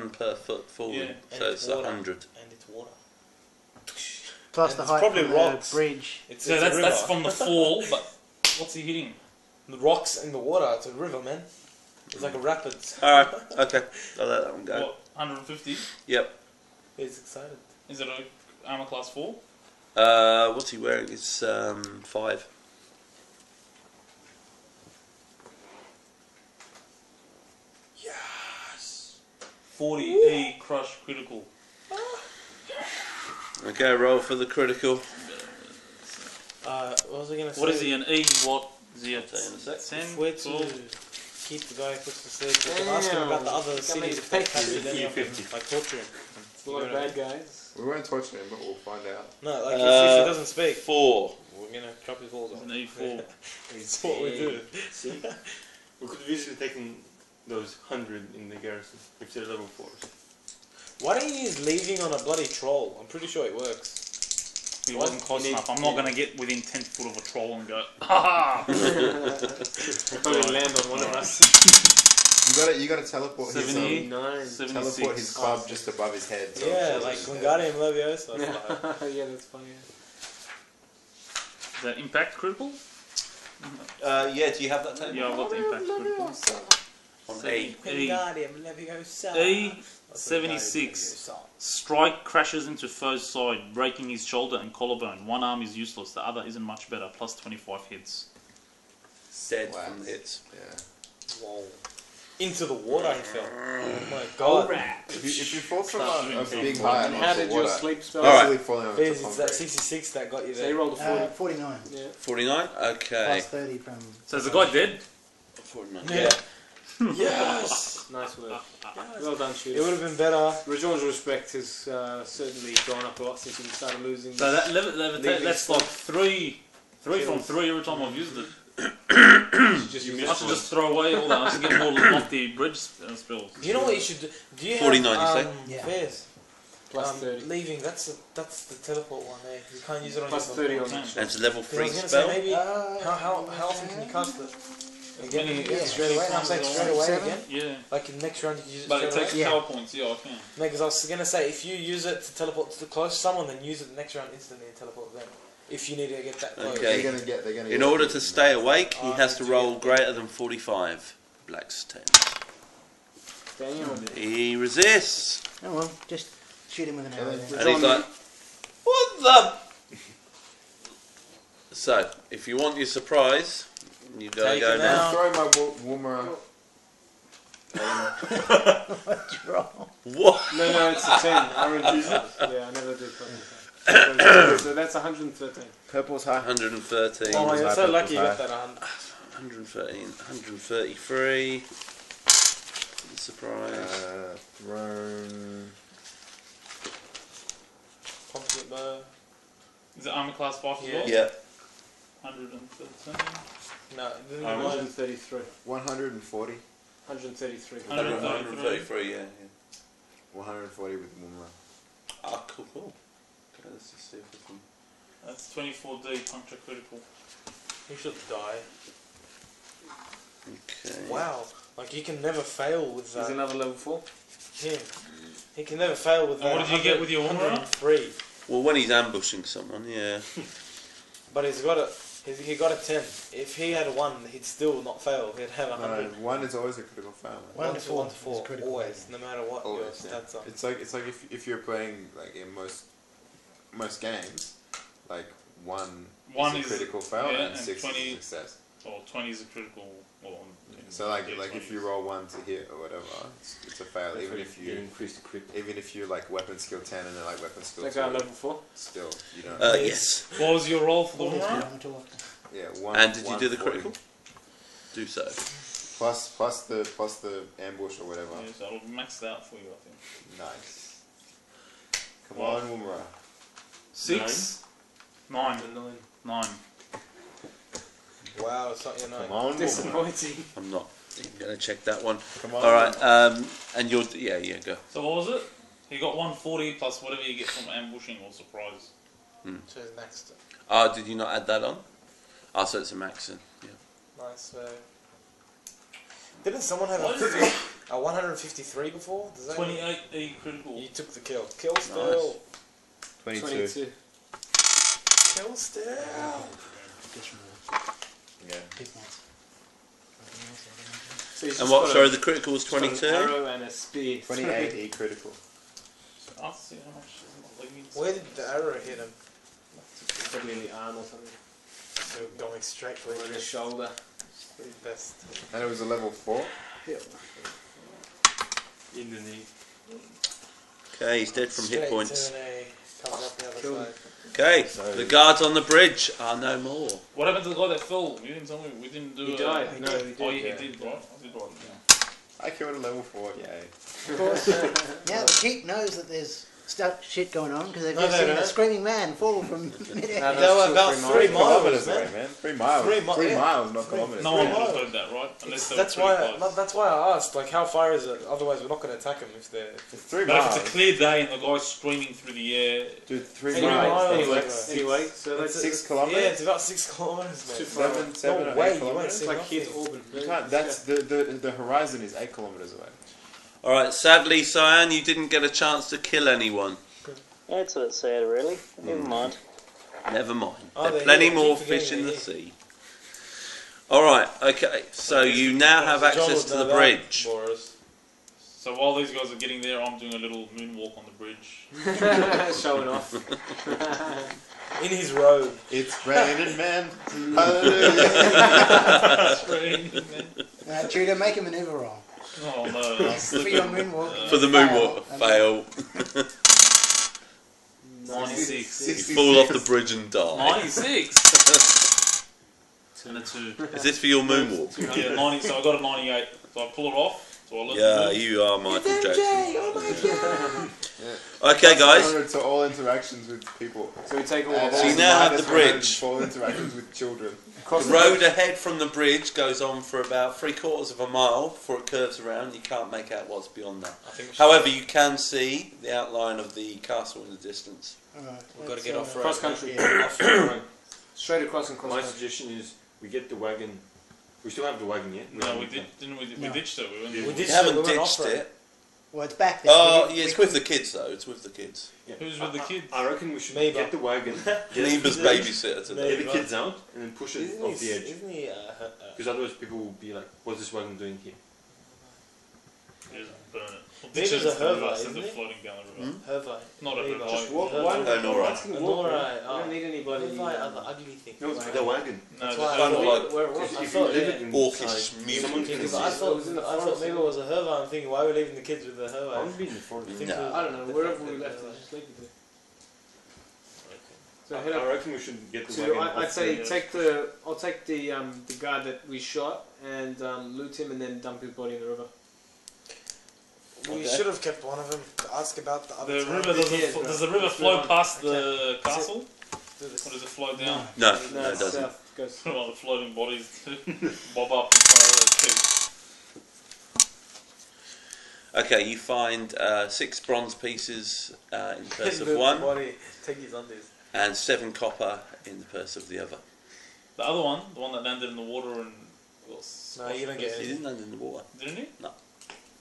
+1 per foot falling, Yeah. so And it's it's water. 100. And it's water. Plus And the it's height probably from rocks. the bridge. It's So a that's river. from the fall, but what's he hitting? The rocks in the water. It's a river, man. It's like a rapids. All right, okay, I'll let that one go. What, 150? Yep. He's excited. Is it a armor class 4? What's he wearing? It's 5. Yes! 40 crush critical. Okay, roll for the critical. What was I gonna say? What is he, an E? What? Is he a I'll tell you in a sec. 10? If we're to 12? keep the guy put to sleep, we can ask him about the other cities if they captured any of them, like torture him. A lot of bad guys. We won't torture him, but we'll find out. No, like if he doesn't speak, 4. we're gonna chop his balls off. An E4. That's what we do. See? We could have easily taken those 100 in the garrison if they're level 4s. Why don't you use leaving on a bloody troll? I'm pretty sure it works. He What? wasn't close You need- enough. I'm not going to get within 10 foot of a troll and go, ha ha! Probably land on one of us. You gotta teleport his 70, 79. teleport his club just above his head. So Yeah, like Wingardium Leviosa. Yeah, that's funny. Is that impact critical? Yeah, do you have that table? Yeah, I've got the impact critical. On A. Wingardium Leviosa. E 76. Strike crashes into foe's side, breaking his shoulder and collarbone. One arm is useless, the other isn't much better, plus 25 hits. Said from the hits. Yeah. Whoa. Into the water he fell. Oh my god. If you fall from a big And height And onto how did your water, sleep spell? basically falling on Fizz, top it's of that concrete. 66 that got you So you there. rolled a 40. 49. Yeah. 49? Okay. Plus 30 from... So is the guy dead? 49. Yeah. Yes! Nice work. Well done, It shooter. would have been better. Rajon's respect has certainly gone up a lot since you started losing. So that Leaving that's slot. like 3 from 3 every time I've used it. You I should just throw away all that. I should get more lofty bridge spells. Do you know what you should do? Do you 49 you have, say? Yeah. Fizz? Plus 30. Leaving, that's the teleport one there. You can't use it on Plus your 30 on phone. that. And it's a level Because I 3 was gonna spell. say maybe how often can you cast it? Again, Yeah, straight away. I'm saying straight away 7? again. Yeah. Like in next round you can use it But it straight takes away. Yeah. power points, yeah, I can. No, because I was gonna say if you use it to teleport to the close someone, then use it the next round instantly and teleport them. If you need to get that close. Okay. They're gonna In get order to stay awake, he has to to roll get- greater than 45 Black's 10. Damn. He resists. Oh well, just shoot him with an arrow then. And he's like, what the? So, if you want your surprise, you gotta Take go it now. out. Throw my Woomer. What's wrong? What? No, it's a 10. Orange. Yeah, I never did purple. So that's 113. Purple's high. 113. Oh, you're high, so lucky you purple's got high. that 113. 133. Surprise. Throne. compliment bow. Is it armor class 5 as well? Yeah. 113. No, 133. 140. 133. 133, yeah. 140 with Woomer. Ah, cool. Okay, let's just see if we can... That's 24D puncture critical. He should die. Okay. Wow, like he can never fail with that. Is another level 4? Yeah. He can never fail with And that. what did you get with your 103? Well, when he's ambushing someone, yeah. But he got a 10. If he had a 1, he'd still not fail. He'd have 100. No, 1 is always a critical fail. 1 to 4, always, no matter what your Always, yeah. stats are. It's like if you're playing like in most games, like 1 is a critical fail yeah, and 6 20, is a success. Or 20 is a critical. Well, So like if you roll 1 to hit or whatever, it's a fail. Even if you increase the crit. Even if you like weapon skill 10 and then like weapon skill That 2. guy level 4? Still, you don't. Yes. What was your roll for the one? Yeah, 1. And did you do the 140. critical? Do so. Plus the ambush or whatever. Yes, that'll max it out for you, I think. Nice. Come on, Wumra. 6? 9. 9. Wow, it's not your 9. Come on, Disappointing. I'm not even going to check that one. Come on. Alright, and you're... Yeah, go. So what was it? He got 140 plus whatever you get from ambushing or surprise. So he's maxed it. Ah, did you not add that on? Ah, so it's a max then. Yeah. Nice. Didn't someone have a 153 before? Does that 28 critical. You took the kill. Kill still. 22. Kill still. Yeah. So he's And just what, got sorry, a- the critical was he's got 22? An arrow and a spear. 28 E critical. I'll see how much leggings. Where did the arrow hit him? Probably in the arm or something. So going straight for Or in the shoulder. the best. And it was a level 4? In the knee. Okay, he's dead from hit Straight points. to an A, comes up the other side. Okay, the guards on the bridge are no more. What happened to the guy that fell? You didn't tell me. We didn't do. He died. No, he did. Oh, yeah, yeah. he did. Right. I did right. Yeah. I killed a level 4, yay. Of course, now the keep knows that there's shit going on because they've No, just they seen a don't. screaming man fall from midair. No, They were still about 3 kilometers miles, away, man. man. 3 miles. 3 miles, not kilometers. No one Yeah. would have heard that, right? Unless they were That's pretty why. close. That's why I asked. Like, how far is it? Otherwise, we're not going to attack them if they're. It's 3 But if miles. it's a clear day and the guy's screaming through the air, Dude, 3 Anyway, miles. Anyway, so that's 6 kilometers? Yeah, it's about 6 kilometers, man. Too far. 7 No or way, 8 you won't kilometers. see It's like nothing. hit Auburn. You can't, that's the horizon is 8 kilometers away. Alright, sadly, Cyan, you didn't get a chance to kill anyone. That's a bit sad, really. Never mind. Never mind. Oh, There are they're plenty here. more Keep fish forgetting in the they're sea. Alright, okay, so you now have access to the bridge. so while these guys are getting there, I'm doing a little moonwalk on the bridge. Showing off. In his robe. It's raining, man. Hallelujah. It's raining, man. Tudor, make a maneuver roll. Oh no! For your moonwalk. For the moonwalk, fail. 96. You fall off the bridge and die. 96. And a 2. Is this for your moonwalk? Yeah, 90. So I got a 98. So I pull it off. So I let Yeah, it you are Michael Jackson. Oh my god. Okay, guys. Standard to all interactions with people. So we take all And of So you as now have minus the bridge. 100 for all interactions with children. The road ahead from the bridge goes on for about 3/4 of a mile before it curves around. You can't make out what's beyond that. However, you can see the outline of the castle in the distance. Alright, We've got to let's, get off road. Cross country. Yeah. Straight across and cross My country. suggestion is we get the wagon. We still have the wagon yet? No, we did. Didn't we? We No. ditched it. We went. We You ditched haven't it, we went ditched off-road. it. Well, it's back there. Oh, We- yeah, it's we- with the kids though. It's with the kids. Yeah. Who's with the kids? I reckon we should Maybe. get the wagon, Neba's babysitter today. get the kids out, and then push it Isn't off the he? edge. Isn't he? Because otherwise people will be like, what's this wagon doing here? Just burn it. Well, Which is a hervite, instead isn't of it? floating down the river. Hervite. Not a Hervite. hervite. Just walk Hervite. one. Honora. Honora. We don't need anybody. Hervite are the ugly things. No, it's the wagon. No, That's the why I kind of hervite. like Where it was. I If thought, you leave yeah. it Orcish inside, mutant. someone Yeah, can because see I it. thought maybe it was a hervite. I'm thinking, why are we leaving the kids with the I hervite? won't be in the forest. I think No. I don't know. Wherever we left it, just leave it there. So head I up. reckon we should get the So wagon. I'd off say the- I'll take the guard that we shot and loot him and then dump his body in the river. We Okay. should have kept one of them to ask about the other The time. river does the river flow past the castle? Do this. Or does it flow down? No, No, no, it it's doesn't. south. Goes. Well, the floating bodies bob up in front of those kids. Okay, you find 6 bronze pieces in the purse of Move the one, body, take his undies. and 7 copper in the purse of the other. The other one, the one that landed in the water and... No, you don't get He it. didn't land in the water. Didn't he? No.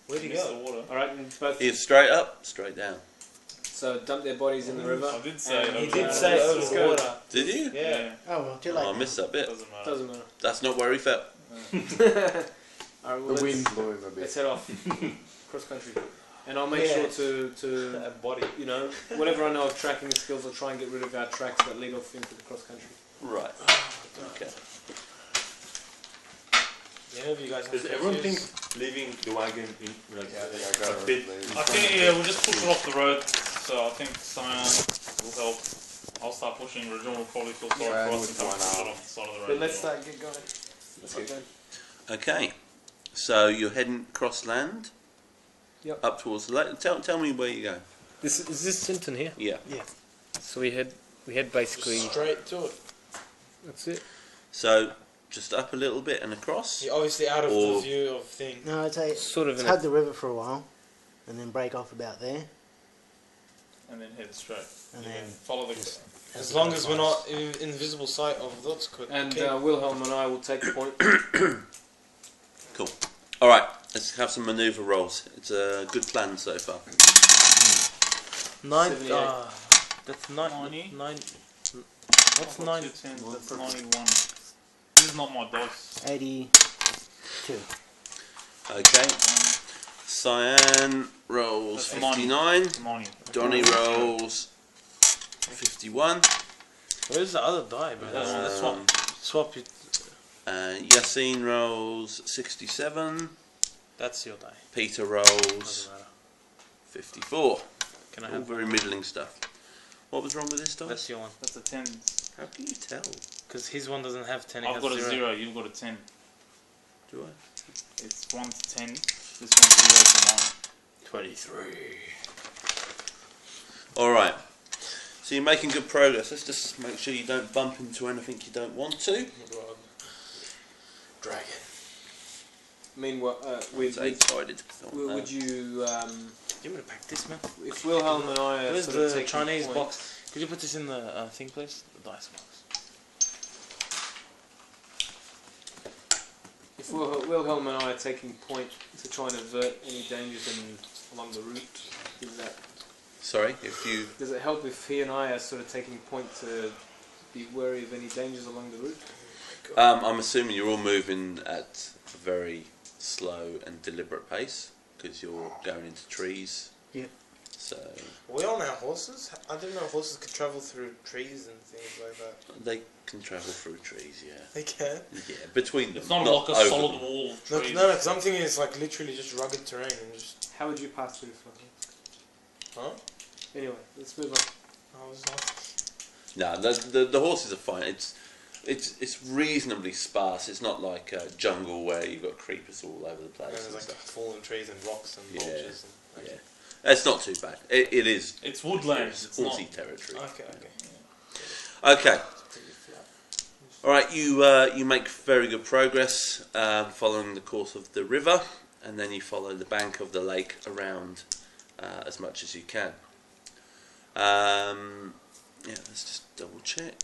Where'd he Missed go? the water. All right, and both. He's straight up, straight down. So dump their bodies in the river. I did say And it He over did the say water. over Let's the go. water. Did you? Yeah. Oh, well, too Oh, late. I missed that bit. Doesn't matter. Doesn't matter. That's not where he fell. All right, well, The wind let's, blew him a bit. let's head off cross country, and I'll make Yeah. sure to And body. you know whatever I know of tracking skills, I'll try and get rid of our tracks that lead off into the cross country. Right. Okay. Yeah, if you guys have Does everyone confused. think leaving the wagon in like Yeah, I think I a got bit? it. I think, yeah, we'll just push it off the road. So I think Cyan will help. I'll start pushing. Rajon will probably feel sorry Yeah, for us with and come one push it arm. off the side of the road. But let's as well. get going. Let's get going. Okay. So you're heading across land? Yep. Up towards the lake. Tell me where you're going. This is this Simpson here. Yeah. So we head basically. Straight to it. That's it. So just up a little bit and across? You're obviously out of Or- the view of thing. No, I'd say Sort of in hug a, the river for a while, and then break off about there, And then head straight. and Yeah, then follow the. As long as we're not in invisible sight of those could. And Wilhelm and I will take the point. Cool. Alright, let's have some manoeuvre rolls. It's a good plan so far. 9. 78. That's 90? 9. What's 9? 2 10s, that's 91. This is not my dice. 82. Okay. Cyan rolls That's 59. 90. Donnie rolls 51. Where's the other die, bro? That's swap. Swap it. Yassine rolls 67. That's your die. Peter rolls Doesn't matter. 54. Can I All have very middling stuff. What was wrong with this die? That's your one. That's a 10. How can you tell? Because his one doesn't have 10. He I've has got a 0. 0, you've got a 10. Do I? It's 1 to 10. This one's 0 to 9. 23. Alright. So you're making good progress. Let's just make sure you don't bump into anything you don't want to. Dragon. Meanwhile, It's 8-sided. would you, Do you want me to pack this, man? if Wilhelm and I are Where's sort of the taking Chinese point, box? Could you put this in the thing, please? The dice box. if Wilhelm and I are taking point to try and avert any dangers along the route, Sorry, if you... does it help if he and I are sort of taking point to be wary of any dangers along the route? I'm assuming you're all moving at a very slow and deliberate pace because you're going into trees. Yep. So We all know horses. I didn't know horses could travel through trees and things like that. they can travel through trees, yeah. They can. Yeah, between them. It's not like a over solid them. wall of No, trees. because I'm thinking it's like literally just rugged terrain and just. How would you pass through this one? Huh? Anyway, let's move on. I was not. No, the horses are fine. It's reasonably sparse. It's not like a jungle where you've got creepers all over the And place. there's And like stuff. fallen trees and rocks and Yeah. vultures. And, Yeah, it's not too bad. It is. It's woodlands. It's horsey not. territory. Okay. Okay. All right. You make very good progress following the course of the river, and then you follow the bank of the lake around as much as you can. Yeah. Let's just double check.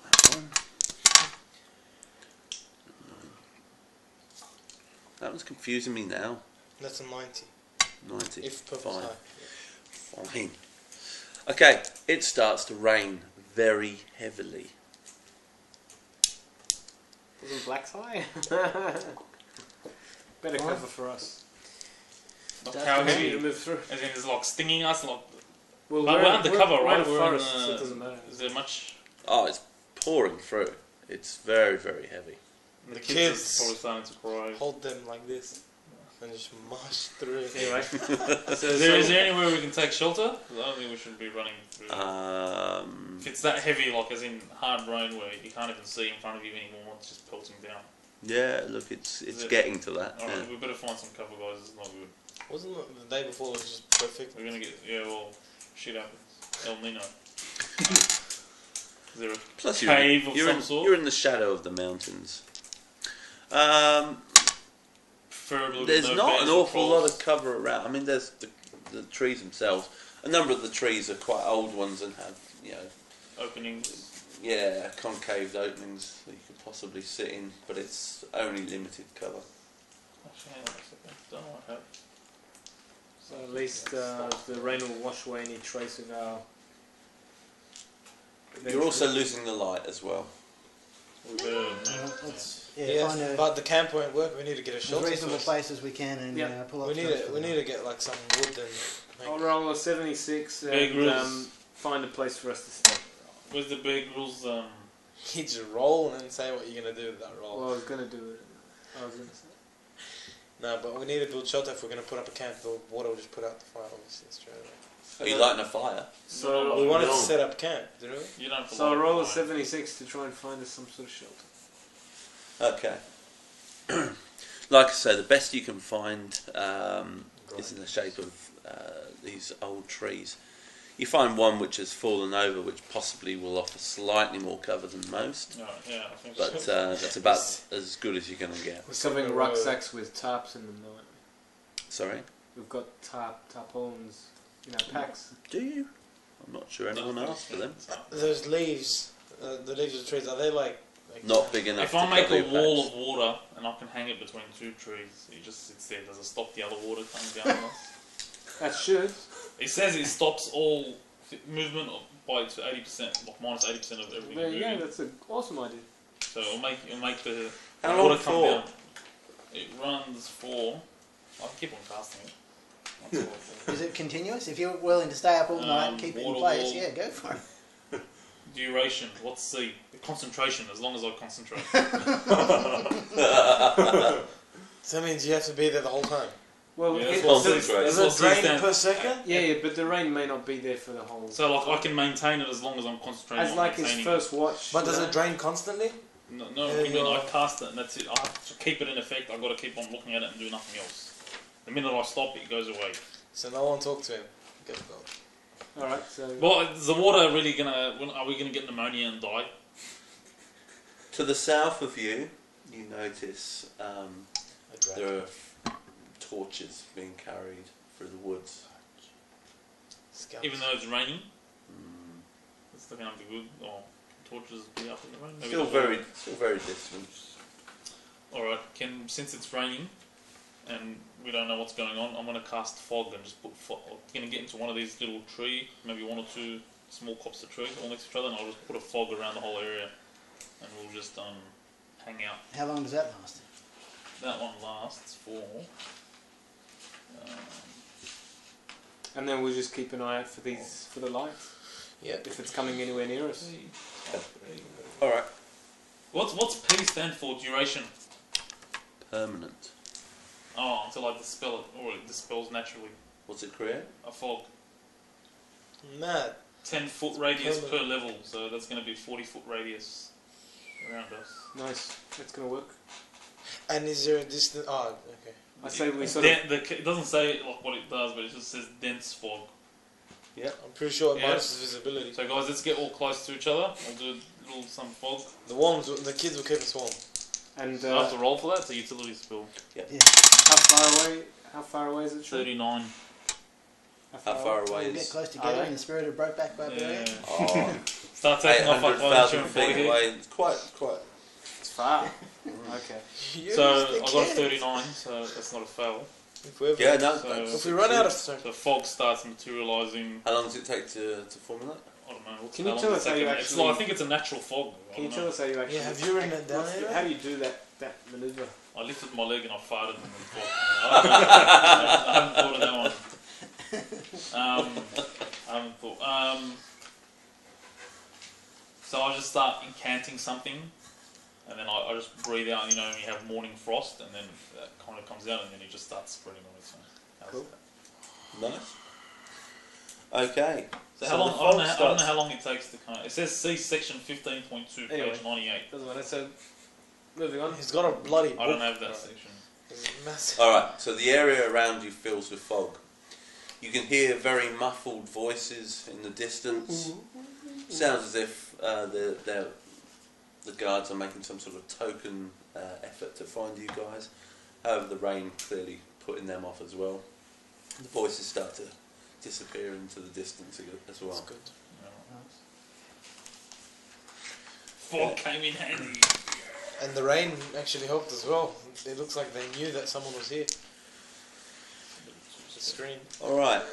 That one. That one's confusing me now. That's a 90. 90. If purple's Fine. high. Fine. Okay, it starts to rain very heavily. Isn't Black's high? Better cover for us. Not That's how the heavy to move through. As in, it's like stinging us. Like, Well, but we're undercover, we're right? in a We're forest, in so it doesn't matter. Is there much? Oh, it's pouring through. It's very, very heavy. The kids kids are probably starting to cry. Hold them like this and just march through. Anyway, so is there anywhere we can take shelter? 'Cause I don't think we should be running through. If it's that heavy, like as in hard rain, where you can't even see in front of you anymore, it's just pelting down. Yeah, look, it's getting to that. Alright, Yeah. we better find some cover, guys. It's not good. Wasn't it the day before was just perfect? We're gonna get shit happens. El Nino. Is there a Plus, cave of some sort? you're in the shadow of the mountains. Preferably with There's no not an bears or awful lot trolls. of cover around. I mean, there's the trees themselves. A number of the trees are quite old ones and have, Openings. yeah, concave openings that you could possibly sit in, but it's only limited cover. Actually, hang on a second. Don't know what happened. So at least the rain will wash away any trace of our. You're also losing the light as well. But the camp won't work. We need to get a shelter. As reasonable first. place as we can and pull up. We need to get like some wood and. I'll roll a 76 Big and rules. find a place for us to stay. Where's the big rules? You just roll and then say what you're gonna do with that roll. Well, I was gonna do it. I was gonna say. No, but we need to build shelter if we're gonna put up a camp. The water will just put out the fire, obviously, straight away. Are you lighting a fire? So we wanted to set up camp, didn't we? You don't. So I roll a 76 to try and find us some sort of shelter. Okay. Like I say, the best you can find is in the shape of these old trees. You find one which has fallen over, which possibly will offer slightly more cover than most. Oh, yeah, I think But so. that's about as good as you're going to get. We're having rucksacks with tarps in them, though. Sorry? We've got tarpaulins, packs. Do you? I'm not sure anyone asked for them. Those leaves, the leaves of the trees, are they like Not big enough If to I make cover a your wall packs. of water and I can hang it between two trees, it just sits there. Does it stop the other water coming down on us? That should. It says it stops all movement by 80%, like minus 80% of everything. There you go. moving. That's an awesome idea. So it'll make the How water long come for? down. It runs for. I'll keep on casting it. That's all. Is it continuous? If you're willing to stay up all night and keep it in water place, wall. yeah, go for it. Duration. What's C? Concentration. As long as I concentrate. So that means you have to be there the whole time. Well, Yeah, it- that's what does- C says. Does That's it what C drain stands. per second? Yeah, but the rain may not be there for the whole. So like I can maintain it as long as I'm concentrating. As on like his maintaining first watch. But does it drain constantly? No, Yeah, I mean you're- I cast it and that's it. I have to keep it in effect. I've got to keep on looking at it and do nothing else. The minute I stop, it goes away. So no one talk to him. Good God. All right. So. Well, is the water really gonna? Are we gonna get pneumonia and die? To the south of you, you notice there are torches being carried through the woods. Even though it's raining, it's still gonna be good. Or torches be up in the rain. Maybe Still not. very distant. All right. Since it's raining, and we don't know what's going on, I'm gonna cast fog and just put fog. I'm gonna get into one of these little tree, maybe one or two small copse of trees all next to each other, and I'll just put a fog around the whole area, and we'll just hang out. How long does that last? That one lasts for. And then we'll just keep an eye out for the lights. Yeah. If it's coming anywhere near us. All right. What's P stand for? Duration. Permanent. Oh, until I dispel it, or it dispels naturally. What's it create? A fog. Mad. 10-foot radius per level, so that's going to be 40-foot radius around us. Nice. That's gonna work. And is there a distance? Oh, okay. I say we It doesn't say like what it does, but it just says dense fog. Yeah. I'm pretty sure it minuses visibility. So guys, let's get all close to each other. I'll do some fog. The kids will keep us warm. And I have to roll for that. It's a utility spill. Yep. How far away is it? 39. How far away We'll get is? close together in the spirit of Brokeback Barbarian. Yeah. Oh, Start taking off our 800,000 clothes. feet away. It's quite. It's far. Okay. So I got a 39, so that's not a fail. Yeah, no. If we run out of so fog starts materialising. How long does it take to formulate? I don't know. Can you tell us how you It's actually? like, I think it's a natural fog. Can you tell us how you actually? Yeah, have you written it down? How do you do that maneuver? I lifted my leg and I farted and then thought, I haven't thought of that one. I haven't thought. So I just start incanting something, and then I just breathe out. You know, you have morning frost, and then that kind of comes out, and then it just starts spreading on its own. Cool. Nice. Okay. So how long? I don't know how long it takes to kind of. It says see section 15.2, Anyway, page 98. Doesn't matter. So, moving on. He's got a bloody book. I don't have that section. Massive. Alright, so the area around you fills with fog. You can hear very muffled voices in the distance. Sounds as if the guards are making some sort of token effort to find you guys. However, the rain clearly putting them off as well. The voices start to disappear into the distance as well. That's good. Fog came in handy. And the rain actually helped as well. It looks like they knew that someone was here. The screen. Alright.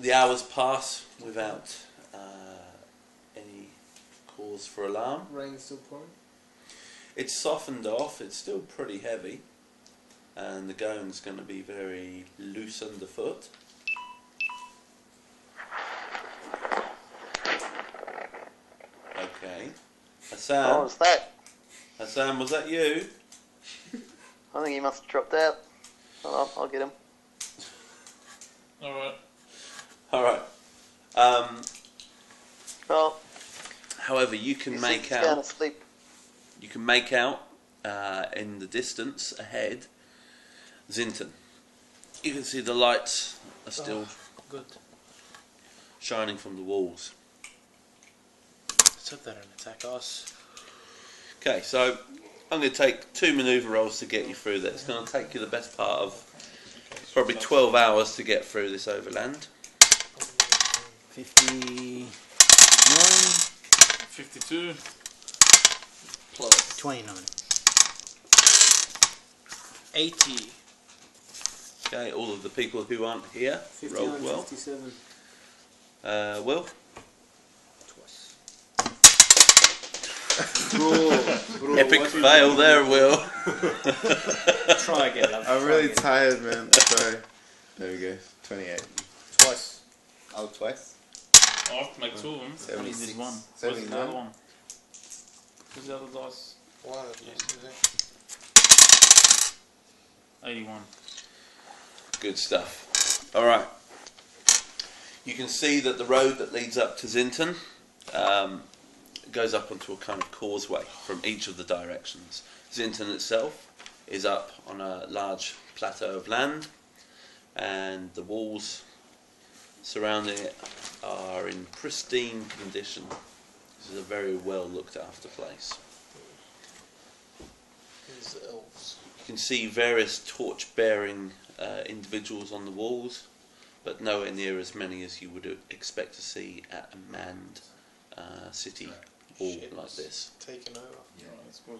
The hours pass without any cause for alarm. Rain's still pouring. It's softened off, it's still pretty heavy, and the going's going to be very loose underfoot. Okay. Hassan. What was that? Hassan, was that you? I think he must have dropped out. I'll get him. Alright. Alright. Well, however, you can make he's down out. asleep. You can make out in the distance ahead, Zinton. You can see the lights are still good. shining from the walls. Let's hope they don't attack us. Okay, so I'm going to take 2 manoeuvre rolls to get you through that. It's going to take you the best part of probably 12 hours to get through this overland. 59. 52. Plus 29. 80. Okay, all of the people who aren't here rolled well. 57. Will? Twice. Bro, Epic fail there, Will. Try again. I'm really tired, man. Sorry. There we go. 28. Twice. Oh, twice? I have to make 2 of them. 76. There's one. 79. Where's the other one? Where's the other dice? 81. Good stuff. Alright. You can see that the road that leads up to Zinton goes up onto a kind of causeway from each of the directions. Zinton itself is up on a large plateau of land, and the walls surrounding it are in pristine condition. This is a very well looked after place. These elves. You can see various torch bearing individuals on the walls, but nowhere near as many as you would expect to see at a manned city wall like this. Taken over.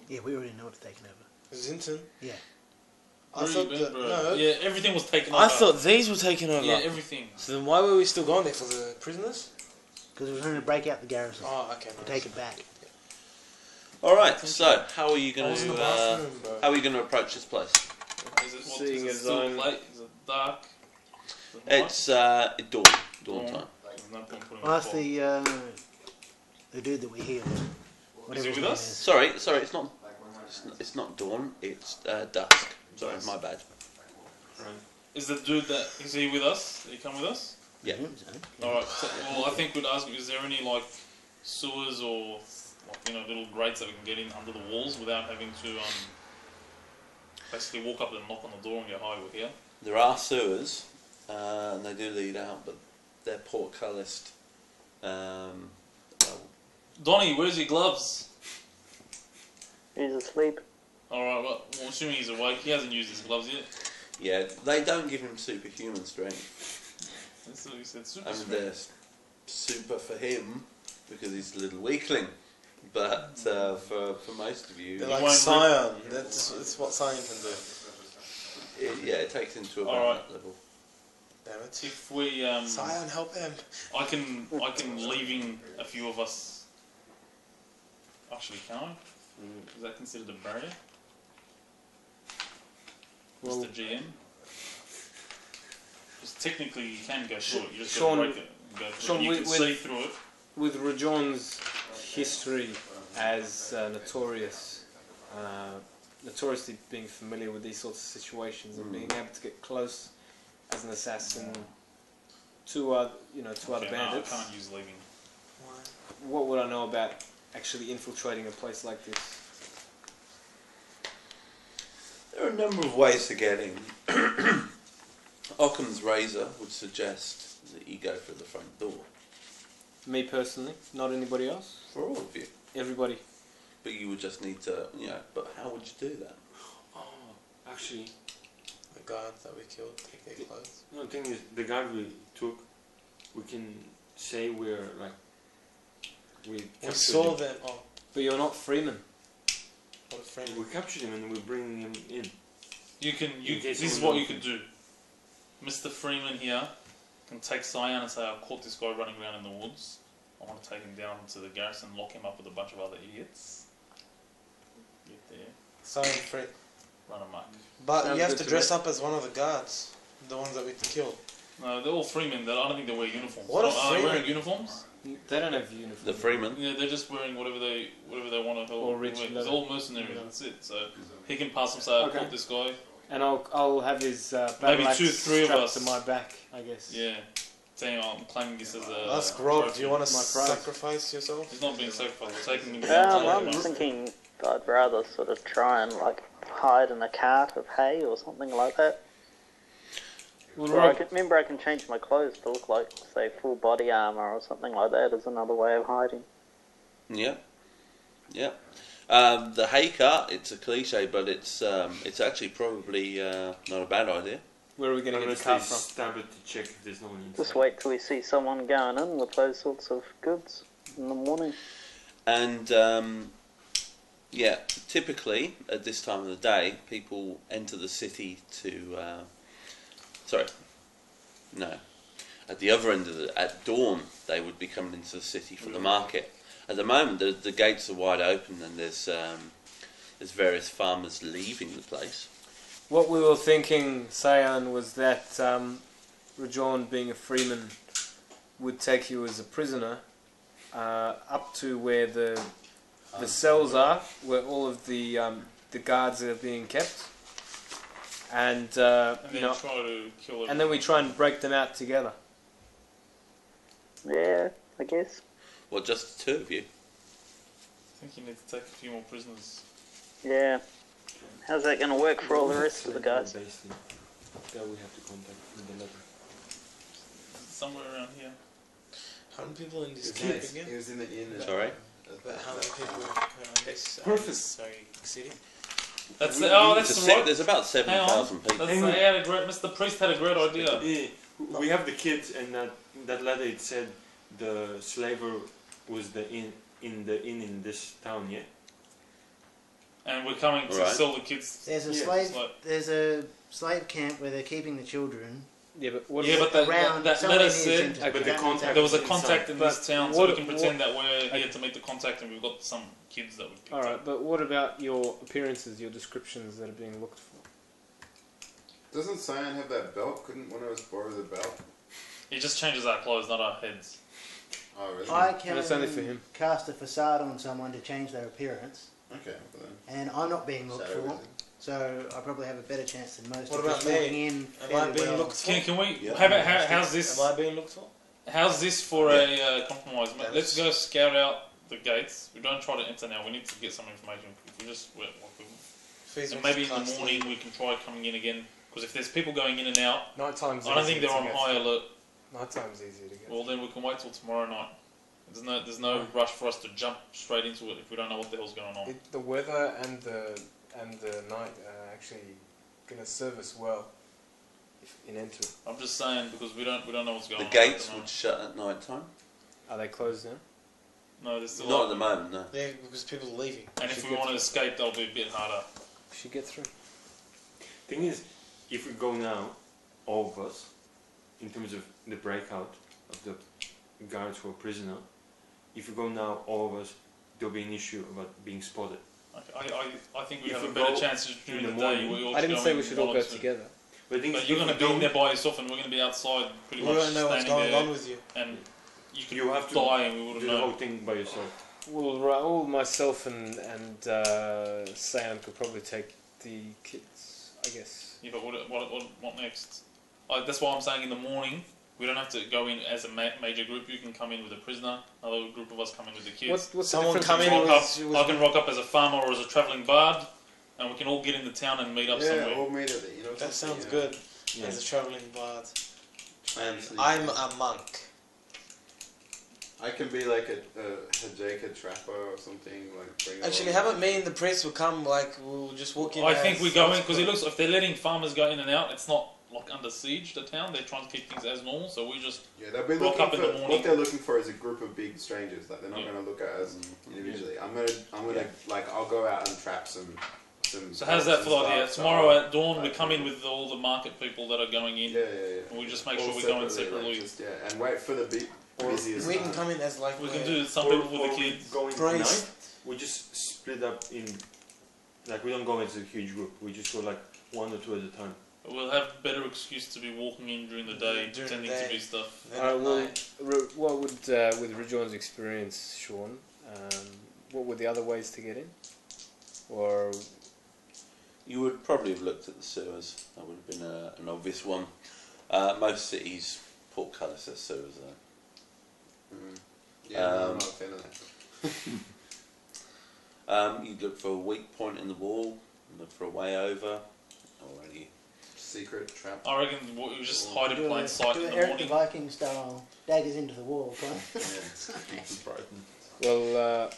Yeah, we already know it's taken over. Zinton? Yeah. I thought that, no. Yeah, everything was taken over. I thought these were taken over. Yeah, everything. So then why were we still going there? For the prisoners? Because we're trying to break out the garrison. Oh, okay. And take it back. Alright, so how are you going I was in to the bathroom, bro. how are you going to approach this place? Is it, Seeing is it as still I'm- late? Is it dark? Is it It's dawn time. There's no point putting Well, a that's clock. the dude that we healed. Whatever Is his he with name us? is. Sorry, it's not dawn. It's dusk. Sorry, my bad. Is the dude that is he with us? Did he come with us? Yeah. Alright, so, well I think we'd ask him, is there any like sewers or like, little grates that we can get in under the walls without having to basically walk up and knock on the door and go, hi, we're here? There are sewers, and they do lead out, but they're portcullised. Well, Donnie, where's your gloves? He's asleep. Alright, well, assuming he's awake, he hasn't used his gloves yet. yeah, they don't give him superhuman strength. That's what he said, super I mean, strength. they're super for him because he's a little weakling. But for most of you, They're You like won't Scion. That's what Scion can do. it takes him to about Alright. that level. Damn it. If we, Scion, help him. I can leaving a few of us. Actually, can I? Is that considered a barrier? Mr. GM. Because technically you can go through it. You just Sean, got to break it and go through Sean, it. You can see through it. With Rajon's history as notoriously being familiar with these sorts of situations and being able to get close as an assassin to other bandits. No, I can't use leaving. What would I know about actually infiltrating a place like this? There are a number of ways to get in. Occam's razor would suggest that you go through the front door. Me personally, not anybody else? For all of you. Everybody. But you would just need to, but how would you do that? Oh, actually, the guards that we killed take their clothes. No, the thing is, the guard we took, we can say we saw them. Oh. But you're not Freeman. What a Freeman? We captured him and we're bringing him in. This is what you could do. Mr. Freeman here can take Cyan and say, I caught this guy running around in the woods. I want to take him down to the garrison and lock him up with a bunch of other idiots. Get there. Cyan free. Run amok. But you have to dress up as one of the guards. The ones that we killed. No, they're all freemen. I don't think they wear uniforms. What Are they wearing uniforms? They don't have uniforms. The freemen? Yeah, they're just wearing whatever they want to Or rich wear. It's leather. all mercenaries, that's it. So he can pass and say, I caught this guy. And I'll have his Maybe battle axe 2-3 of strapped us to my back, I guess. Yeah. Saying I'm claiming this as a... Ask Rob, trophy. do you want to sacrifice yourself? He's not being sacrificed. We're taking him down. I'm thinking I'd rather sort of try and hide in a cart of hay or something like that. Well, Or I can change my clothes to look like, say, full body armor or something like that as another way of hiding. Yeah. Yeah. The hay cart, it's a cliche, but it's actually probably not a bad idea. Where are we going to get the cart from? Stab it to check if there's no one inside. Just wait till we see someone going in with those sorts of goods in the morning. And, typically, at this time of the day, people enter the city to... At the other end of at dawn, they would be coming into the city for the market. At the moment, the gates are wide open, and there's various farmers leaving the place. What we were thinking, Cyan, was that Rajon, being a freeman, would take you as a prisoner up to where the cells are, where all of the guards are being kept. And try to kill and then we try and break them out together. Yeah, I guess. Well, just the two of you. I think you need to take a few more prisoners. Yeah. How's that going to work for all the rest of the guys? That we have to contact with the letter. Somewhere around here. How many people in this camp again? He was in the inn. Sorry? But how many people are in this city? That's There's about 7,000 people. Mr. Priest had a great idea. Yeah, we have the kids, and that letter it said the slaver was the inn in this town, yeah. And we're coming to sell the kids. There's a slave camp where they're keeping the children. Yeah, but that letter said there was a contact in this town, so we can pretend that we're here to meet the contact, and we've got some kids that we picked up. Alright, but what about your appearances, your descriptions that are being looked for? Doesn't Cyan have that belt? Couldn't one of us borrow the belt? He just changes our clothes, not our heads. Oh, really? I can That's only for him. cast a facade on someone to change their appearance. Okay, well then. And I'm not being looked for, so I probably have a better chance than most. What of about just me? walking in Am I being looked for? Can we? Yeah. How's this? Am I being looked for? How's this for a compromise? Let's go scout out the gates. We don't try to enter now. We need to get some information. If we just and maybe in the morning we can try coming in again. Because if there's people going in and out, Nighttime's I don't think they're on high alert. Nighttime's easier to get. Well, then we can wait till tomorrow night. There's no rush for us to jump straight into it if we don't know what the hell's going on. The weather and the night are actually going to serve us well in entering. I'm just saying because we don't know what's going on. The gates would shut at night time. Are they closed now? No, they're still not open. at the moment. No. Yeah, because people are leaving. And if we want to escape, that'll be a bit harder. Should get through. Thing is, if we go now, all of us, in terms of the breakout of the guards who are prisoner, if we go now, all of us, there'll be an issue about being spotted. I think we have a better chance during the day. I didn't say we should all go together. But you're going to be in there by yourself, and we're going to be outside pretty much. We don't know what's going there, on with you. And you could have to die, and we wouldn't do know. the whole thing by yourself. Well, all myself and Sam could probably take the kids, I guess. Yeah, but what next? That's why I'm saying in the morning. We don't have to go in as a major group. You can come in with a prisoner. Another group of us come in with the kids. What's someone the come in with I can rock up as a farmer or as a travelling bard, and we can all get in the town and meet up somewhere. All meet at the, that sounds good. Yeah. As a travelling bard. And I'm a monk. I can be like a Hajeka trapper or something. Like Actually, haven't me and the priest will come, like, we'll just walk in. I think we go in, because it looks, if they're letting farmers go in and out, it's not like under siege, the town. They're trying to keep things as normal, so we just they'll be rock up in the morning. What they're looking for is a group of big strangers. Like they're not going to look at us individually. I'm gonna like I'll go out and trap some. So how's that for the idea? Tomorrow at dawn, we come in with all the market people that are going in. Yeah. And we just make All sure we go in separately, separately. like, and wait for the busiest. We can come in as like we can do some people with the kids. Going tonight, we just split up in. Like we don't go into a huge group. We just go like 1 or 2 at a time. We'll have better excuse to be walking in during the day, pretending to be stuff. What would, with Rajon's experience, Sean, what were the other ways to get in? Or you would probably have looked at the sewers. That would have been an obvious one. Most cities, portcullis has sewers though. Yeah, no, I'm not a fan of that. You'd look for a weak point in the wall, look for a way over, or any secret trap. I reckon we just hide in plain sight in the Eric morning. the Viking style, daggers into the wall. well,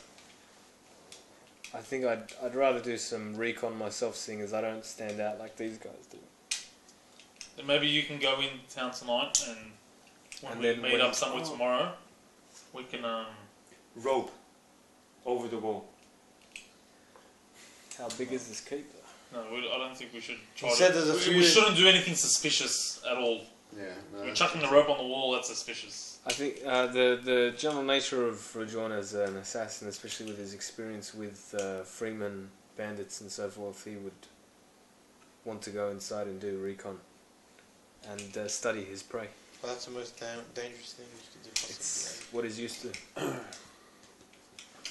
I think I'd rather do some recon myself, seeing as I don't stand out like these guys do. Then maybe you can go in town tonight, and when we meet up somewhere tomorrow, we can rope over the wall. How big is this keep? No, I don't think we should try we shouldn't do anything suspicious at all. Yeah, no, we're chucking the rope on the wall, that's suspicious. I think the general nature of Rajon as an assassin, especially with his experience with freemen, bandits and so forth, he would want to go inside and do recon and study his prey. Well, that's the most dangerous thing you could do possibly. It's what he's used to.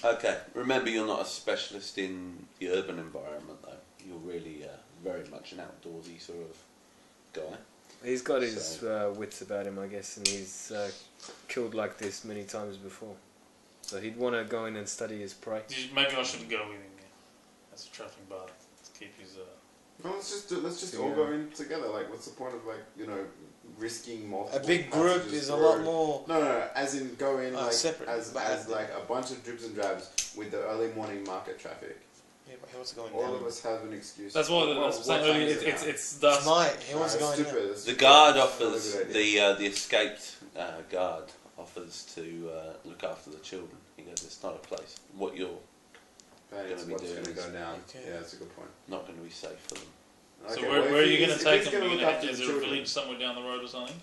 Okay, remember you're not a specialist in the urban environment though. You're really very much an outdoorsy sort of guy. He's got his wits about him, I guess, and he's killed like this many times before. So he'd want to go in and study his prey. Maybe I shouldn't go with him as a travelling bard to keep his... No, let's just all go in together. Like, what's the point of risking multiple? A big group is a lot more. No. As in go in separate. as like a bunch of dribs and drabs with the early morning market traffic. Yeah, but he wants to go in. All of us have an excuse. That's what I was saying earlier. It's dusk. Night. He wants to go in. The guard offers the escaped guard offers to look after the children. He goes, it's not a place. What you're going to be doing is go down. Yeah, that's a good point. Not going to be safe for them. So where are you going to take them? Is there a village somewhere down the road or something?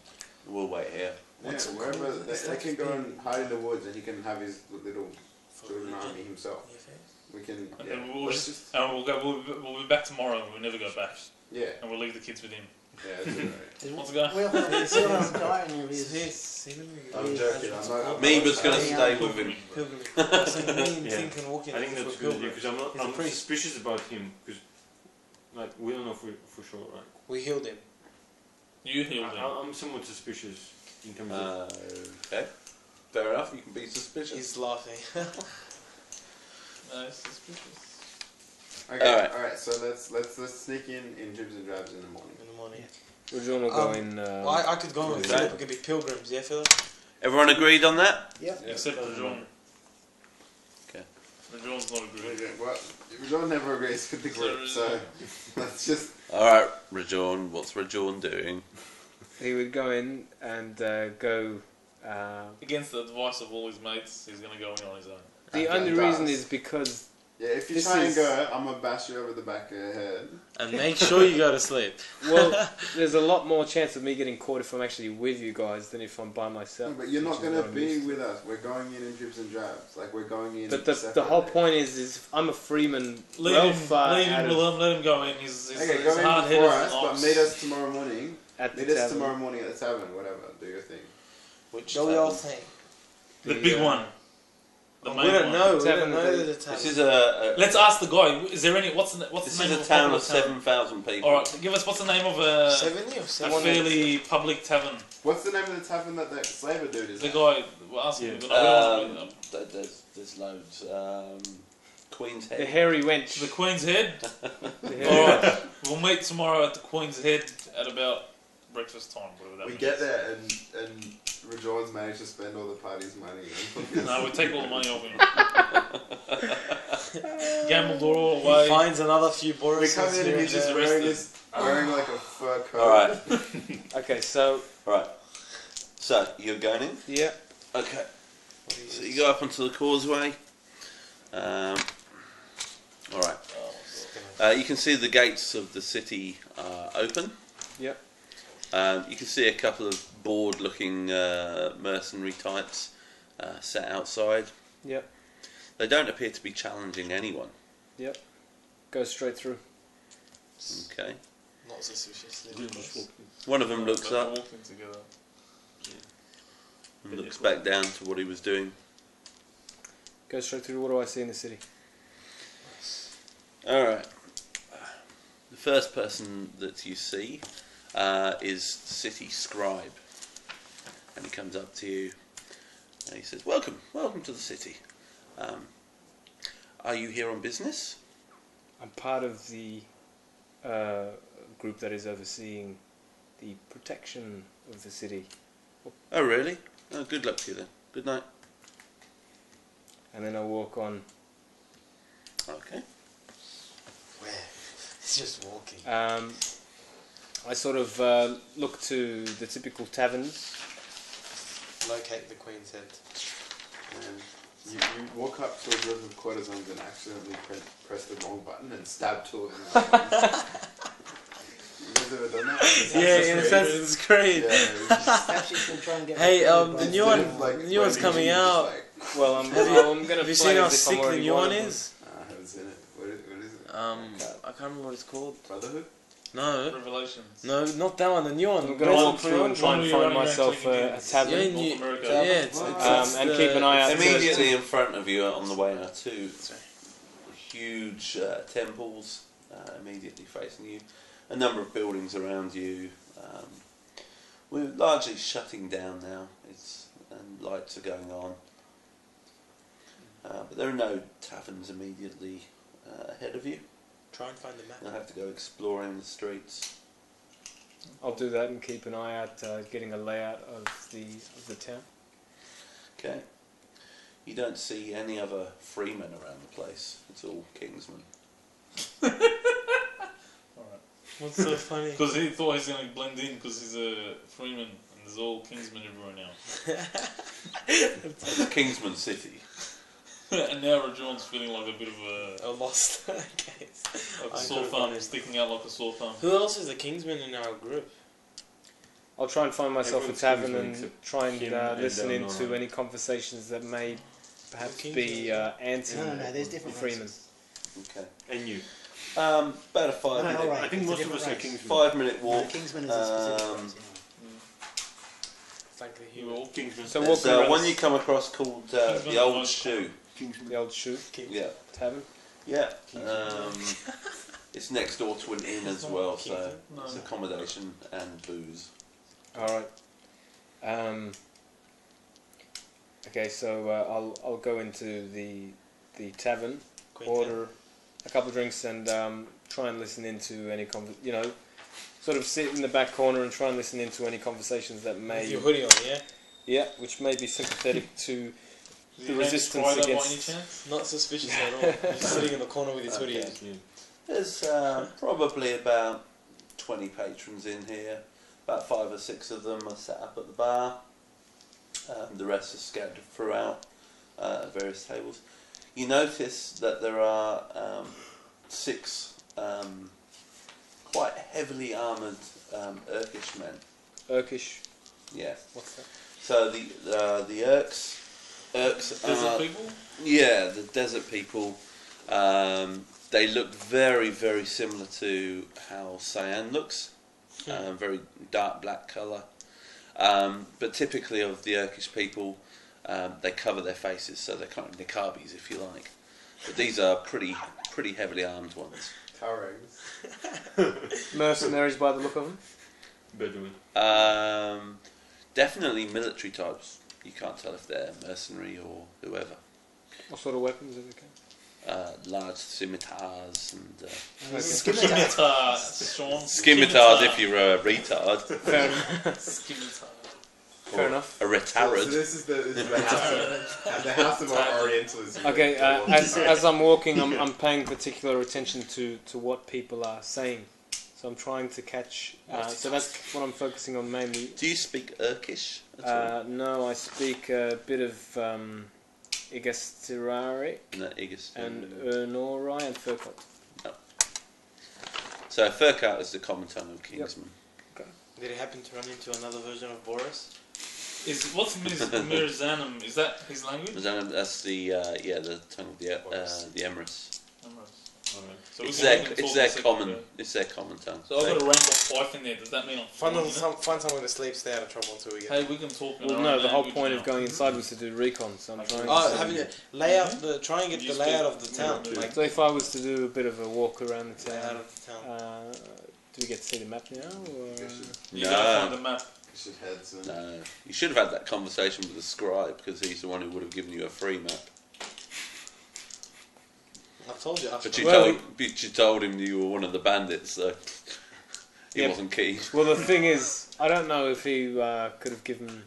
We'll wait here. Wherever they can go and hide in the woods, and he can have his little children army himself. We can. And we'll be back tomorrow. We'll never go back. Yeah. And we'll leave the kids with him. Yeah, that's What's going? I'm joking. Meeba's going to stay with him. I think that's good because I'm suspicious about him because we don't know for sure, right? We healed him. You healed him. I'm somewhat suspicious in terms of. Okay, fair enough. You can be suspicious. He's laughing. No, it's suspicious. Okay, alright, so let's sneak in dribs and drabs in the morning. Rajon will go in. I could go in with Philip. We could be pilgrims, yeah, Philip? Everyone agreed on that? Yep. Except Rajon. Okay. Rajon's not agreed. Well, Rajon never agrees with the group, so let's just... Alright, Rajon, what's Rajon doing? He would go in and go... Against the advice of all his mates, he's going to go in on his own. The only reason is because Yeah, if you This try and is- go, I'm gonna bash you over the back of your head. And make sure you go to sleep. Well, there's a lot more chance of me getting caught if I'm actually with you guys than if I'm by myself. No, but you're not which is gonna what I'm be used to. with us. We're going in dribs and drabs. Like we're going in. But the whole point is I'm a freeman. Leave well him, far leave out him, of, let him go in. He's Okay, go in hard before headed. us, but meet us tomorrow morning. at the Meet us tavern. tomorrow morning at the tavern. Whatever, do your thing. Which Go your thing. The big one. The We main don't one. know. We Tavern don't know that- the tavern. This is a Let's ask the guy. Is there any? What's the this name is of a town popular of 7,000 people. All right, give us what's the name of a 70 or a 70? fairly public tavern. What's the name of the tavern that the slaver dude is? The at? guy. We're asking. But I don't know. There's loads. Queen's The Head. hairy wench. The Queen's Head. The hairy All wench. right, we'll meet tomorrow at the Queen's Head at about breakfast time. Whatever that We means. get there and Rajon's managed to spend all the party's money. No, we take all the money off him. Gambled all He away. finds another few We Boris. come in and he's just wearing like a fur coat. All right. Okay, so All right. So you're going in. yeah, Okay. So you go up onto the causeway. All right. You can see the gates of the city are open. Yep. You can see a couple of bored-looking mercenary types sat outside. Yep. They don't appear to be challenging anyone. Yep. Go straight through. Okay. Not suspicious. One of them looks They're up walking together. and looks back down to what he was doing. Go straight through. What do I see in the city? All right. The first person that you see is City Scribe, and he comes up to you and he says, "Welcome to the city. Are you here on business?" I'm part of the group that is overseeing the protection of the city. Oh, really? Oh, good luck to you then. Good night. And then I walk on. Okay. Where? He's just walking. I sort of look to the typical taverns. Locate the Queen's Head. You walk up to a group of courtesans and accidentally press the wrong button and stab two of them. You guys ever done that? Yeah, in Assassin's Creed. Perhaps you should try and get. Hey, the Instead new one, of, like, the new one's waiting, coming you just, out. like, Well, I'm going to. Have you seen how sick the new one is? I haven't seen it. What is it? I can't remember what it's called. Brotherhood? No. Revelations. No, not that one. The new one. I'm going to walk through and try and One find where you're myself running a around tavern. Yeah, North America. yeah, it's and the- keep an eye out. Immediately in front of you on the way are two huge temples immediately facing you. A number of buildings around you. We're largely shutting down now. And lights are going on. But there are no taverns immediately ahead of you. Try and find the map. You'll have to go exploring the streets. I'll do that and keep an eye out, getting a layout of the town. Okay. You don't see any other freemen around the place. It's all Kingsmen. What's so funny? Because he thought he's going to blend in because he's a freeman and there's all Kingsmen everywhere now. It's a Kingsman city. And now Rajon's feeling like a bit of A lost case. like a sore thumb, sticking out like a sore thumb. Who else is the Kingsman in our group? I'll try and find myself Everyone's a tavern Kingsman and except try and him and listen Nora. into any conversations that may perhaps Kingsman. be anti No, there's different freemen. races. Okay. And you. About a 5 No, minute. all right, I think it's a most of different us are race. Kingsmen. 5 minute No, walk. Kingsman is a specific Um, race. Frankly, he We're all Kingsman. So There's walking around one you come across called the Kingsman Old Nice Shoe. the old shoe Yeah. tavern. Yeah. It's next door to an inn as well, so it's accommodation and booze. All right. Okay, so I'll go into the tavern, order a couple of drinks, and try and listen into any sort of sit in the back corner and try and listen into any conversations that may. With your hoodie on, yeah? Yeah, which may be sympathetic to the Is resistance by any against. chance? Not suspicious at all. He's sitting in the corner with his hoodie on. There's probably about 20 patrons in here. About 5 or 6 of them are set up at the bar. The rest are scattered throughout various tables. You notice that there are 6 quite heavily armoured Urkish men. Urkish. Yeah. What's that? So the Urks Desert people? Yeah, the desert people. They look very, very similar to how Cyan looks. Very dark black colour. But typically of the Urkish people, they cover their faces, so they're kind of niqabis, if you like. But these are pretty heavily armed ones. Tarangs. Mercenaries by the look of them? Bedouin. Definitely military types. You can't tell if they're mercenary or whoever. What sort of weapons are they carrying? Large scimitars and... Scimitars, Sean. Scimitars if you're a retard. Scimitar. Fair enough. A retard. So this is the house of Orientalism. Okay, as I'm walking, I'm paying particular attention to what people are saying. So I'm trying to catch... so that's what I'm focusing on mainly. Do you speak Urkish at all? No, I speak a bit of Igastiraric and Urnorai and Furkot. No. So Furkot is the common tongue of Kingsman. Yep. Okay. Did it happen to run into another version of Boris? What's Mirzanum? Is that his language? Mirzanum, that's the tongue of the Emirates. So it's their common tongue. So I've got to rank off 5 in there. Does that mean I'm Find someone to sleep, stay out of trouble until we get. Hey, we can talk. Well, no, the whole point of going inside was to do recon. So I'm trying. Try and get the layout of the town. So if I was to do a bit of a walk around the town, Layout of the town. do we get to see the map now? Or? You gotta find the map. No, you should have had that conversation with the scribe because he's the one who would have given you a free map. I've told you. But you told him you were one of the bandits, so he wasn't keen. Well, the thing is, I don't know if he could have given.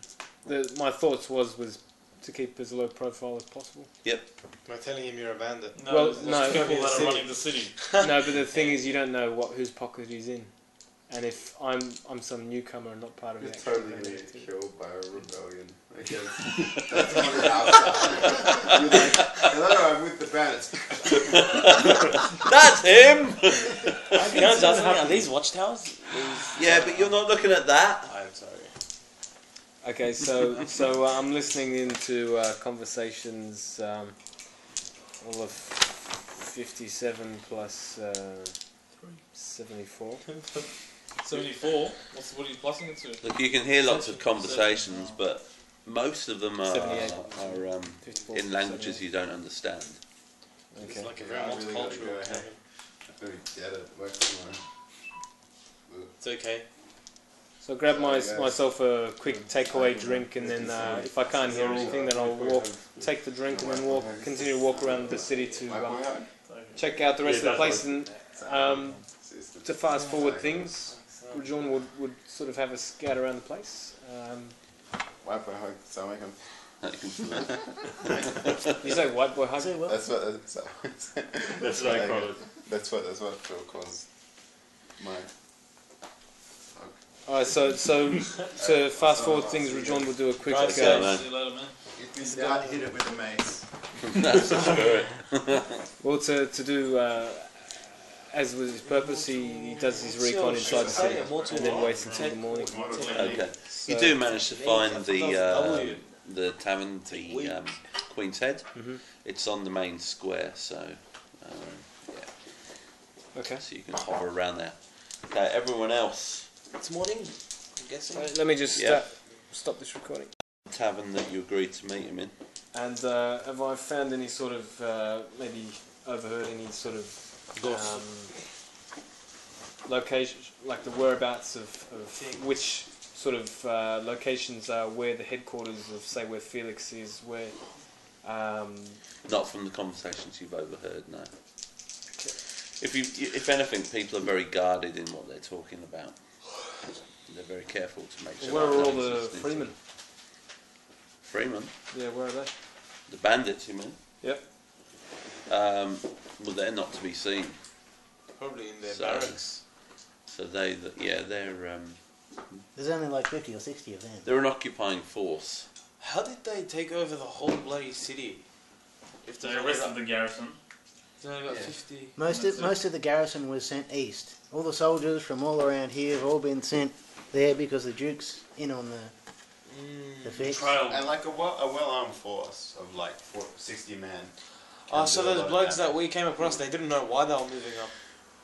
My thoughts was to keep as low profile as possible. Yep. Am I telling him you're a bandit? No, well, no, people that are running the city. No, but the thing is, you don't know whose pocket he's in, and if I'm some newcomer and not part of You're the totally going to get killed by a rebellion. I guess that's what you're outside. You're like, hello, I'm with the bandits. That's him! Are these watchtowers? Yeah, but you're not looking at that. I'm sorry. Okay, so I'm listening into conversations, all of 57 plus 74. 74? What are you plussing it to? Look, you can hear lots of conversations, but most of them are in languages you don't understand. Okay. It's like a very multicultural town. It's okay. So grab myself a quick takeaway drink, and then if I can't hear anything, then I'll take the drink, and then continue to walk around the city to check out the rest of the place. And to fast forward things, John would sort of have a scout around the place. White boy hug, Assalamualaikum. You say white boy hug? That's what Phil calls mine. Alright, so to fast forward things, Rajon will do a quick. See you later, man. If you start, hit it with the mace. That's the spirit. Well, to do as was his purpose, he does his recon inside the city and then waits until the morning. Okay. You do manage to find the tavern, the Queen's Head. Mm-hmm. It's on the main square, so okay. So you can hover around there. Okay, everyone else. It's morning, I'm guessing. Let me just stop this recording. Tavern that you agreed to meet him in. And have I found any sort of maybe overheard any sort of location, like the whereabouts of which sort of locations are where the headquarters of, say, where Felix is, where... Not from the conversations you've overheard, no. Okay. If anything, people are very guarded in what they're talking about. They're very careful to make sure... Where are all the freemen? Freemen? Yeah, where are they? The bandits, you mean? Yep. Well, they're not to be seen. Probably in their barracks. So they're... There's only like 50 or 60 of them. They're an occupying force. How did they take over the whole bloody city? If they arrested the garrison. There's only about 50. Most of the garrison was sent east. All the soldiers from all around here have all been sent there because the Duke's in on the fix. And like a well-armed force of like 60 men. Oh, so those blokes that we came across, they didn't know why they were moving up.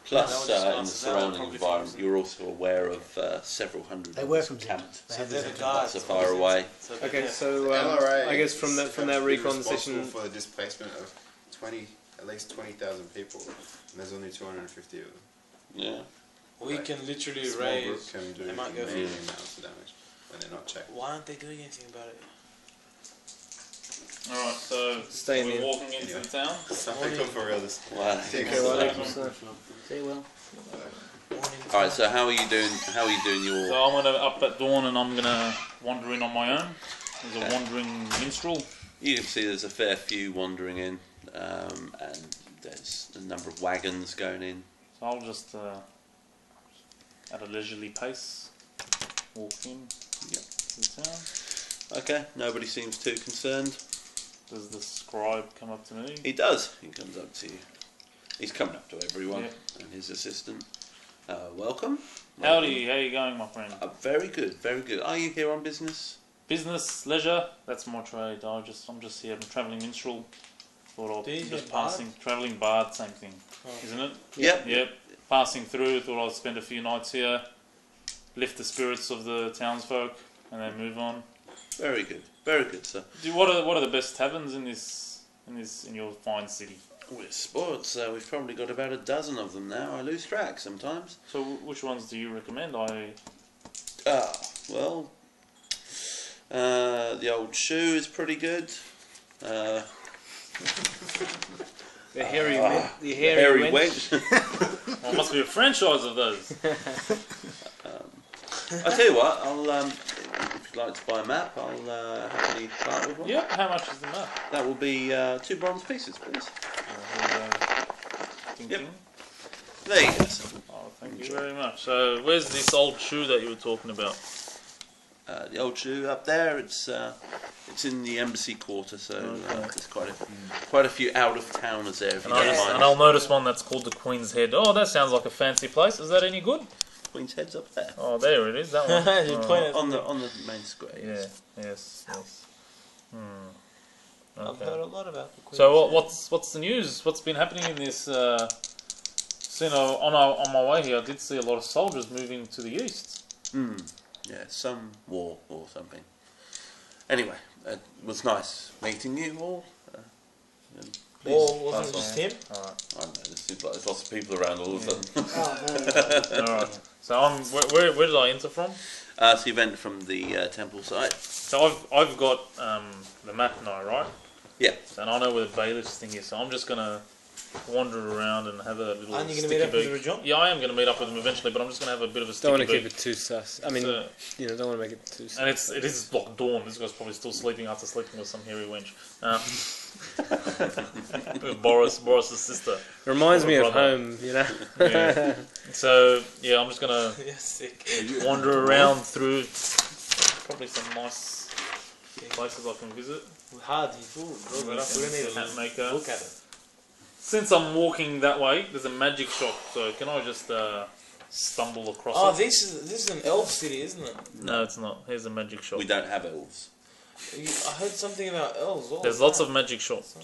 Plus, in the surrounding environment, you're also aware of several hundred. They were from camped. They they're the guards. So far away. Okay, so LRA I guess from that recon session, for the displacement of at least 20,000 people, and there's only 250 of them. Yeah. We can literally Small raise. group can do They might go amazing through. amounts of damage when they're not checked. Why aren't they doing anything about it? Alright, so Stay we're in. walking into the town. Something for real this. Wow. Say well. Alright, so how are you doing? How are you doing your? So I'm gonna up at dawn and I'm gonna wander in on my own. There's a wandering minstrel. You can see there's a fair few wandering in, and there's a number of wagons going in. So I'll just at a leisurely pace walk in to the town. Okay, nobody seems too concerned. Does the scribe come up to me? He does. He comes up to you. He's coming up to everyone Yep. and his assistant. Welcome. Howdy, how you going, my friend? Very good, very good. Are you here on business? Business, leisure, that's my trade. I'm just here. I'm a travelling minstrel. Thought Did you I'd just say passing, travelling bard, same thing, isn't it? Yep. Yep. Passing through, thought I'd spend a few nights here, lift the spirits of the townsfolk, and then move on. Very good, sir. What are the best taverns in your fine city? We're sports, so we've probably got about a dozen of them now. I lose track sometimes. So which ones do you recommend? Well, the old shoe is pretty good. the hairy wench. Well, it must be a franchise of those. I'll tell you what, if you'd like to buy a map, I'll happily part with one. Yep, how much is the map? That will be 2 bronze pieces, please. Yep. There you go, sir. Oh, thank you very much. So, where's this old shoe that you were talking about? The old shoe up there. It's in the embassy quarter, so there's quite a few out of towners there. If you don't mind. And I'll notice one that's called the Queen's Head. Oh, that sounds like a fancy place. Is that any good? Queen's Head's up there. Oh, there it is. That one. on the main square. Yes. Yeah. Yes. I've Okay. heard a lot about the Queen's So what's the news? What's been happening in this? So on my way here, I did see a lot of soldiers moving to the east. Yeah, some war or something. Anyway, it was nice meeting you all. Or wasn't it just him? Alright. I don't know, there seems like there's lots of people around all of a sudden. Alright. So where did I enter from? So you went from the temple side. So I've got the map now, right? Yeah. And I know where the bailiff's thing is, so I'm just gonna wander around and have a little. Aren't you gonna meet up with Rajon? Yeah, I am gonna meet up with him eventually, but I'm just gonna have a bit of a sticky Don't want to beak. keep it too sus. I mean, So- don't want to make it too sus. And it is like dawn. This guy's probably still sleeping after sleeping with some hairy wench. With Boris's sister. Reminds me of brother. home, you know. Yeah. So yeah, I'm just gonna wander around through probably some nice places I can visit. Hard, we don't need Hat to maker. look at it. Since I'm walking that way, there's a magic shop. So can I just stumble across Oh, it? this is an elf city, isn't it? No, it's not. Here's a magic shop. We don't have elves. I heard something about elves. What There's was lots that? of magic shops.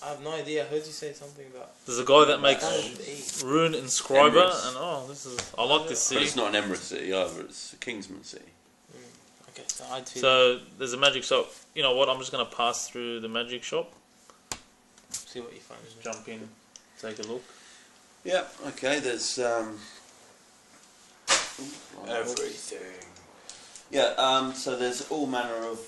I have no idea. I heard you say something about. There's a guy that makes Eat. rune inscriber, Emirates. and this is. I like this But city. it's not an Emirate city either, it's a Kingsman city. Okay, so I'd feel. So there's a magic shop. You know what? I'm just gonna pass through the magic shop. See what you find. Jump in, take a look. Yeah, okay, there's Everything. yeah, so there's all manner of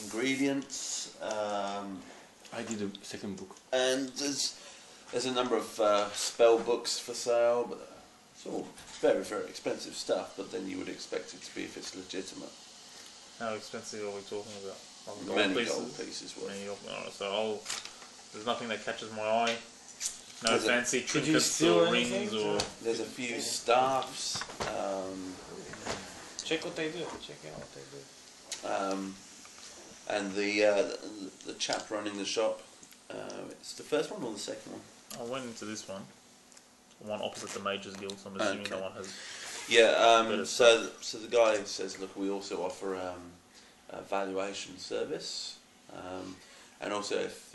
ingredients, I did a second book. and there's a number of spell books for sale, but it's all very, very expensive stuff, but then you would expect it to be if it's legitimate. How expensive are we talking about? Like Many gold pieces worth. Many so there's nothing that catches my eye. No There's a- fancy Could you trinkets steal or anything? rings or. There's a few staffs, Check what they do. Check out what they do. and the chap running the shop It's the first one or the second one? I went into this one. One opposite the Majors Guild, so I'm assuming that one has... Yeah, so the guy says, look, we also offer a valuation service. And also, if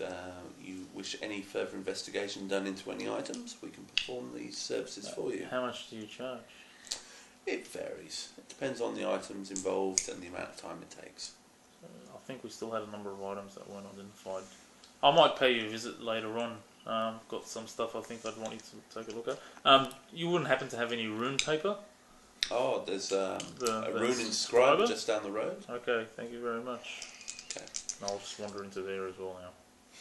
you wish any further investigation done into any items, we can perform these services for you. How much do you charge? It varies. It depends on the items involved and the amount of time it takes. I think we still had a number of items that weren't identified. I might pay you a visit later on. Got some stuff I think I'd want you to take a look at. You wouldn't happen to have any rune paper? Oh, there's a rune inscriber just down the road. Okay, thank you very much. Okay. I'll just wander into there as well now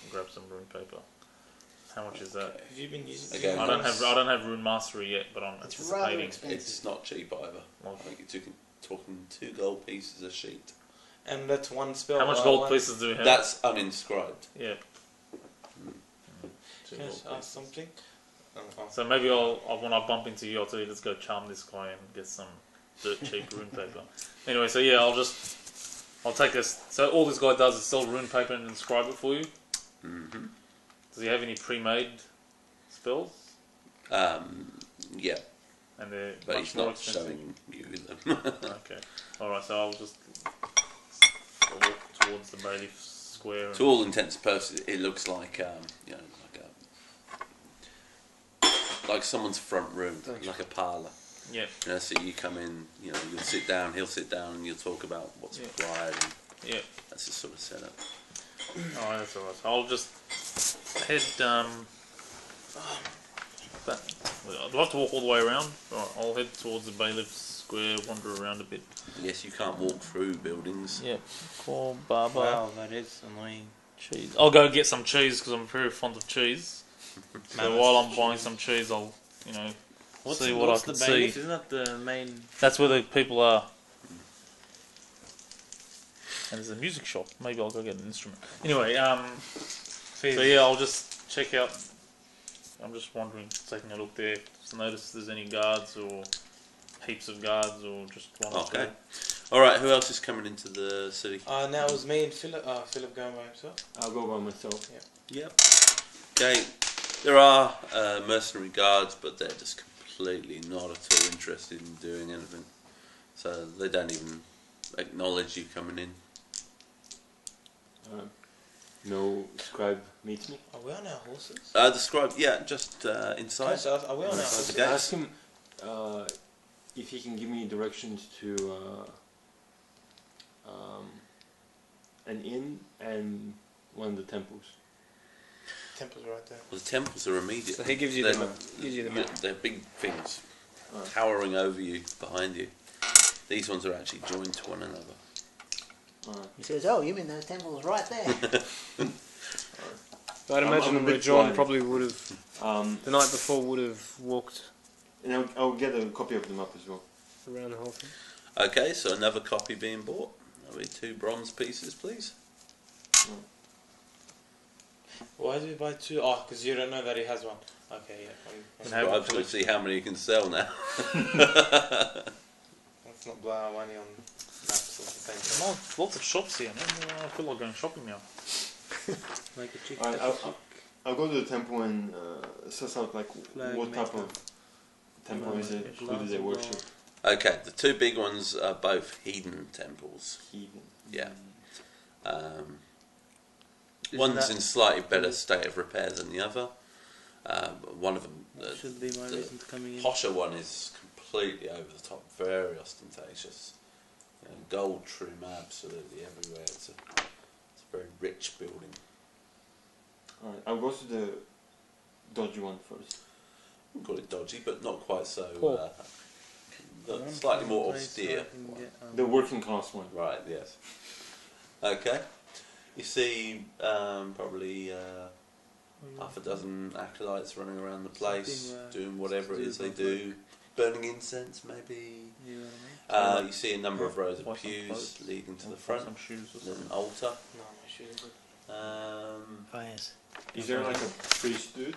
and grab some rune paper. How much is that? Have you been using? Again, I don't have rune mastery yet, but I'm anticipating. It's not cheap either. I think you're talking 2 gold pieces a sheet. And that's one spell. How much gold pieces do we have? That's uninscribed. Yeah. Can I ask something? So maybe when I bump into you, I'll tell you, let's go charm this guy and get some dirt cheap rune paper. Anyway, so yeah, I'll take this. So all this guy does is sell rune paper and inscribe it for you. Mm-hmm. Does he have any pre-made spells? Yeah. And they're but much he's more not expensive. showing you them. Okay. Alright, so I'll walk towards the bailiff square. To all intents and purposes, it looks like like someone's front room, like a parlour. Yeah. You know, so you come in, you'll sit down, he'll sit down, and you'll talk about what's required. And that's the sort of setup. Alright, that's alright. So I'll just head. Do I have to walk all the way around? Alright, I'll head towards the bailiff square, wander around a bit. Yes, you can't walk through buildings. Yep. Call Barber. Wow, that is annoying. Cheese. I'll go get some cheese because I'm very fond of cheese. So while I'm buying some cheese, I'll, see what I can see. Isn't that the main? That's where the people are. And there's a music shop. Maybe I'll go get an instrument. Anyway, so yeah, I'll just check out. I'm just wandering, taking a look there. Just notice if there's any guards or heaps of guards or just one or two. Okay. Alright, who else is coming into the city? Now it was me and Philip. Philip going by himself. I'll go by myself. Yep. Okay. There are mercenary guards, but they're just completely not at all interested in doing anything. So they don't even acknowledge you coming in. No scribe meets me. Are we on our horses? The scribe, just inside. Are we on our horses? Ask him if he can give me directions to an inn and one of the temples. Temples right there. Well, the temples are immediate. So he gives you the map. They're big things, towering over you, behind you. These ones are actually joined to one another. He says, "Oh, you mean those temples right there?" So I'd imagine that John probably would have, the night before, would have walked. And I'll get a copy of the map as well. Around the whole thing. Okay, so another copy being bought. That'll be 2 bronze pieces, please. Why do we buy 2? Oh, because you don't know that he has one. Okay, yeah. I'm going to see how many you can sell now. Let's not blow our money on maps at the same time. Lots of shops here, man. I feel like going shopping now. Like a chick. I'll go to the temple and suss out what type of temple is it, who do they worship. Okay, the 2 big ones are both heathen temples. Heathen. Yeah. One's in slightly better state of repair than the other. But one of them, should be my reason to coming in. Posher one, is completely over the top, very ostentatious. Gold trim absolutely everywhere. It's a very rich building. Alright, I'll go to the dodgy one first. We'll call it dodgy, but not quite so. Slightly more austere. The working class one. Right, yes. Okay. You see probably half a dozen acolytes running around the place, doing whatever it is they do. Burning incense, maybe. You see a number of rows of pews leading to the front. There's an altar. No, my shoes are good. Is there like a priest dude?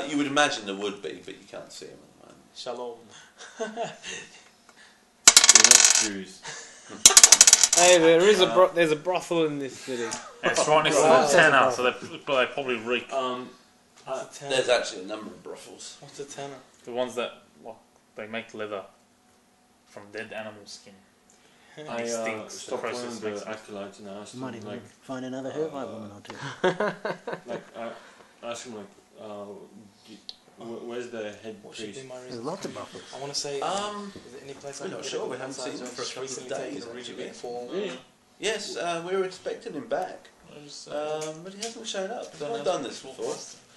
You would imagine there would be, but you can't see him at the moment. Shalom. Jews. Hey, there's a brothel in this city. And it's right next to the tanner, so they probably reek. There's actually a number of brothels. What's a tanner? The ones that they make leather from dead animal skin. I stinks. stopped one of the acolytes and I asked him, Might even like, find another Hurvite woman or two. like I asked him like, where's the head What should priest? be my There's reason? lots of brothels. I want to say, Um, is there any place we're I not can sure, get we a haven't seen him for a just couple of recently days, taken a really actually. big fall. Yes, we were expecting him back, but he hasn't shown up. He's not done this before.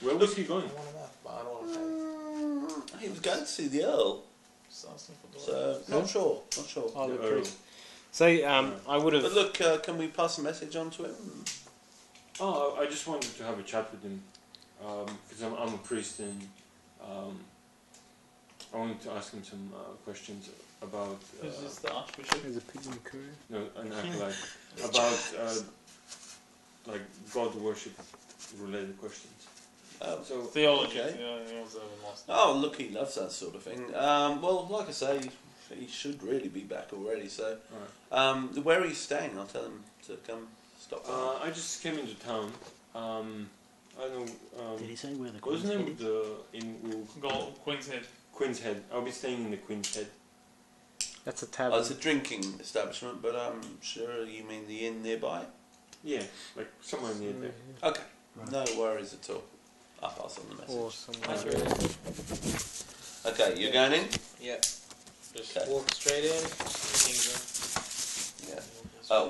Where was he going? I want him out, but I don't want to pay. He was going to see the Earl, so not sure. Oh, the The priest. So I would have. But look, can we pass a message on to him? Oh, I just wanted to have a chat with him because I'm a priest and I wanted to ask him some questions about. Is this the Archbishop? There's a pig in the curry. No, an acolyte about like God worship related questions. So theology. Okay. Yeah, he was lost. Oh, look, he loves that sort of thing. Well, like I say, he should really be back already. So, where are you staying? I'll tell him to come stop by. I just came into town. I don't know. Did he say where the What was Queen's the name Head of the inn? Queen's Head. Queen's Head. I'll be staying in the Queen's Head. That's a Oh, tavern. it's a drinking establishment, but I'm sure you mean the inn nearby. Yeah, like somewhere near there. Okay, no worries at all. I'll pass on the message. Or somewhere. Okay, you're going in? Yep. Just Okay. walk straight in. Yeah.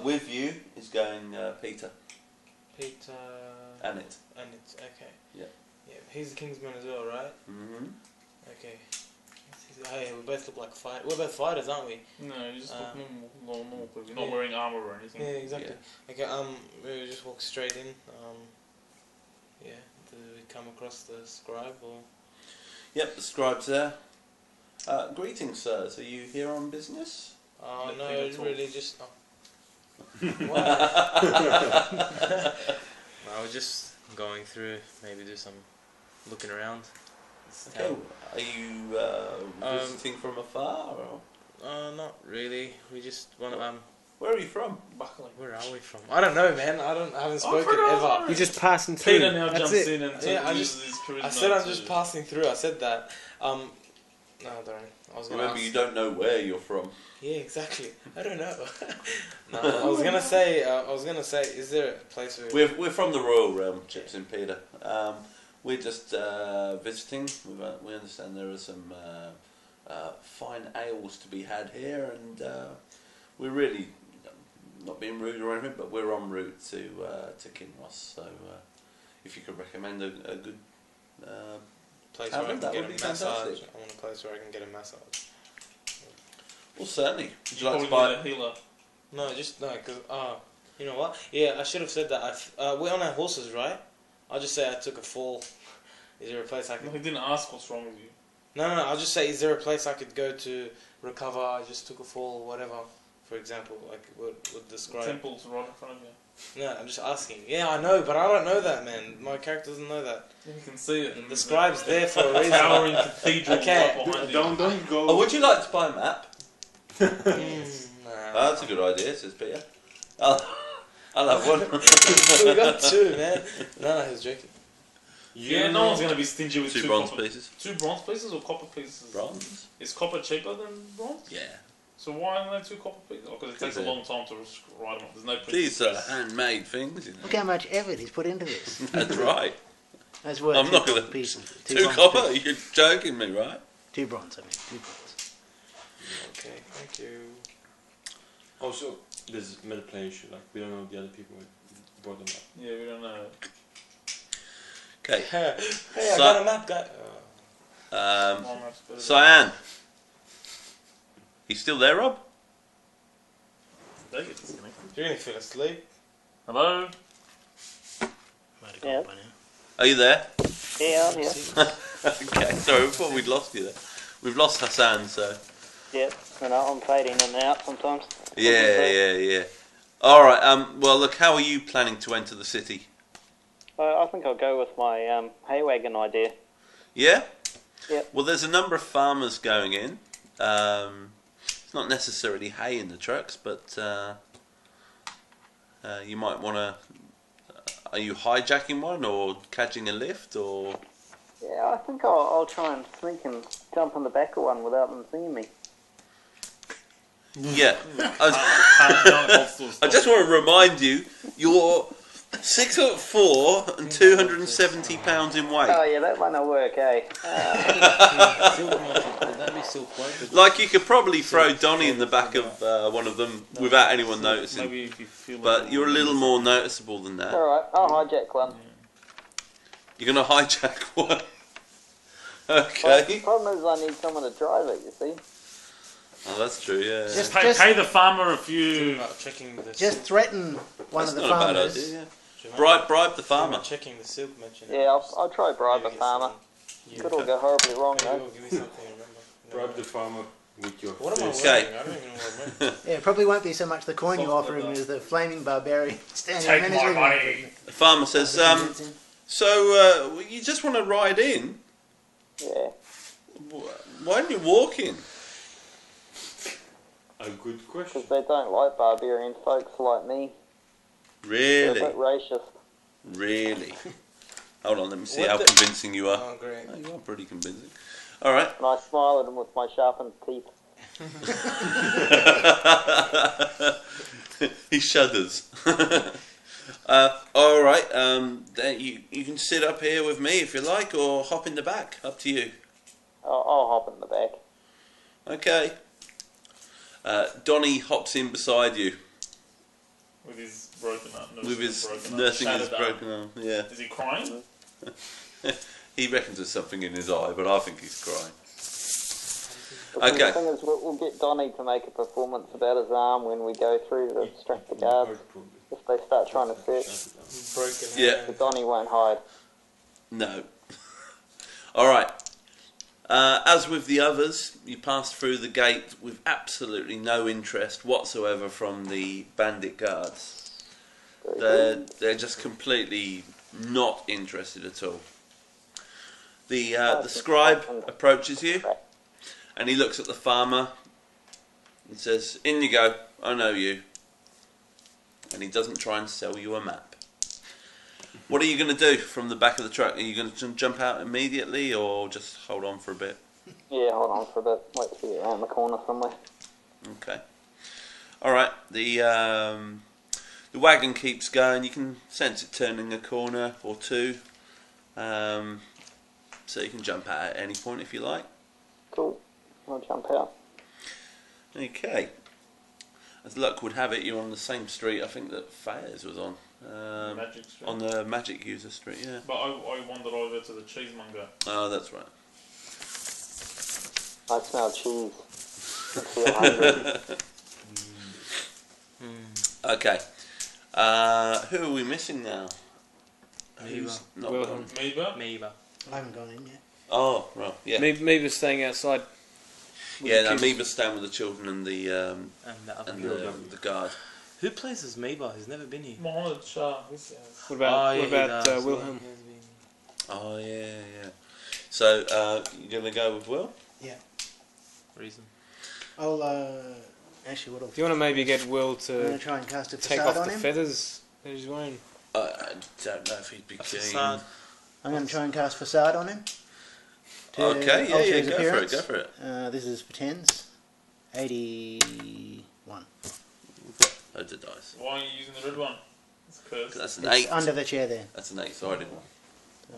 With you is going Peter. Peter. Annette. Annette. Okay. Yeah. Yeah. He's the Kingsman as well, right? Mm-hmm. Okay. Hey, we both look like fight. We're both fighters, aren't we? No, you just look normal people. You're not wearing armor or anything. Yeah, exactly. Okay. We just walk straight in. Yeah. Do we come across the scribe or? Yep, the scribe's there. Greetings, sirs. Are you here on business? Oh no, Nothing at all. really just. I was just going through, maybe do some looking around. Okay. Are you visiting from afar or? Not really. We just want to. Where are you from? Where are we from? I don't know, man. I haven't spoken ever. You're just passing through. Peter now That's jumps it. in and uses his charisma. I said I'm just passing through. I said that. No, don't. I was gonna Remember, ask. you don't know where you're from. Yeah, exactly. I don't know. No, I was gonna say. Is there a place where We're from the royal realm, Chips and Peter. We're just visiting. We understand there are some fine ales to be had here, and we're really not being rude or anything, but we're en route to Kinross. So if you could recommend a good place where I tavern, can that get would a be massage? fantastic. I want a place where I can get a massage. Well, certainly. Would you like to Probably buy need a healer. No, just no, because you know what? Yeah, I should have said that. We're on our horses, right? I'll just say I took a fall. Is there a place I could? No, he didn't ask what's wrong with you. No. I'll just say, is there a place I could go to recover? I just took a fall, whatever. For example, like would describe. Temple's right in front of you. No, I'm just asking. Yeah, I know, but I don't know that, man. My character doesn't know that. You can see it. The scribe's there for a reason. Towering cathedral Okay. right behind you. Don't go. Oh, would you like to buy a map? Nah. Oh, that's a good idea, says Peter. I'll have one. We got two, man. No, he was joking. Yeah, no one's going to be stingy with Two two bronze copper pieces. Two bronze pieces or copper pieces? Bronze. Is copper cheaper than bronze? Yeah. So why are there two copper pieces? Because it takes a long time to write them up. There's no print. These are handmade things, you know. Look how much effort he's put into this. That's right. That's worth I'm two not going to. pieces. Two bronze copper? pieces. You're joking me, right? 2 bronze, I mean. 2 bronze. Okay, thank you. Also, there's meta play issue. Like we don't know the other people who brought them up. Yeah, we don't know. Okay. Hey, I got a map, guy. Cyan. He's still there, Rob? They get disconnected. You're gonna feel asleep. Hello? Might have gone Yeah. by now. Are you there? Yeah, I'm here. Okay, sorry, we thought we'd lost you there. We've lost Hassan, so. Yep, I know, I'm fading in and out sometimes. Yeah. Alright, well, look, how are you planning to enter the city? I think I'll go with my hay wagon idea. Yeah? Yep. Well, there's a number of farmers going in. It's not necessarily hay in the trucks, but You might want to. Are you hijacking one or catching a lift or? Yeah, I think I'll try and sneak and jump on the back of one without them seeing me. Yeah. I just want to remind you, you're 6'4" and 270 pounds in weight. Oh yeah, that might not work, eh? Like you could probably throw Donnie in the back of one of them without anyone noticing. Maybe if you feel but you're a little more noticeable than that. Alright, I'll hijack one. You're going to hijack one? Okay. The problem is I need someone to drive it, you see. Oh, that's true, yeah. Just pay the farmer a few... Just threaten one That's of the not farmers. a bad idea, yeah. Bribe the farmer. Checking the silk merchant. Yeah, I'll try bribe the farmer. Could all go horribly wrong though. Give me something, remember. Bribe the farmer with your What am I Okay. wearing? I don't even know what I'm wearing. Yeah, it probably won't be so much the coin you offer him as the flaming barbarian standing Take in his my living money. room. The farmer says, so you just want to ride in? Yeah. Why aren't you walking? A good question. Because they don't like barbarian folks like me. They're Really? a bit racist. Really? Hold on, let me see What how the- convincing you are. Oh, great. Oh, you are pretty convincing. All right. And I smile at them with my sharpened teeth. He shudders. All right. Then you can sit up here with me if you like, or hop in the back. Up to you. I'll hop in the back. Okay. Donnie hops in beside you With his broken arm. with his broken arm, nursing his shattered arm. broken arm. Yeah. Is he crying? He reckons there's something in his eye, but I think he's crying. The Okay. thing is, we'll get Donnie to make a performance about his arm when we go through to distract the guards. If they start trying to search. Broken Yeah. So Donnie won't hide. No. All right. As with the others, you pass through the gate with absolutely no interest whatsoever from the bandit guards. They're just completely not interested at all. The scribe approaches you, and he looks at the farmer and says, "In you go. I know you." And he doesn't try and sell you a map. What are you going to do from the back of the truck? Are you going to jump out immediately or just hold on for a bit? Yeah, hold on for a bit. Wait till you're around the corner somewhere. Okay. All right. The wagon keeps going. You can sense it turning a corner or two. So you can jump out at any point if you like. Cool. I'll jump out. Okay. As luck would have it, you're on the same street I think that Fairs was on. Magic Street. On the Magic User Street, yeah. But I wandered over to the cheesemonger. Oh, that's right. I smell cheese. I feel hungry. Okay. Who are we missing now? Who's not gone? Meba? I haven't gone in yet. Oh, right, yeah. Meba's staying outside. Yeah, no, Meba's staying with the children and the the guard. Who plays as Meba? He's never been here. Mohammed Shah. What about Wilhelm? Oh, yeah. So, you're going to go with Will? Yeah. Reason. I'll, actually, what I'll Do you want to maybe get Will I'm to going to try and cast a take facade off on the him. feathers that he's wearing? I don't know if he'd be keen. I'm going to try and cast facade on him. To Okay, yeah, alter yeah, his go for it, appearance. go for it. This is for 10s. 81. Loads of dice. Why are you using the red one? It's cursed. That's an It's 8. under the chair there. That's an 8-sided one.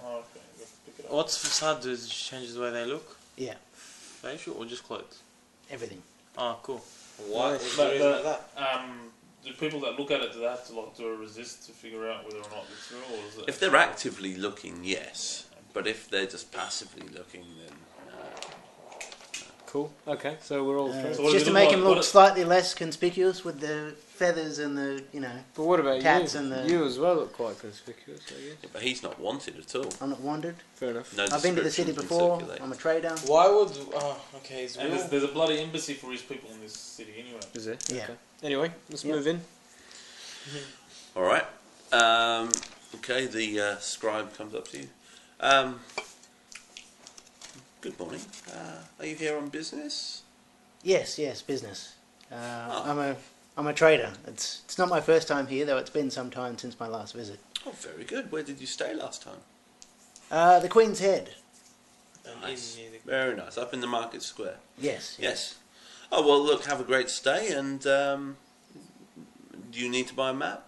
Oh, okay. Let's pick it up. What's facade do? It changes the way they look? Yeah. Facial or just clothes? Everything. Oh, cool. Why? What's the reason of that? Do people that look at it, do they have to do a resist to figure out whether or not it's real, or is it? If they're actively looking, yes. But if they're just passively looking, then Cool. Okay, so we're all through. Just to make him look slightly less conspicuous with the feathers and the, But what about tats you? and the... You as well look quite conspicuous, I guess. Yeah, but he's not wanted at all. I'm not wanted. Fair enough. No I've been to the city description's before. been circulated. I'm a trader. Why would... Oh, okay. Is And there's a bloody embassy for his people in this city anyway. Is there? Yeah. Okay. Anyway, let's move in. All right. Okay, the scribe comes up to you. Good morning. Are you here on business? Yes, business. I'm a I'm a trader. It's not my first time here, though it's been some time since my last visit. Oh, very good. Where did you stay last time? The Queen's Head. Nice. Very nice. Up in the market square. Yes. Yes. Oh, well, look, have a great stay, and do you need to buy a map?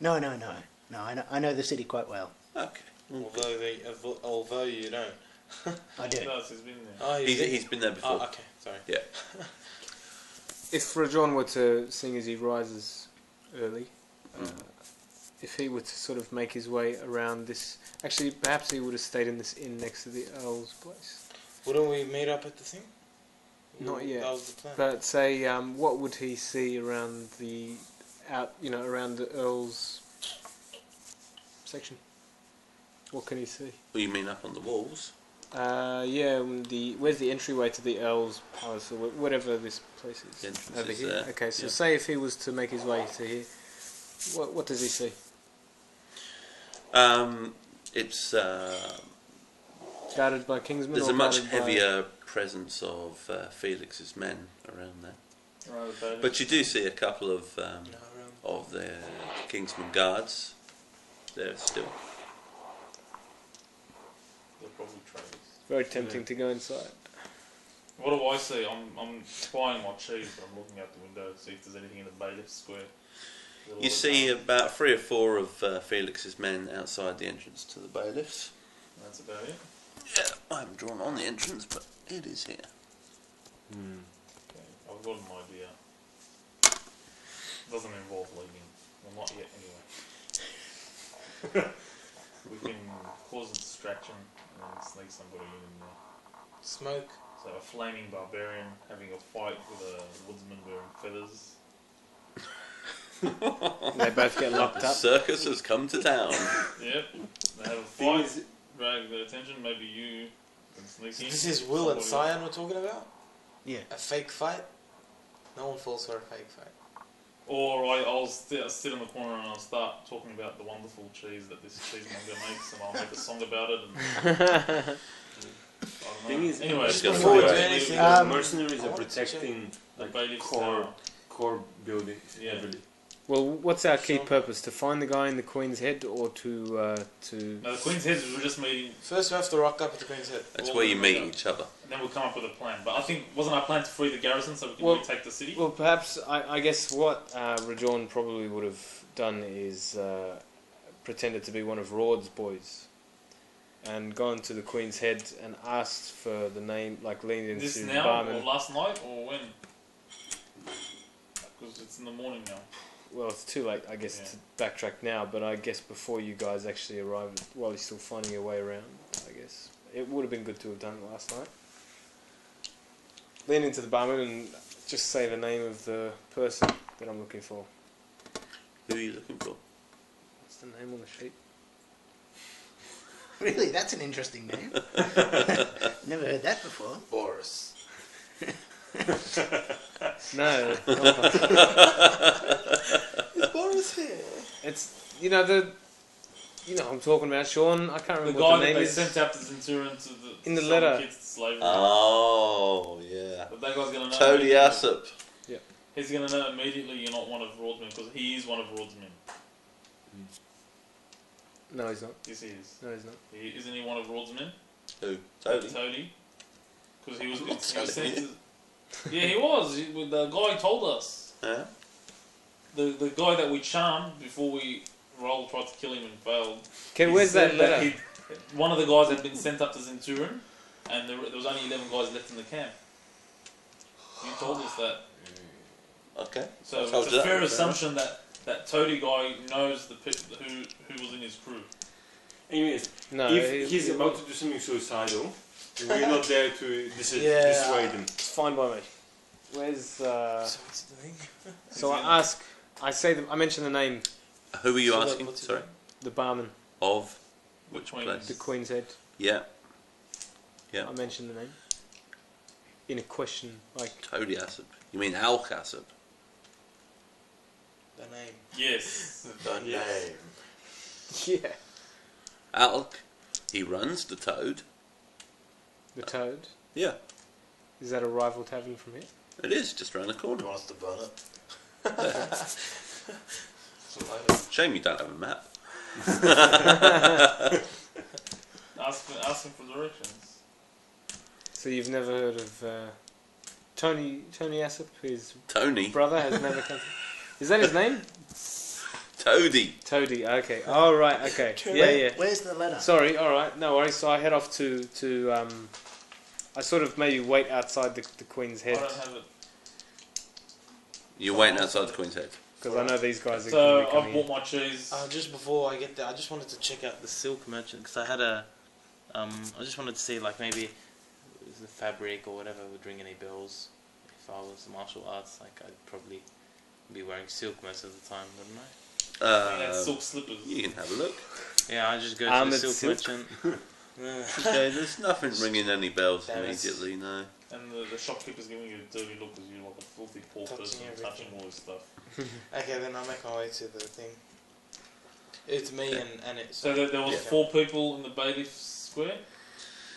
No. I know the city quite well. Okay. Although you don't. I do. No, he's been there. Oh, He's been there before. Oh, okay. Sorry. Yeah. If Rajon were to, seeing as he rises early, if he were to sort of make his way around this, actually, perhaps he would have stayed in this inn next to the Earl's place. Wouldn't we meet up at the thing? Not yet. That was the plan. But say, what would he see around around the Earl's section? What can he see? Well, you mean up on the walls? Yeah. Where's the entryway to the Earl's palace or whatever this place is? The entrance Over is here. there. Okay, so Yeah. say if he was to make his way to here, what does he see? It's Guarded by Kingsmen. there's or a much guarded by- heavier presence of Felix's men around there. Right, But you do see a couple of the Kingsman guards there still. They're probably traders. Very tempting to go inside. What do I see? I'm spying my cheese, but I'm looking out the window to see if there's anything in the bailiff square. You see about 3 or 4 of Felix's men outside the entrance to the bailiffs. That's about it. Yeah, I haven't drawn on the entrance, but it is here. Okay, I've got an idea. Doesn't involve leaving. Well, not yet, anyway. We can cause a distraction and sneak somebody in there. Smoke. So a flaming barbarian having a fight with a woodsman wearing feathers. They both get locked The up. circus has come to town. Yep. They have a fight, drag their attention, maybe you can sneak in. This is Will and somebody- Cyan we're talking about? Yeah. A fake fight? No one falls for a fake fight. Or I'll sit in the corner and I'll start talking about the wonderful cheese that this cheesemonger makes, and I'll make a song about it. And Thing is, anyway, just before we do anything, mercenaries are protecting the bailiff's core buildings. Yeah. Heavily. Well, what's our key purpose? To find the guy in the Queen's Head, or to No, the Queen's Head, we're just meeting. First we have to rock up at the Queen's Head. That's where you meet each other. And then we'll come up with a plan. But I think, wasn't our plan to free the garrison so we can retake the city? Well, perhaps I guess what Rajon probably would have done is pretended to be one of Raud's boys, and gone to the Queen's Head and asked for the name, like leaned into This the now, barman. or last night, or when? Because it's in the morning now. Well, it's too late, I guess, to backtrack now, but I guess before you guys actually arrived, while he's still finding your way around, I guess. It would have been good to have done it last night. Lean into the barman and just say the name of the person that I'm looking for. Who are you looking for? What's the name on the sheet? Really, that's an interesting name. Never heard that before. Boris. No. Is Boris here? It's, I'm talking about, Sean. I can't The remember guy what the that name they is. sent out to Centurion to In the sell letter. kids to slavery. Oh, yeah. But that guy's going to know. Toady Assop. Yeah. He's going to know immediately you're not one of Raud's men, because he is one of Raud's men. No, he's not. Yes, he is. No, he's not. Isn't he one of Raud's men? Who? Toady? Toady. Because he was telling sent you. to... Yeah, he was. The guy told us. Yeah? The guy that we charmed before we Raoul tried to kill him and failed. Okay, he where's said that letter? One of the guys had been sent up to Centurion, and there was only 11 guys left in the camp. He told us that. Okay. So I told it's you a that. fair assumption that Toady guy knows the who was in his crew. Anyways, No, if he's about to do something suicidal, we're not there to dissuade him. It's fine by me. Where's So what's the thing? So I mention the name. Who are you So asking? what's his Sorry. name? The barman. Of which Queen's. place? The Queen's Head. Yeah. Yeah. I mentioned the name. In a question, like... Toady Assop. You mean Alk Assop? The name. Yes. The name. Yeah. Alk. He runs the Toad. The Toad. Yeah. Is that a rival tavern from here? It is, just around the corner. Do you want us to burn it? Shame you don't have a map. Ask him for directions. So you've never heard of Tony Assop, his Tony? brother has never come. Is that his name? Toady. Toady. Okay. Oh right. Okay. Yeah. Where's the letter? Sorry. All right. No worries. So I head off to I sort of maybe wait outside the Queen's Head. I don't have it. You're waiting outside the Queen's Head. Because I know these guys are So going to be I've coming bought in. my cheese. Just before I get there, I just wanted to check out the silk merchant because I had a, I just wanted to see like maybe the fabric or whatever would ring any bells. If I was martial arts, like I'd probably be wearing silk most of the time, wouldn't I? Silk slippers. You can have a look. Yeah, I just go to the silk merchant. Okay, there's nothing ringing any bells immediately, no. And the shopkeeper's giving you a dirty look because you're like a filthy poor person touching all his stuff. Okay, then I'll make my way to the thing. It's me and it's... So there was 4 people in the bailiff square?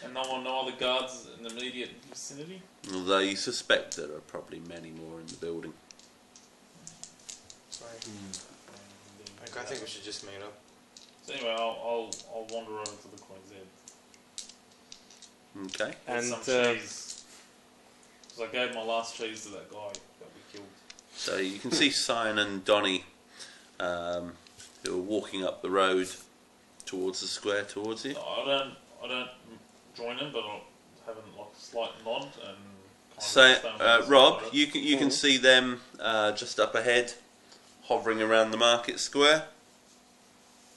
And no other guards in the immediate vicinity? Although you suspect there are probably many more in the building. Okay, I think we should just meet up. So anyway, I'll wander over to the Queen's Head. Okay. Get some cheese. Because I gave my last cheese to that guy that we killed. So you can see Cyan and Donnie who are walking up the road towards the square towards you. I don't join him, but I'll have a slight nod and. So Rob, you can see them just up ahead, hovering around the market square.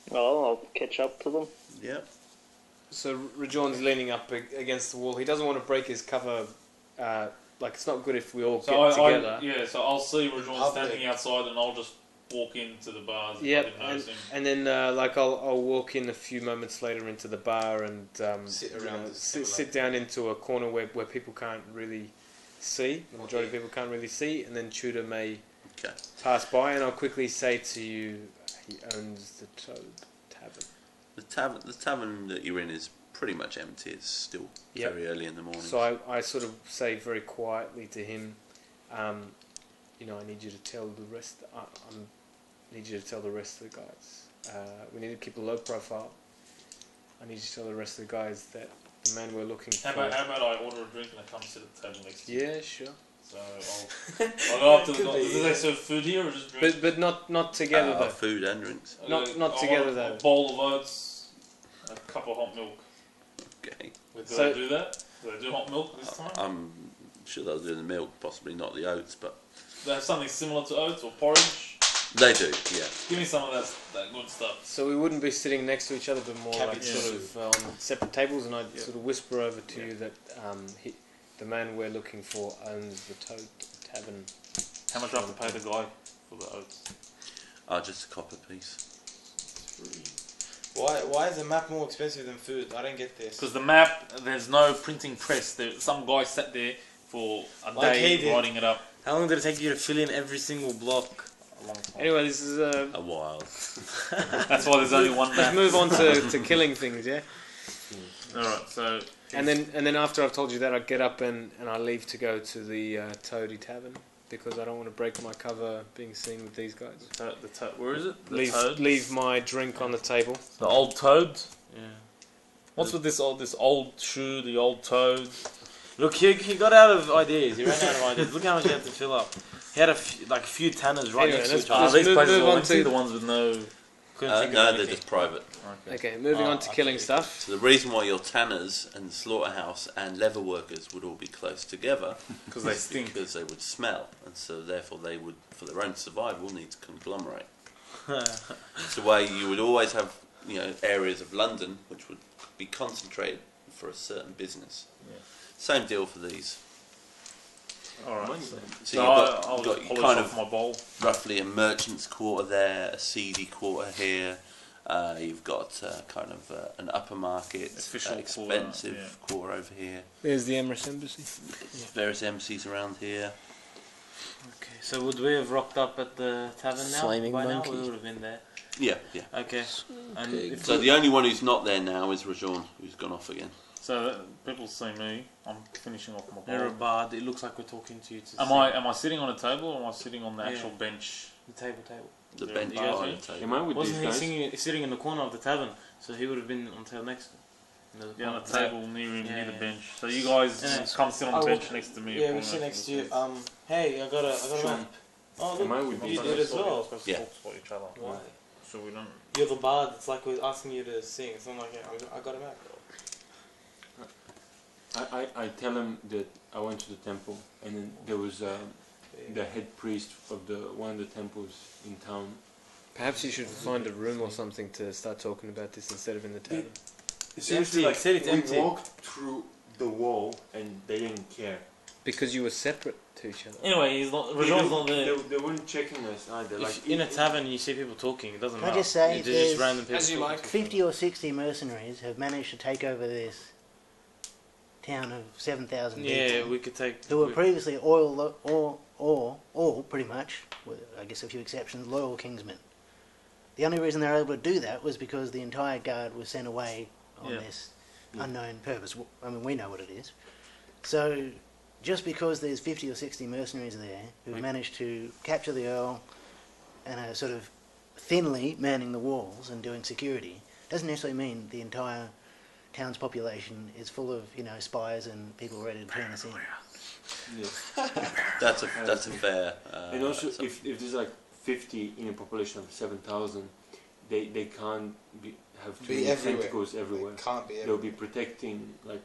Well, I'll catch up to them. Yep. So Rajon's leaning up against the wall. He doesn't want to break his cover. Like it's not good if we all get together. So I'll see Rajon standing outside, and I'll just walk into the bars. Yep, and then like I'll walk in a few moments later into the bar and sit down into a corner where people can't really see. The majority of people can't really see, and then Tudor may pass by, and I'll quickly say to you, he owns the Toad Tavern. The tavern that you're in is pretty much empty. It's still very early in the morning. So I sort of say very quietly to him, I need you to tell the rest. I need you to tell the rest of the guys. We need to keep a low profile. I need you to tell the rest of the guys that the man we're looking for. How about I order a drink and I come sit at the table next to you? Yeah, sure. So I'll go up to the guys. Do they serve food here or just drinks? But not together though. Food and drinks. Not together though. A bowl of oats, and a cup of hot milk. Okay. Do they do that? Do they do hot milk this time? I'm sure they'll do the milk, possibly not the oats, but They have something similar to oats or porridge. they do. Yeah. Give me some of that good stuff. So we wouldn't be sitting next to each other, but more like sort of on separate tables, and I'd sort of whisper over to you that the man we're looking for owns the Toad Tavern. How much do I have to pay the guy for the oats? Just a copper piece. Why is the map more expensive than food? I don't get this. Because the map, there's no printing press. Some guy sat there for a day writing it up. How long did it take you to fill in every single block? A long time. Anyway, this is a while. That's why there's only one map. Let's move on to killing things, yeah? Alright, so... And then after I've told you that, I get up and I leave to go to the Toady Tavern because I don't want to break my cover being seen with these guys. Where is it? Leave my drink on the table. The old toad? Yeah. What's with this old shoe, the old toad? Look, he got out of ideas. He ran out of ideas. Look how much he had to fill up. He had a few tanners right next to each other. These places are empty, the ones with no... No, they're just private. Okay, moving on to killing stuff. So the reason why your tanners and the slaughterhouse and leather workers would all be close together because they stink. Because they would smell, and so therefore they would, for their own survival, need to conglomerate. It's the way you would always have, areas of London which would be concentrated for a certain business. Yeah. Same deal for these. Alright, so I'll you've polish got off my bowl. roughly a merchant's quarter there, a seedy quarter here. You've got an upper market, expensive quarter over here. There's the Emirates Embassy. Various embassies around here. Okay, so would we have rocked up at the tavern now? Flaming By monkey. now we would have been there. Yeah. Okay. And So the only one who's not there now is Rajon, who's gone off again. So people see me. I'm finishing off my You're a bowl. bard. It looks like we're talking to you. Am I sitting on a table or am I sitting on the actual bench? The table. The Yeah, bench you guys behind here? the table. Am I with Wasn't these he guys? sitting in the corner of the tavern? So he would have been on the table next to him. Yeah, on a the table near Yeah, the yeah. bench. So you guys Yeah. come sit on the Oh, bench look, next to me. Yeah, we upon sit that next to sort you. of thing. Hey, I got a map. Oh, look, Am I with you these did guys? as well. Supposed Yeah. to talk to each other. Why? So we don't. You're the bard. It's like we're asking you to sing. It's not like I got a map. I tell him that I went to the temple, and then there was the head priest of one of the temples in town. Perhaps you should find a room or something to start talking about this instead of in the tavern. Seriously, Empty. Said it's we empty. walked through the wall, and they didn't care. Because you were separate to each other. Anyway, he's not. Rajon's not there. They weren't checking us either. If in a tavern you see people talking, it doesn't Can I matter. just say, It's just there's random people. talking. 50 or 60 mercenaries have managed to take over this town of 7,000 people. Yeah, we could take. Who were previously all pretty much, with I guess a few exceptions, loyal kingsmen. The only reason they were able to do that was because the entire guard was sent away on this unknown purpose. I mean, we know what it is. So, just because there's 50 or 60 mercenaries there who've managed to capture the Earl and are sort of thinly manning the walls and doing security, doesn't necessarily mean the entire town's population is full of, spies and people ready to turn us in. That's a fair. And also, if there's like 50 in a population of 7,000, they can't have too many tentacles everywhere. They can't be They'll everywhere. be protecting like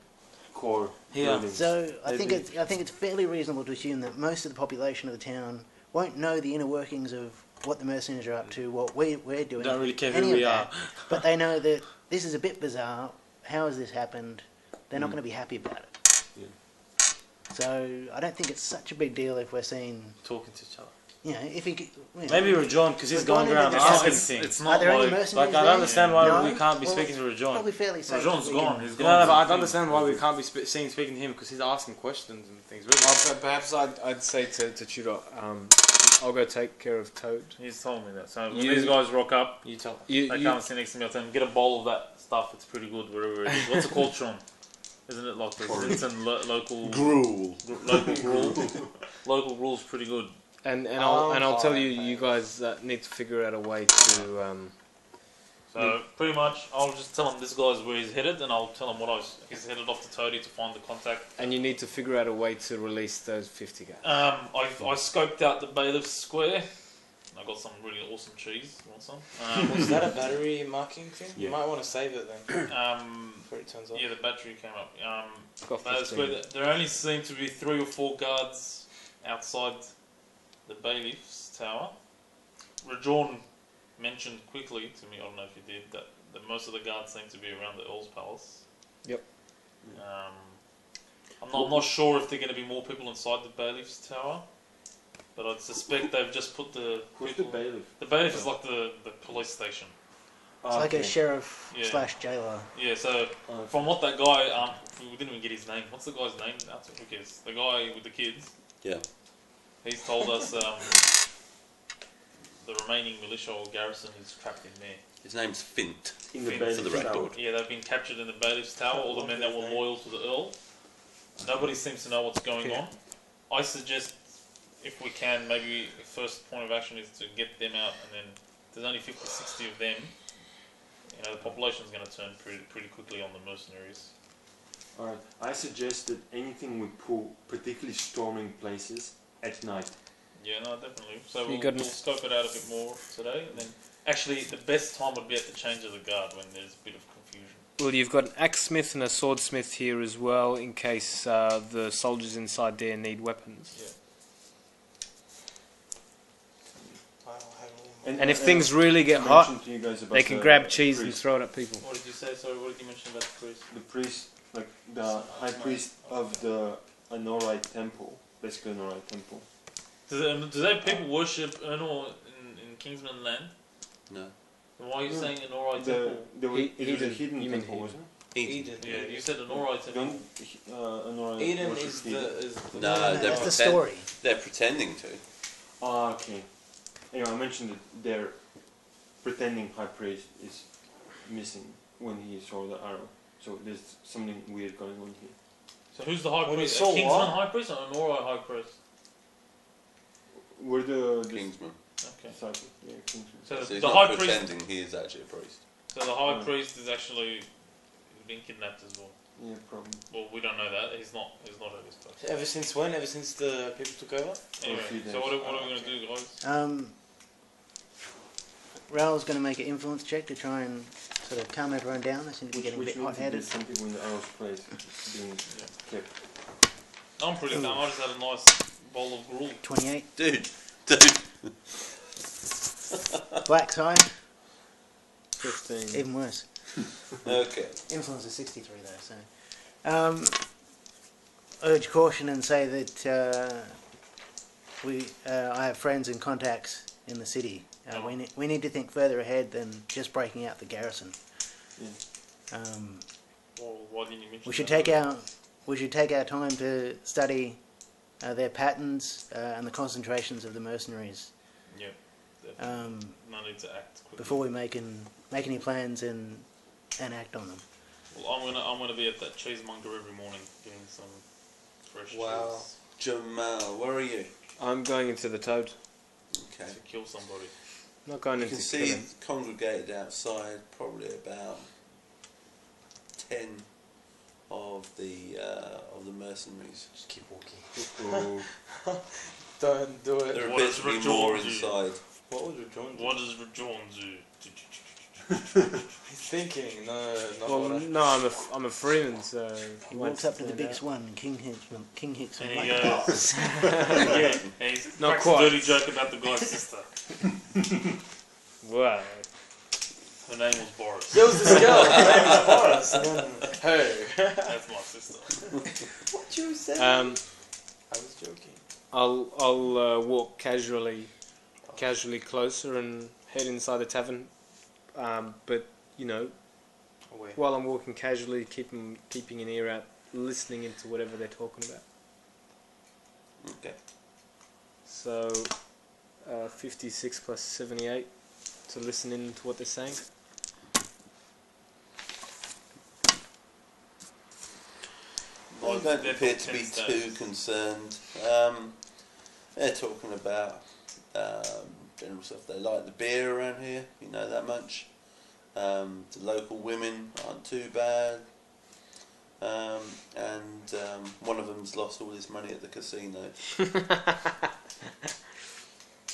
core Yeah. buildings. So I think it's fairly reasonable to assume that most of the population of the town won't know the inner workings of what the mercenaries are up to, what we're doing. Don't really care any who of we that. are. But they know that this is a bit bizarre. How has this happened? They're not going to be happy about it. Yeah. So I don't think it's such a big deal if we're seen. Talking to each other. If he. Maybe Rajon, because he's We're going going around into asking town. things. It's Are not there any like. mercenaries Like, I there? understand why No? we can't be Well, speaking to Rajon. Probably fairly safe. Rajon's that we can- gone. He's No, gone. but I understand why we can't be seen speaking to him because he's asking questions and things. Really. Perhaps I'd say to Tudor, I'll go take care of Toad. He's told me that. So when You- these guys rock up, You tell. they come and sit next to me. I tell them, get a bowl of that stuff. It's pretty good wherever it is. What's it called, Sean? Isn't it like the Zinton local Gruel. Local gruel. Local gruel's pretty good. And I'll tell you, you guys need to figure out a way to. So pretty much, I'll just tell him this guy's where he's headed, and I'll tell him he's headed off to Toady to find the contact. And you need to figure out a way to release those 50 guys. I scoped out the Bailiff's Square. I got some really awesome cheese. You want some? Was that a battery marking thing? Yeah. You might want to save it then. Before it turns off. Yeah, the battery came up. Got Bailiff's 15. Square, there only seem to be 3 or 4 guards outside the Bailiff's Tower. Rajon mentioned quickly to me, I don't know if he did, that most of the guards seem to be around the Earl's Palace. Yep. I'm not sure if there are going to be more people inside the Bailiff's Tower, but I'd suspect they've just put the Who's people... the bailiff? The Bailiff is like the police station. It's like a sheriff Yeah. / jailer. Yeah, so from what that guy... we didn't even get his name. What's the guy's name? Who cares? The guy with the kids. Yeah. He's told us the remaining militia or garrison is trapped in there. His name's Fint. In the Fint. Bailiff's For the record. Yeah, they've been captured in the Bailiff's Tower, all the men that were loyal to the Earl. Nobody seems to know what's going on. I suggest, if we can, maybe the first point of action is to get them out, and then there's only 50, 60 of them. The population's going to turn pretty quickly on the mercenaries. Alright, I suggest that anything we pull, particularly storming places, at night. Yeah, no, definitely. So You we'll scope it out a bit more today, and then actually the best time would be at the change of the guard when there's a bit of confusion. Well, you've got an axesmith and a swordsmith here as well, in case the soldiers inside there need weapons. Yeah. And if things really get hot, mentioned to you guys about they can the grab cheese and priest. throw it at people. What did you say? Sorry, what did you mention about the priest? The priest, like the high priest of the Anorite temple, basically Anorite temple. Do they people worship Ernor in Kingsman land? No. Then why are you saying an Ori The, temple? it was a hidden temple, wasn't it? Eden. Yeah, you said an Ori temple. Eden is the No, they're the story. They're pretending to. Ah, okay. Anyway, I mentioned that their pretending high priest is missing when he saw the arrow. So there's something weird going on here. So who's the high When priest? we saw A Kingsman what? high priest or an Ori high priest? We're the Kingsman. Okay. disciples. Yeah, Kingsman. So So he's the not high priest. pretending he is actually a priest. So the high priest is actually being kidnapped as well. Yeah, probably. Well, we don't know that. He's not at this place. So ever since when? Ever since the people took over? Anyway, so what are we going to do, guys? Raoul's going to make an influence check to try and sort of calm everyone down. They seem to be getting a bit hot-headed. There's some people in the Earl's place being kept. I'm pretty calm. I just had a nice bowl of gruel. 28. Dude. Black side. 15. Even worse. Okay. Influence is 63 though, so. Urge caution and say that I have friends and contacts in the city. We need to think further ahead than just breaking out the garrison. Yeah. Well, why didn't you mention We should that? take our time to study their patterns and the concentrations of the mercenaries. Yep. No need to act quickly. Before we make any plans and act on them. Well, I'm gonna be at that cheesemonger every morning getting some fresh Wow. cheese Jamal, where are you? I'm going into the Toad. Okay. to kill somebody. Not going You into can see congregated outside probably about 10 of the mercenaries. Just keep walking. Don't do it. There What appears does to be Rajon more do? inside. What would Rajon do? What does Rajon do? He's thinking. No, not Well, what I... no, I'm a freeman, so He walks up to the biggest one, and King hits him And like he a goes, boss. yeah, and he Not cracks quite. a dirty joke about the guy's sister. Wow. Her name was Boris. There was this girl. Her name is Boris. Hey. That's my sister. What you said? I was joking. I'll walk casually closer and head inside the tavern. But you know, Away. while I'm walking casually, keeping an ear out, listening into whatever they're talking about. Okay. So, 56 plus 78 to listen in to what they're saying. Well, I don't appear to be too concerned. They're talking about general stuff. They like the beer around here, you know that much. The local women aren't too bad. And one of them's lost all his money at the casino.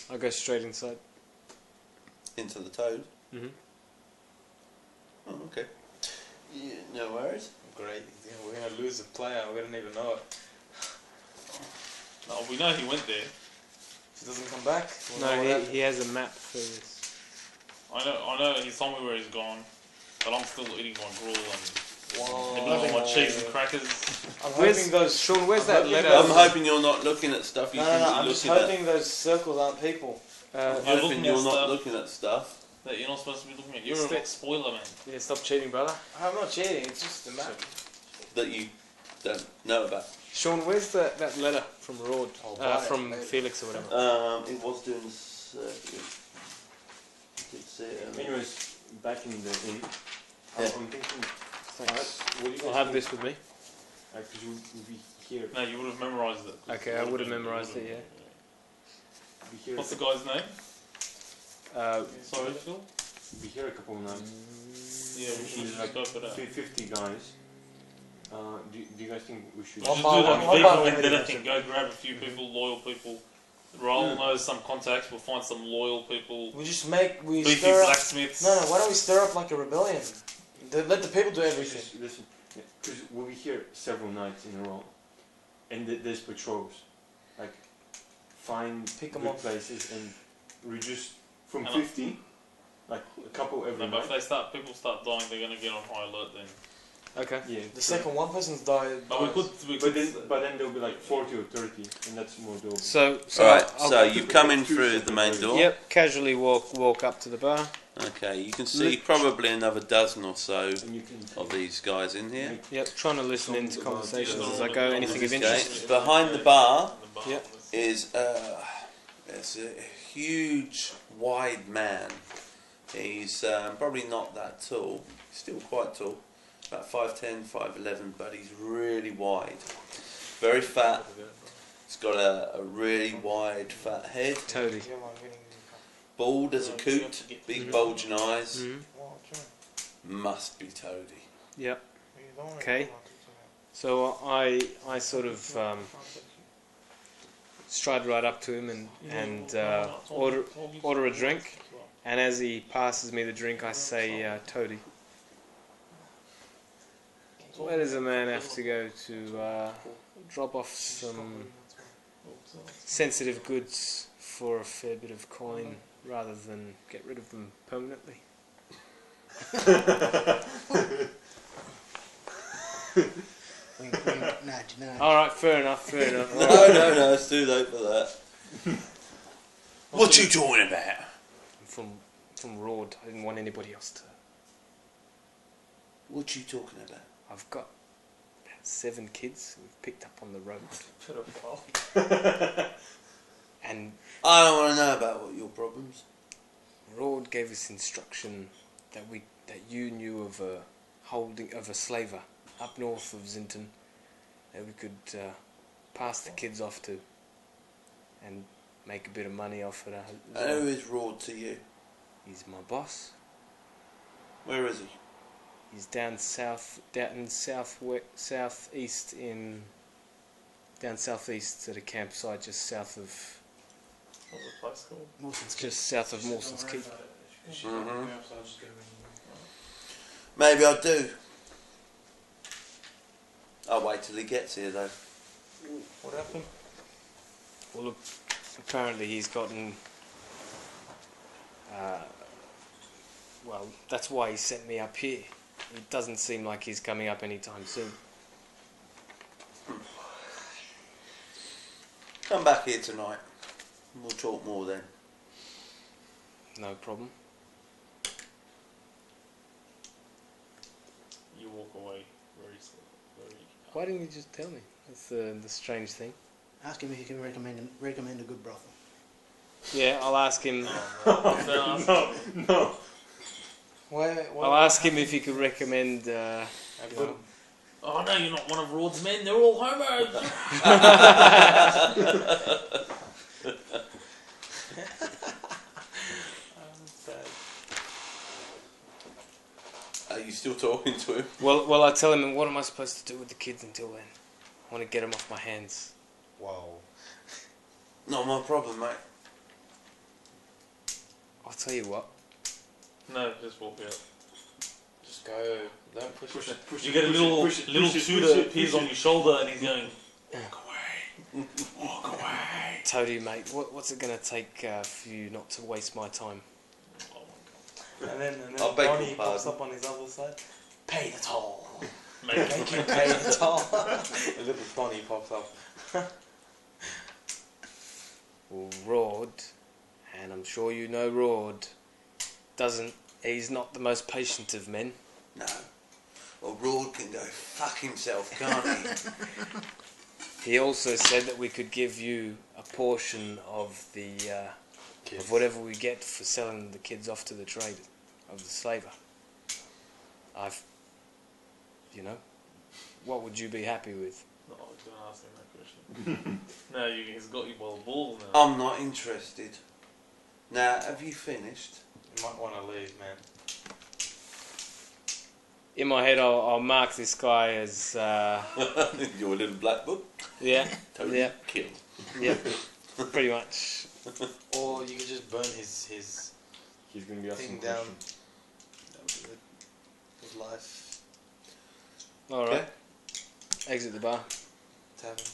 I'll go straight inside. Into the Toad? Mm-hmm. Oh, okay. Yeah, no worries. Great. Yeah, we're going to lose a player. We don't even know it. No, we know he went there. He doesn't come back. We'll know No, what he has a map for this. I know he's told me where he's gone, but I'm still eating my gruel and Wow. nibbling on my cheese and crackers. I'm hoping those... Sean, where's I'm that hoping letter? I'm hoping you're not looking at stuff you No, shouldn't be I'm just looking hoping those circles aren't people. I'm You're hoping looking you're at not stuff. looking at stuff. That you're not supposed to be looking at. You're a big spoiler, man. Yeah, stop cheating, brother. I'm not cheating, it's just a map. That you don't know about. Sean, where's that letter from Rord? I'll buy it From later. Felix or whatever. It was doing the circuit. I did see it. Anyways, back in the inn, Yeah. I'm thinking, Thanks. what do you guys I'll have think? this with me. Because we'll be here. No, you would have memorised it. Okay, I would have memorised it, yeah. Be here. What's the guy's name? Sorry, Phil? Be here a couple of nights. Yeah, we should Like go for that. 50 guys. Do you guys think we should? Just do that people vendetta thing. Go grab a few people, loyal people. Raoul knows some contacts. We'll find some loyal people. We just beefy stir up... blacksmiths. No, why don't we stir up like a rebellion? Let the people do everything. Listen, because we'll be here several nights in a row, and there's patrols. Like, Pick good 'em up. places and reduce from And 50, like a couple every No, but night. if people start dying, they're going to get on high alert then. Okay. Yeah. The second one person's died. But we could. But then there'll be like 40 or 30, and that's more doable. So Alright, I'll- so you come in through the main door. Yep, casually walk up to the bar. Okay, you can see probably another dozen or so And you can of these guys in here. Yep, trying to listen into conversations as I go. Anything of Okay, interest. behind the bar Yep. is it's a huge, wide man. He's probably not that tall, still quite tall. about 5'10", 5'11", but he's really wide. Very fat. He's got a really wide, fat head. Toady. Bald as a coot. Big bulging eyes. Must be Toady. Yep. Okay. So I sort of stride right up to him and order a drink. And as he passes me the drink, I say, Toady, where does a man have to go to drop off some sensitive goods for a fair bit of coin rather than get rid of them permanently? Alright, fair enough. No, it's too late for that. What you talking about? From Road. I didn't want anybody else to. What you talking about? I've got about 7 kids we've picked up on the road. And I don't want to know about what your problems. Road gave us instruction that you knew of a slaver up north of Zinton that we could pass the kids off to and make a bit of money off it. Who is Road to you? He's my boss. Where is he? He's down southeast at a campsite just south of. What's the place called? Mawson's Keep. Just south of Mawson's Keep. Mm-hmm. Maybe I do. I'll wait till he gets here though. What happened? Well, look, apparently he's gotten. Well, that's why he sent me up here. It doesn't seem like he's coming up anytime soon. Come back here tonight. We'll talk more then. No problem. You walk away very slowly. Why didn't you just tell me? That's the strange thing. Ask him if he can recommend a good brothel. Yeah, I'll ask him. No. I'll ask him if he could recommend. Oh no, you're not one of Rod's men. They're all homos. Are you still talking to him? Well, I tell him, what am I supposed to do with the kids until then? I want to get them off my hands. Whoa. Not my problem, mate. I'll tell you what. No, just walk out. Just go. Don't push it. You get a little tutor appears on your shoulder and he's going, walk away. Walk away. Toady, mate, what's it going to take for you not to waste my time? And then I'll beg Donnie your pops pardon. up on his other side. Pay the toll. Make him pay the toll. A little Donnie pops up. Well, Rod, and I'm sure you know Rod, he's not the most patient of men. No. Well, Rod can go fuck himself, can't he? He also said that we could give you a portion of the of whatever we get for selling the kids off to the trade of the slaver. What would you be happy with? No, I was going to ask him that question. No, he's got you by the balls now. I'm not interested. Now, have you finished? You might want to leave, man. In my head, I'll mark this guy as your little black book. Yeah, Totally yeah, killed. yeah, pretty much. Or you could just burn his He's going to be thing asking down. questions. That would be good. His life. All right. Exit the bar. Tavern.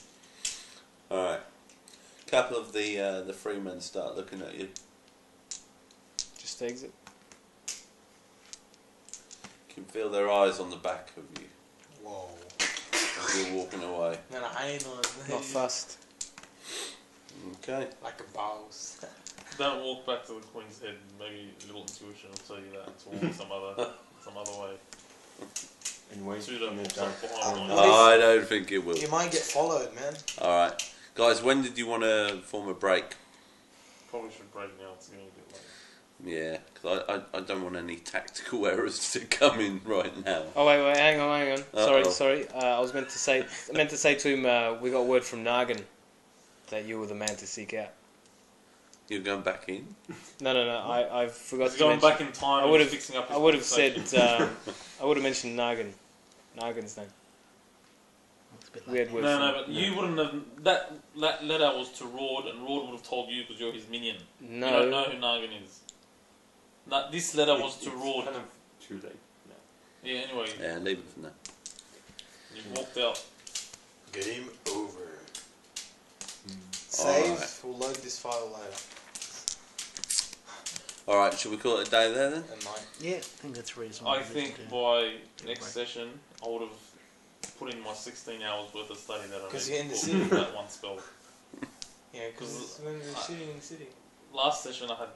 All right. A couple of the freemen start looking at you. Just exit. You can feel their eyes on the back of you. Whoa. As you're walking away. Man, I ain't on it. Not fast. Okay. Like a boss. Don't walk back to the Queen's Head. Maybe a little intuition will tell you that. It's walk some other way. And wait Pseudo in the walks dark. up behind I don't think it will. You might get followed, man. All right. Guys, when did you want to form a break? Probably should break now. It's getting a bit late. Yeah, because I don't want any tactical errors to come in right now. Oh wait, hang on. Uh-oh. Sorry. I was meant to say to him. We got word from Nargan that you were the man to seek out. You're going back in? No. I forgot He's to going mention. back in time. I would and have. fixing up his I would have said. conversation. I would have mentioned Nargan. Nargan's name. We had word No, from but you wouldn't have. That letter was to Rord, and Rord would have told you because you're his minion. No. You don't know who Nargan is. This letter was to Rord. Kind of too late. Yeah. Anyway. Yeah, leave it for now. You walked out. Game over. Save. Alright. We'll load this file later. Alright, shall we call it a day there then? Yeah, I think that's reasonable. I think by next session, I would have put in my 16 hours worth of study that I Because need you're in the to city. put that one spell. Yeah, because when you're sitting in the city. Last session, I had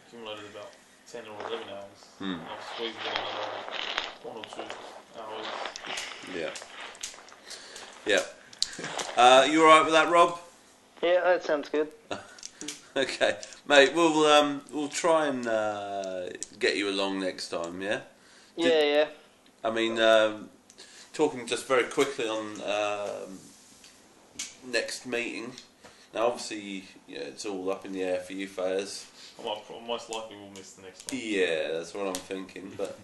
accumulated about 10 or 11 hours. Hmm. I was squeezed in another 1 or 2 hours. Yeah. You alright with that, Rob? Yeah, that sounds good. Okay, mate. We'll try and get you along next time. Yeah. Yeah. I mean, talking just very quickly on next meeting. Now, obviously, it's all up in the air for you, Fayez. I most likely will miss the next one. Yeah, that's what I'm thinking. But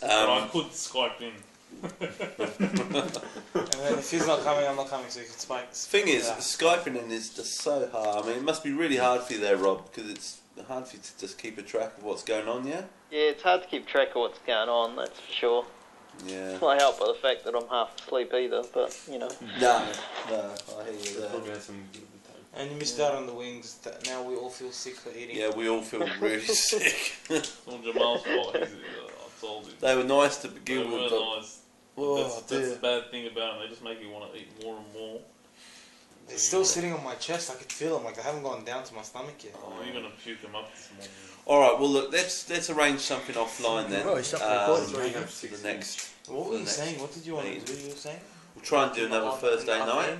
But I could Skype in. And then if he's not coming, I'm not coming, so you can spike. Thing is, Skyping in is just so hard. I mean, it must be really hard for you there, Rob, because it's hard for you to just keep a track of what's going on. Yeah. Yeah, it's hard to keep track of what's going on, that's for sure. Yeah. It's not helped by the fact that I'm half asleep either, but, you know. No, I hear you there. And you missed out on the wings. That now we all feel sick for eating. Yeah, we all feel really sick. It's all Jamal's fault. I told you. They were nice to begin They were with. But nice. That's the bad thing about them. They just make you want to eat more and more. They're still sitting on my chest. I could feel them. Like they haven't gone down to my stomach yet. Oh, you're gonna puke them up this morning. all right. Well, look. Let's arrange something offline then. Oh, stop recording. For the next. What for were the you next saying? What did you want to meeting. do? You were saying? We'll try and do another Thursday night.